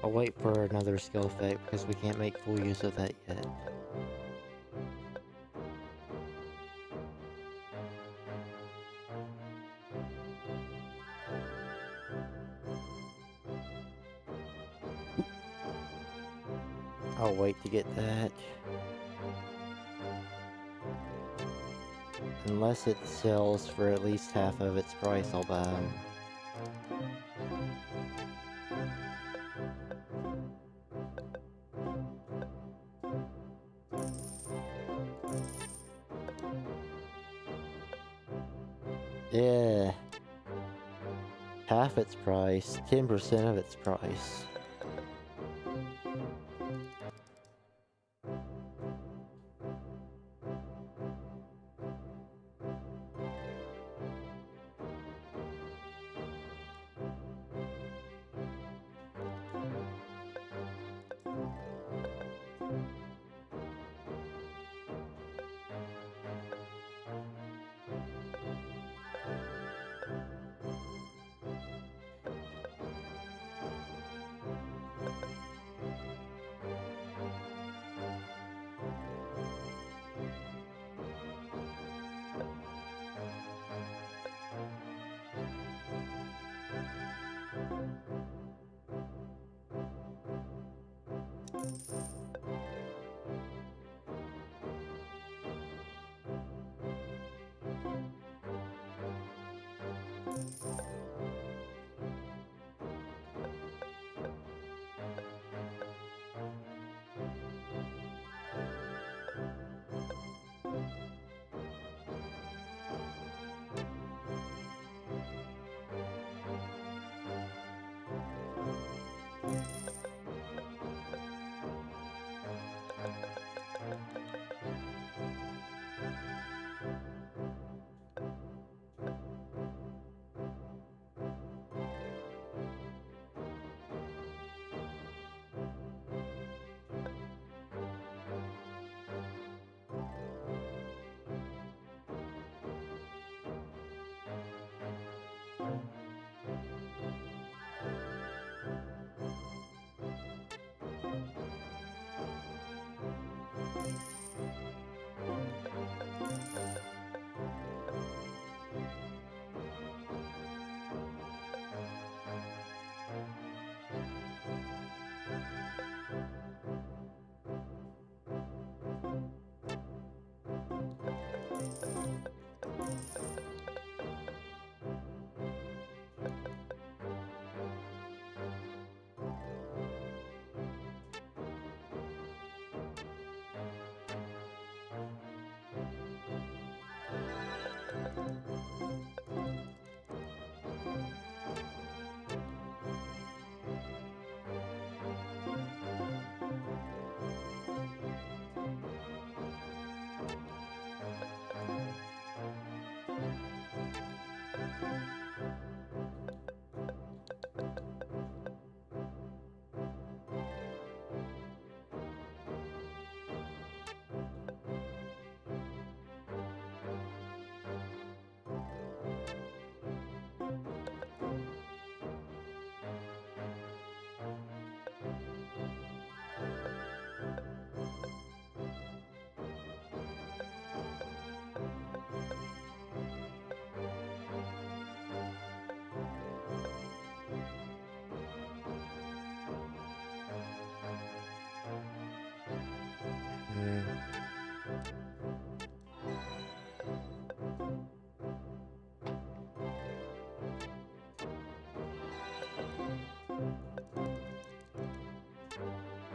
I'll wait for another skill effect because we can't make full use of that yet. I'll wait to get that. Unless it sells for at least half of its price, I'll buy 'em. Yeah. Half its price, 10% of its price.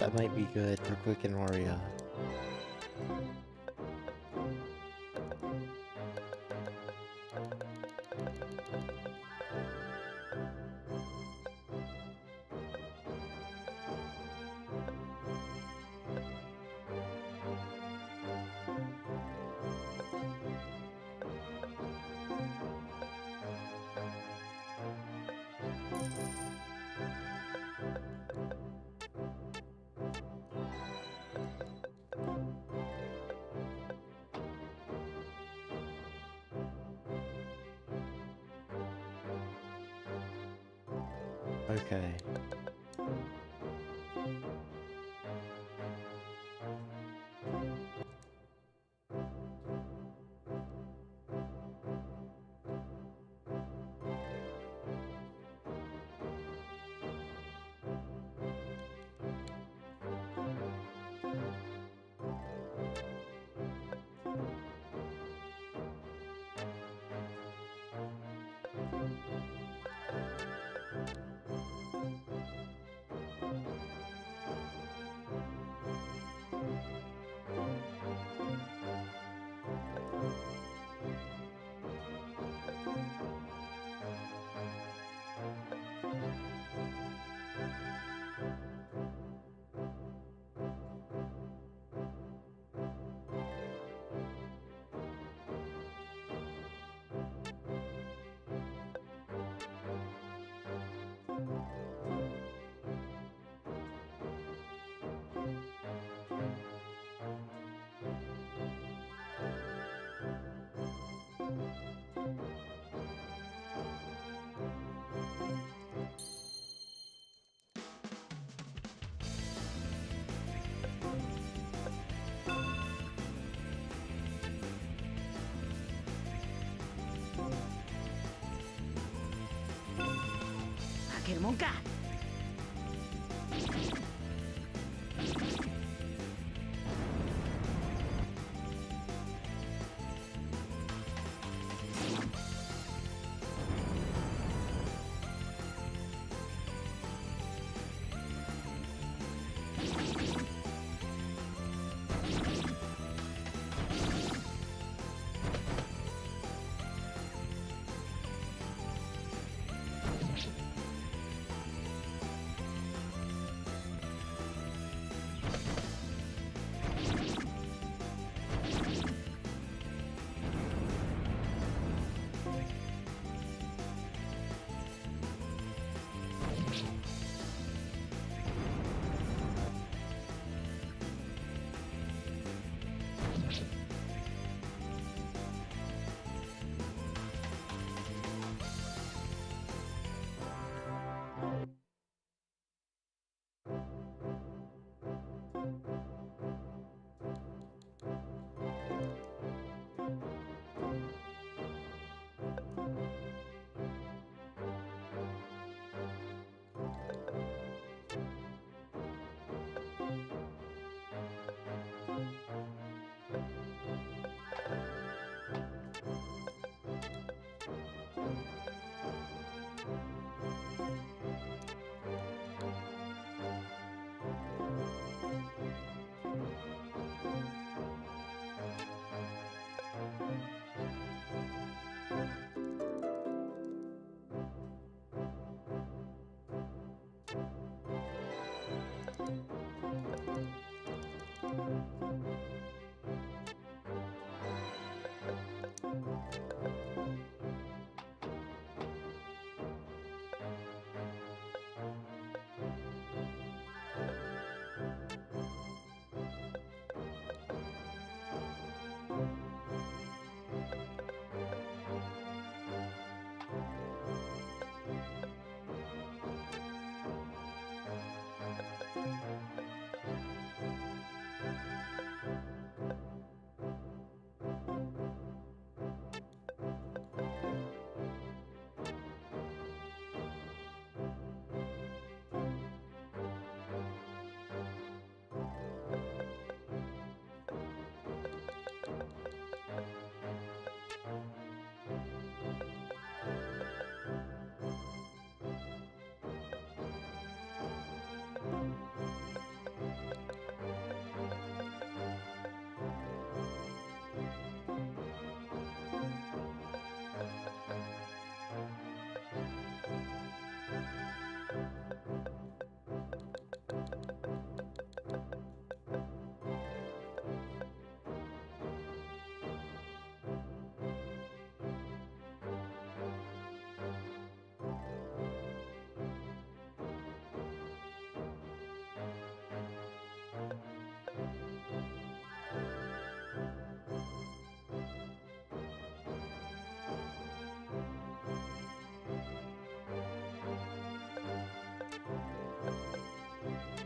That might be good for Quick and Aria. Okay.けるもんか。「 」 「」 「」 「」 「」 「」 「」 「」 「」 「」 「」 「」 「」 「」 「」 「」 「」 「」 「」 「」 「」 「」 「」 「」 「」 「」 「」 「」 「」 「」 「」 「」 「」 「」 「」 「」 「」 「」 「」 「」 「」 「」 "」 「」 "」 「」 "」 "「」 "」 「」 "」 「」 "」 「」 "」 "」 「」 "」 "」 "」 "」 "」 "」 "」 "」 "」 "」 "」 "」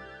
"」 "」 "|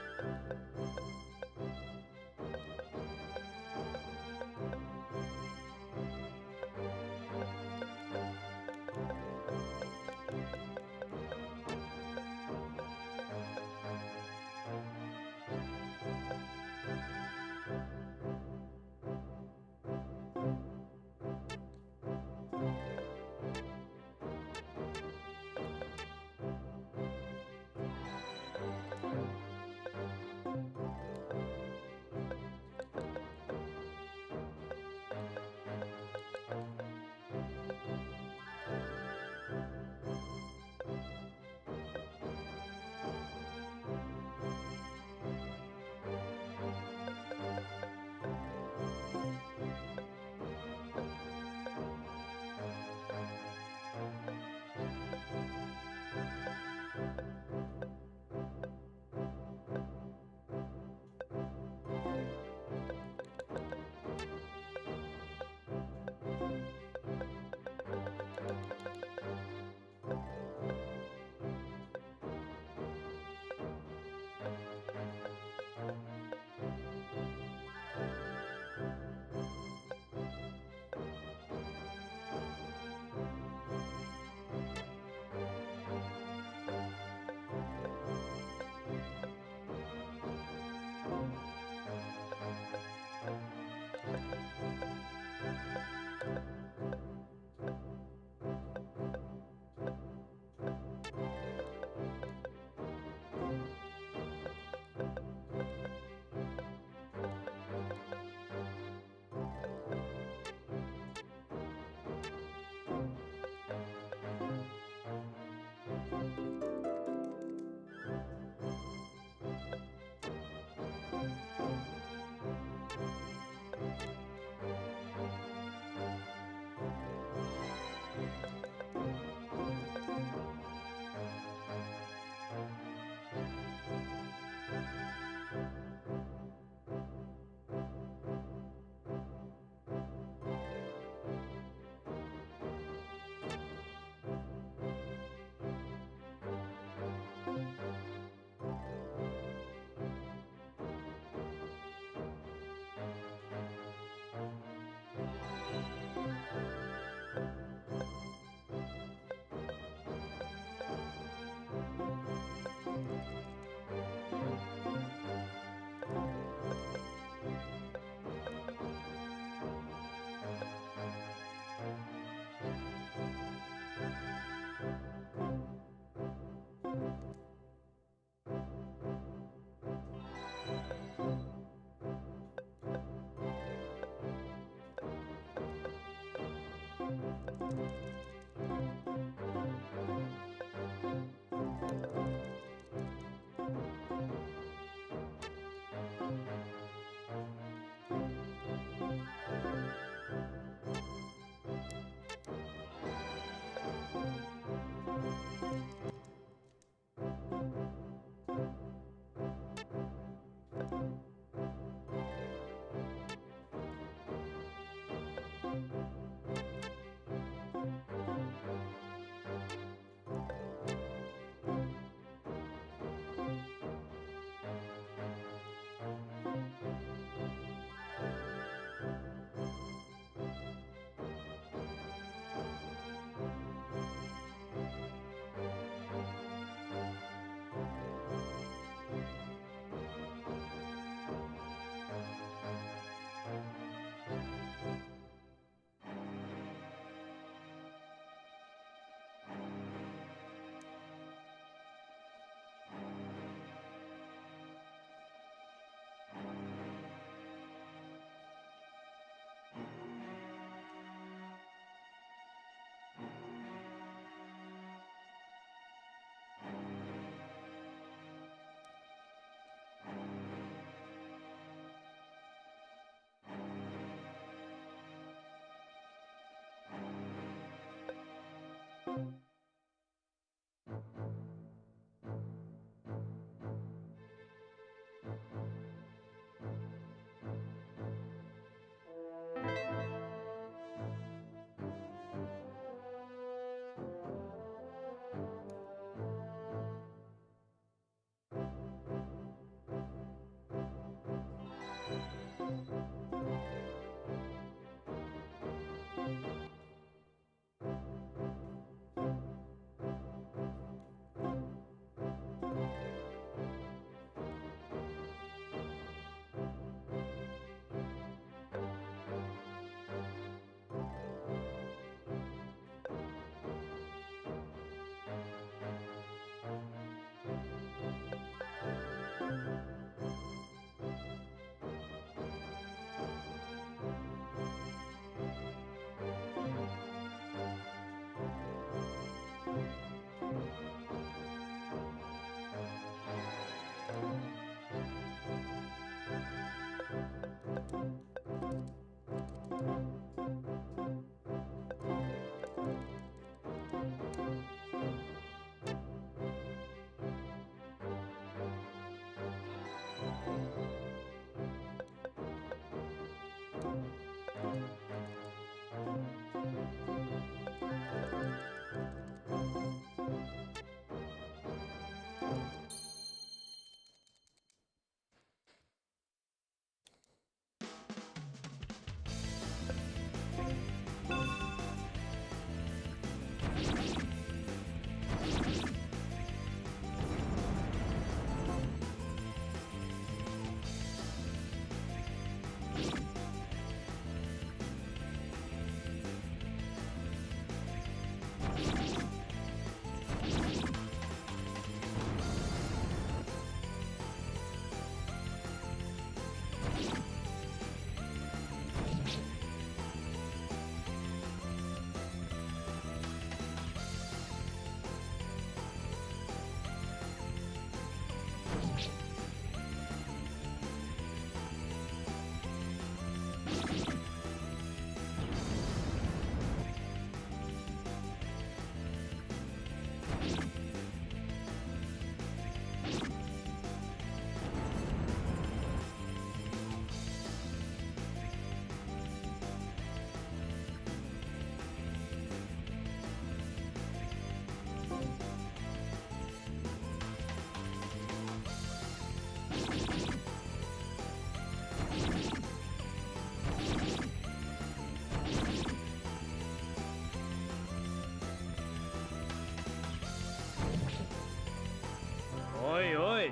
おいおい、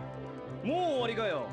もう終わりかよ。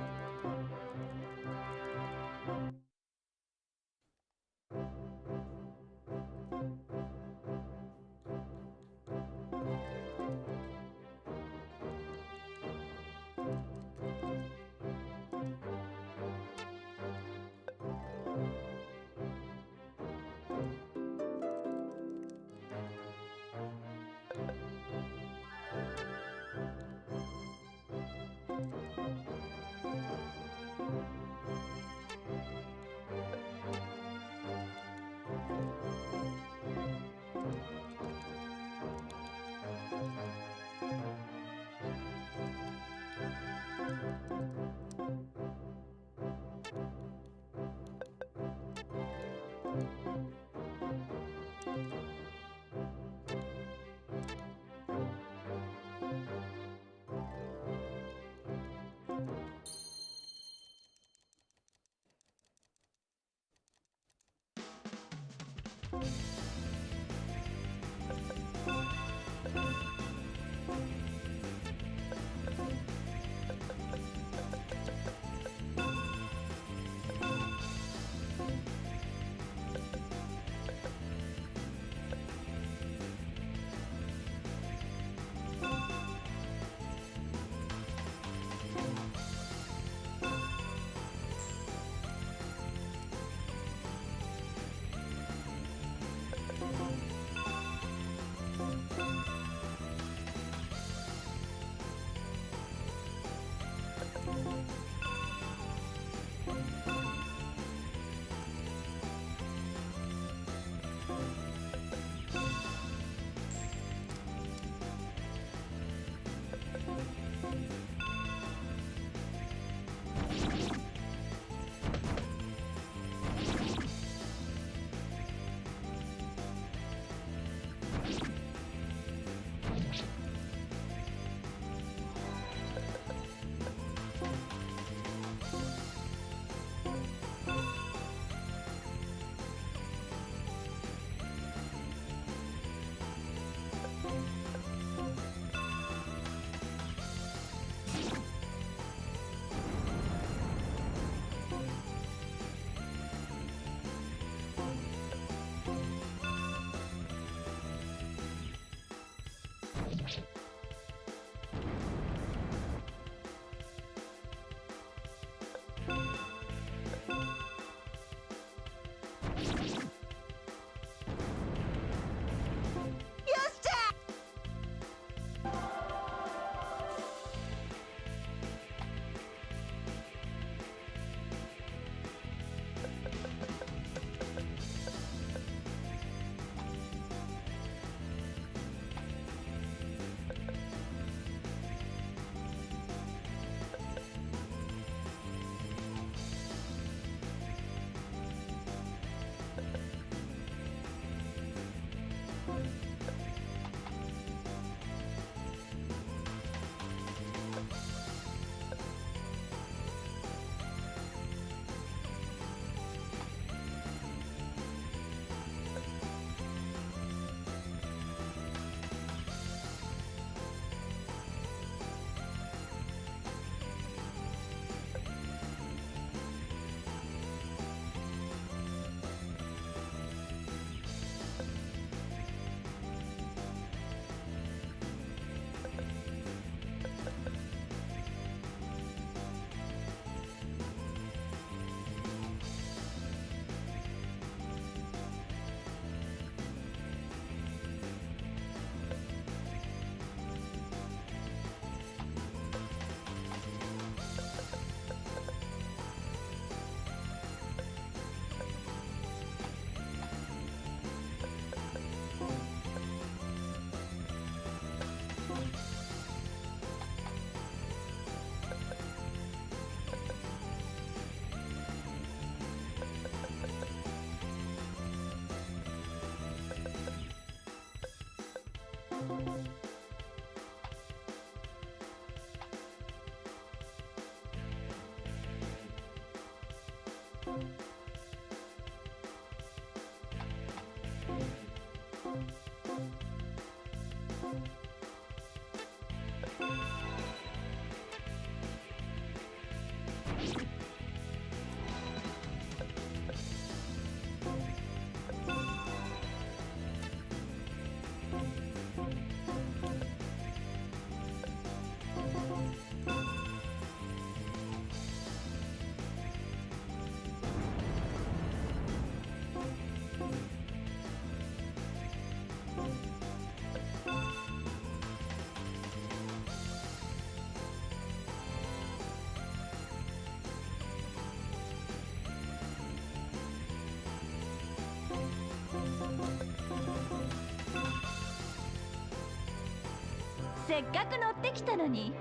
せっかく乗ってきたのに。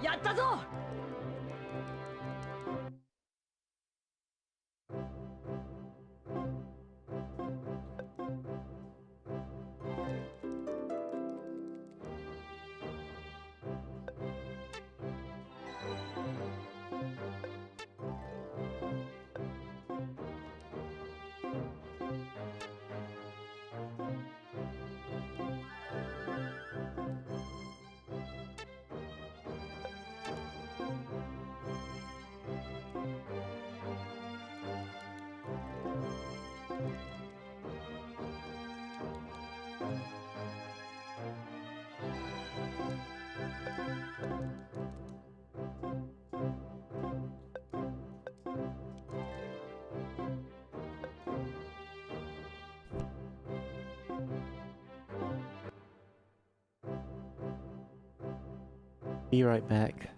やったぞ。Be right back.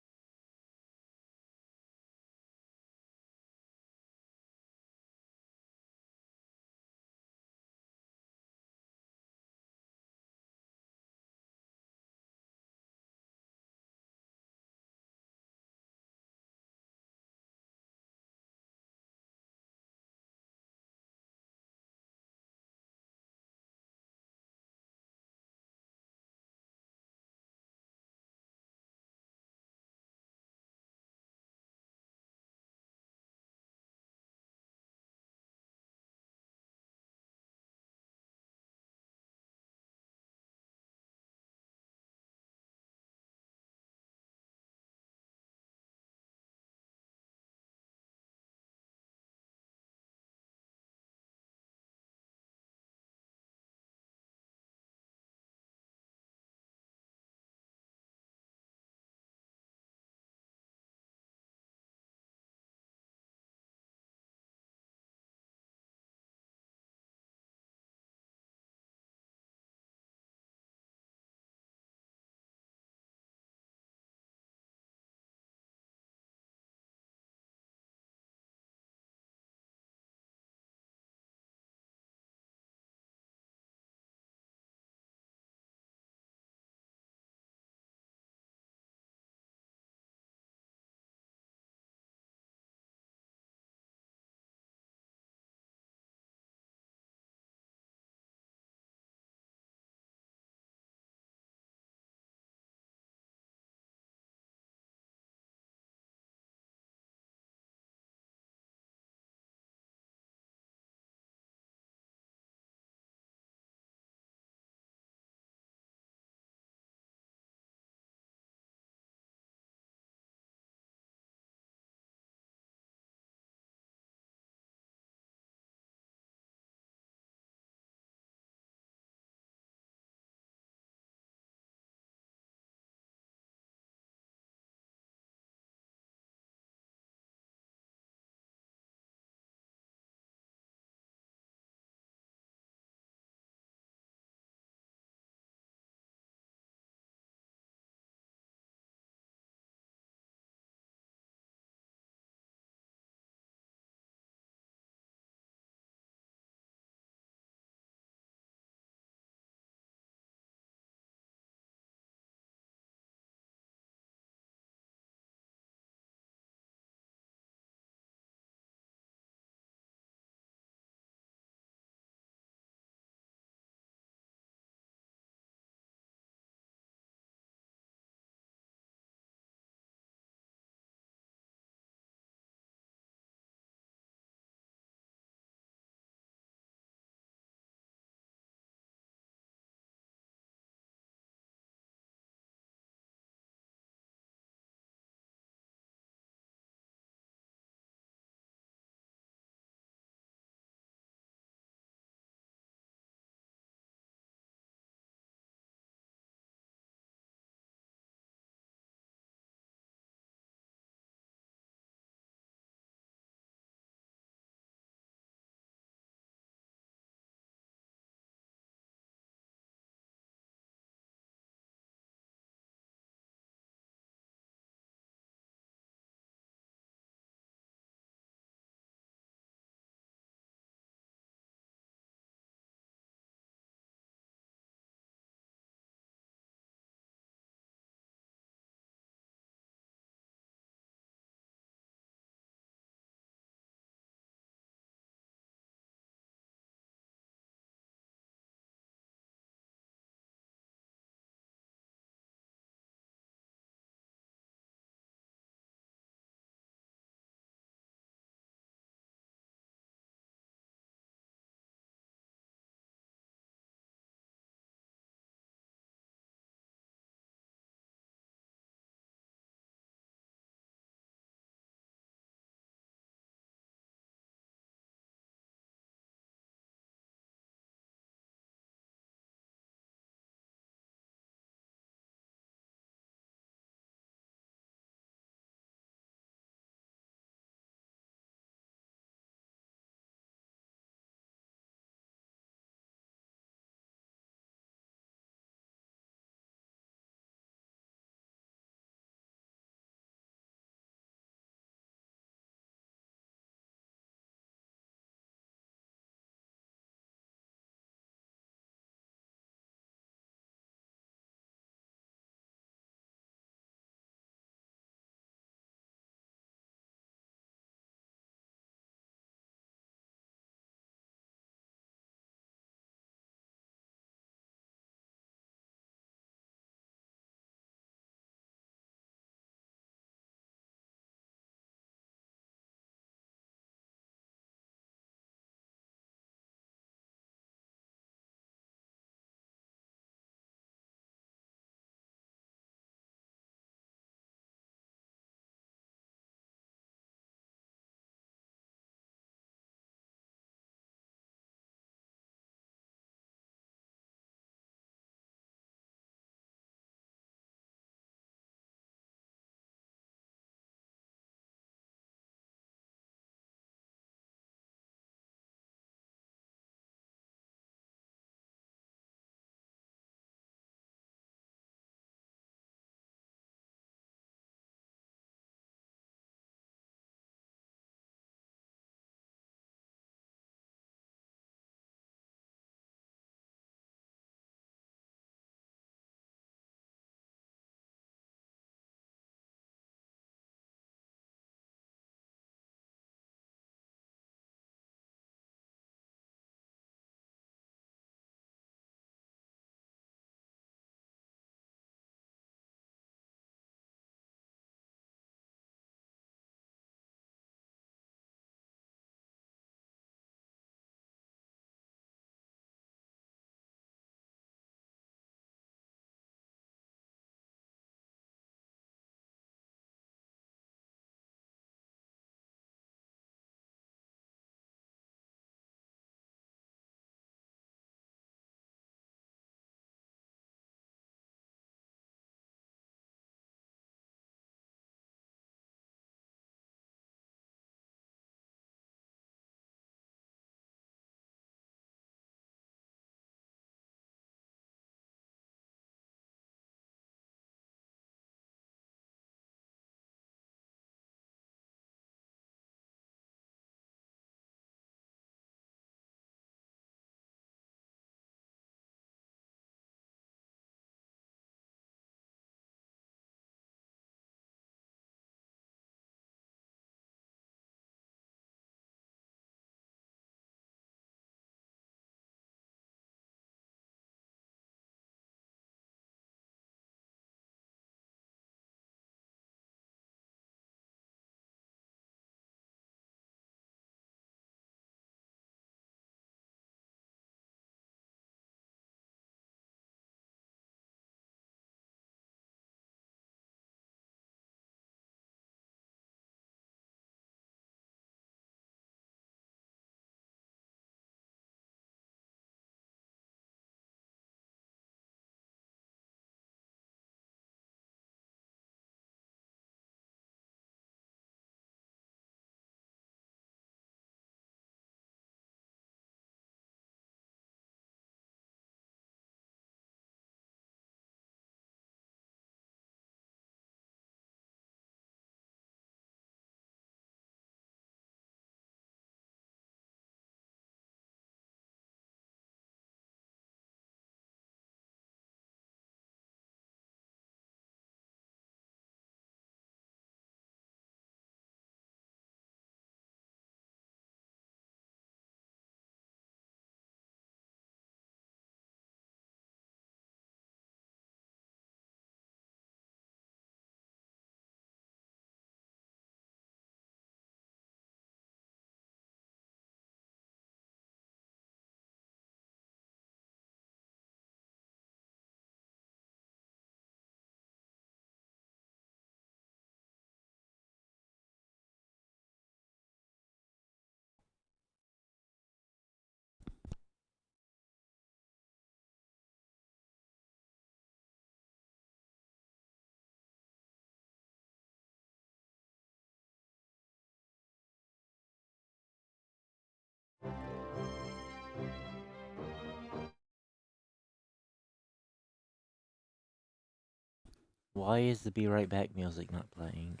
Why is the Be Right Back music not playing?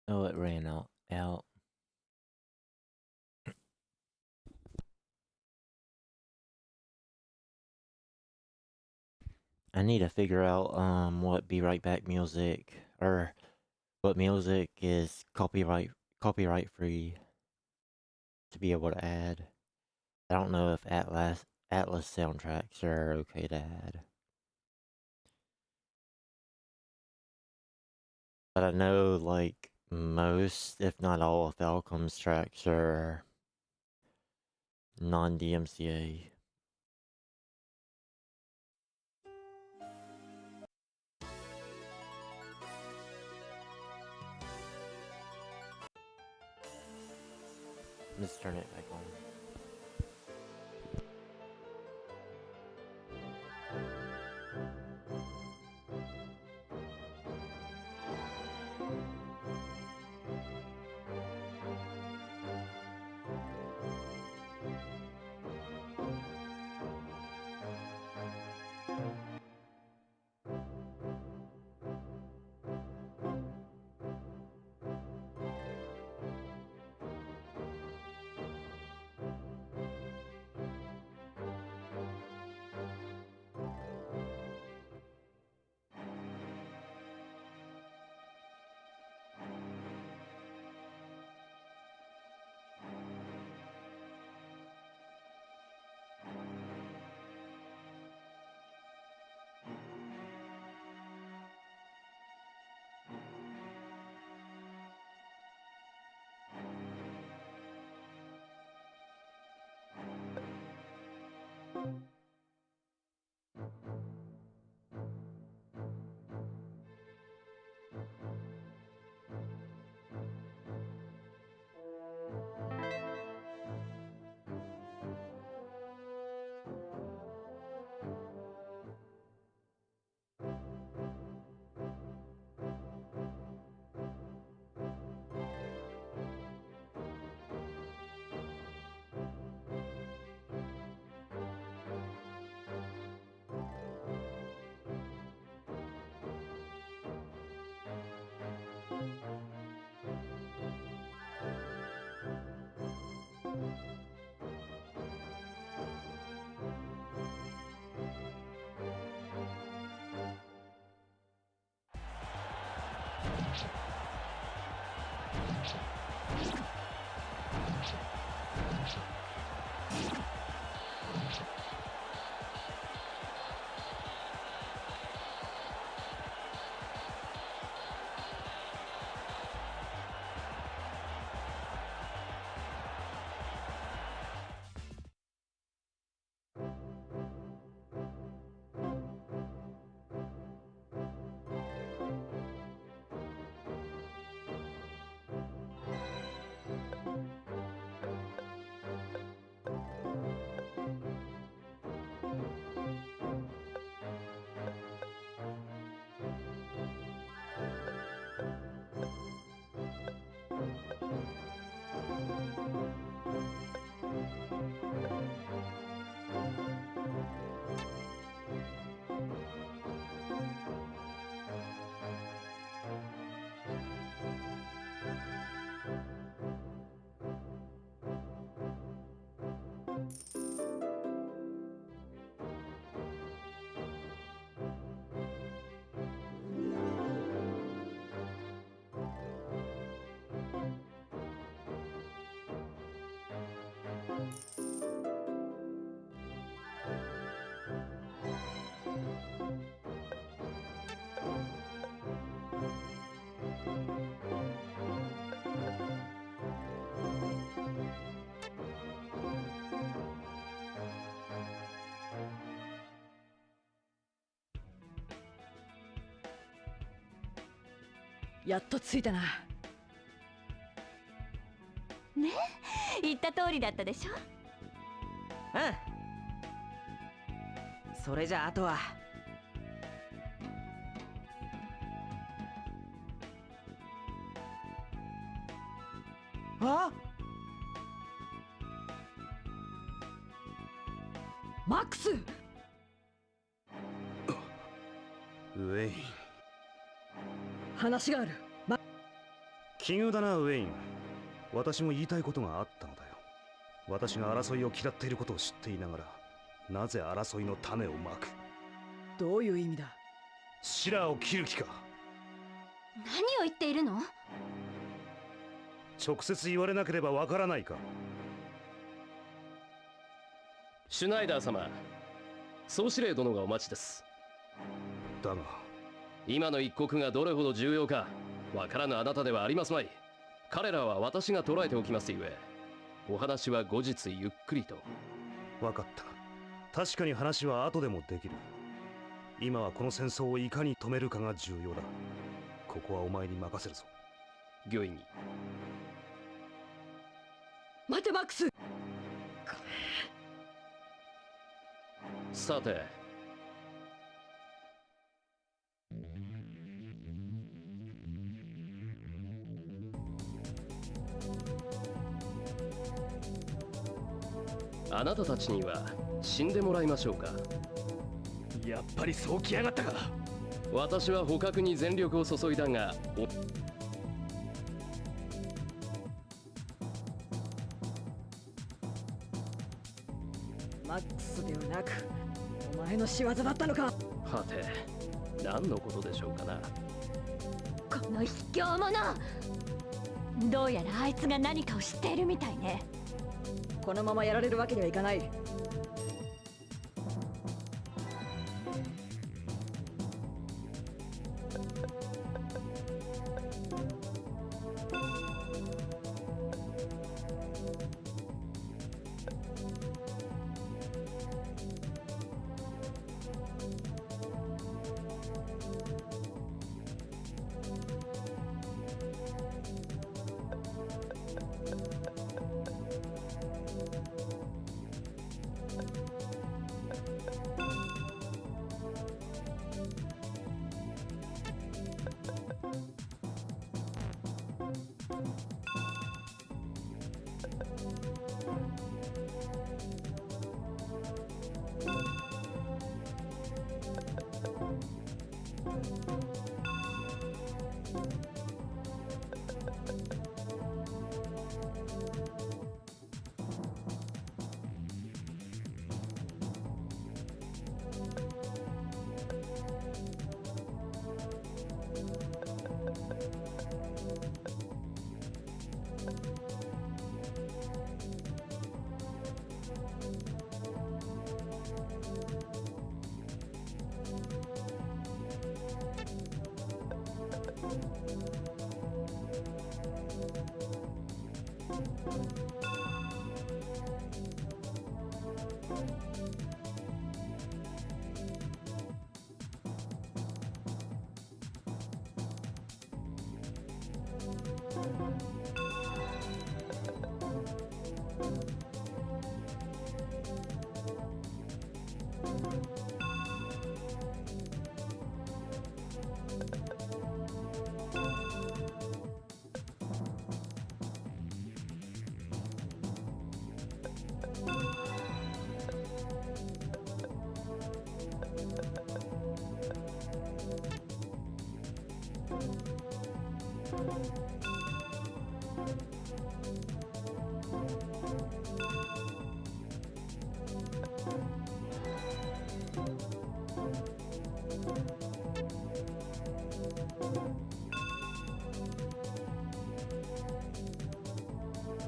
Oh, it ran out. I need to figure out what Be Right Back music, or what music is copyright free to be able to add. I don't know if Atlas soundtracks are okay to add. But I know like most, if not all, of Falcom's tracks are non-DMCA. Let's turn it back on.やっと着いたな。ね、言った通りだったでしょ。うん。それじゃあ、あとはマックス。ウェイン。話がある。奇遇だなウェイン。私も言いたいことがあったのだよ。私が争いを嫌っていることを知っていながら、なぜ争いの種をまく。どういう意味だ。シラーを切る気か。何を言っているの？直接言われなければわからないか。シュナイダー様、総司令殿がお待ちです。だが今の一国がどれほど重要かわからぬあなたではありますまい。彼らは私が捕らえておきますゆえ、お話は後日ゆっくりと。分かった。確かに話は後でもできる。今はこの戦争をいかに止めるかが重要だ。ここはお前に任せるぞ。御意に。待てマックス。さて、あなたたちには死んでもらいましょうか。やっぱりそうきやがったか。私は捕獲に全力を注いだが、マックスではなくお前の仕業だったのか。はて、何のことでしょうかな。この卑怯者。どうやらあいつが何かを知っているみたいね。このままやられるわけにはいかない。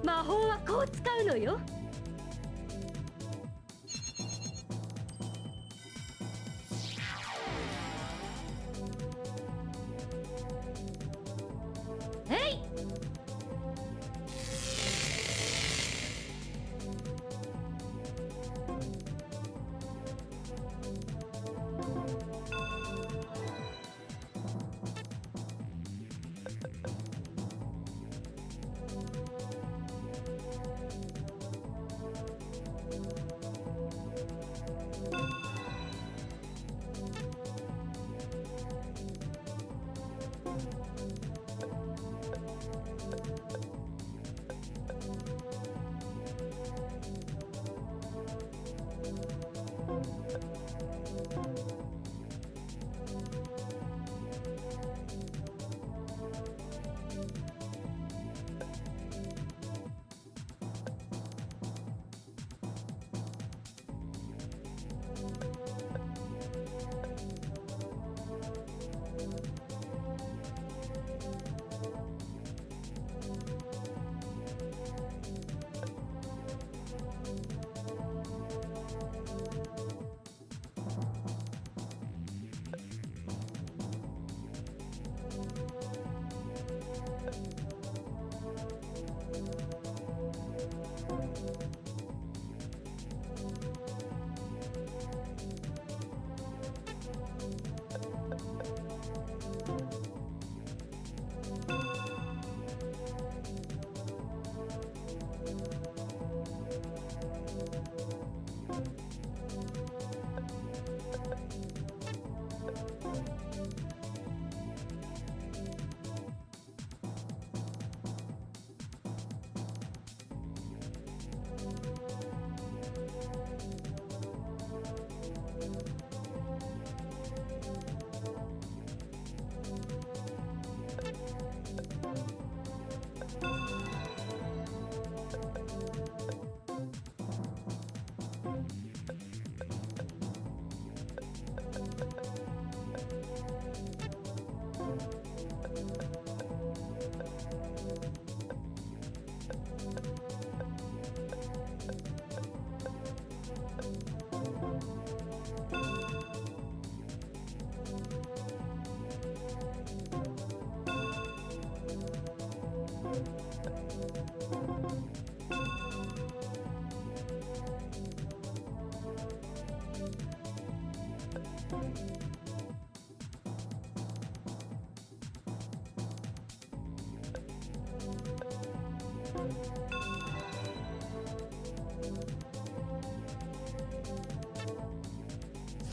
魔法はこう使うのよ。えい。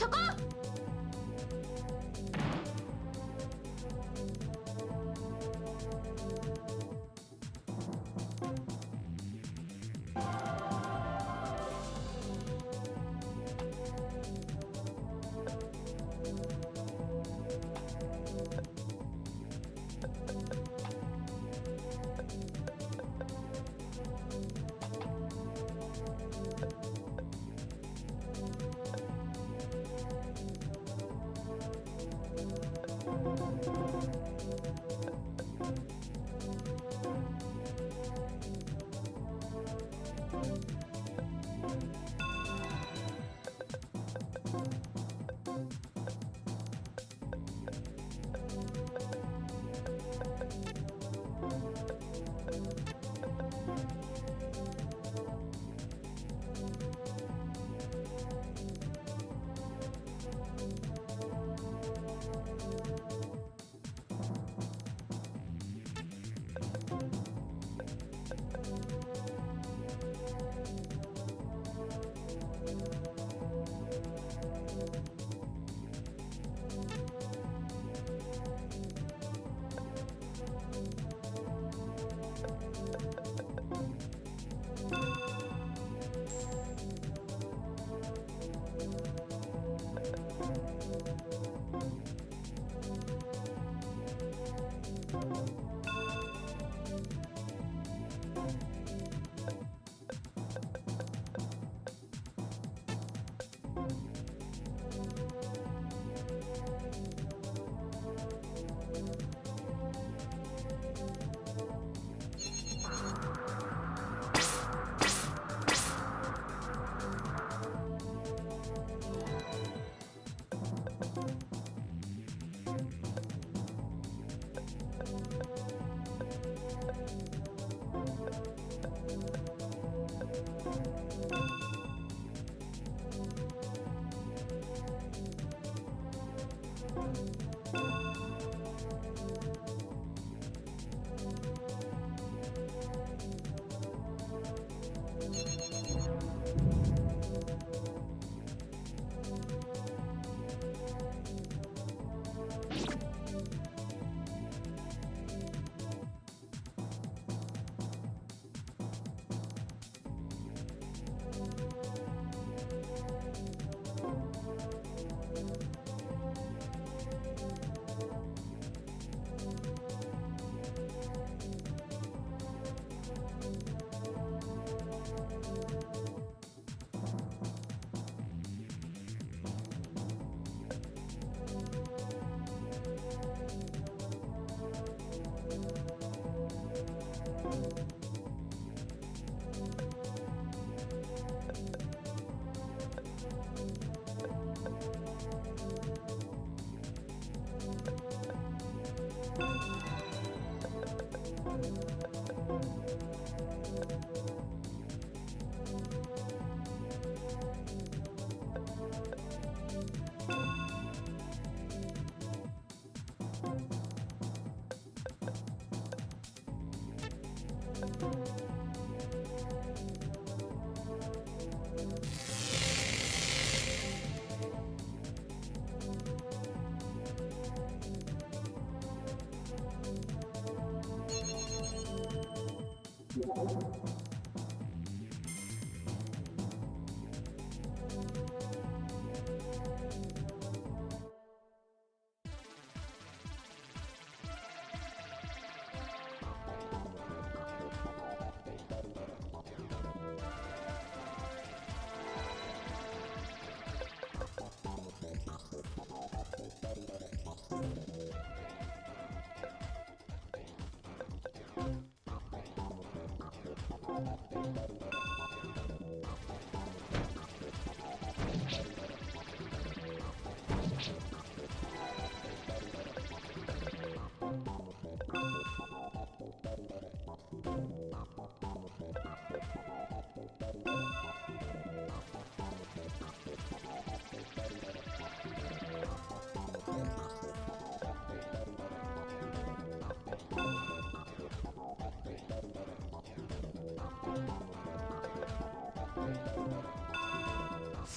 そこ。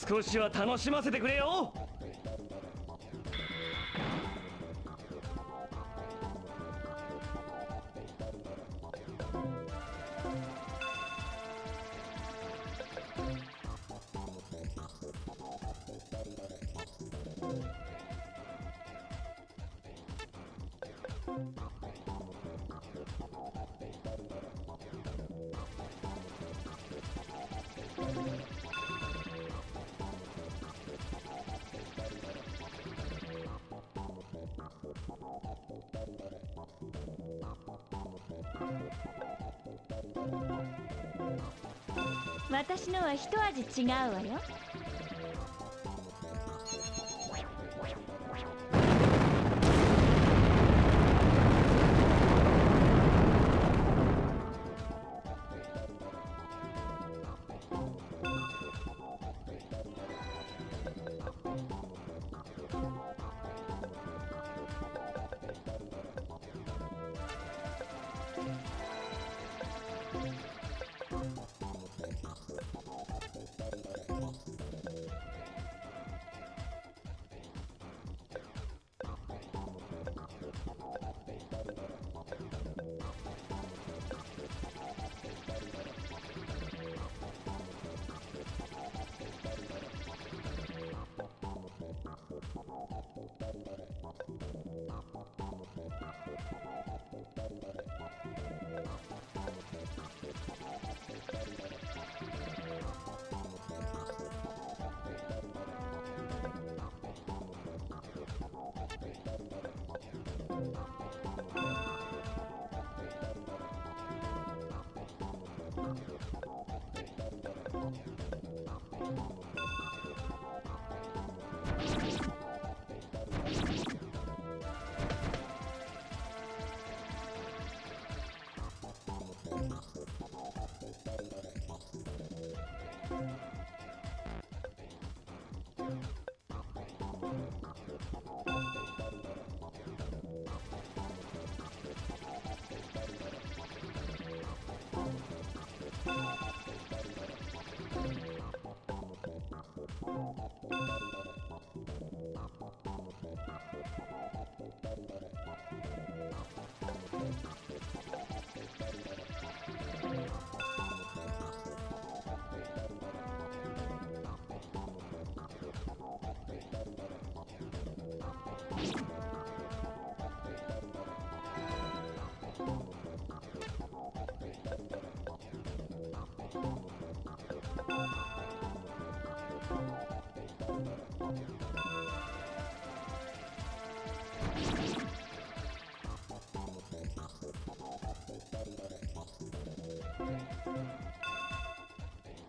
少しは楽しませてくれよ。私のは一味違うわよ。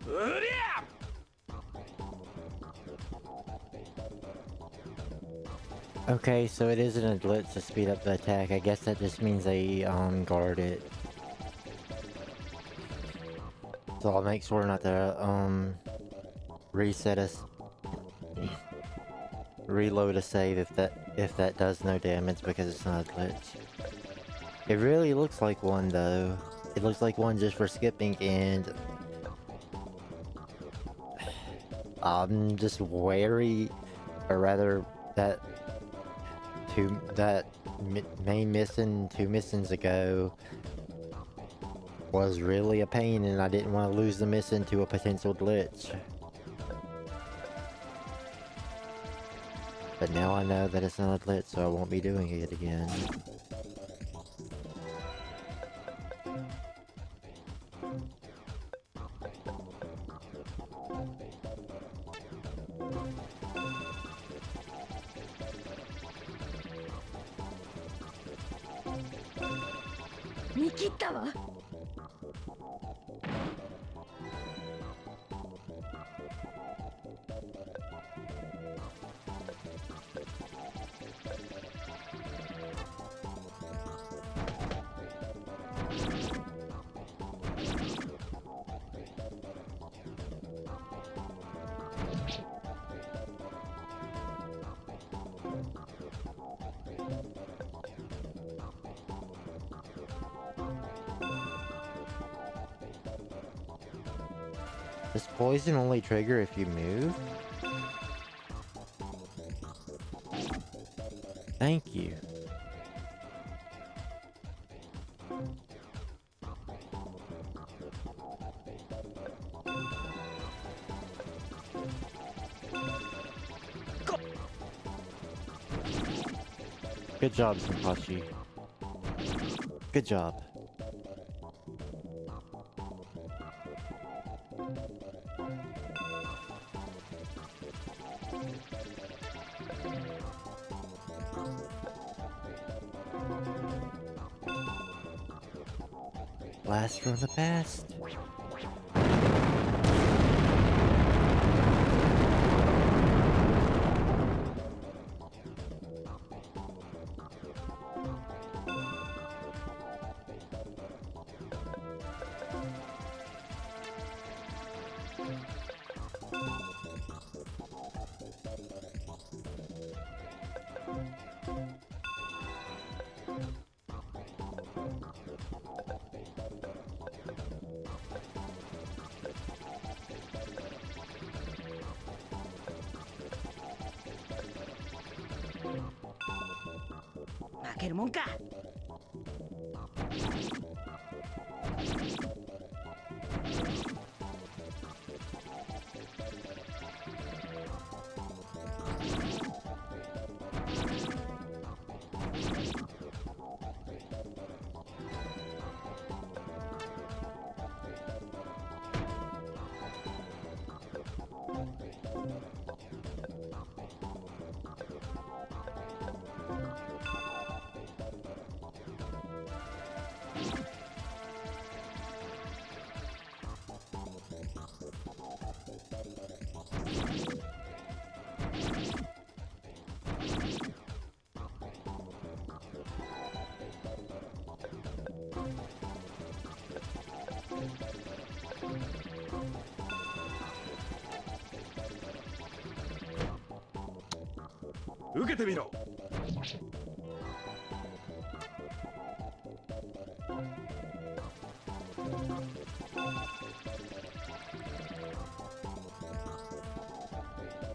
うりゃOkay, so it isn't a glitch to speed up the attack. I guess that just means they guard it. So I'll make sure not to reset us, reload a save if that does no damage because it's not a glitch. It really looks like one though. It looks like one just for skipping, and I'm just wary, or rather that main mission 2 missions ago was really a pain, and I didn't want to lose the mission to a potential glitch. But now I know that it's not a glitch, so I won't be doing it again. Does poison only trigger if you move? Thank you. Good job, Senpachi. Good job. Blast from the past.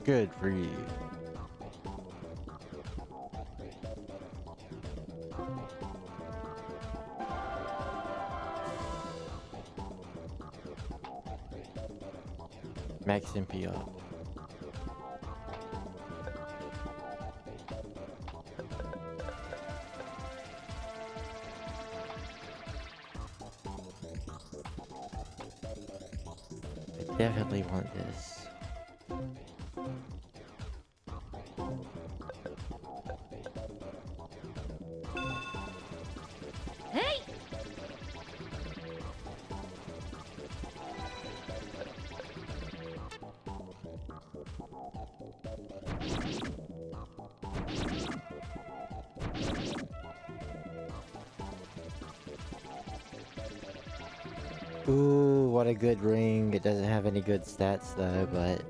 Good for you. Max MP up. I definitely want this. Ooh, what a good ring. It doesn't have any good stats though, but...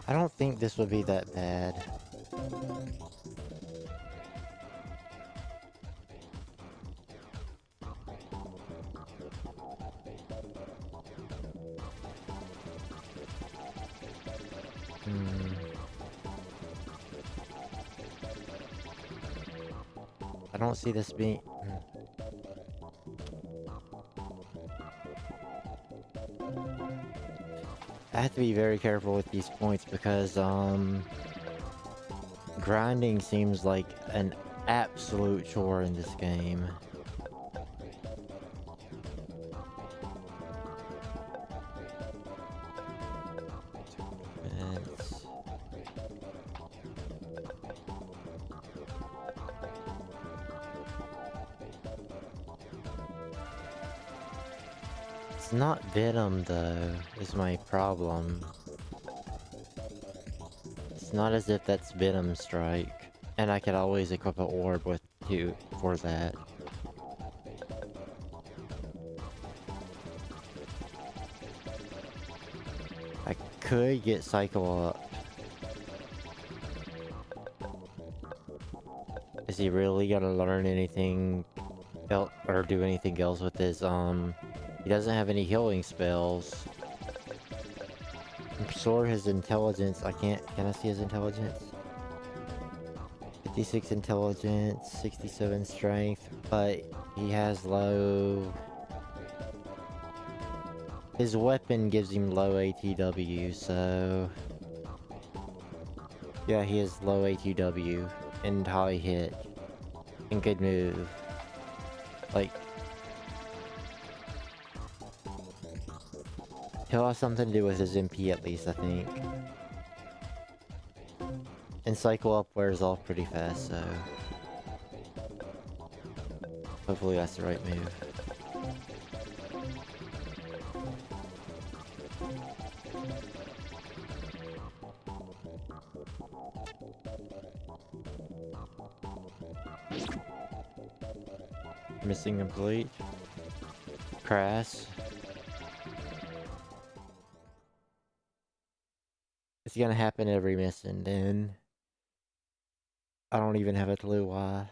I don't think this would be that bad. I don't see this being... I have to be very careful with these points because, grinding seems like an absolute chore in this game. It's not Venom though, is my problem. It's not as if that's Venom Strike, and I could always equip an orb with you for that. I could get Cycle up. Is he really gonna learn anything else or do anything else with his he doesn't have any healing spells. Restore his intelligence. Can I see his intelligence? 56 intelligence, 67 strength, but he has low... His weapon gives him low ATW, so... Yeah, he has low ATW and high hit and good move. Like... He'll have something to do with his MP at least, I think. And Cycle Up wears off pretty fast, so... Hopefully that's the right move. Missing complete. Crash. It's gonna happen every mission, then. I don't even have a clue why.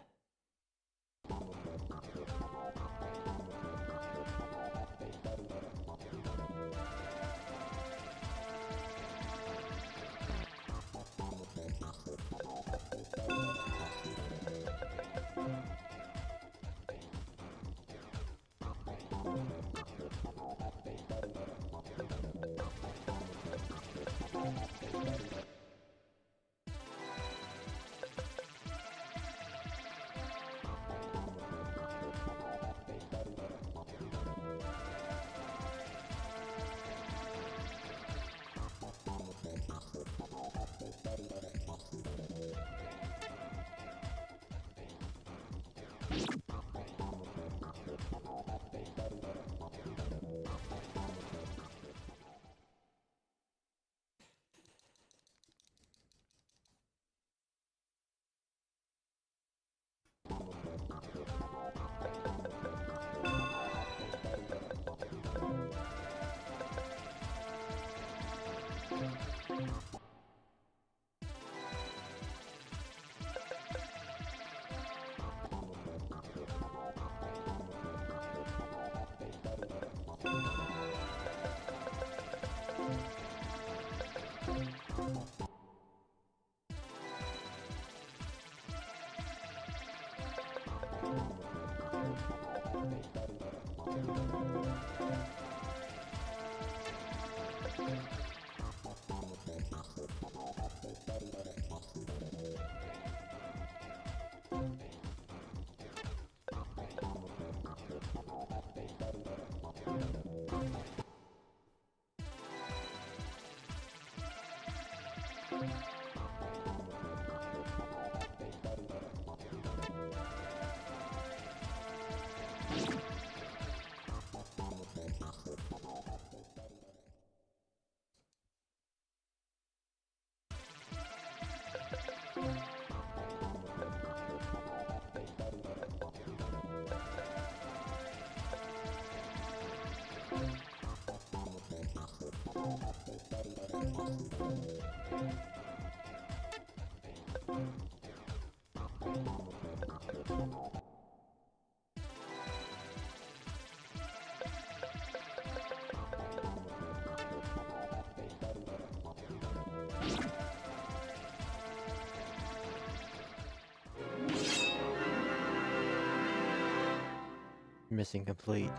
Mission complete.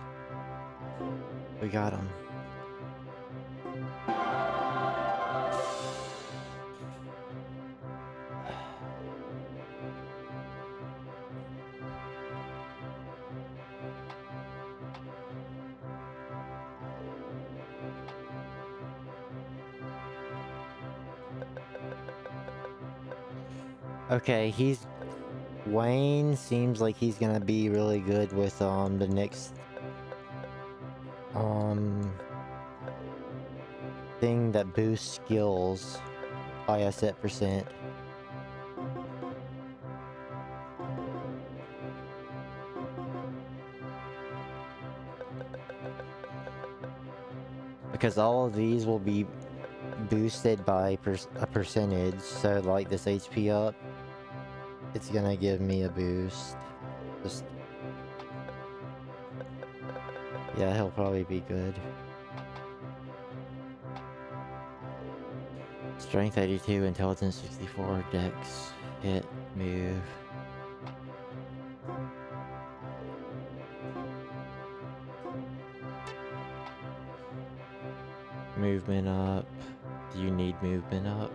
We got him. Okay, Wayne seems like he's gonna be really good with the next thing that boosts skills by a set percent. Because all of these will be boosted by a percentage, so like this HP up, it's gonna give me a boost. Just... yeah, he'll probably be good. Strength 82, Intelligence 64, Dex, Hit, Move. Movement up. Do you need movement up?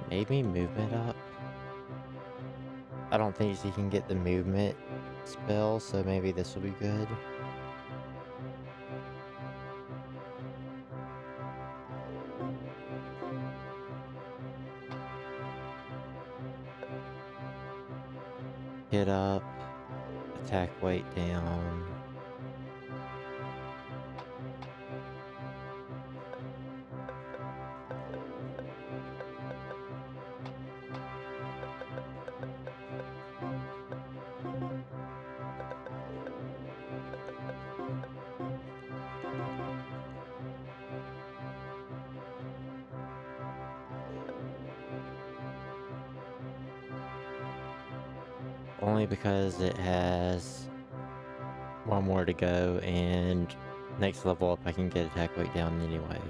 Maybe movement up? I don't think she can get the movement spell, so maybe this will be good. Hit up, attack weight down. Only because it has one more to go, and next level up I can get attack weight down anyway.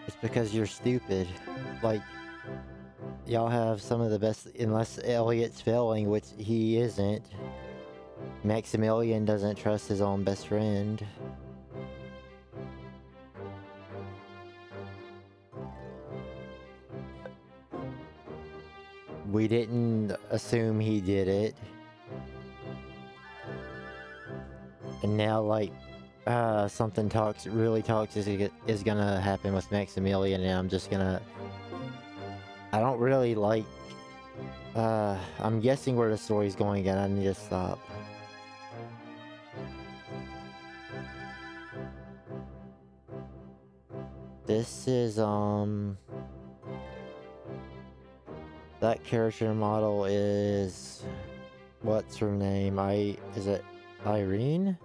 It's because you're stupid. Like, y'all have some of the best, unless Elliot's failing, which he isn't. Maximilian doesn't trust his own best friend. We didn't assume he did it. And now, like, something really toxic is gonna happen with Maximilian, and I'm just gonna... I don't really like... I'm guessing where the story's going, and I need to stop. This is, that character model is... What's her name? Is it Irene?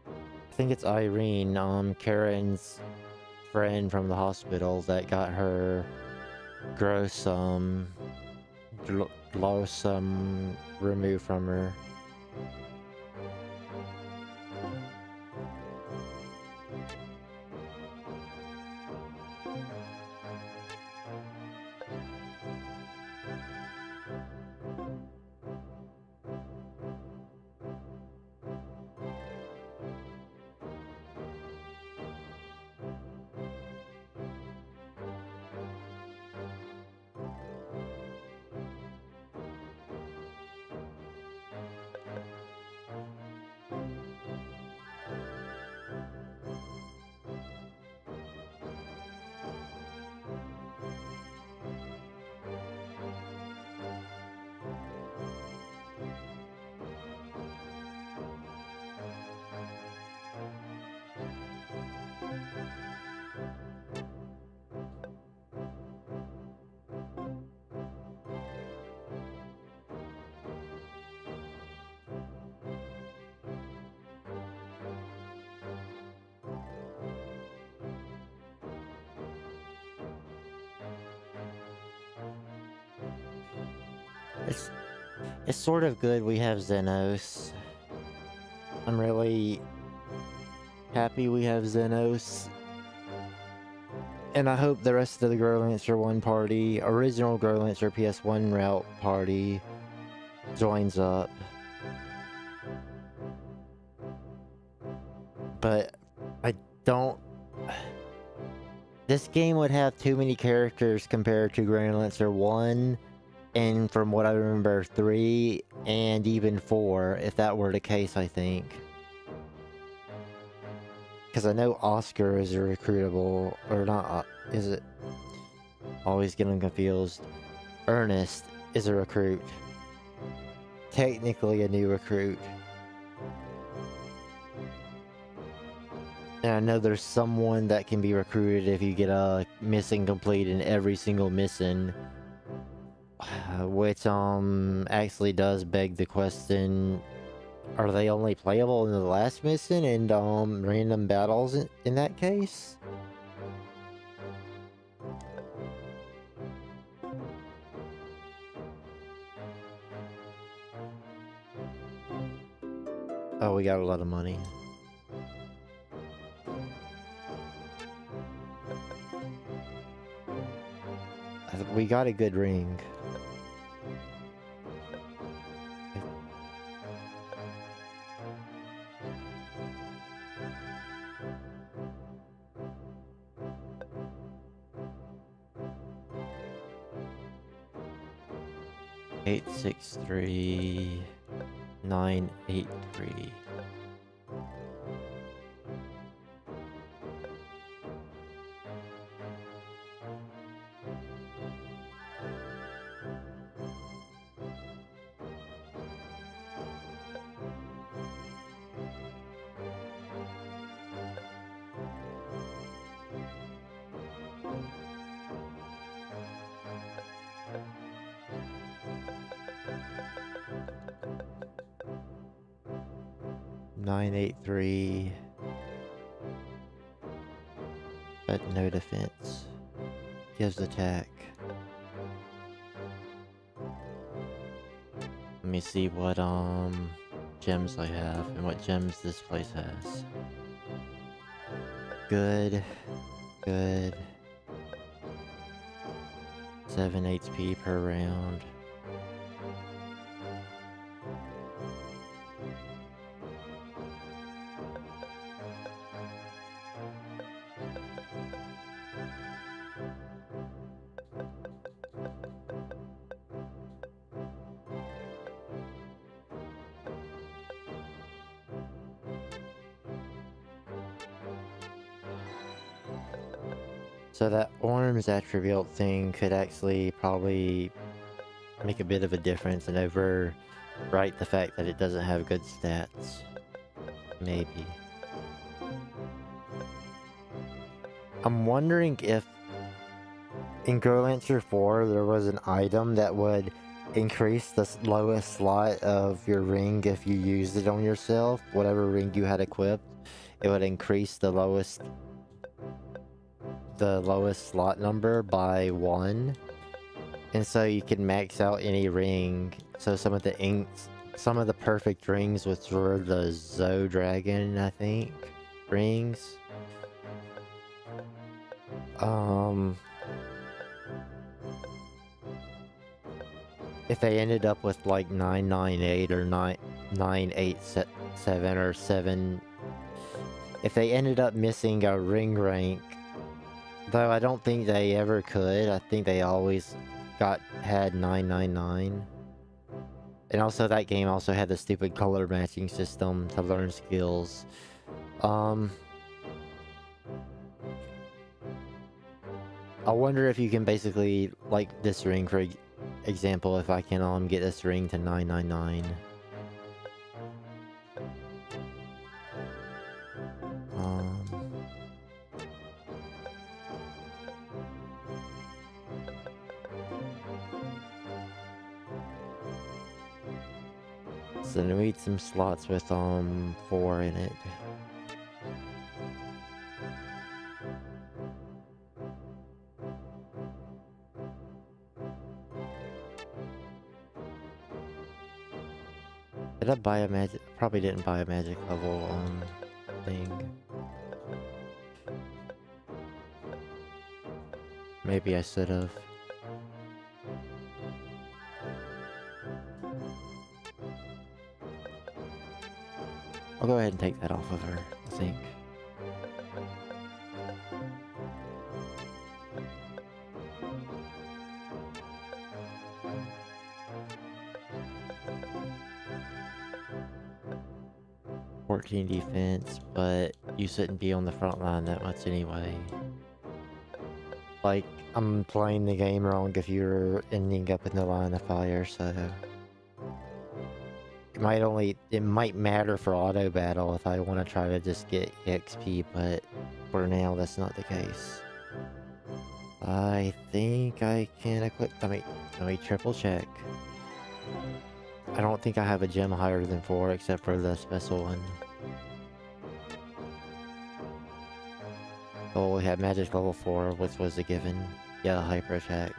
I think it's Irene, Karen's friend from the hospital that got her gross, loss, removed from her. It's sort of good we have Xenos. I'm really happy we have Xenos. And I hope the rest of the Growlanser 1 party, original Growlanser PS1 route party, joins up. But I don't... This game would have too many characters compared to Growlanser 1, and from what I remember, 3, and even 4, if that were the case, I think. Because I know Oscar is a recruitable, or not, is it? Always getting confused. Ernest is a recruit. Technically a new recruit. And I know there's someone that can be recruited if you get a mission complete in every single mission. Which, actually does beg the question, are they only playable in the last mission and, random battles in that case? Oh, we got a lot of money. We got a good ring. Eight 6 3 9 8 3. Nine 8 3. But no defense. Gives attack. Let me see what gems I have and what gems this place has. Good. Good. 7 HP per round. So that arms attribute thing could actually probably make a bit of a difference and overwrite the fact that it doesn't have good stats. Maybe. I'm wondering if in Growlanser 4 there was an item that would increase the lowest slot of your ring if you used it on yourself. Whatever ring you had equipped, it would increase the lowest slot number by 1. And so you can max out any ring. So some of the perfect rings, which were the Zoe Dragon, I think, rings. If they ended up with like 998 or 987 or 7, if they ended up missing a ring rank, though I don't think they ever could, I think they always had 999. And also that game also had the stupid color matching system to learn skills. I wonder if you can basically, like this ring for example, if I can get this ring to 999. So we need some slots with 4 in it. Did I buy a magic? Probably didn't buy a magic level thing. Maybe I should have. I'll go ahead and take that off of her, I think. Defense, but you shouldn't be on the front line that much anyway. Like, I'm playing the game wrong if you're ending up in the line of fire, so it might matter for auto battle if I want to try to just get XP, but for now that's not the case. I think I can equip. Let me triple check. I don't think I have a gem higher than 4 except for the special one. Oh, we have magic level 4, which was a given. Yeah, hyper attack.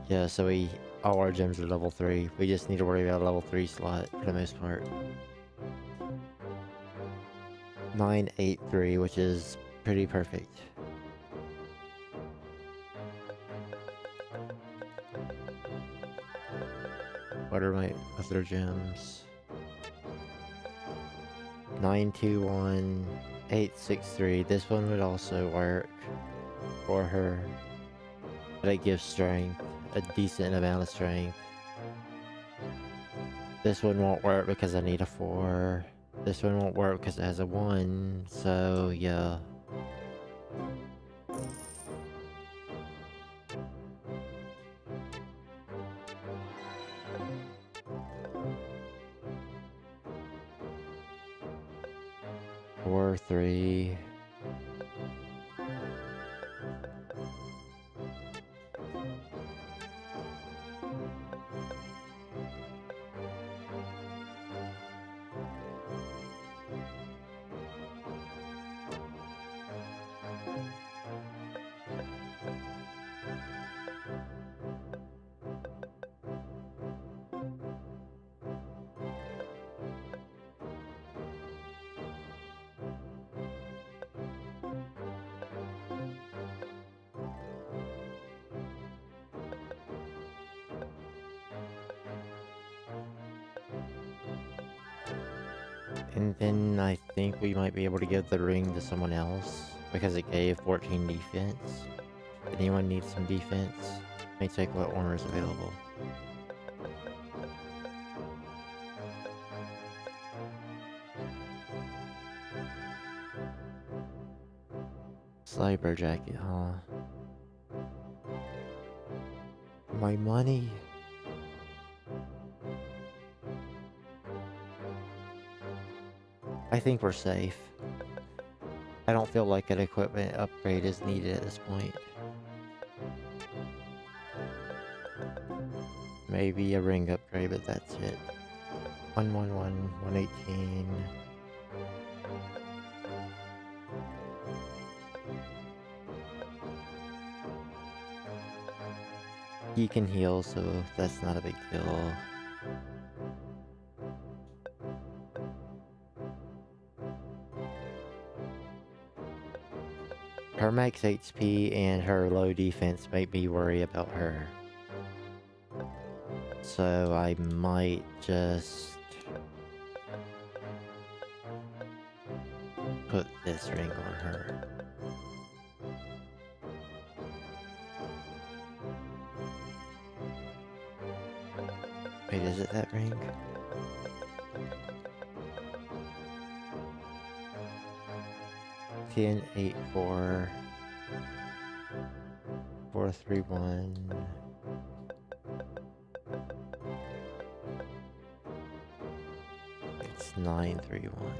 Yeah, so all our gems are level 3. We just need to worry about a level 3 slot for the most part. 983, which is pretty perfect. What are my other gems? 921863. This one would also work for her. But it gives strength. A decent amount of strength. This one won't work because I need a 4. This one won't work because it has a 1. So, yeah. Four, 3. And then I think we might be able to give the ring to someone else because it gave 14 defense. Anyone needs some defense? Let me check what armor is available. Cyber jacket, huh? My money. I think we're safe. I don't feel like an equipment upgrade is needed at this point. Maybe a ring upgrade, but that's it. 111, 118. He can heal, so that's not a big deal. Her max HP and her low defense make me worry about her. So I might just put this ring on her. Wait, is it that ring? Ten, 8, 4, 4, 3, 1. It's 9, 3, 1.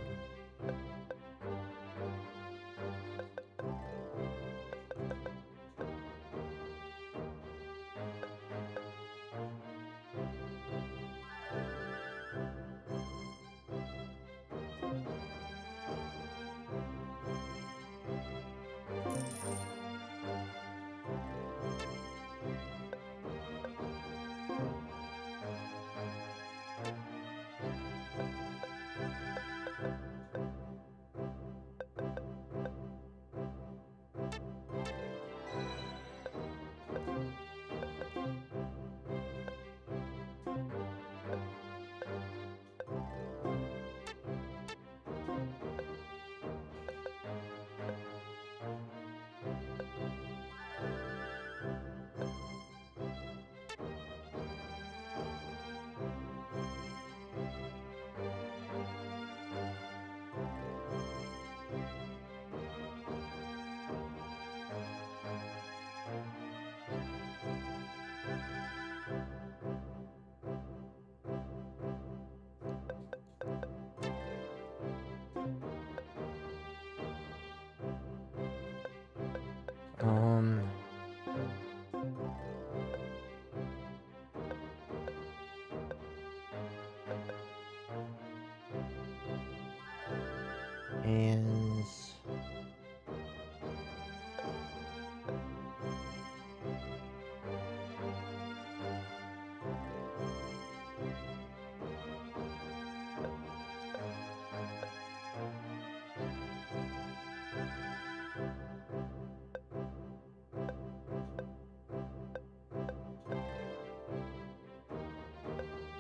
Hands.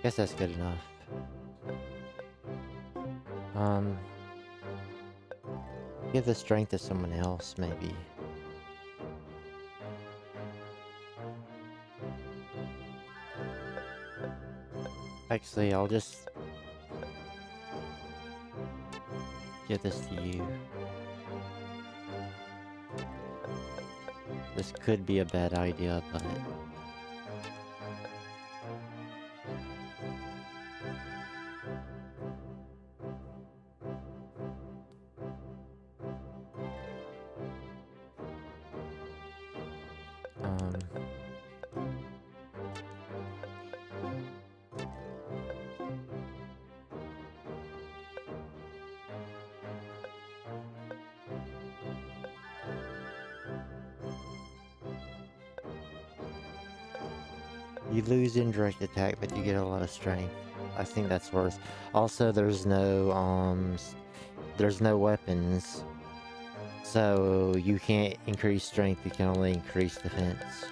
Guess that's good enough. Give the strength to someone else, maybe. Actually, I'll just give this to you. This could be a bad idea, but you lose indirect attack, but you get a lot of strength. I think that's worth. Also, there's no weapons, so you can't increase strength. You can only increase defense.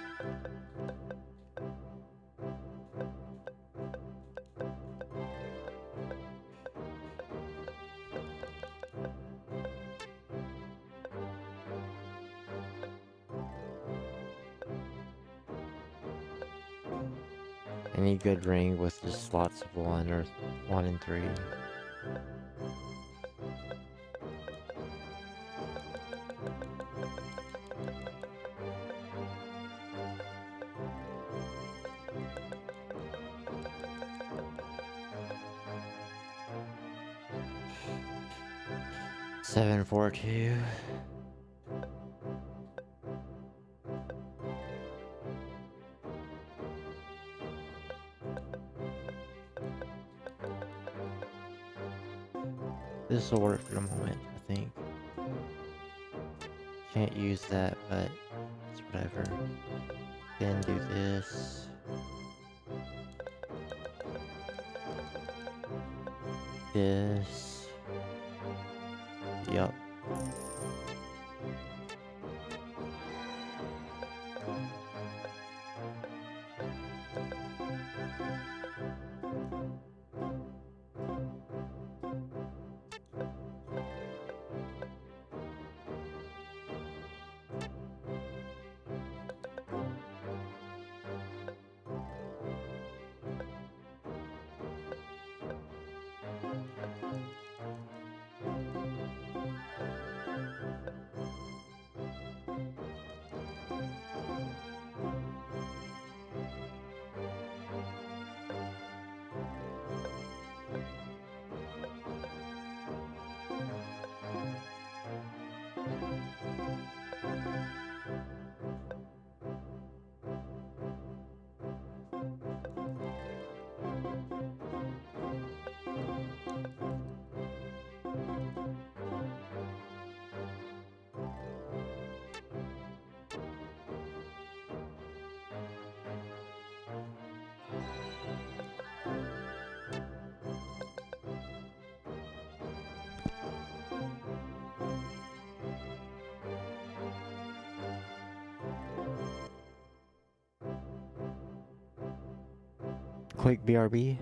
Any good ring with just slots of 1 or 1 and 3. 742. This will work for the moment, I think. Can't use that, but it's whatever. Then do this. This. Yup. Quick BRB.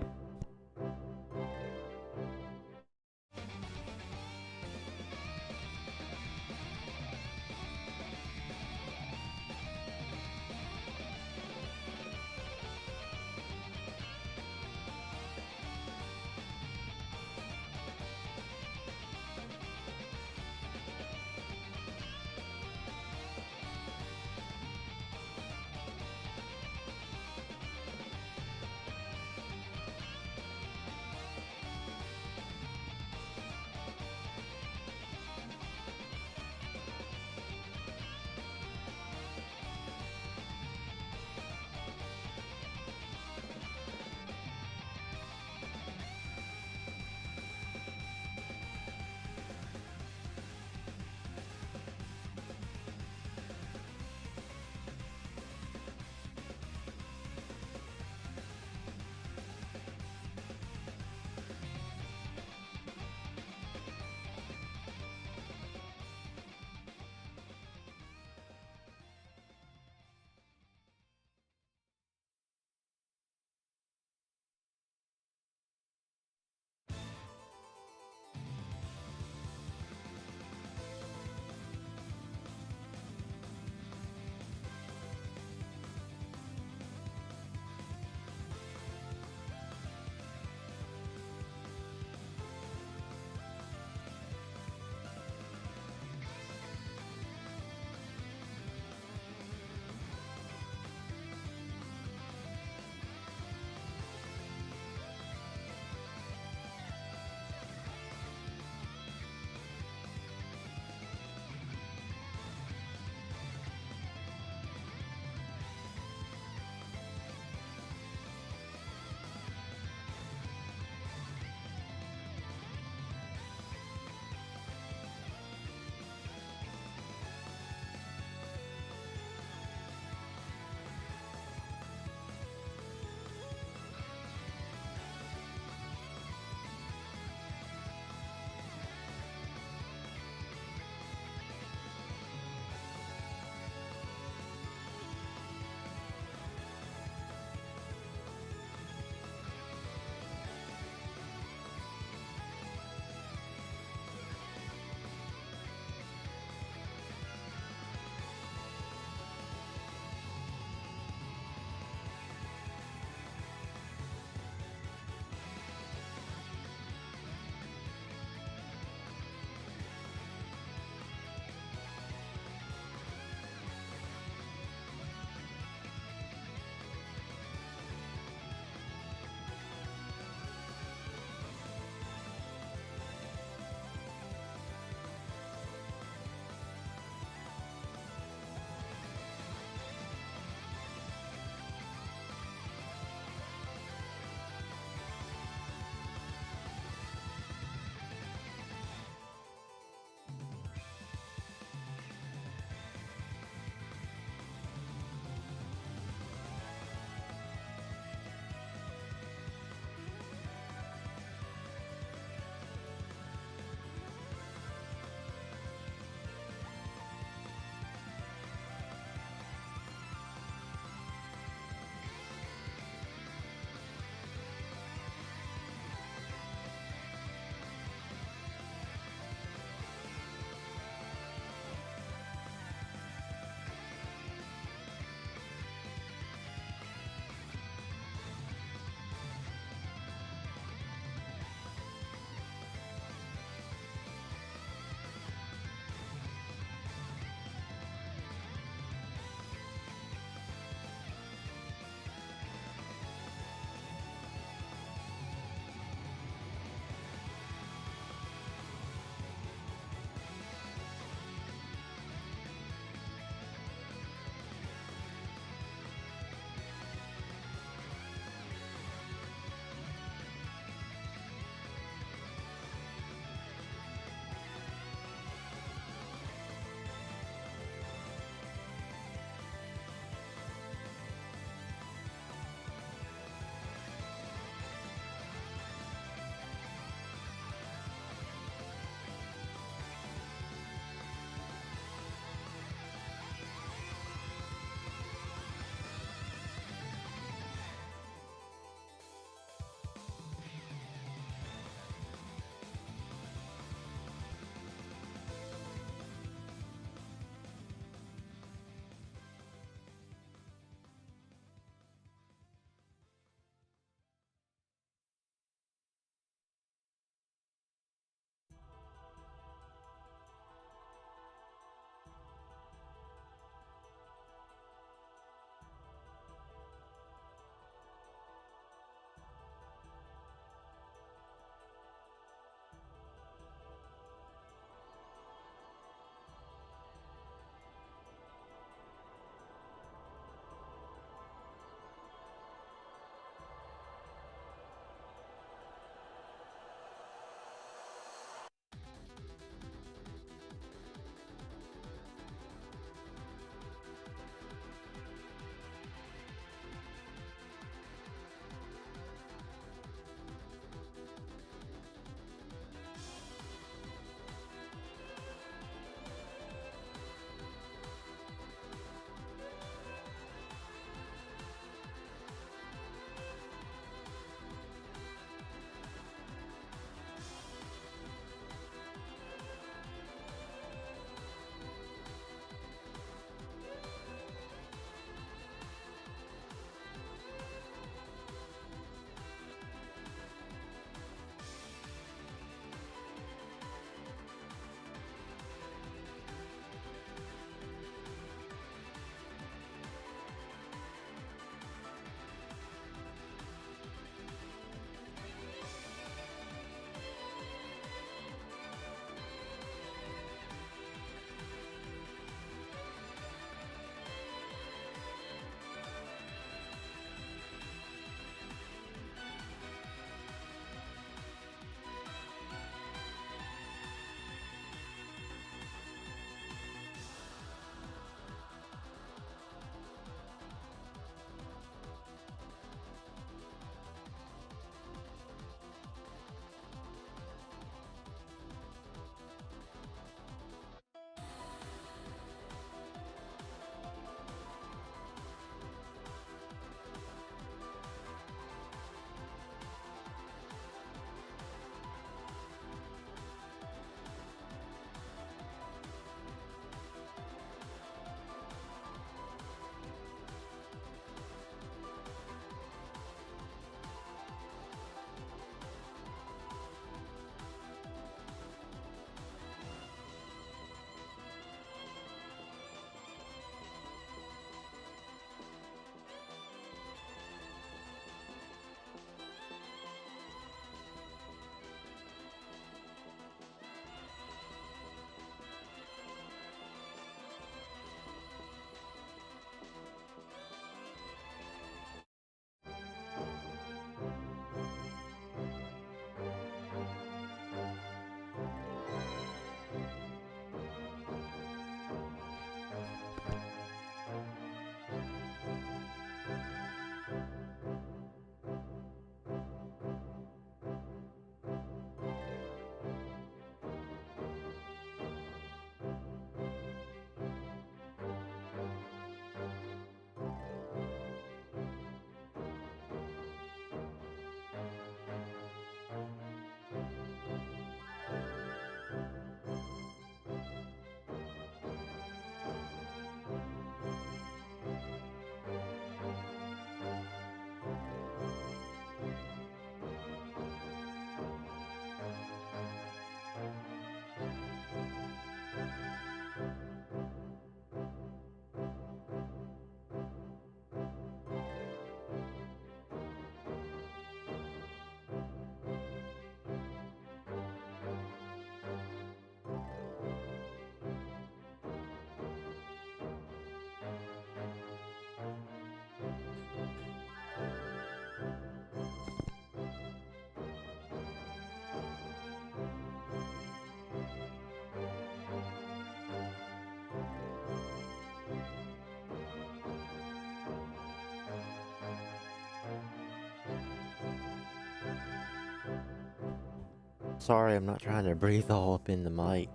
Sorry, I'm not trying to breathe all up in the mic.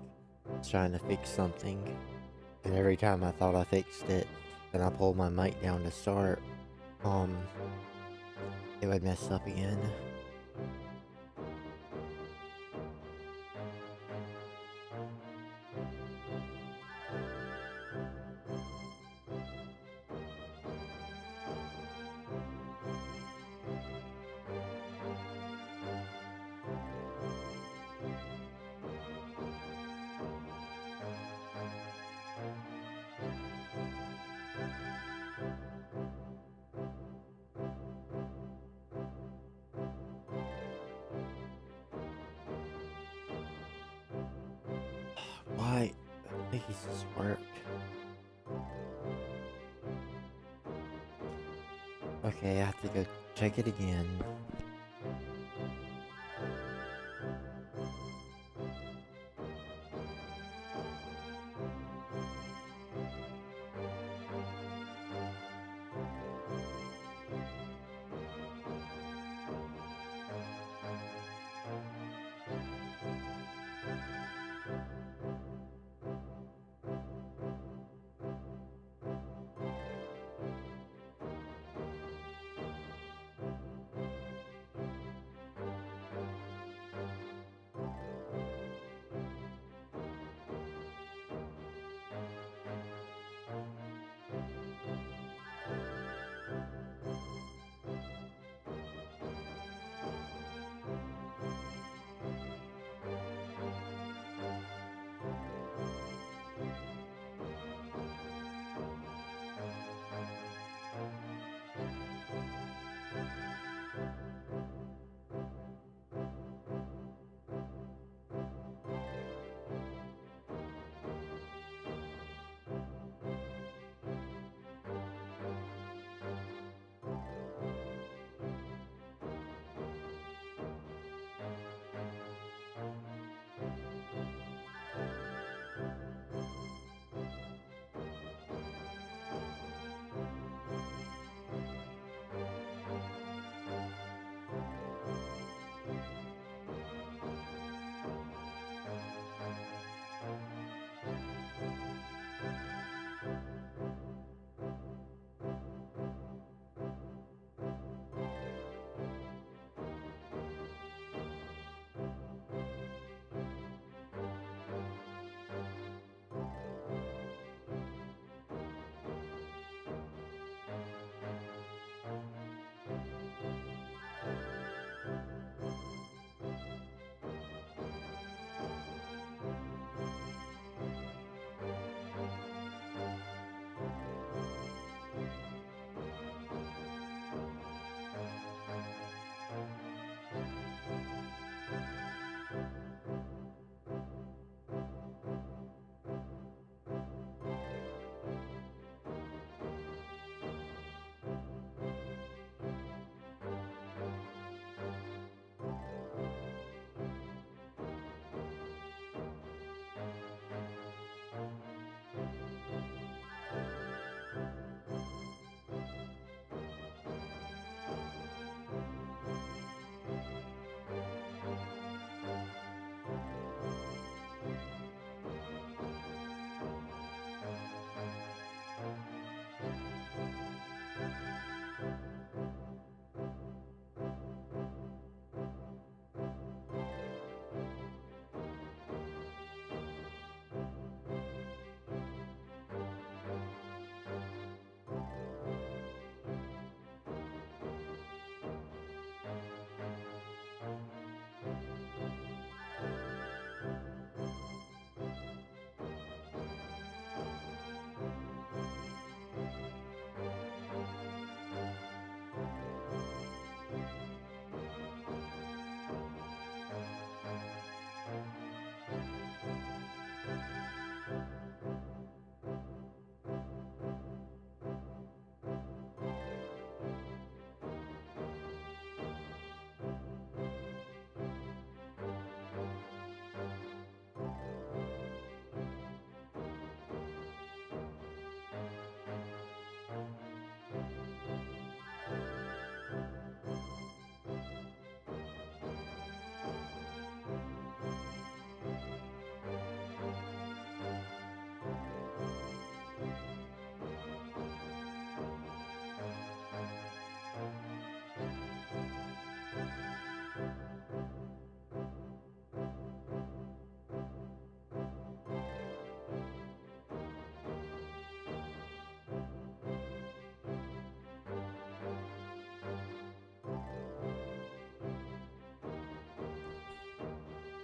I'm trying to fix something. And every time I thought I fixed it, and I pulled my mic down to start, it would mess up again. Why? Jesus, work. Okay, I have to go check it again.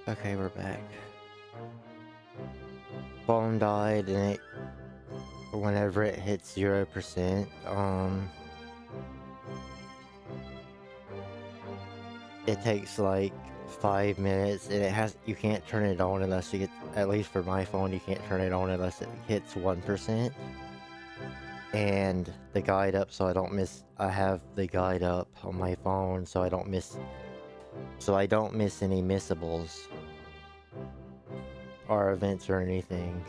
Okay, we're back. Phone died, and it, whenever it hits 0%, it takes like 5 minutes, and you can't turn it on unless you get, at least for my phone, you can't turn it on unless it hits 1%. And the guide up, so I have the guide up on my phone, so I don't miss any missables or events or anything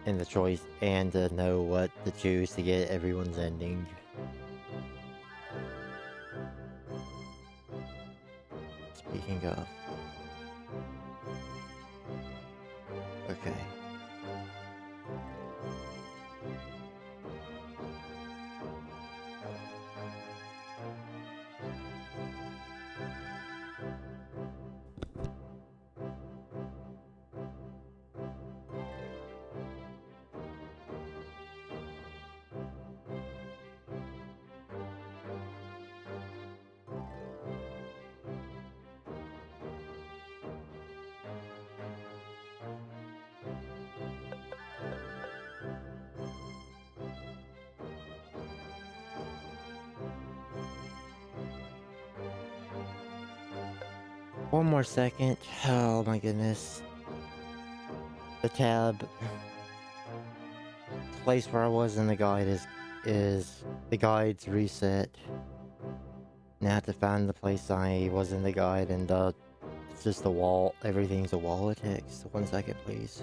in the choice, and to know what to choose to get everyone's ending. Speaking of, okay. One more second. Oh my goodness. The tab place where I was in the guide is the guide's reset. Now I have to find the place I was in the guide, and it's just a wall. Everything's a wall of text. 1 second, please.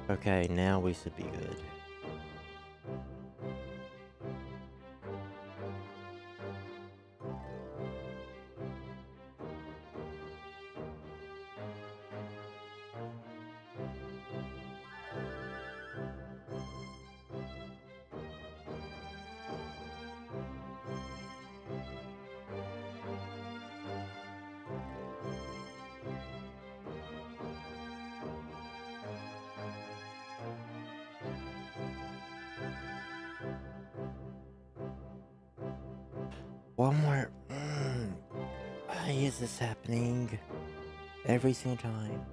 Okay, now we should be good. One more. Why is this happening every single time?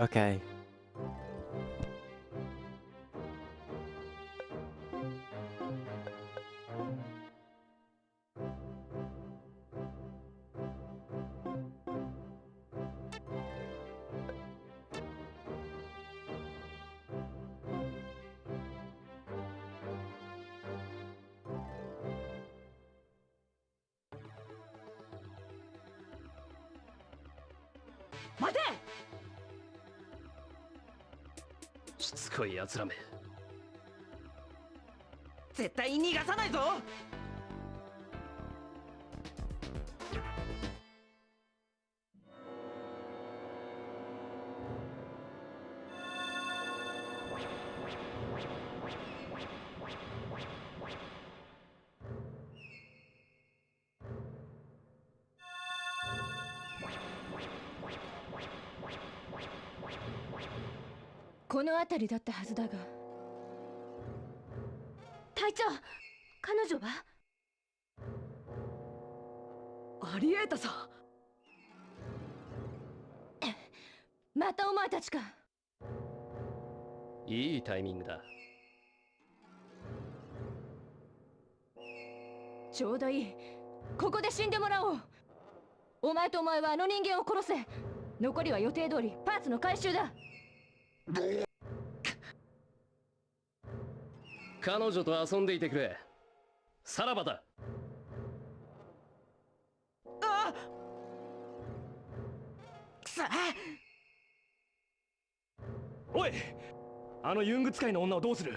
Okay.待て。しつこい奴らめ。絶対に逃がさないぞ。この辺りだったはずだが。隊長、彼女は？ありえたさ。またお前たちか。いいタイミングだ。ちょうどいい。ここで死んでもらおう。お前とお前はあの人間を殺せ。残りは予定通りパーツの回収だ。彼女と遊んでいてくれ。さらばだ。あっ、くそ。おい、あのユング使いの女をどうする？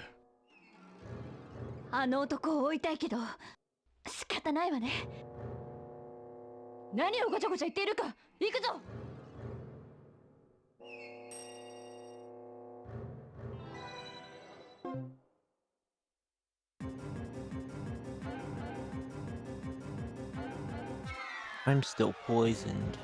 あの男を追いたいけど仕方ないわね。何をごちゃごちゃ言っているか。行くぞ。I'm still poisoned.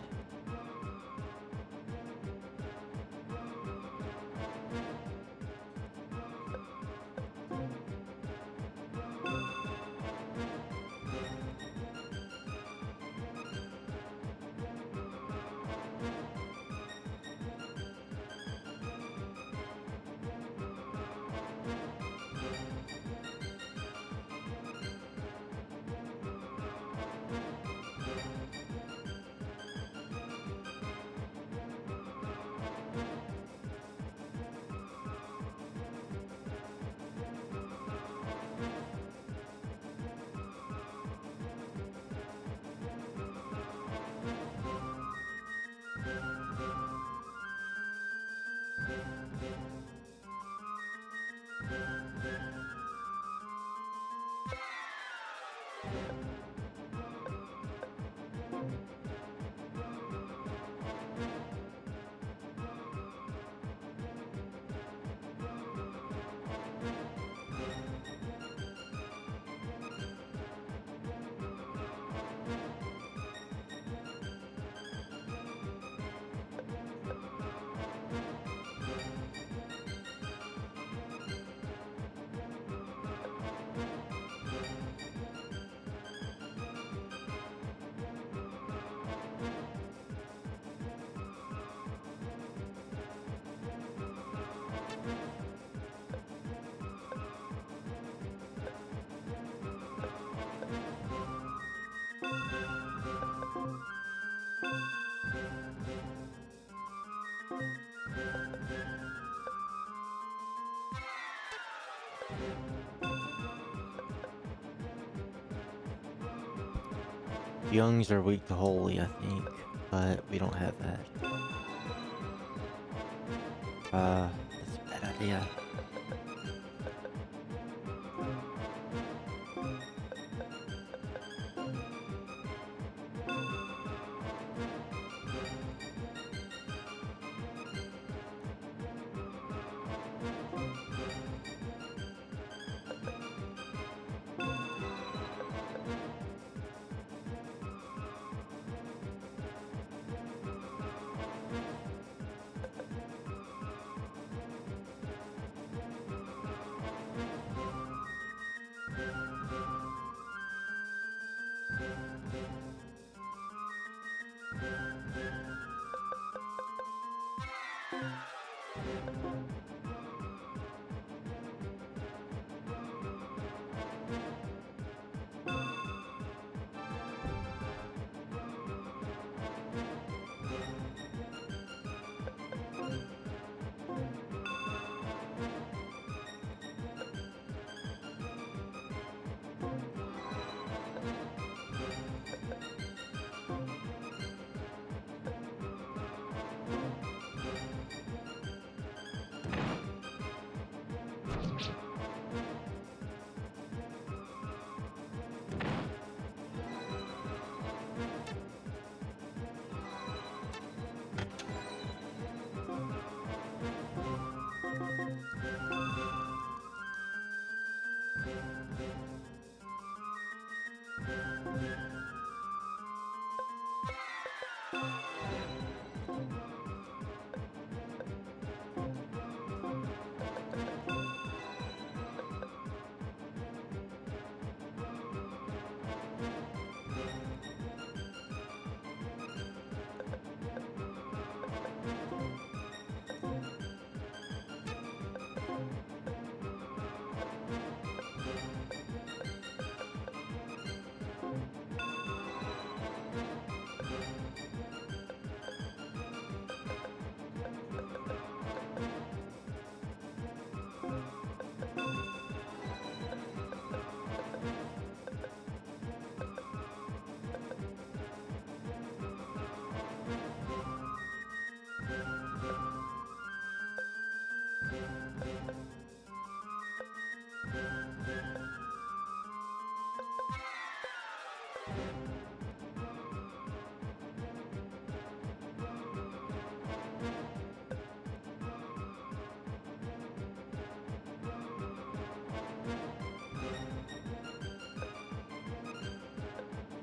Youngs are weak to holy, I think, but we don't have that. That's a bad idea.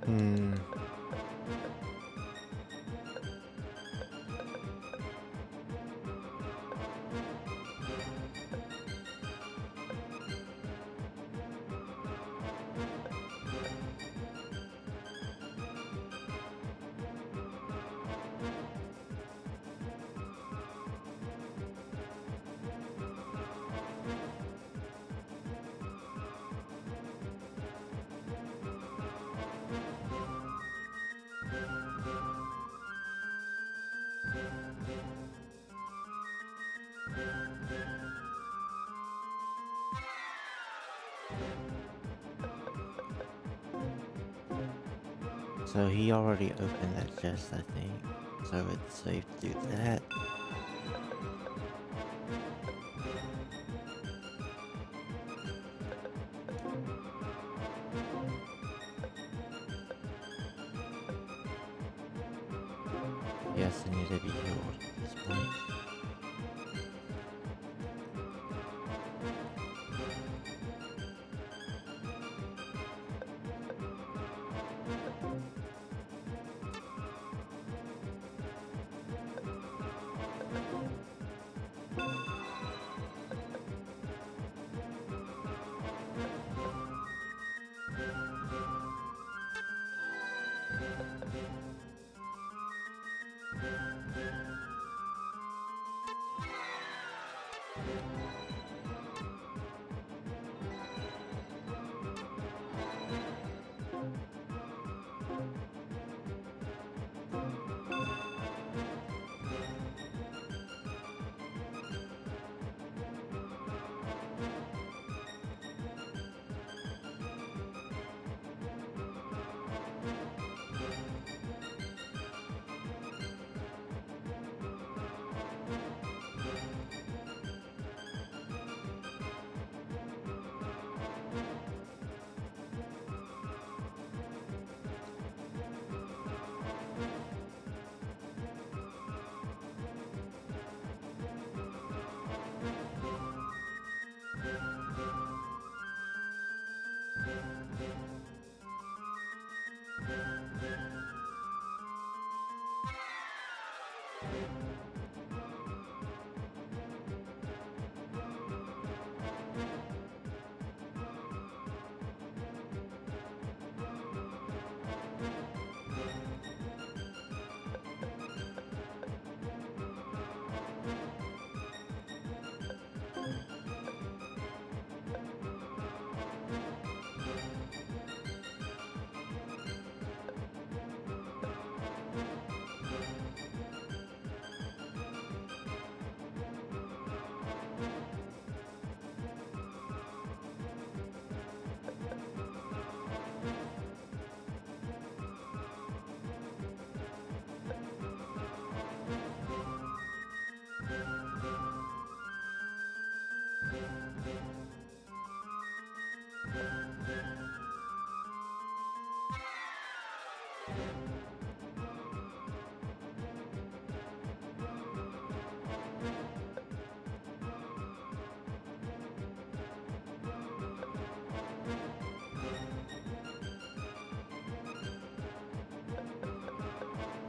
Hmm. So he already opened that chest, I think. So it's safe to do that. Yes, I need to be healed at this point.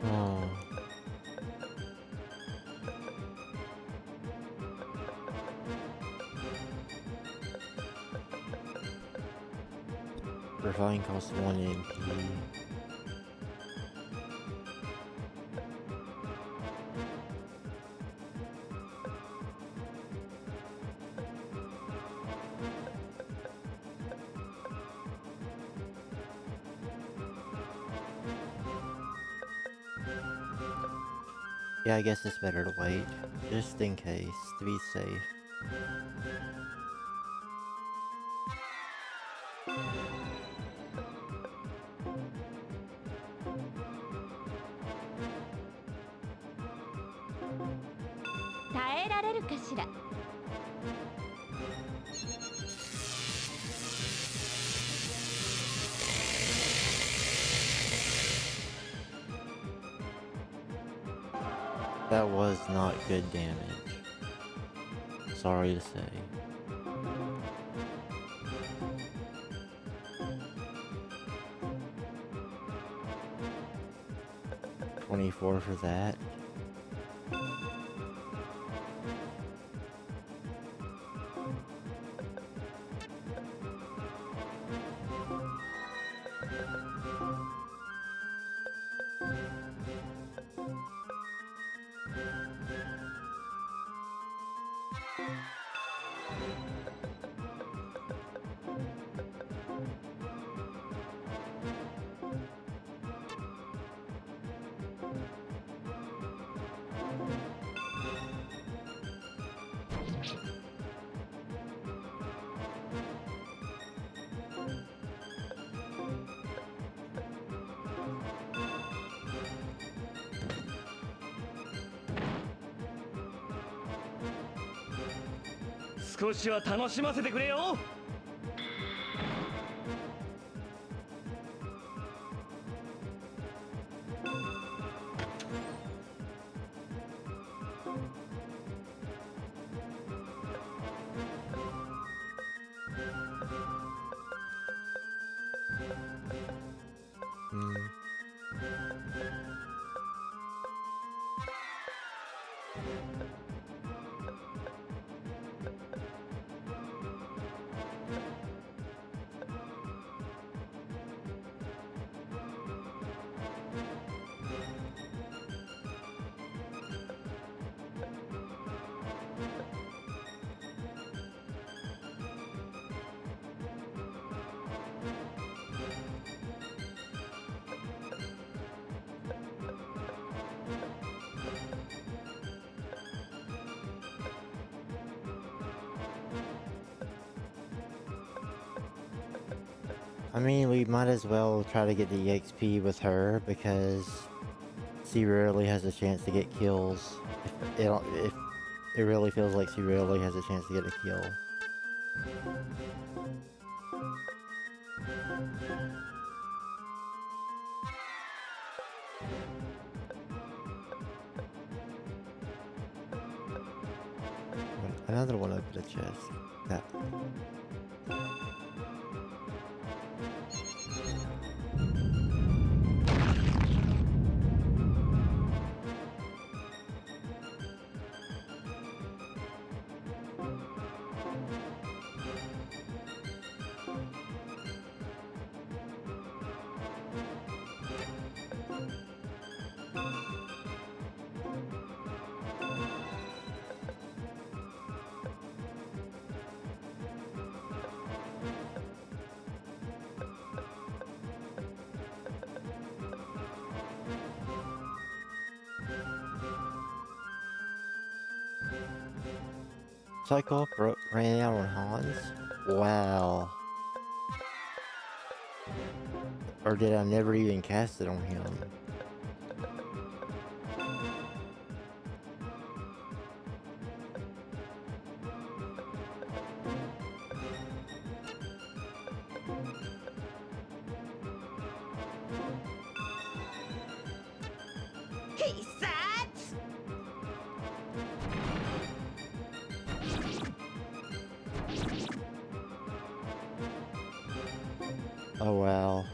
Oh. Revive costs 1 MP. Yeah, I guess it's better to wait, just in case, to be safe. That was not good damage. Sorry to say. $24 for that.少しは楽しませてくれよ。I mean, we might as well try to get the EXP with her because she rarely has a chance to get kills. If it really feels like she rarely has a chance to get a kill. Another one opened a chest. That. Cycle ran out on Hans? Wow. Or did I never even cast it on him? Oh wow.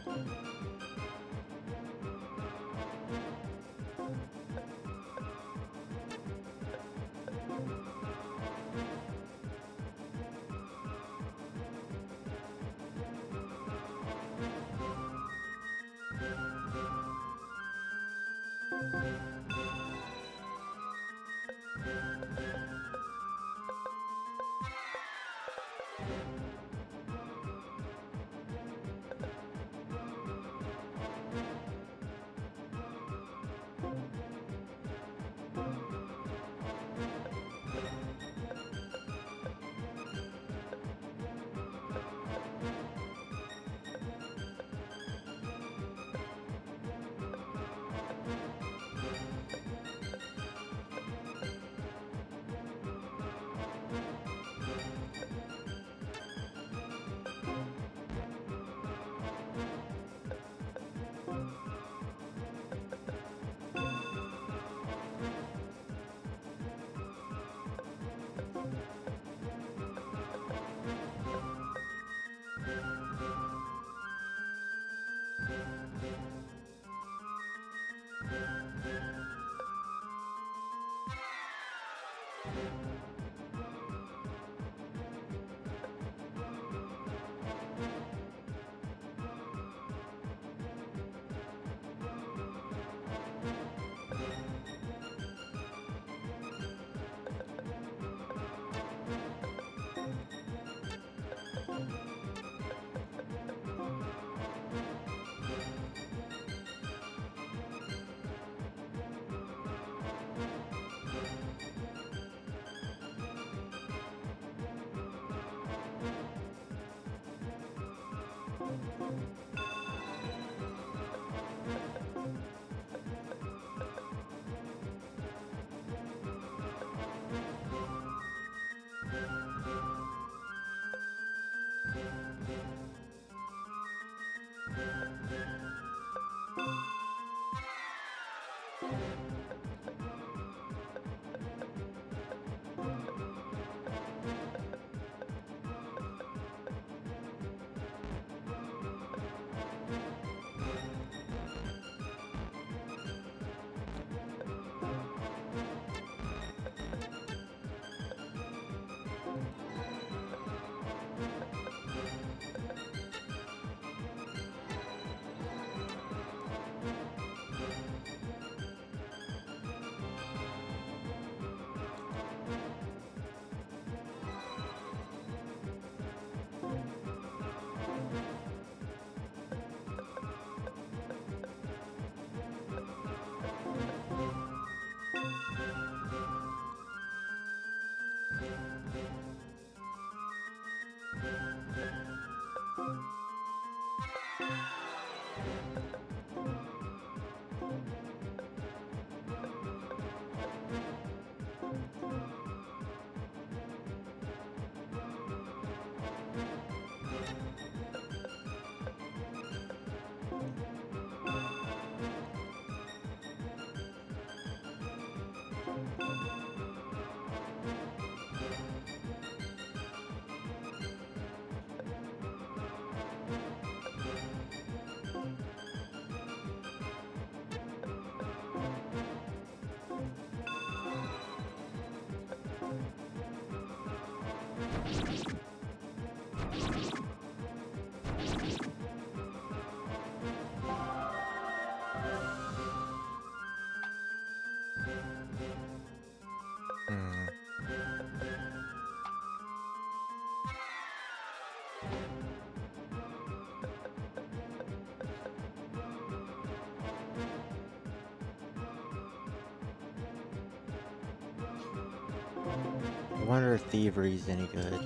I wonder if thievery's any good.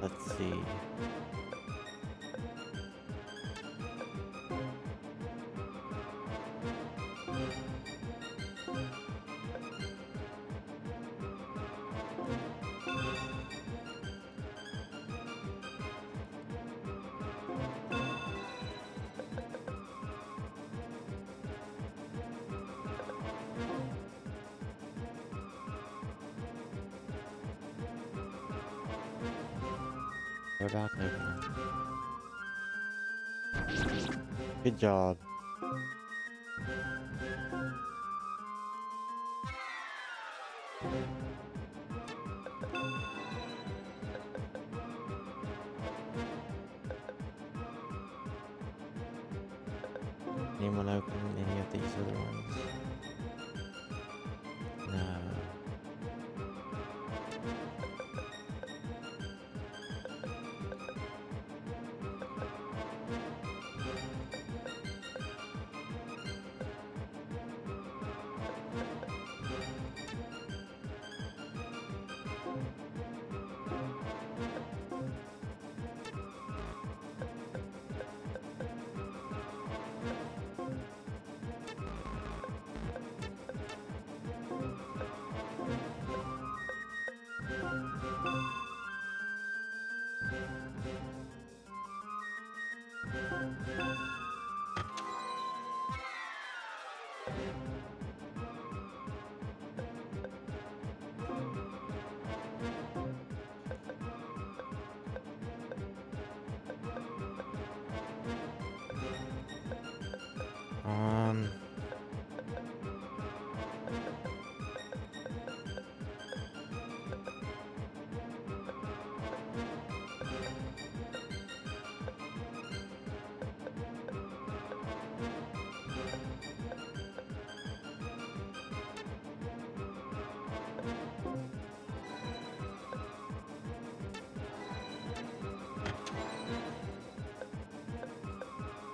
Let's see. We're back over. Good job. Anyone open any of these other ones? No.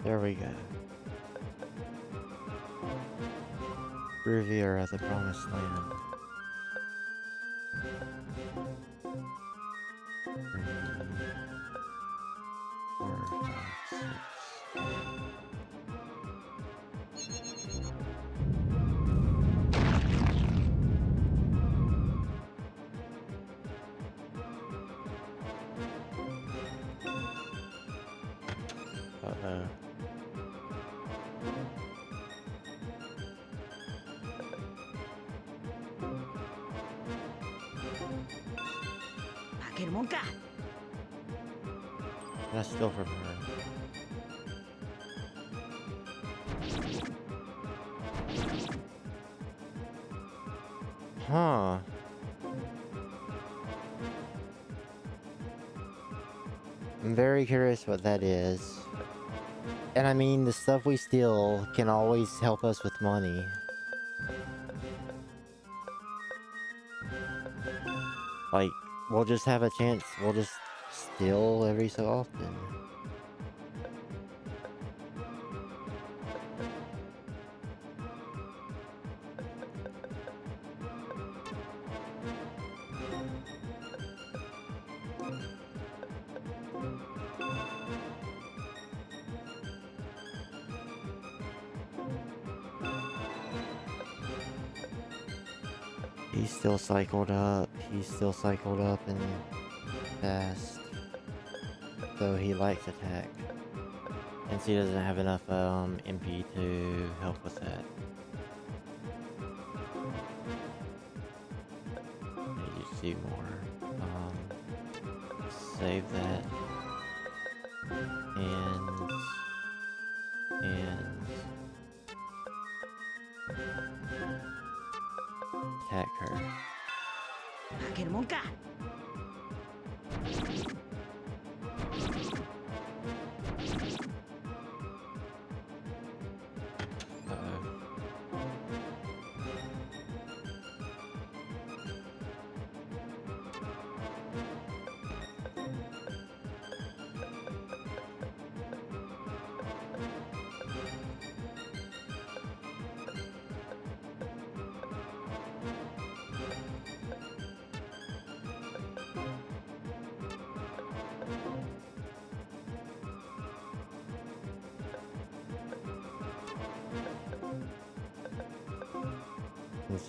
There we go. Riviera of the Promised Land. 3, 4, 5, 6. Uh-oh. That's still from her. Huh. I'm very curious what that is. And I mean, the stuff we steal can always help us with money. Like, we'll just have a chance, we'll just steal every so often. He's still cycled up and fast. Though he likes attack. And he doesn't have enough MP to help with that. Need to do more. Save that. And attack her. Can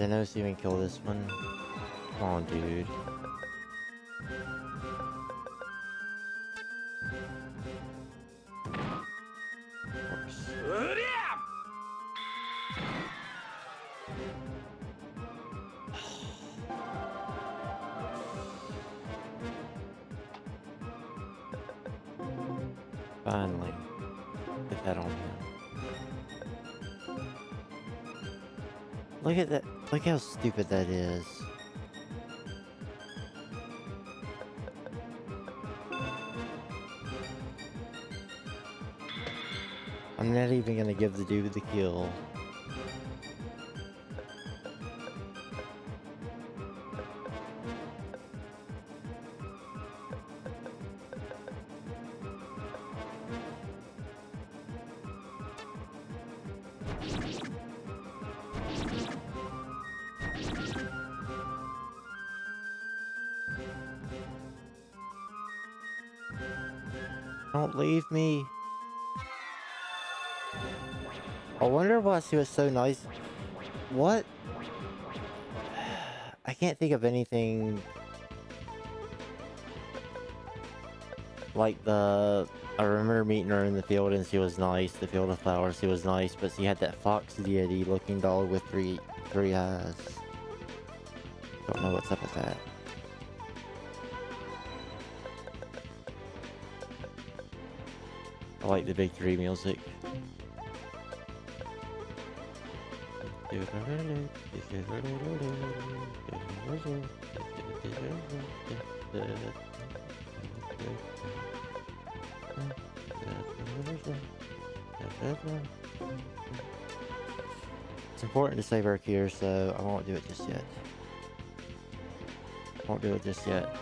Zenos even kill this one? Come on, dude. Of course. Finally. Get that on him. Look at that. Look how stupid that is. I'm not even gonna give the dude the kill. Don't leave me. I wonder what's so nice. What? I can't think of anything like the. I remember meeting her in the field and she was nice. The field of flowers, she was nice, but she had that fox deity looking dog with three eyes. Don't know what's up with that. I like the victory music. It's important to save our gear, so I won't do it just yet. Won't do it just yet.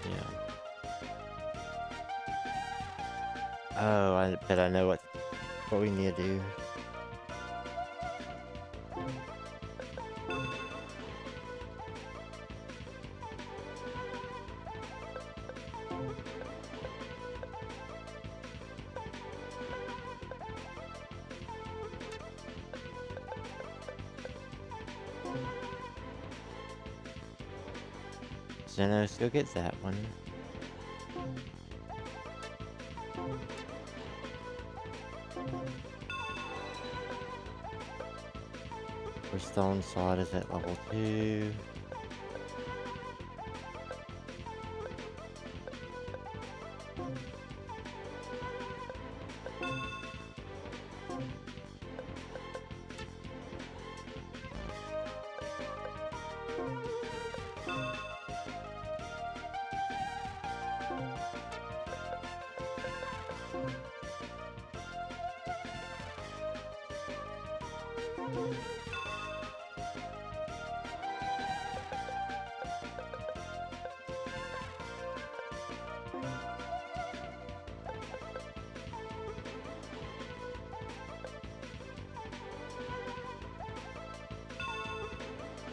Yeah. Oh, I bet I know what we need to do. Xenos, go get that one. Our stone sword is at level 2.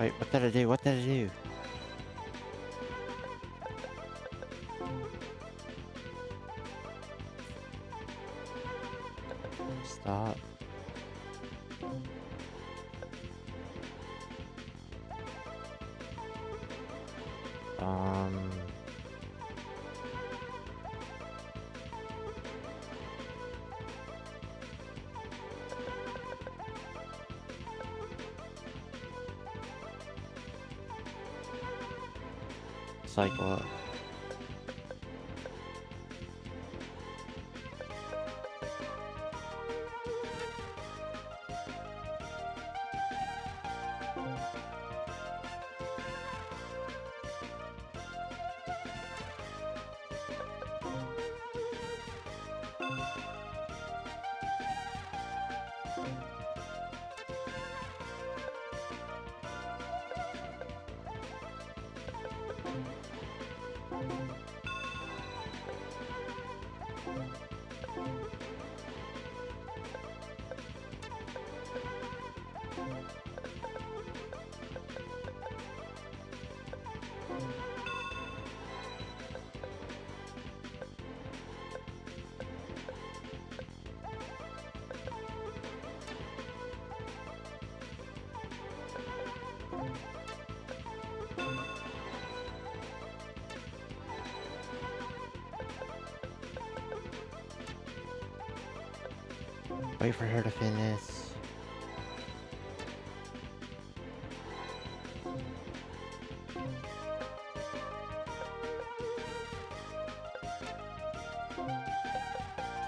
Wait, what did I do? What did I do? Stop. Cycle up. Wait for her to finish.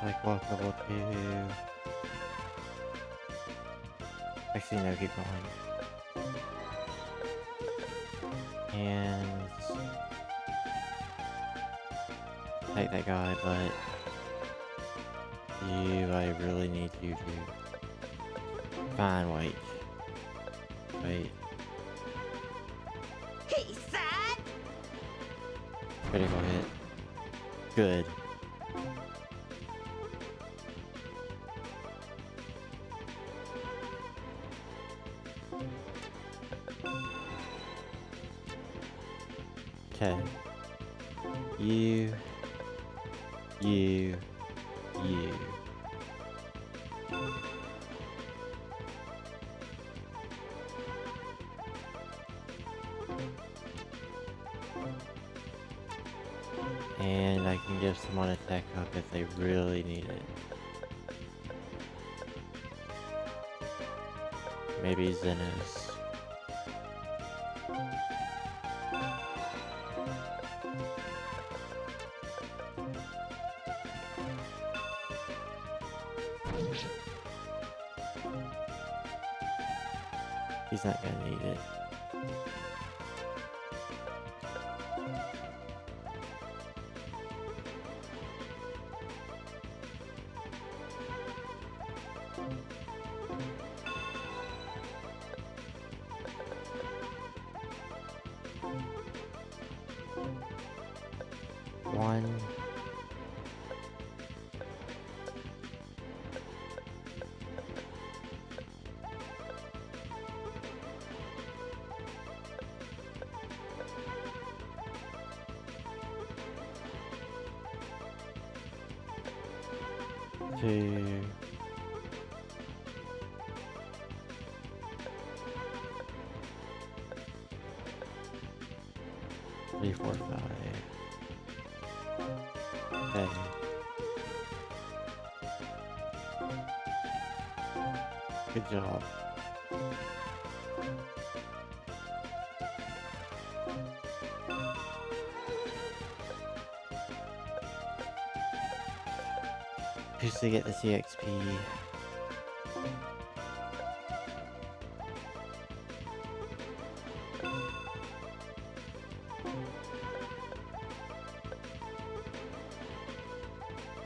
Like walk level 2. Actually, no, keep going. And take that guy, but you, I really need you to. Fine, wait. Wait. Hey, son! Critical hit. Good. Okay. You. And I can give someone attack up if they really need it. Maybe Xenos. He's not gonna need it. One. Two. Three, four, five. Okay. Good job. Just to get the CXP.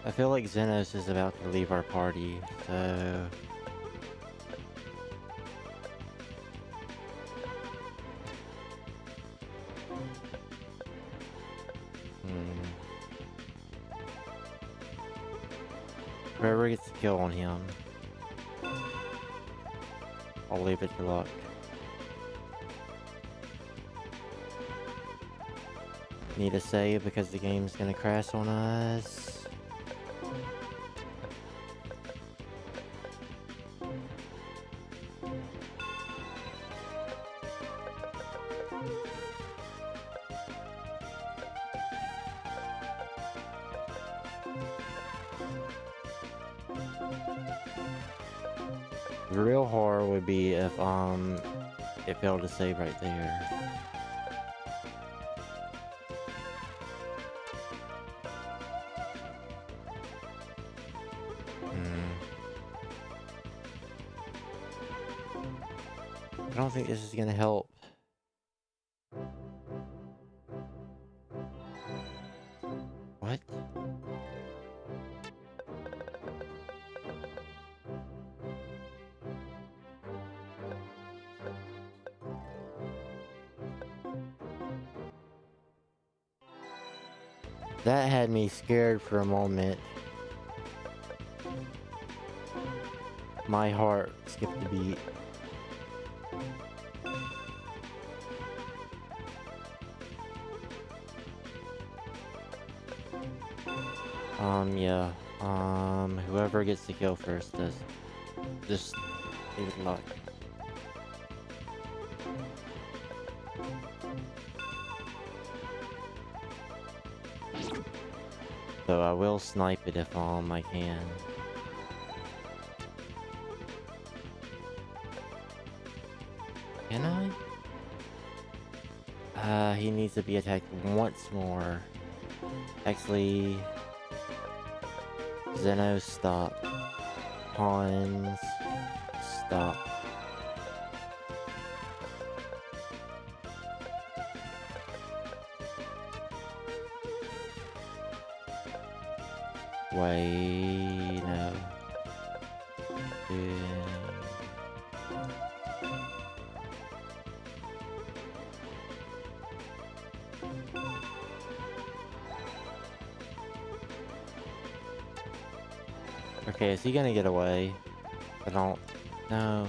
I feel like Xenos is about to leave our party, so... Whoever gets the kill on him, I'll leave it to luck. Need a save because the game's gonna crash on us. The real horror would be if it failed to save right there. I don't think this is gonna help. What? That had me scared for a moment. My heart skipped a beat. Yeah. Whoever gets the kill first does. Just leave it luck. So I will snipe it if I can. Can I? He needs to be attacked once more. Actually, Xenos, stop. Pawns, stop. way. No. Okay, is he gonna get away? I don't know.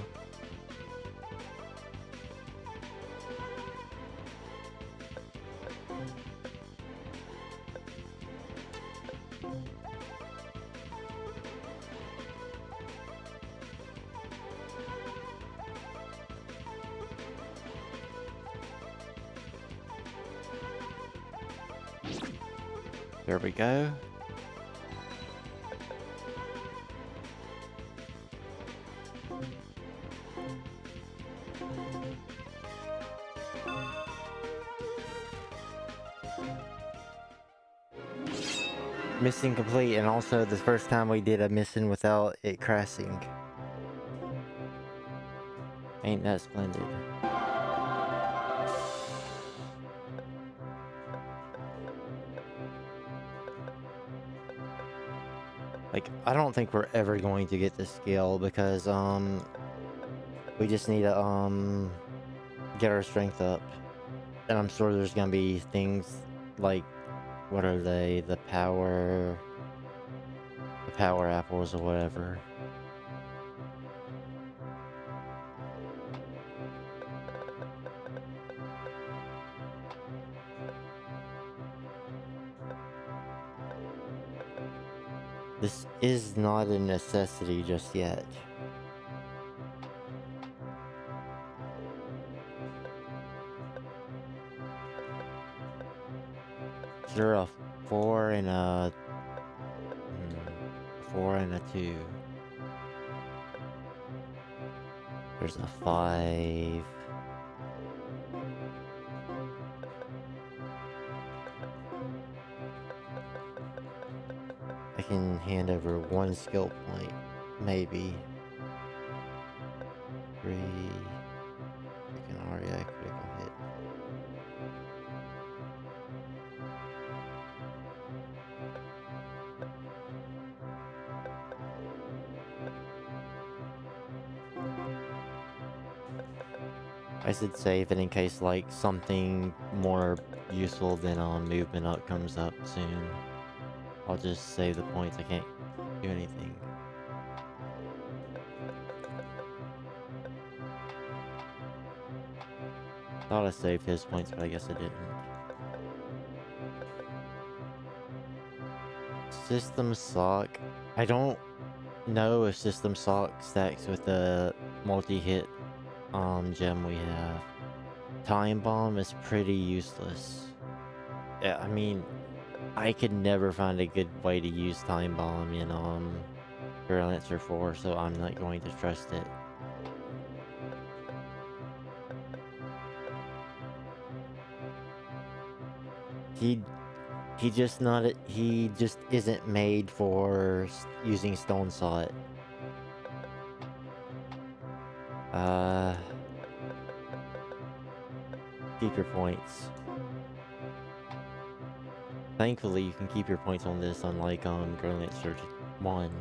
There we go. Mission complete, and also the first time we did a mission without it crashing. Ain't that splendid? Like, I don't think we're ever going to get this skill because, we just need to, get our strength up. And I'm sure there's gonna be things like, what are they? The power apples or whatever. This is not a necessity just yet. Is there a 4 and a 4 and a 2? There's a 5. I can hand over 1 skill point, maybe. 3. Freaking Aria critical hit. I should save it in case like something more useful than movement up comes up soon. I'll just save the points. I can't do anything. Thought I saved his points, but I guess I didn't. System Sock. I don't know if System Sock stacks with the multi-hit gem we have. Time Bomb is pretty useless. Yeah, I mean, I could never find a good way to use Time Bomb in Growlanser 4, so I'm not going to trust it. He just isn't made for using Stone Sot. Keep your points. Thankfully, you can keep your points on this, unlike Growlanser 1.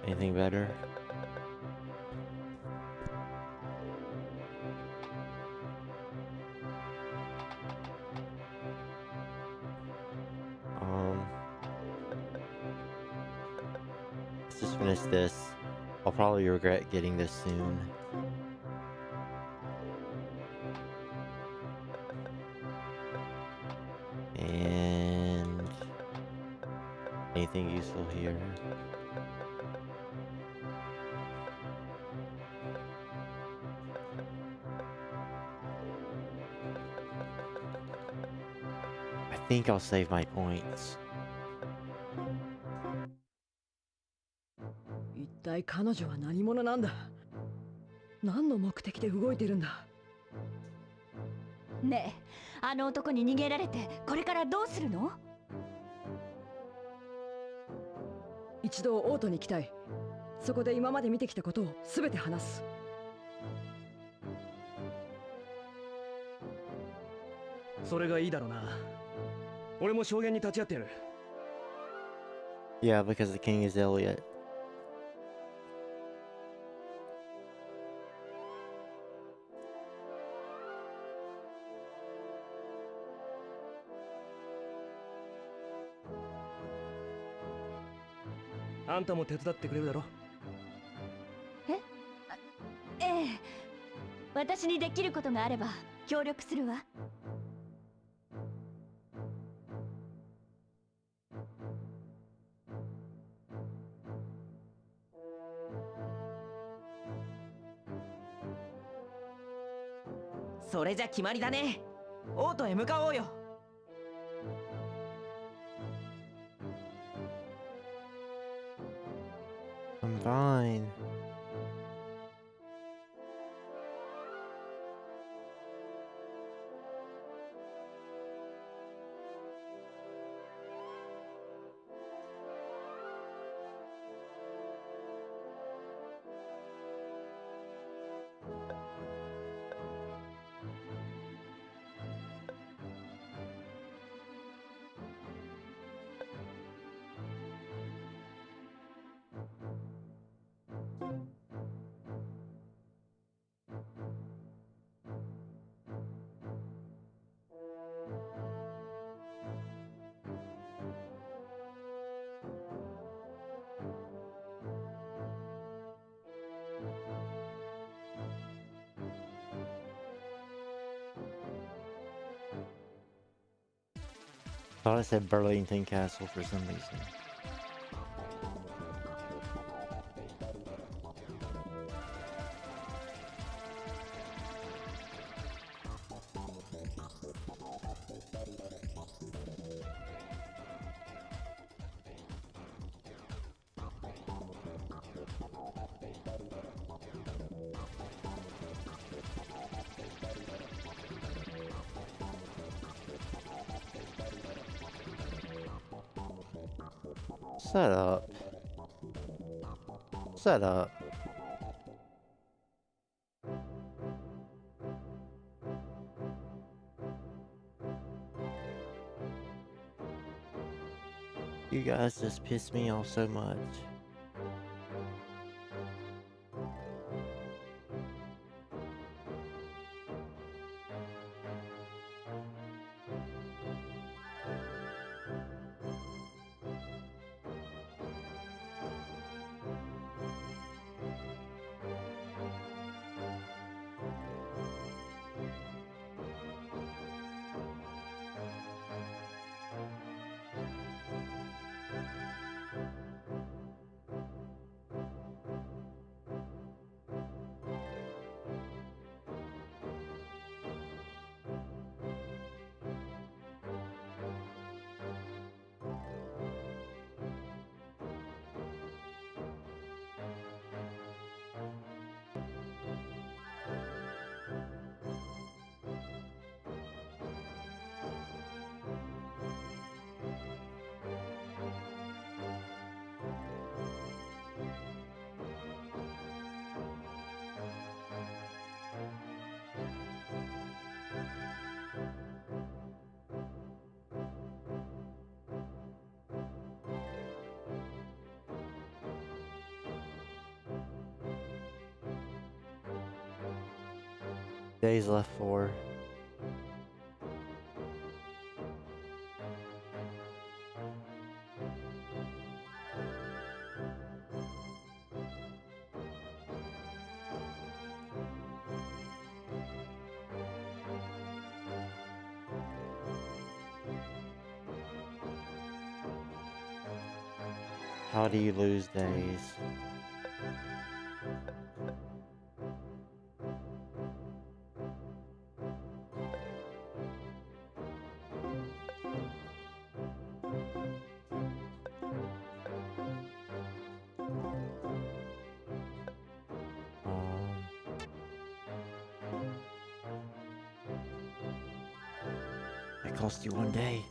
Anything better? Let's just finish this. I'll probably regret getting this soon. And anything useful here? I think I'll save my points. 一体彼女は何者なんだ。何の目的で動いてるんだ。ねえ、あの男に逃げられてこれからどうするの？一度オートに行きたい。そこで今まで見てきたことを全て話す。それがいいだろうな。俺も証言に立ち会ってやる。Yeah, because the king is Elliot.あんたも手伝ってくれるだろ。ええ、私にできることがあれば協力するわ。それじゃ決まりだね。オートへ向かおうよ。I'm fine. Thought I said Burlington Castle for some reason. Shut up. Shut up. You guys just piss me off so much. Days left for. How do you lose days? It cost you 1 day.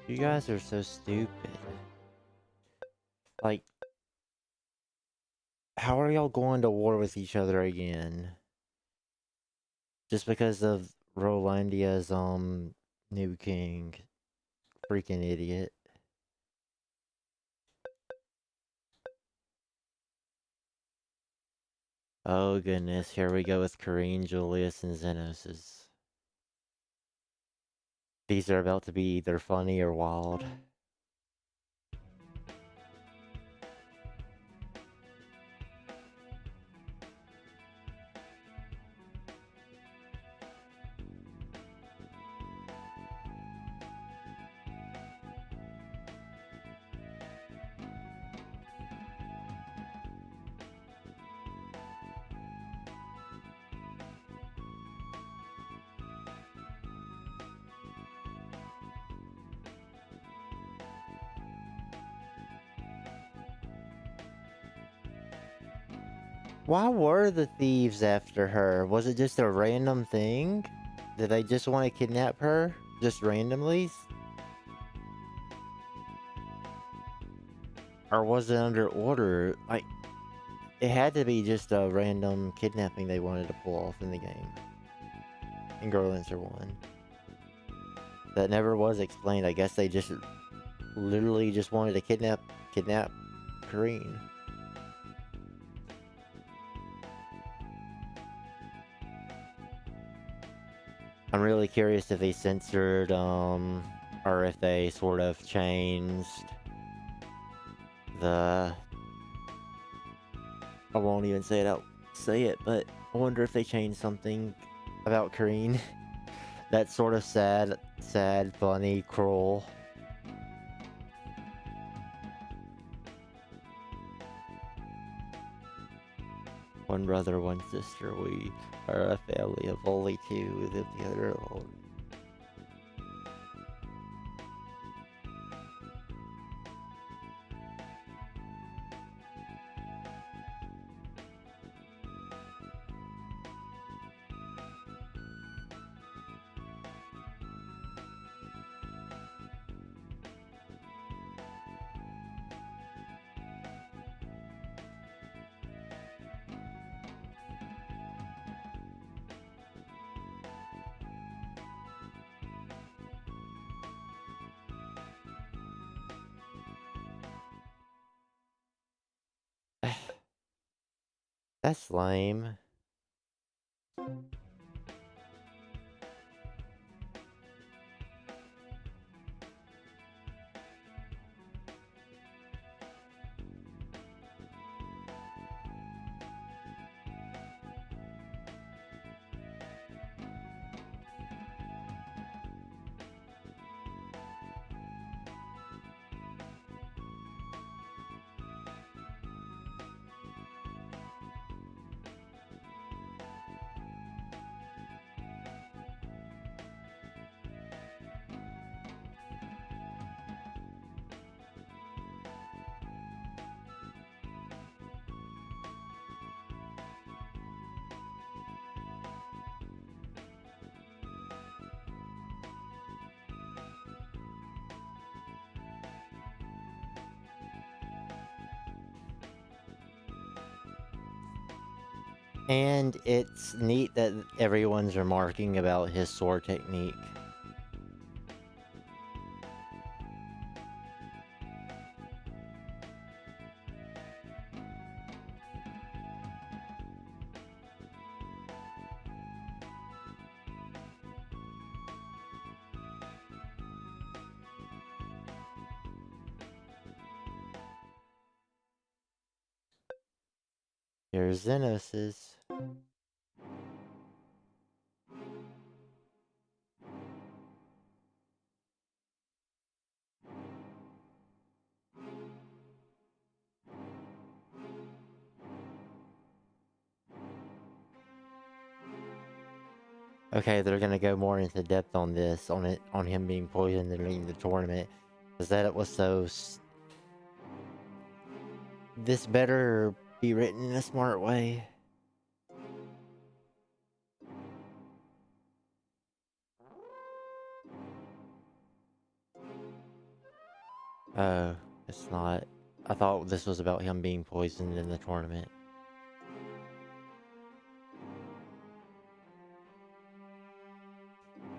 You guys are so stupid. Like, how are y'all going to war with each other again? Just because of Rolandia's, new king. Freaking idiot. Oh goodness, here we go with Kareen, Julius, and Xenos. These are about to be either funny or wild. Why were the thieves after her? Was it just a random thing? Did they just want to kidnap her? Just randomly? Or was it under order? Like, it had to be just a random kidnapping they wanted to pull off in the game. In Growlanser 1. That never was explained. I guess they just literally just wanted to kidnap Kareen. I'm really curious if they censored, or if they sort of changed the... I won't even say it, but I wonder if they changed something about Kareen. That's sort of sad, funny, cruel. One brother, one sister, we are a family of only two, we live together alone. That's lame. And it's neat that everyone's remarking about his sword technique. Here's Xenos's. Okay, they're gonna go more into depth on this, on him being poisoned during the tournament, because that it was so. This better be written in a smart way. Oh, it's not. I thought this was about him being poisoned in the tournament.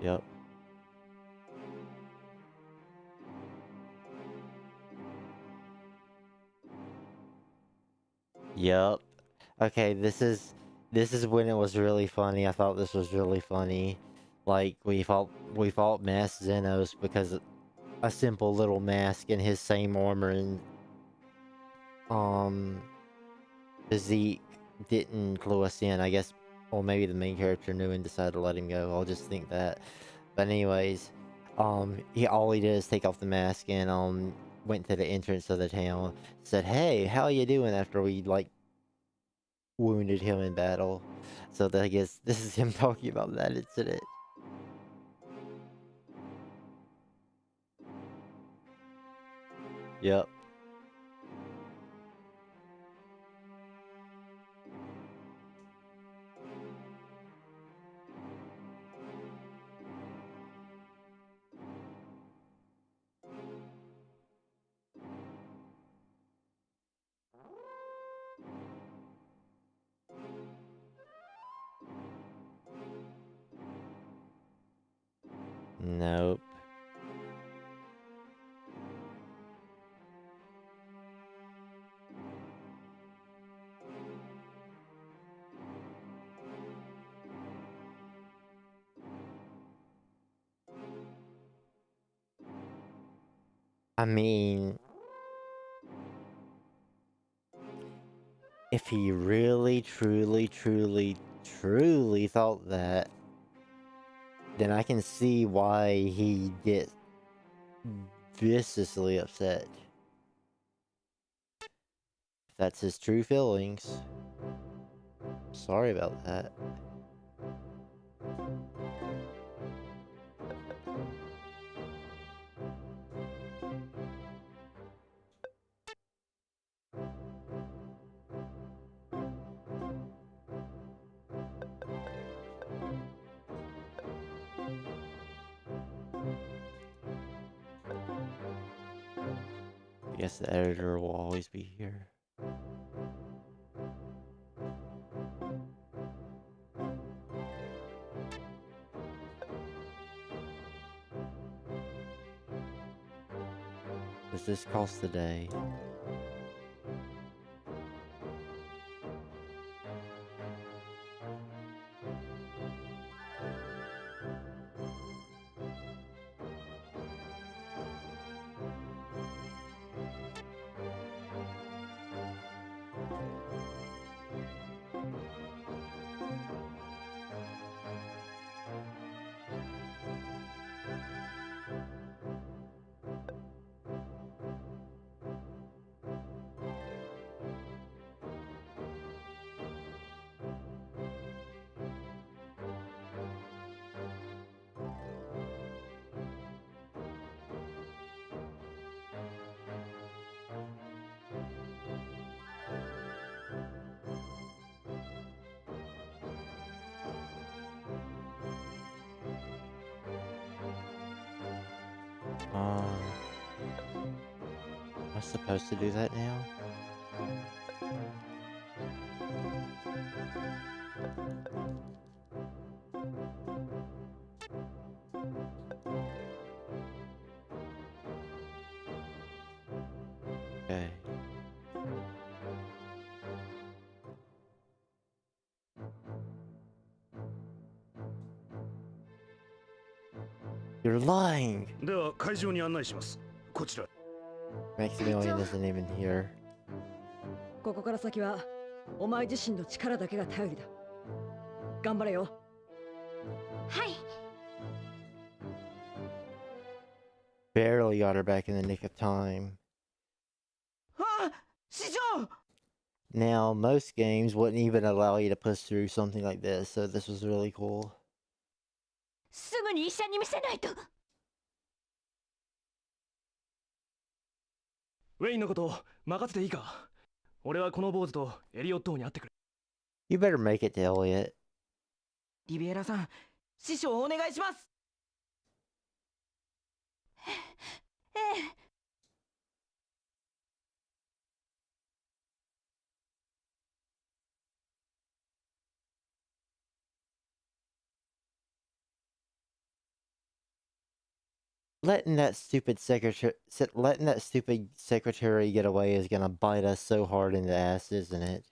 Yep. Yep. Okay, this is when it was really funny. I thought this was really funny. Like we fought Mask Xenos because a simple little mask in his same armor and physique didn't clue us in. I guess, or maybe the main character knew and decided to let him go. I'll just think that. But anyways, all he did is take off the mask and went to the entrance of the town. Said, "Hey, how you doing?" After we like wounded him in battle. So I guess this is him talking about that incident. Yep. Nope. I mean, if he really, truly thought that, then I can see why he gets viciously upset. If that's his true feelings. Sorry about that. I guess the editor will always be here. Does this cost the day? Am I supposed to do that now? Okay. You're lying! では会場に案内します。こちら。Maximilian isn't even here. ここから先はお前自身の力だけが頼りだ。頑張れよ。はい。 Barely got her back in the nick of time. あ、師匠。 Now, most games wouldn't even allow you to push through something like this, so this was really cool. すぐに医者に見せないと。ウェインのこと任せていいか？俺はこの坊主とエリオット王に会ってくる。You better make it to Elliot. リベラさん、師匠お願いします。ええ。letting that stupid secretary get away is gonna bite us so hard in the ass, isn't it?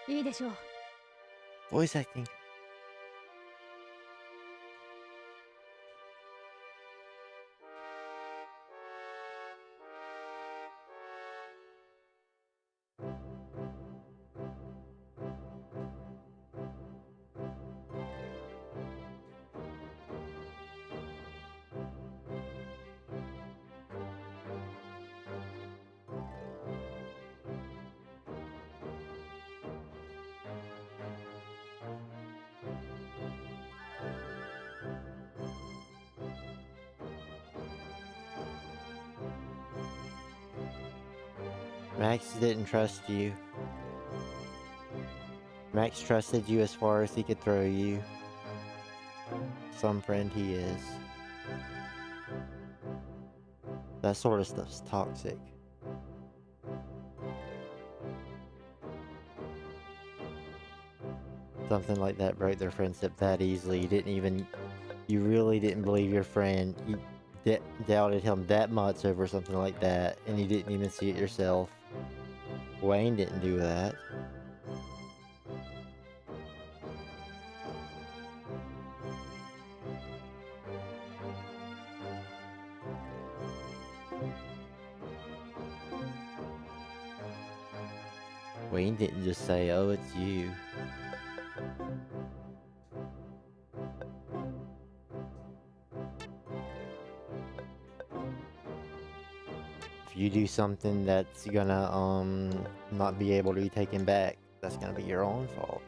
いいでしょう。 Voice acting. Max didn't trust you. Max trusted you as far as he could throw you. Some friend he is. That sort of stuff's toxic. Something like that broke their friendship that easily. You really didn't believe your friend. You doubted him that much over something like that, and you didn't even see it yourself. Wayne didn't do that. Wayne didn't just say, "Oh, it's you." If you do something that's gonna not be able to be taken back, that's gonna be your own fault.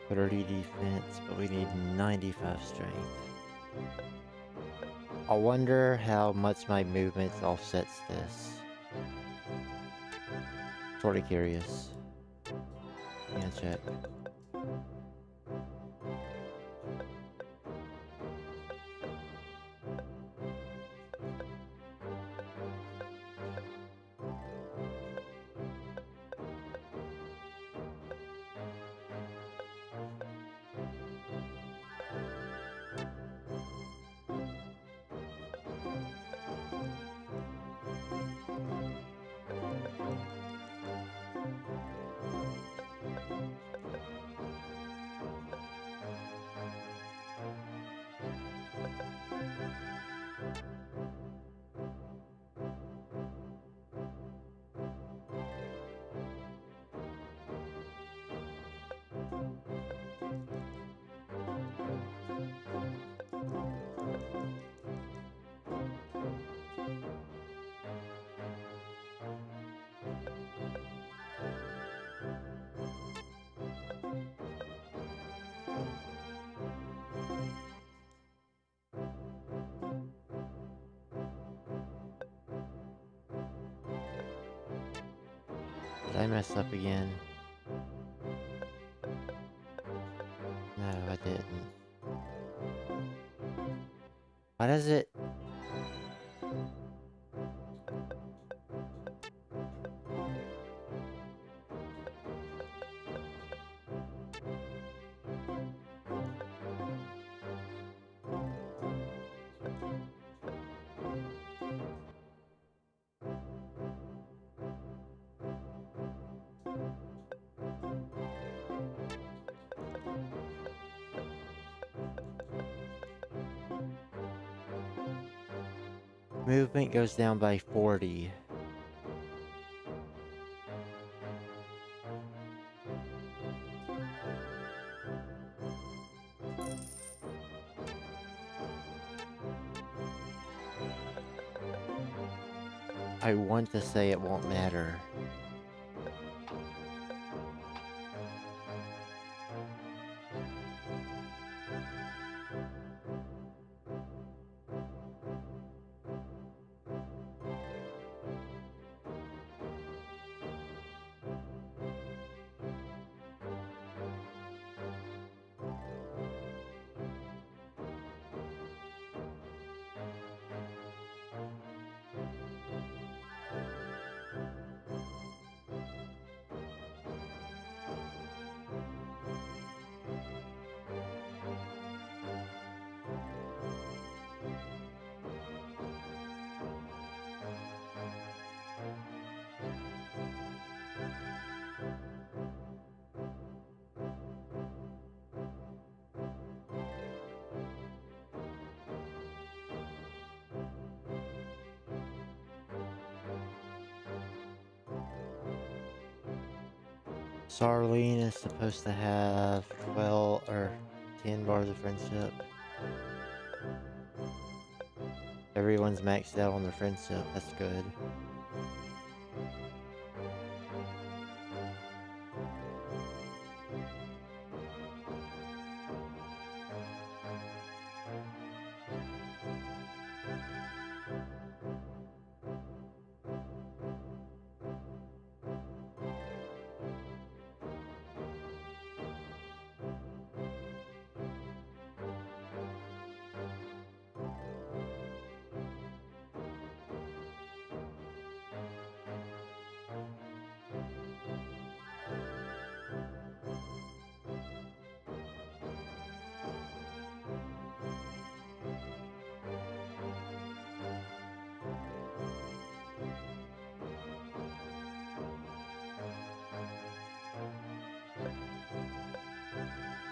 .30 defense, but we need 95 strength. I wonder how much my movement offsets this. Sorta curious. Yeah, check. mess up again? No, I didn't. Why does it... Movement goes down by 40. I want to say it won't matter. Sarlene is supposed to have 12 or 10 bars of friendship. Everyone's maxed out on their friendship, that's good.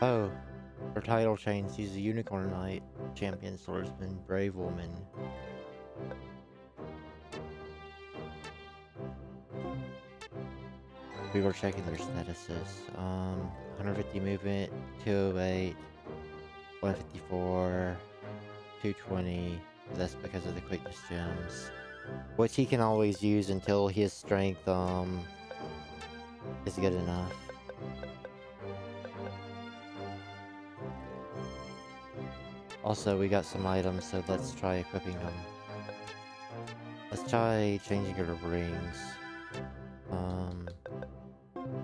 Oh, her title change, she's a Unicorn Knight, Champion Swordsman, Brave Woman. We were checking their statuses. 150 movement, 208, 154, 220. That's because of the quickness gems, which he can always use until his strength is good enough. Also, we got some items, so let's try equipping them. Let's try changing her rings.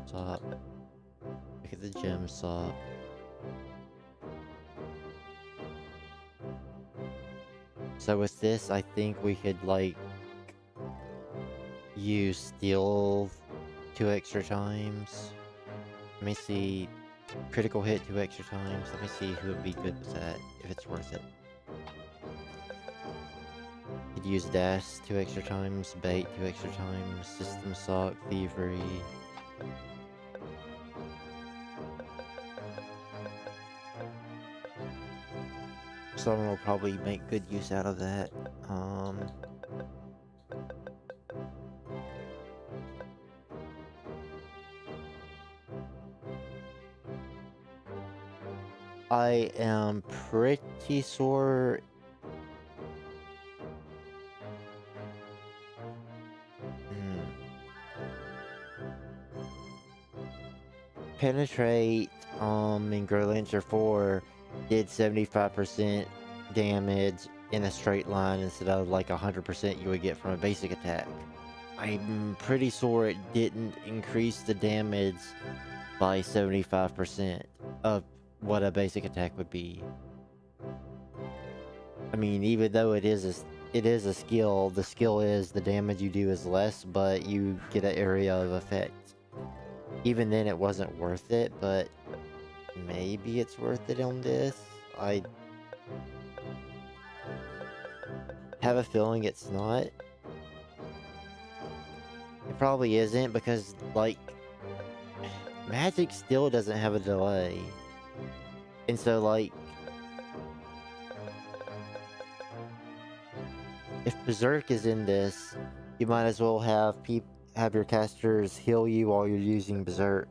Swap. Look at the gem swap. So with this, I think we could, like, use steel 2 extra times. Let me see. Critical hit 2 extra times. Let me see who would be good with that, if it's worth it. Could use dash 2 extra times, bait 2 extra times, system sock, thievery. Someone will probably make good use out of that. I am pretty sure. Penetrate in Growlanser 4 did 75% damage in a straight line instead of like 100% you would get from a basic attack. I'm pretty sure it didn't increase the damage by 75% of what a basic attack would be. I mean, even though it is a skill, the skill is the damage you do is less, but you get an area of effect. Even then, it wasn't worth it, but maybe it's worth it on this. I have a feeling it's not. It probably isn't because, like, magic still doesn't have a delay. And so, like, if Berserk is in this, you might as well have your casters heal you while you're using Berserk.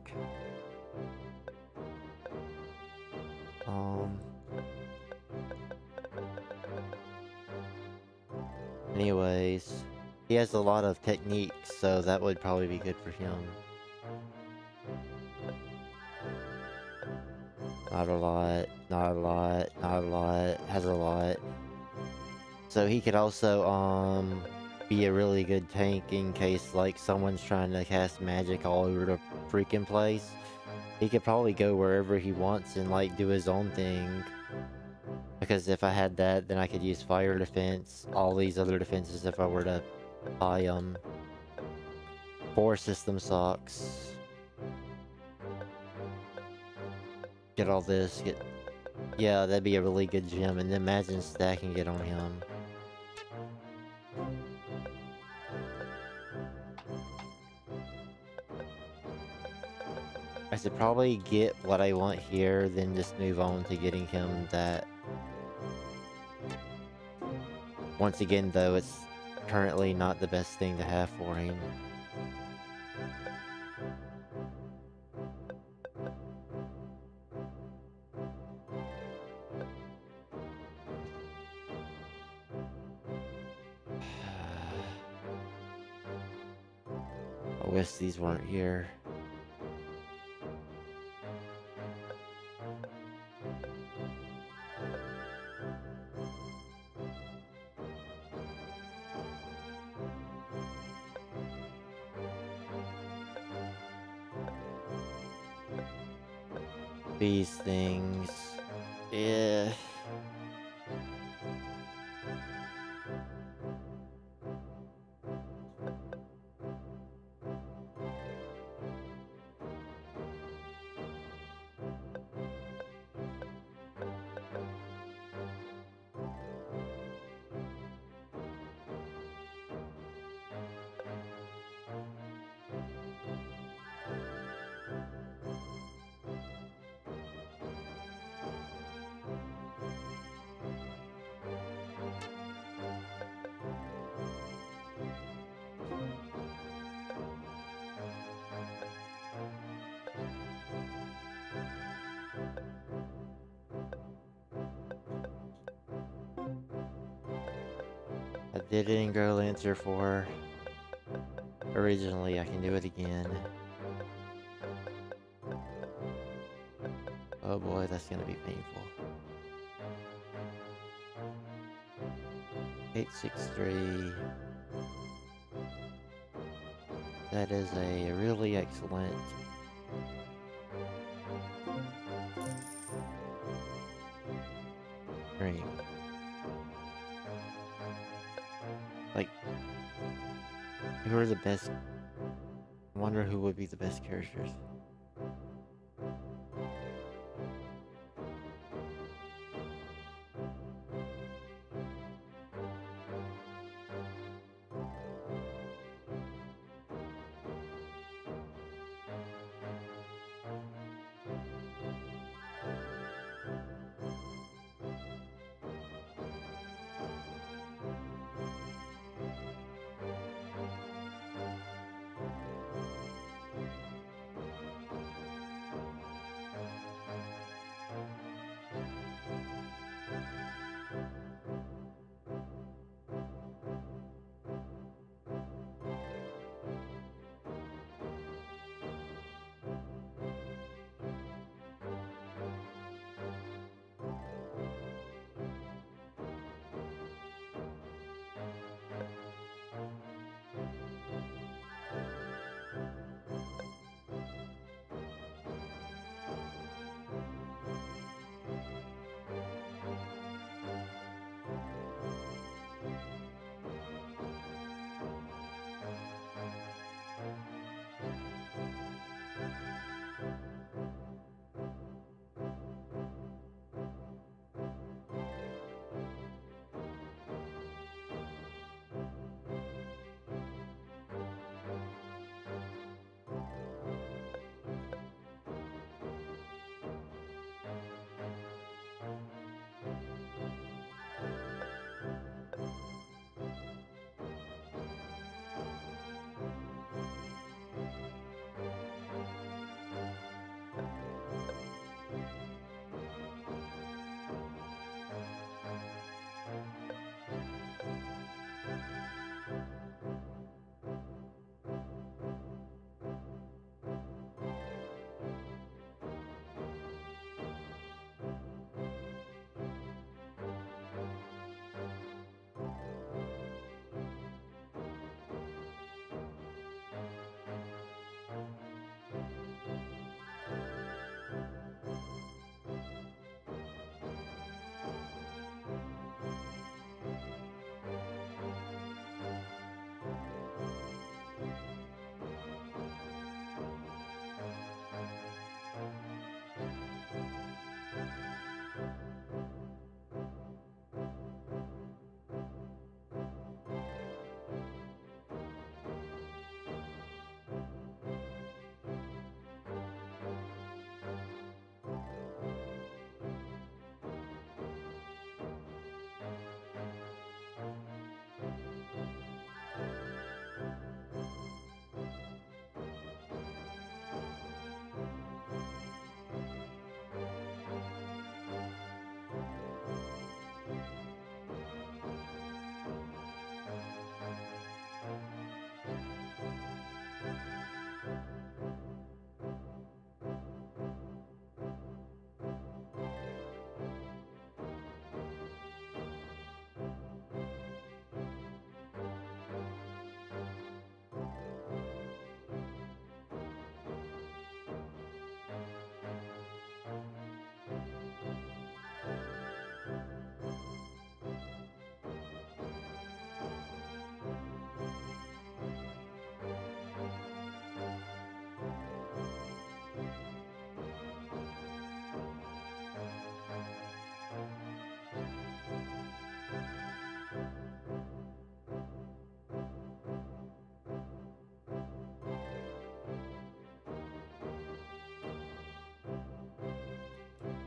Anyways, he has a lot of techniques, so that would probably be good for him. Not a lot, not a lot, not a lot, has a lot. So he could also, be a really good tank in case, like, someone's trying to cast magic all over the freaking place. He could probably go wherever he wants and, like, do his own thing. Because if I had that, then I could use fire defense, all these other defenses if I were to buy them. 4 system socks. Get all this, yeah, that'd be a really good gem, and then imagine stacking it on him. I should probably get what I want here, then just move on to getting him that. Once again, though, it's currently not the best thing to have for him. I wish these weren't here. These things. Yeah. I did it in Growlanser 4 originally. I can do it again. Oh boy, that's gonna be painful. 863. That is a really excellent dream. Like, who are the best? I wonder who would be the best characters.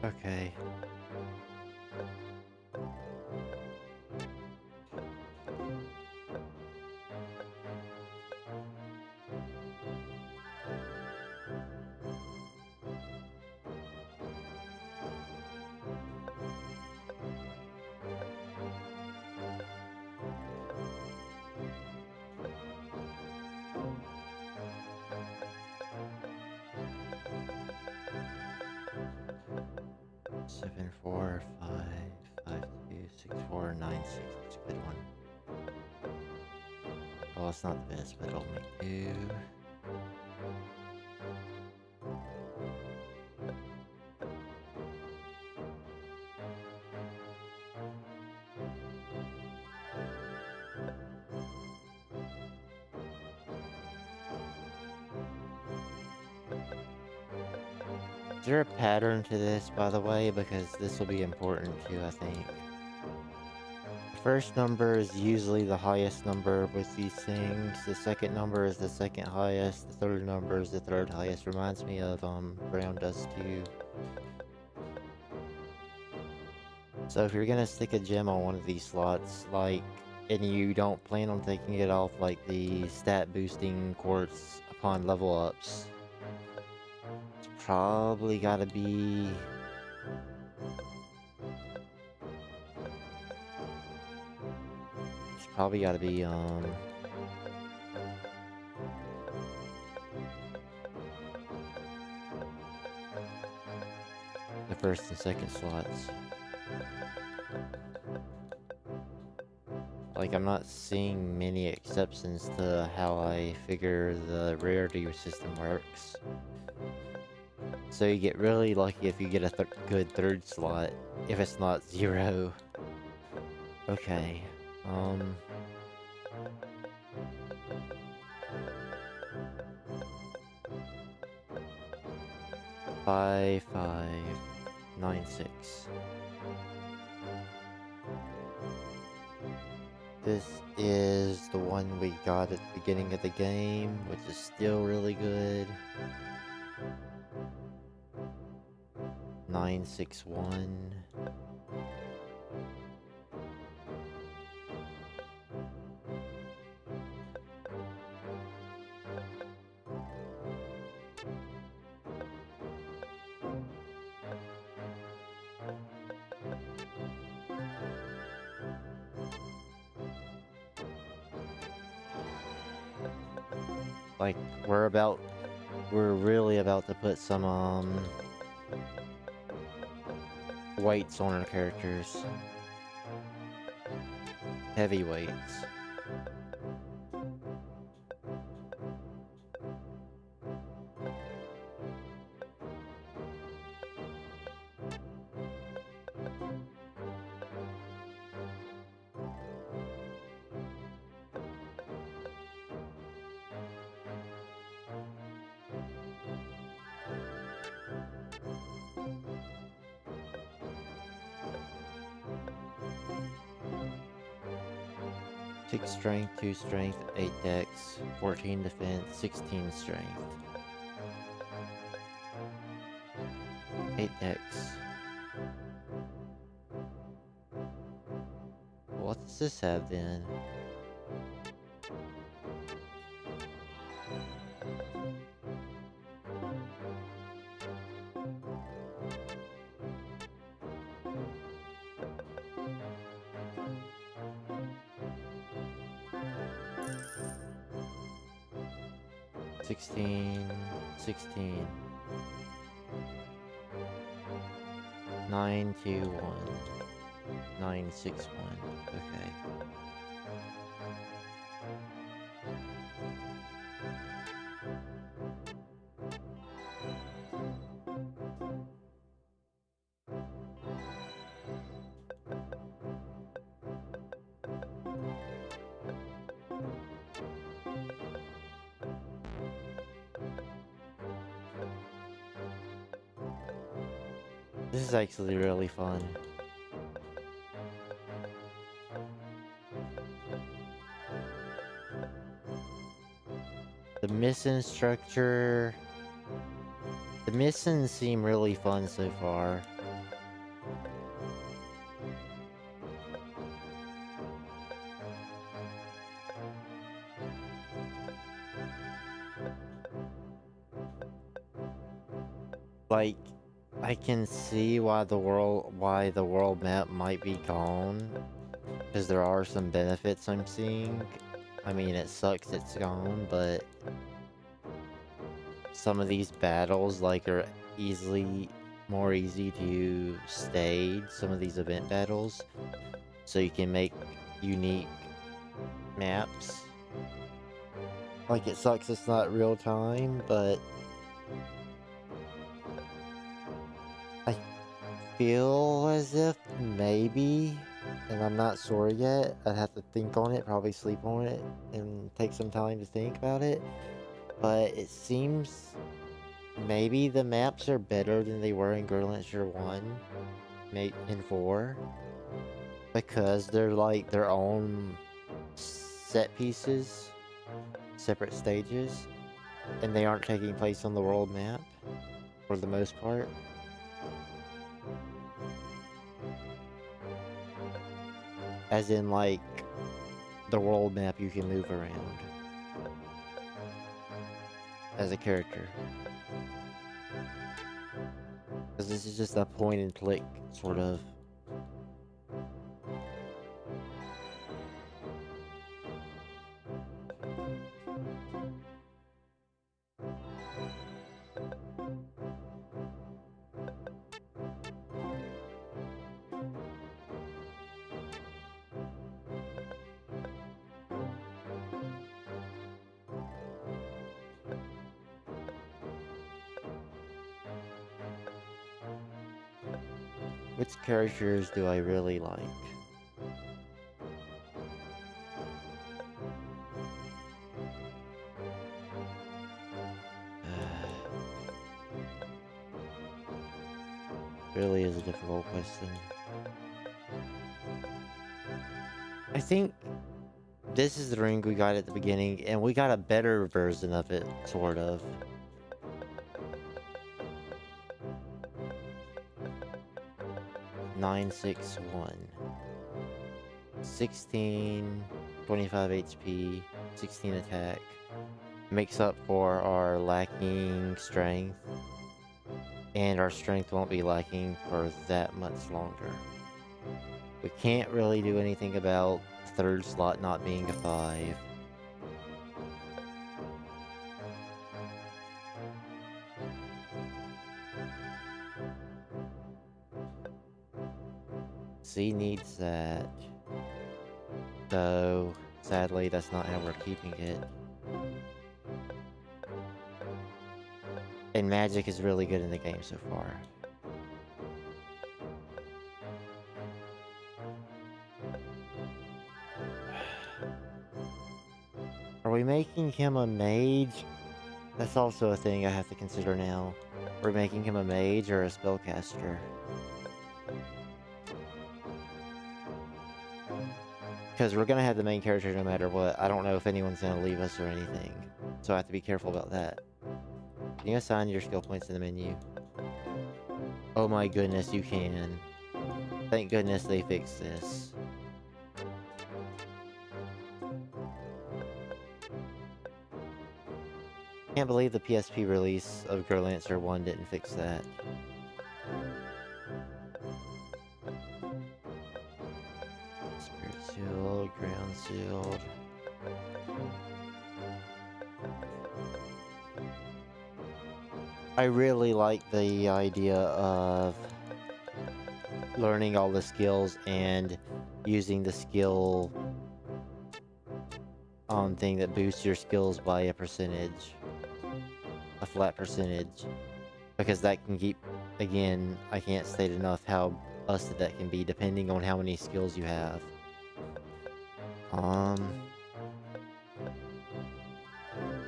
Okay. Seven, 4, 5, 5, 2, 6, 4, 9, 6. That's a good one. Well, it's not the best, but it'll make do. Is there a pattern to this, by the way? Because this will be important too, I think. The first number is usually the highest number with these things. The second number is the second highest. The third number is the third highest. Reminds me of Brown Dust 2. So if you're gonna stick a gem on one of these slots, like, and you don't plan on taking it off like the stat boosting quartz upon level ups, it's probably gotta be... It's probably gotta be, the first and second slots. Like, I'm not seeing many exceptions to how I figure the rarity system works. So you get really lucky if you get a good third slot, if it's not 0. Okay, 5, 5, 9, 6. This is the one we got at the beginning of the game, which is still really good. 9, 6, 1. Like, we're really about to put some, weights on our characters. Heavy weights. Six strength, 2 strength, 8 dex, 14 defense, 16 strength. 8 dex. What does this have then? Sixteen. 9, 2, 1. 9, 6, 1. Okay. This is actually really fun. The mission structure... The missions seem really fun so far. Like, I can see why the world map might be gone, because there are some benefits I'm seeing. I mean, it sucks it's gone, but some of these battles, like, are more easy to stage, some of these event battles, so you can make unique maps. Like, it sucks it's not real time, but I feel as if maybe, and I'm not sure yet, I'd have to think on it, probably sleep on it, and take some time to think about it, but it seems maybe the maps are better than they were in Growlanser 1 and 4, because they're like their own set pieces, separate stages, and they aren't taking place on the world map, for the most part. As in, like, the world map you can move around as a character. Because this is just a point and click, sort of. Which characters do I really like? Really is a difficult question. I think this is the ring we got at the beginning, and we got a better version of it, sort of. (961) 16, 25 HP, 16 attack. Makes up for our lacking strength. And our strength won't be lacking for that much longer. We can't really do anything about the third slot not being a 5. C needs that. Though, sadly, that's not how we're keeping it. And magic is really good in the game so far. Are we making him a mage? That's also a thing I have to consider now. We're making him a mage or a spellcaster. Because we're gonna have the main character no matter what. I don't know if anyone's gonna leave us or anything. So I have to be careful about that. Can you assign your skill points in the menu? Oh my goodness, you can. Thank goodness they fixed this. Can't believe the PSP release of Growlanser 1 didn't fix that. Spirit Sealed, Ground Sealed. I really like the idea of learning all the skills and using the skill thing that boosts your skills by a percentage. A flat percentage. Because that can keep, again, I can't state enough how busted that can be depending on how many skills you have.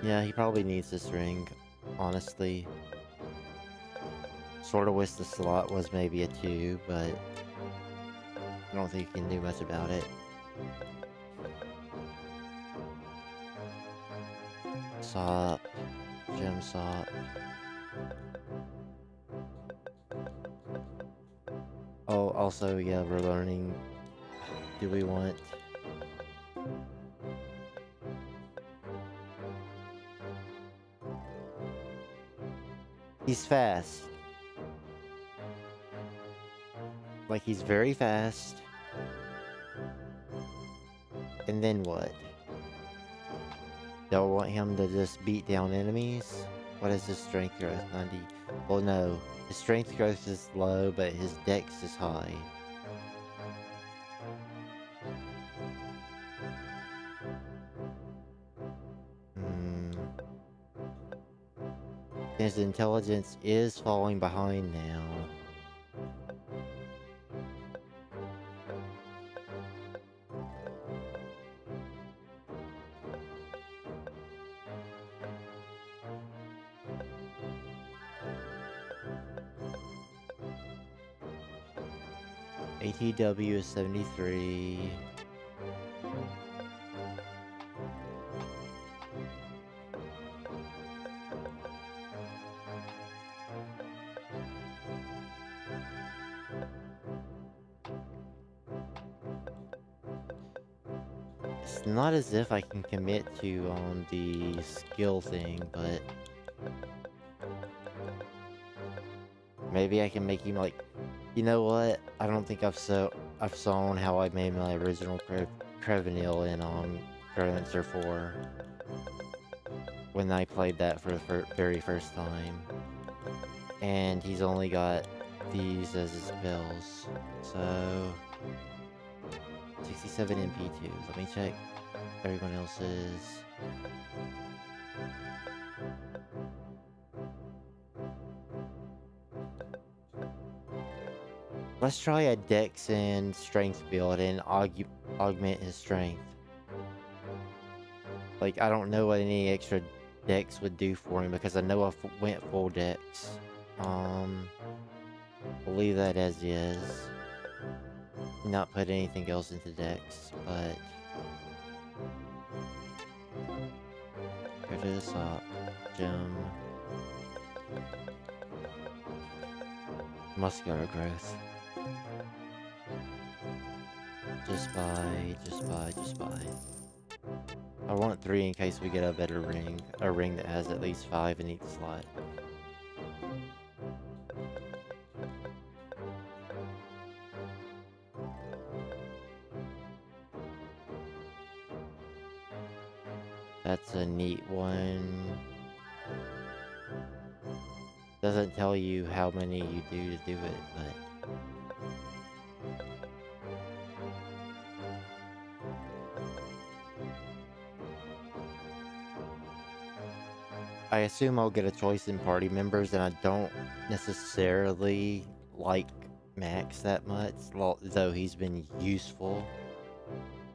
Yeah, he probably needs this ring, honestly. Sorta wish the slot was maybe a 2, but I don't think you can do much about it. Sop. Gem sop. Oh, also, yeah, we're learning. Do we want... He's fast. Like, he's very fast. And then what? Y'all want him to just beat down enemies? What is his strength growth? 90. Well, no. His strength growth is low, but his dex is high. His intelligence is falling behind now. ATW is 73. It's not as if I can commit to on the skill thing, but maybe I can make him like, you know what? I don't think I've shown how I made my original Crevenil in Growlanser 4 when I played that for the very first time, and he's only got these as his spells, so 67 MP2. Let me check everyone else's. Let's try a dex and strength build and augment his strength. Like, I don't know what any extra dex would do for him because I know I went full dex. We'll leave that as is. Not put anything else into dex, but go to the top. Gem. Muscular growth. Just buy. I want 3 in case we get a better ring. A ring that has at least 5 in each slot. That's a neat one. Doesn't tell you how many you do to do it, but I assume I'll get a choice in party members, and I don't necessarily like Max that much, though he's been useful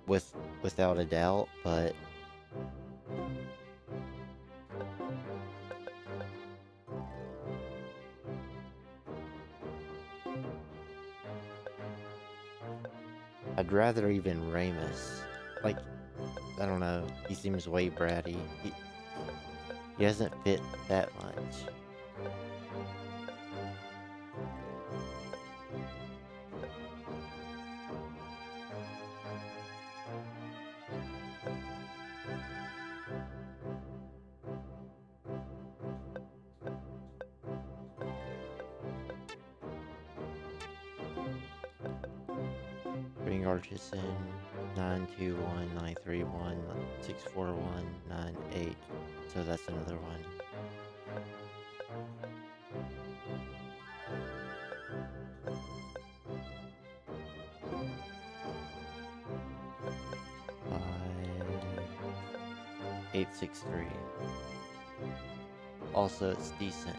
without a doubt, but I'd rather even Ramus. Like, I don't know, he seems way bratty. He doesn't fit that much. Bring Artisan 921-931-641-98. So that's another one. Five, 863. Also, it's decent.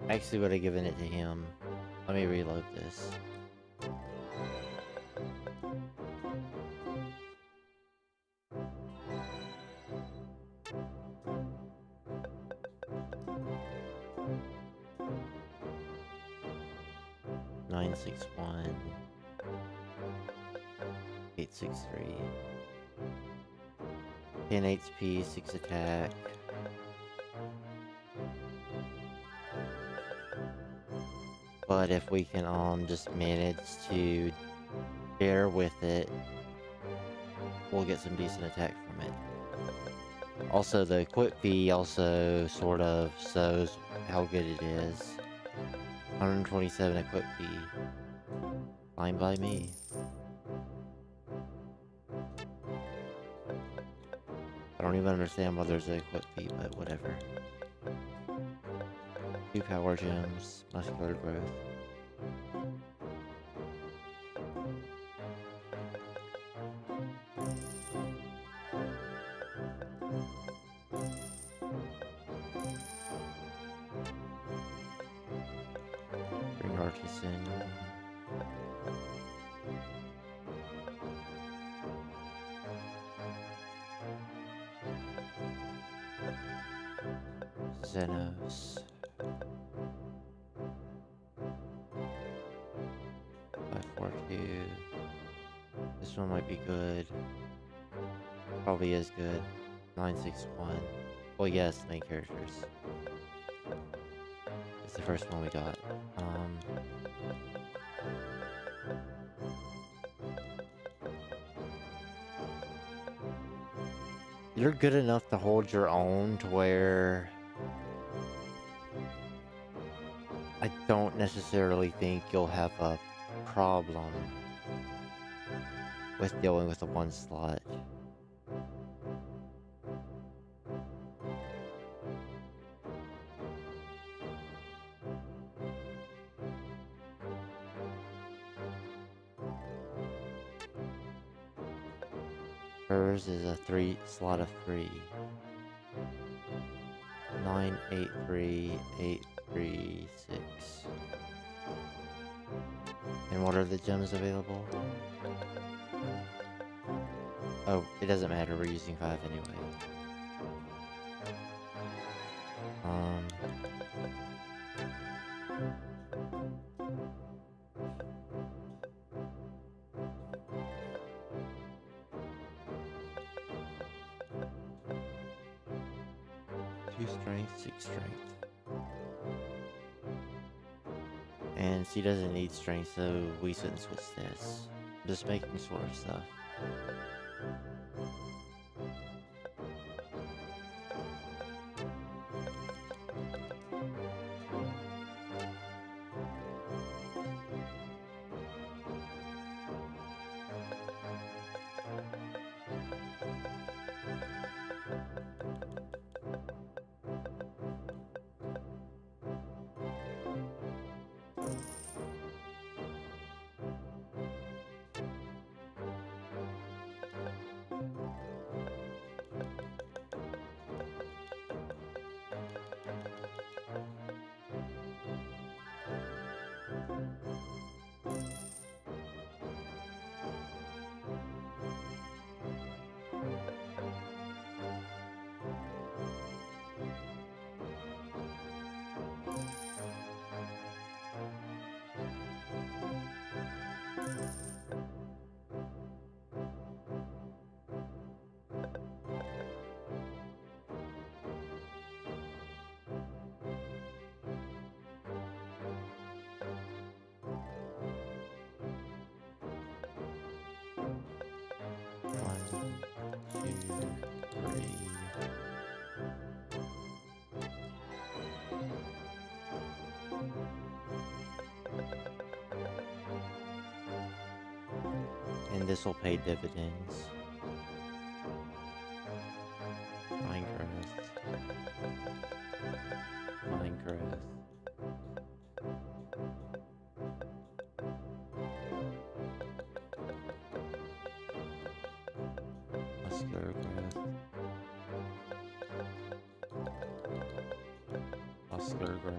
I actually would have given it to him. Let me reload this. Nine 6-1 863 10 HP, 6 attack. But if we can just manage to share with it, we'll get some decent attack from it. Also, the equip fee also sort of shows how good it is. 127 equip fee. Fine by me. I don't even understand why there's an equip fee, but whatever. 2 power gems, muscular growth. Bring artisan. Xenos. 542. This one might be good. Probably is good. 961. Well, yes, main characters. It's the first one we got. You're good enough to hold your own to where I don't necessarily think you'll have a problem with dealing with the 1 slot. Hers is a 3 slot of 3. 983 836. And what are the gems available? Oh, it doesn't matter, we're using 5 anyway. Two strength, 6 strength. And she doesn't need strength, so we shouldn't switch this. Just making sort of stuff. And this will pay dividends. Minecraft. Minecraft. Muscular growth. Muscular growth.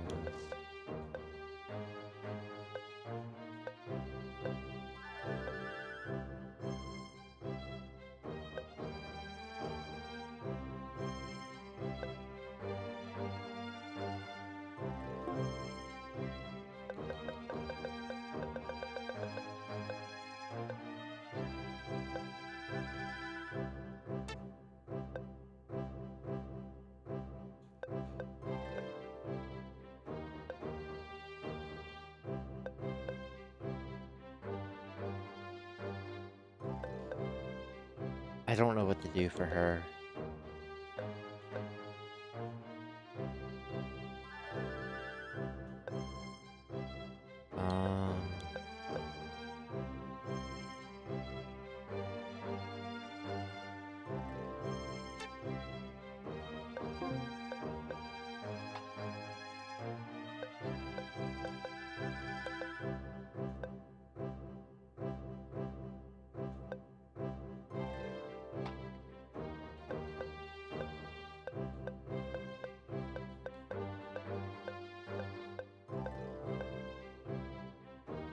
I don't know what to do for her. Um...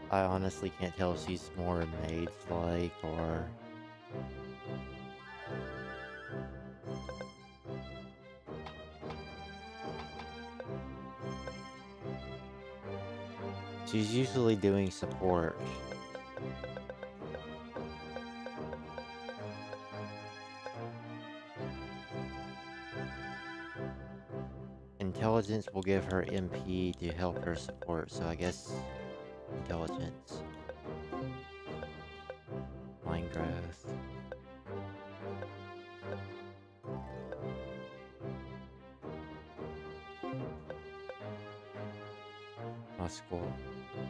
I honestly can't tell if she's more maid-like or... She's usually doing support. Intelligence will give her MP to help her support, so I guess intelligence. Mind growth.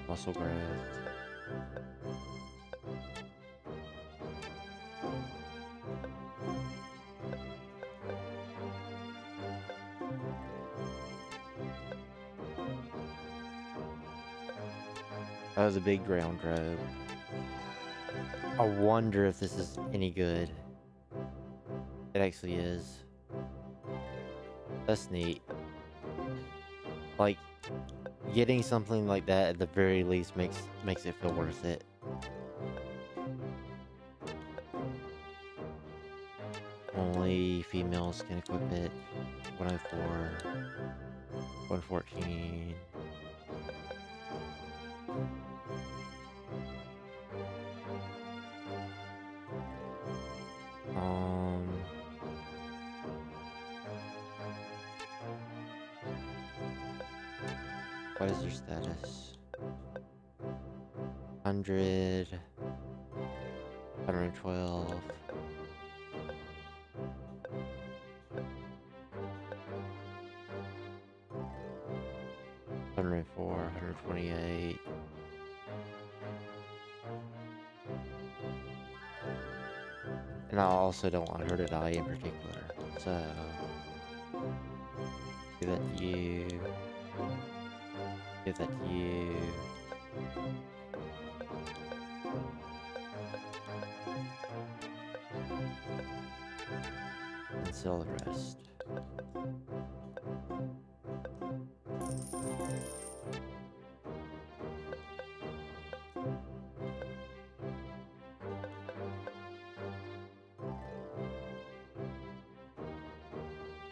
Muscle growth. That was a big ground grove. I wonder if this is any good. It actually is. That's neat. Like, getting something like that at the very least makes it feel worth it. Only females can equip it. 104, 114. What is your status? 100, 112. $104, $128. And I also don't want her to die in particular, so give that to you. Give that to you. And sell the rest.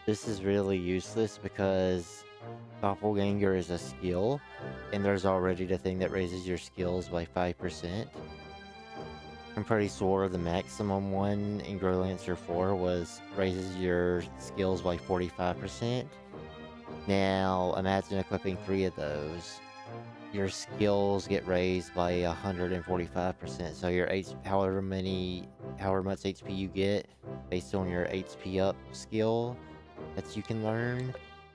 This is really useless because Doppelganger is a skill, and there's already the thing that raises your skills by 5%. I'm pretty sure the maximum one in Growlanser 4 was raises your skills by 45%. Now, imagine equipping 3 of those. Your skills get raised by 145%, so your however much HP you get, based on your HP up skill that you can learn,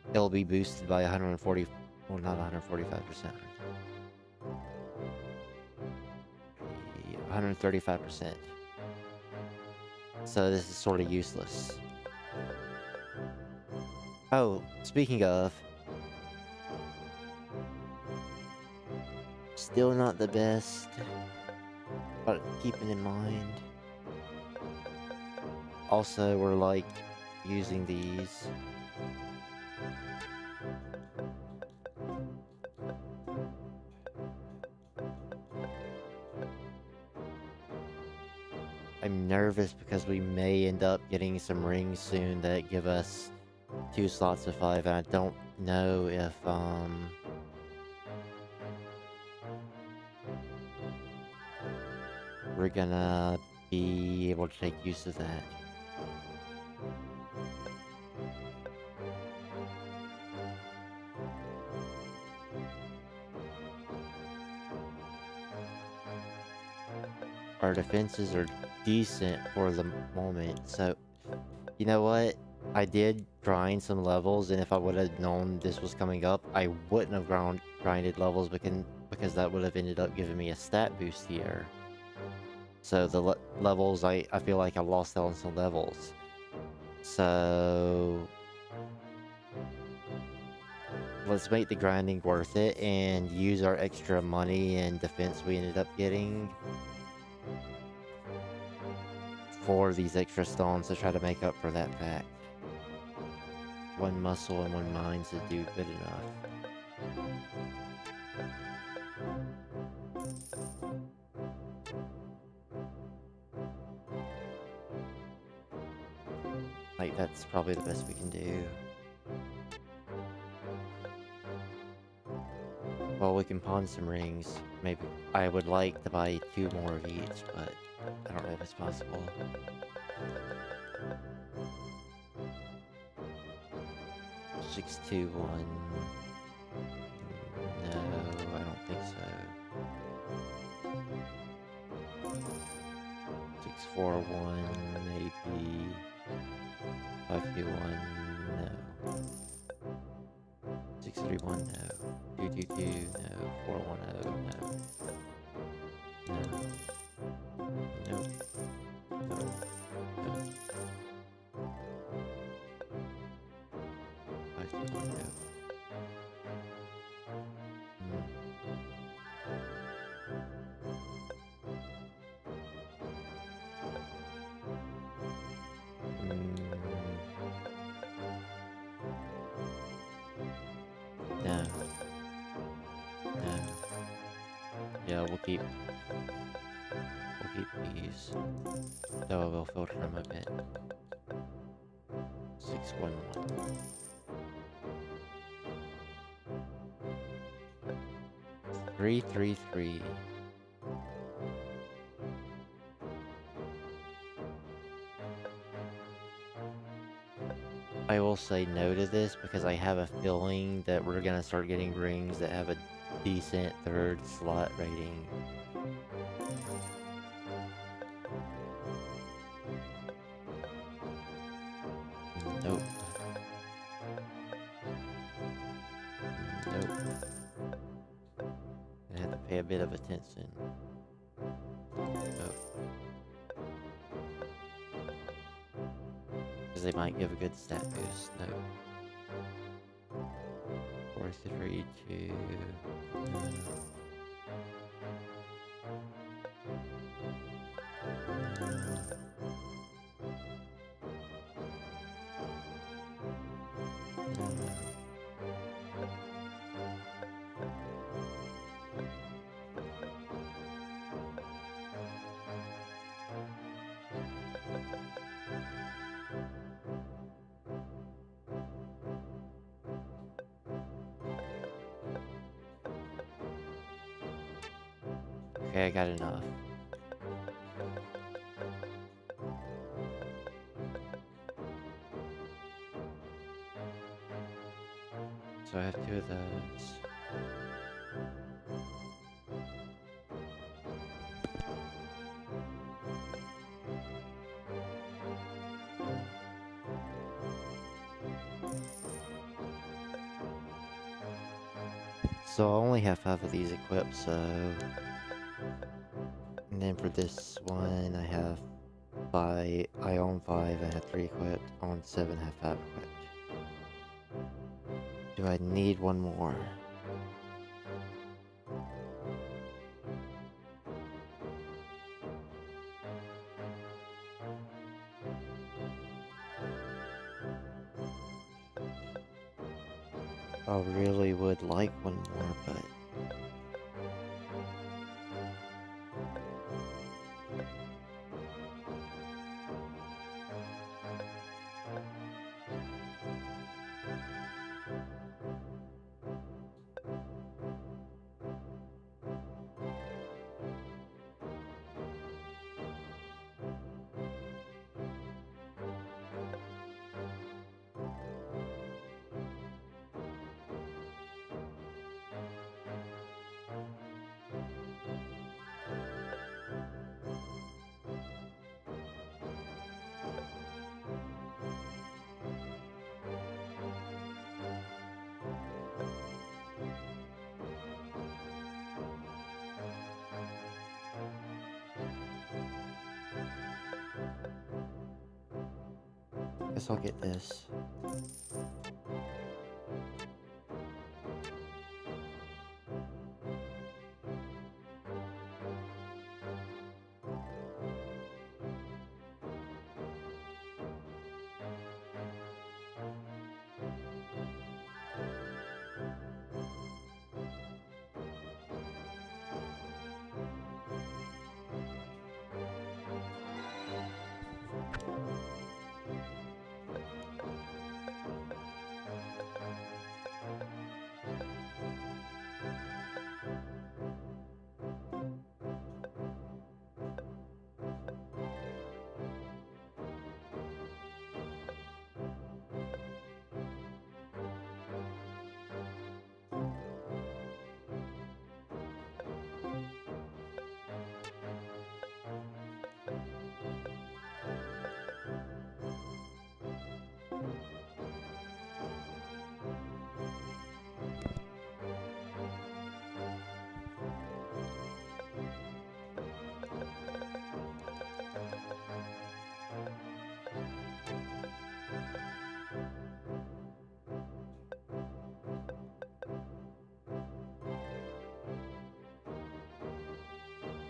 it'll be boosted by 140, well, not 145%. 135%. So this is sort of useless. Oh, speaking of, still not the best, but keeping in mind. Also, we're like using these. I'm nervous because we may end up getting some rings soon that give us 2 slots of 5, and I don't know if, we're gonna be able to take use of that. Our defenses are decent for the moment. So, you know what? I did grind some levels, and if I would have known this was coming up, I wouldn't have grinded levels because that would have ended up giving me a stat boost here. So the levels, I feel like I lost out on some levels. So let's make the grinding worth it and use our extra money and defense we ended up getting for these extra stones to try to make up for that fact. One muscle and one mind to do good enough. Like, that's probably the best we can do. Well, we can pawn some rings. Maybe I would like to buy 2 more of each, but I don't know if it's possible. Six, 2, 1. No, I don't think so. 6, 4, 1, maybe. 5, 2, 1, no. 6, 3, 1, no. 2, 2, 2, no. 4, 1, 0, no. No. Nope. No. No. 5, 2, 1, no. No. No. Yeah, we'll keep these. Though we'll filter them a bit. 6, 1, 1. 3, 3, 3. I will say no to this because I have a feeling that we're gonna start getting rings that have a decent 3rd slot rating. Nope. Nope. I have to pay a bit of attention. Nope. Because they might give a good stat boost. Nope. 4, 3, 2. No. Okay, I got enough. So I have 2 of those. So I only have 5 of these equipped, so... And then for this one, I have 5, I own 5, I have 3 equipped, I own 7, I have 5 equipped. Do I need one more? I really would like one more, but... Guess I'll get this.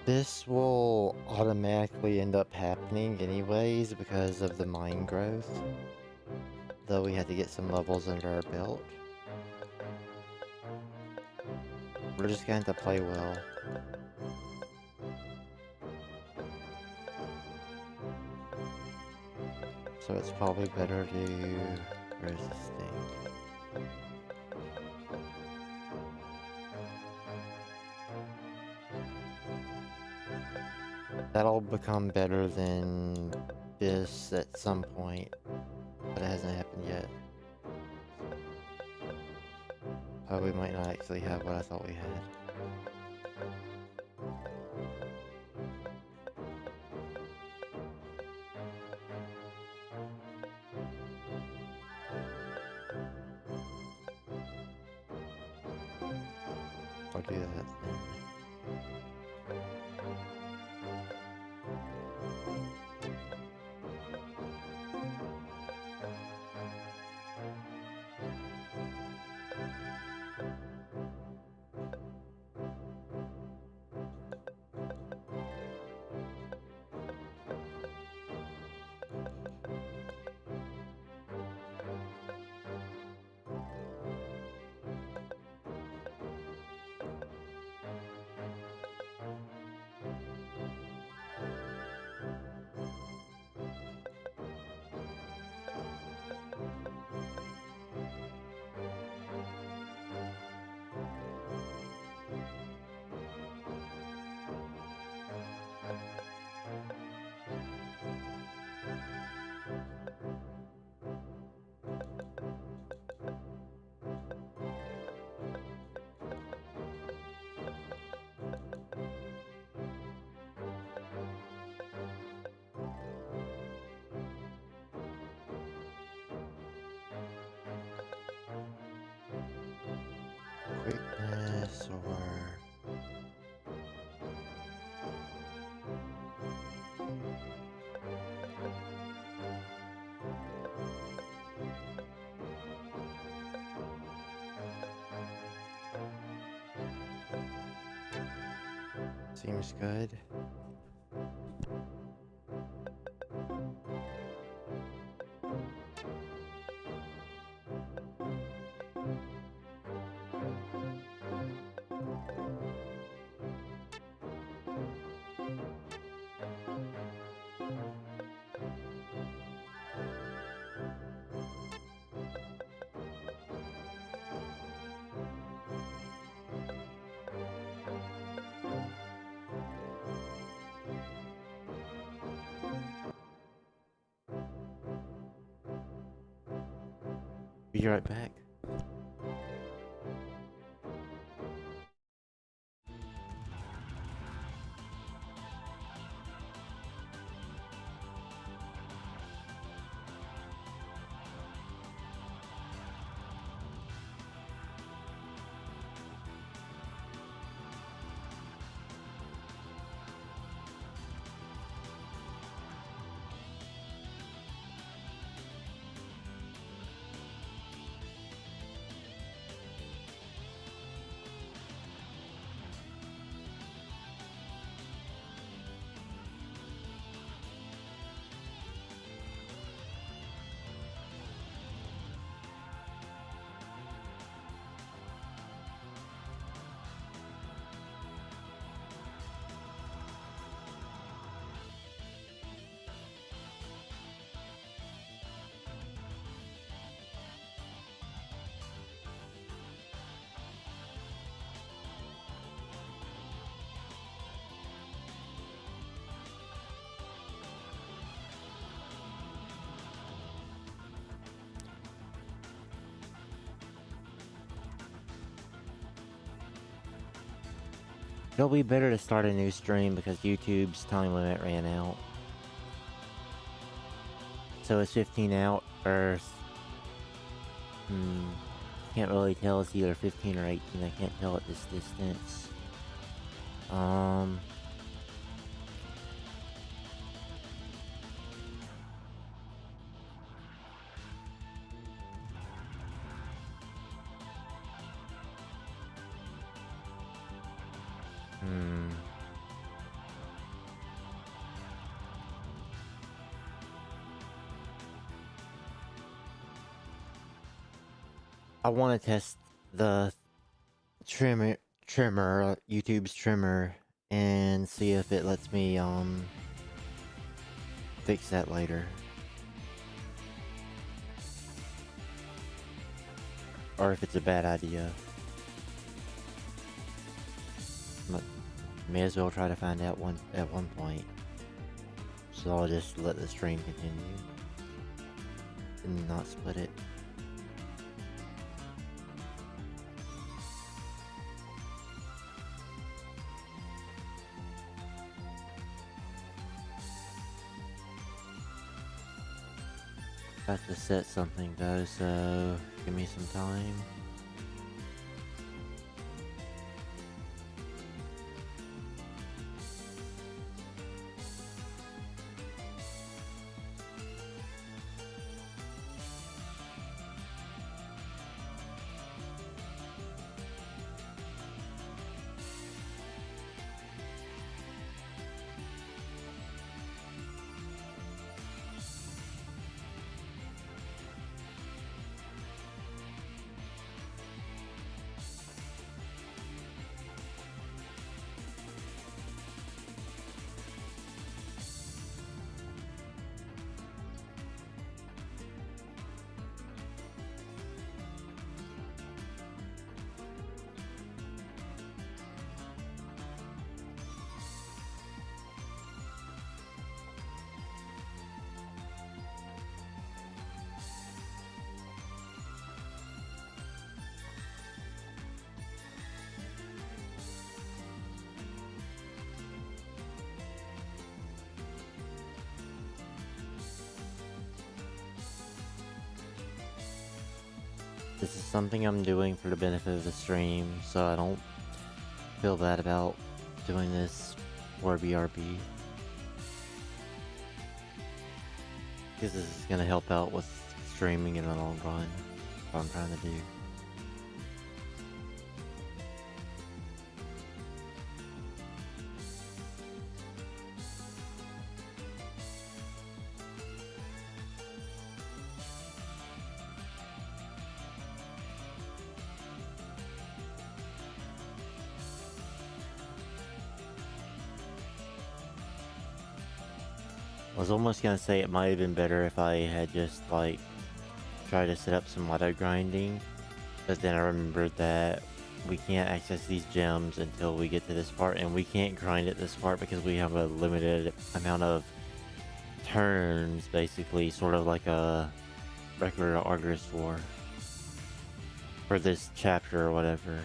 This will automatically end up happening anyways because of the mine growth. Though we had to get some levels under our belt. We're just going to have to play well. So it's probably better to resisting. That'll become better than this at some point, but it hasn't happened yet. Oh, we might not actually have what I thought we had. I'll do that then. Quickness or... Seems good. Be right back. It'll be better to start a new stream because YouTube's time limit ran out. So it's 15 out or... Can't really tell. It's either 15 or 18. I can't tell at this distance. I want to test the trimmer, YouTube's trimmer, and see if it lets me, fix that later. Or if it's a bad idea. But may as well try to find out at one point. So I'll just let the stream continue. And not split it. Have to set something though, so give me some time. This is something I'm doing for the benefit of the stream, so I don't feel bad about doing this for BRB. Because this is going to help out with streaming in the long run, what I'm trying to do. I was almost gonna say it might have been better if I had just like tried to set up some auto grinding, but then I remembered that we can't access these gems until we get to this part, and we can't grind at this part because we have a limited amount of turns, basically, sort of like a regular Argus War for this chapter or whatever.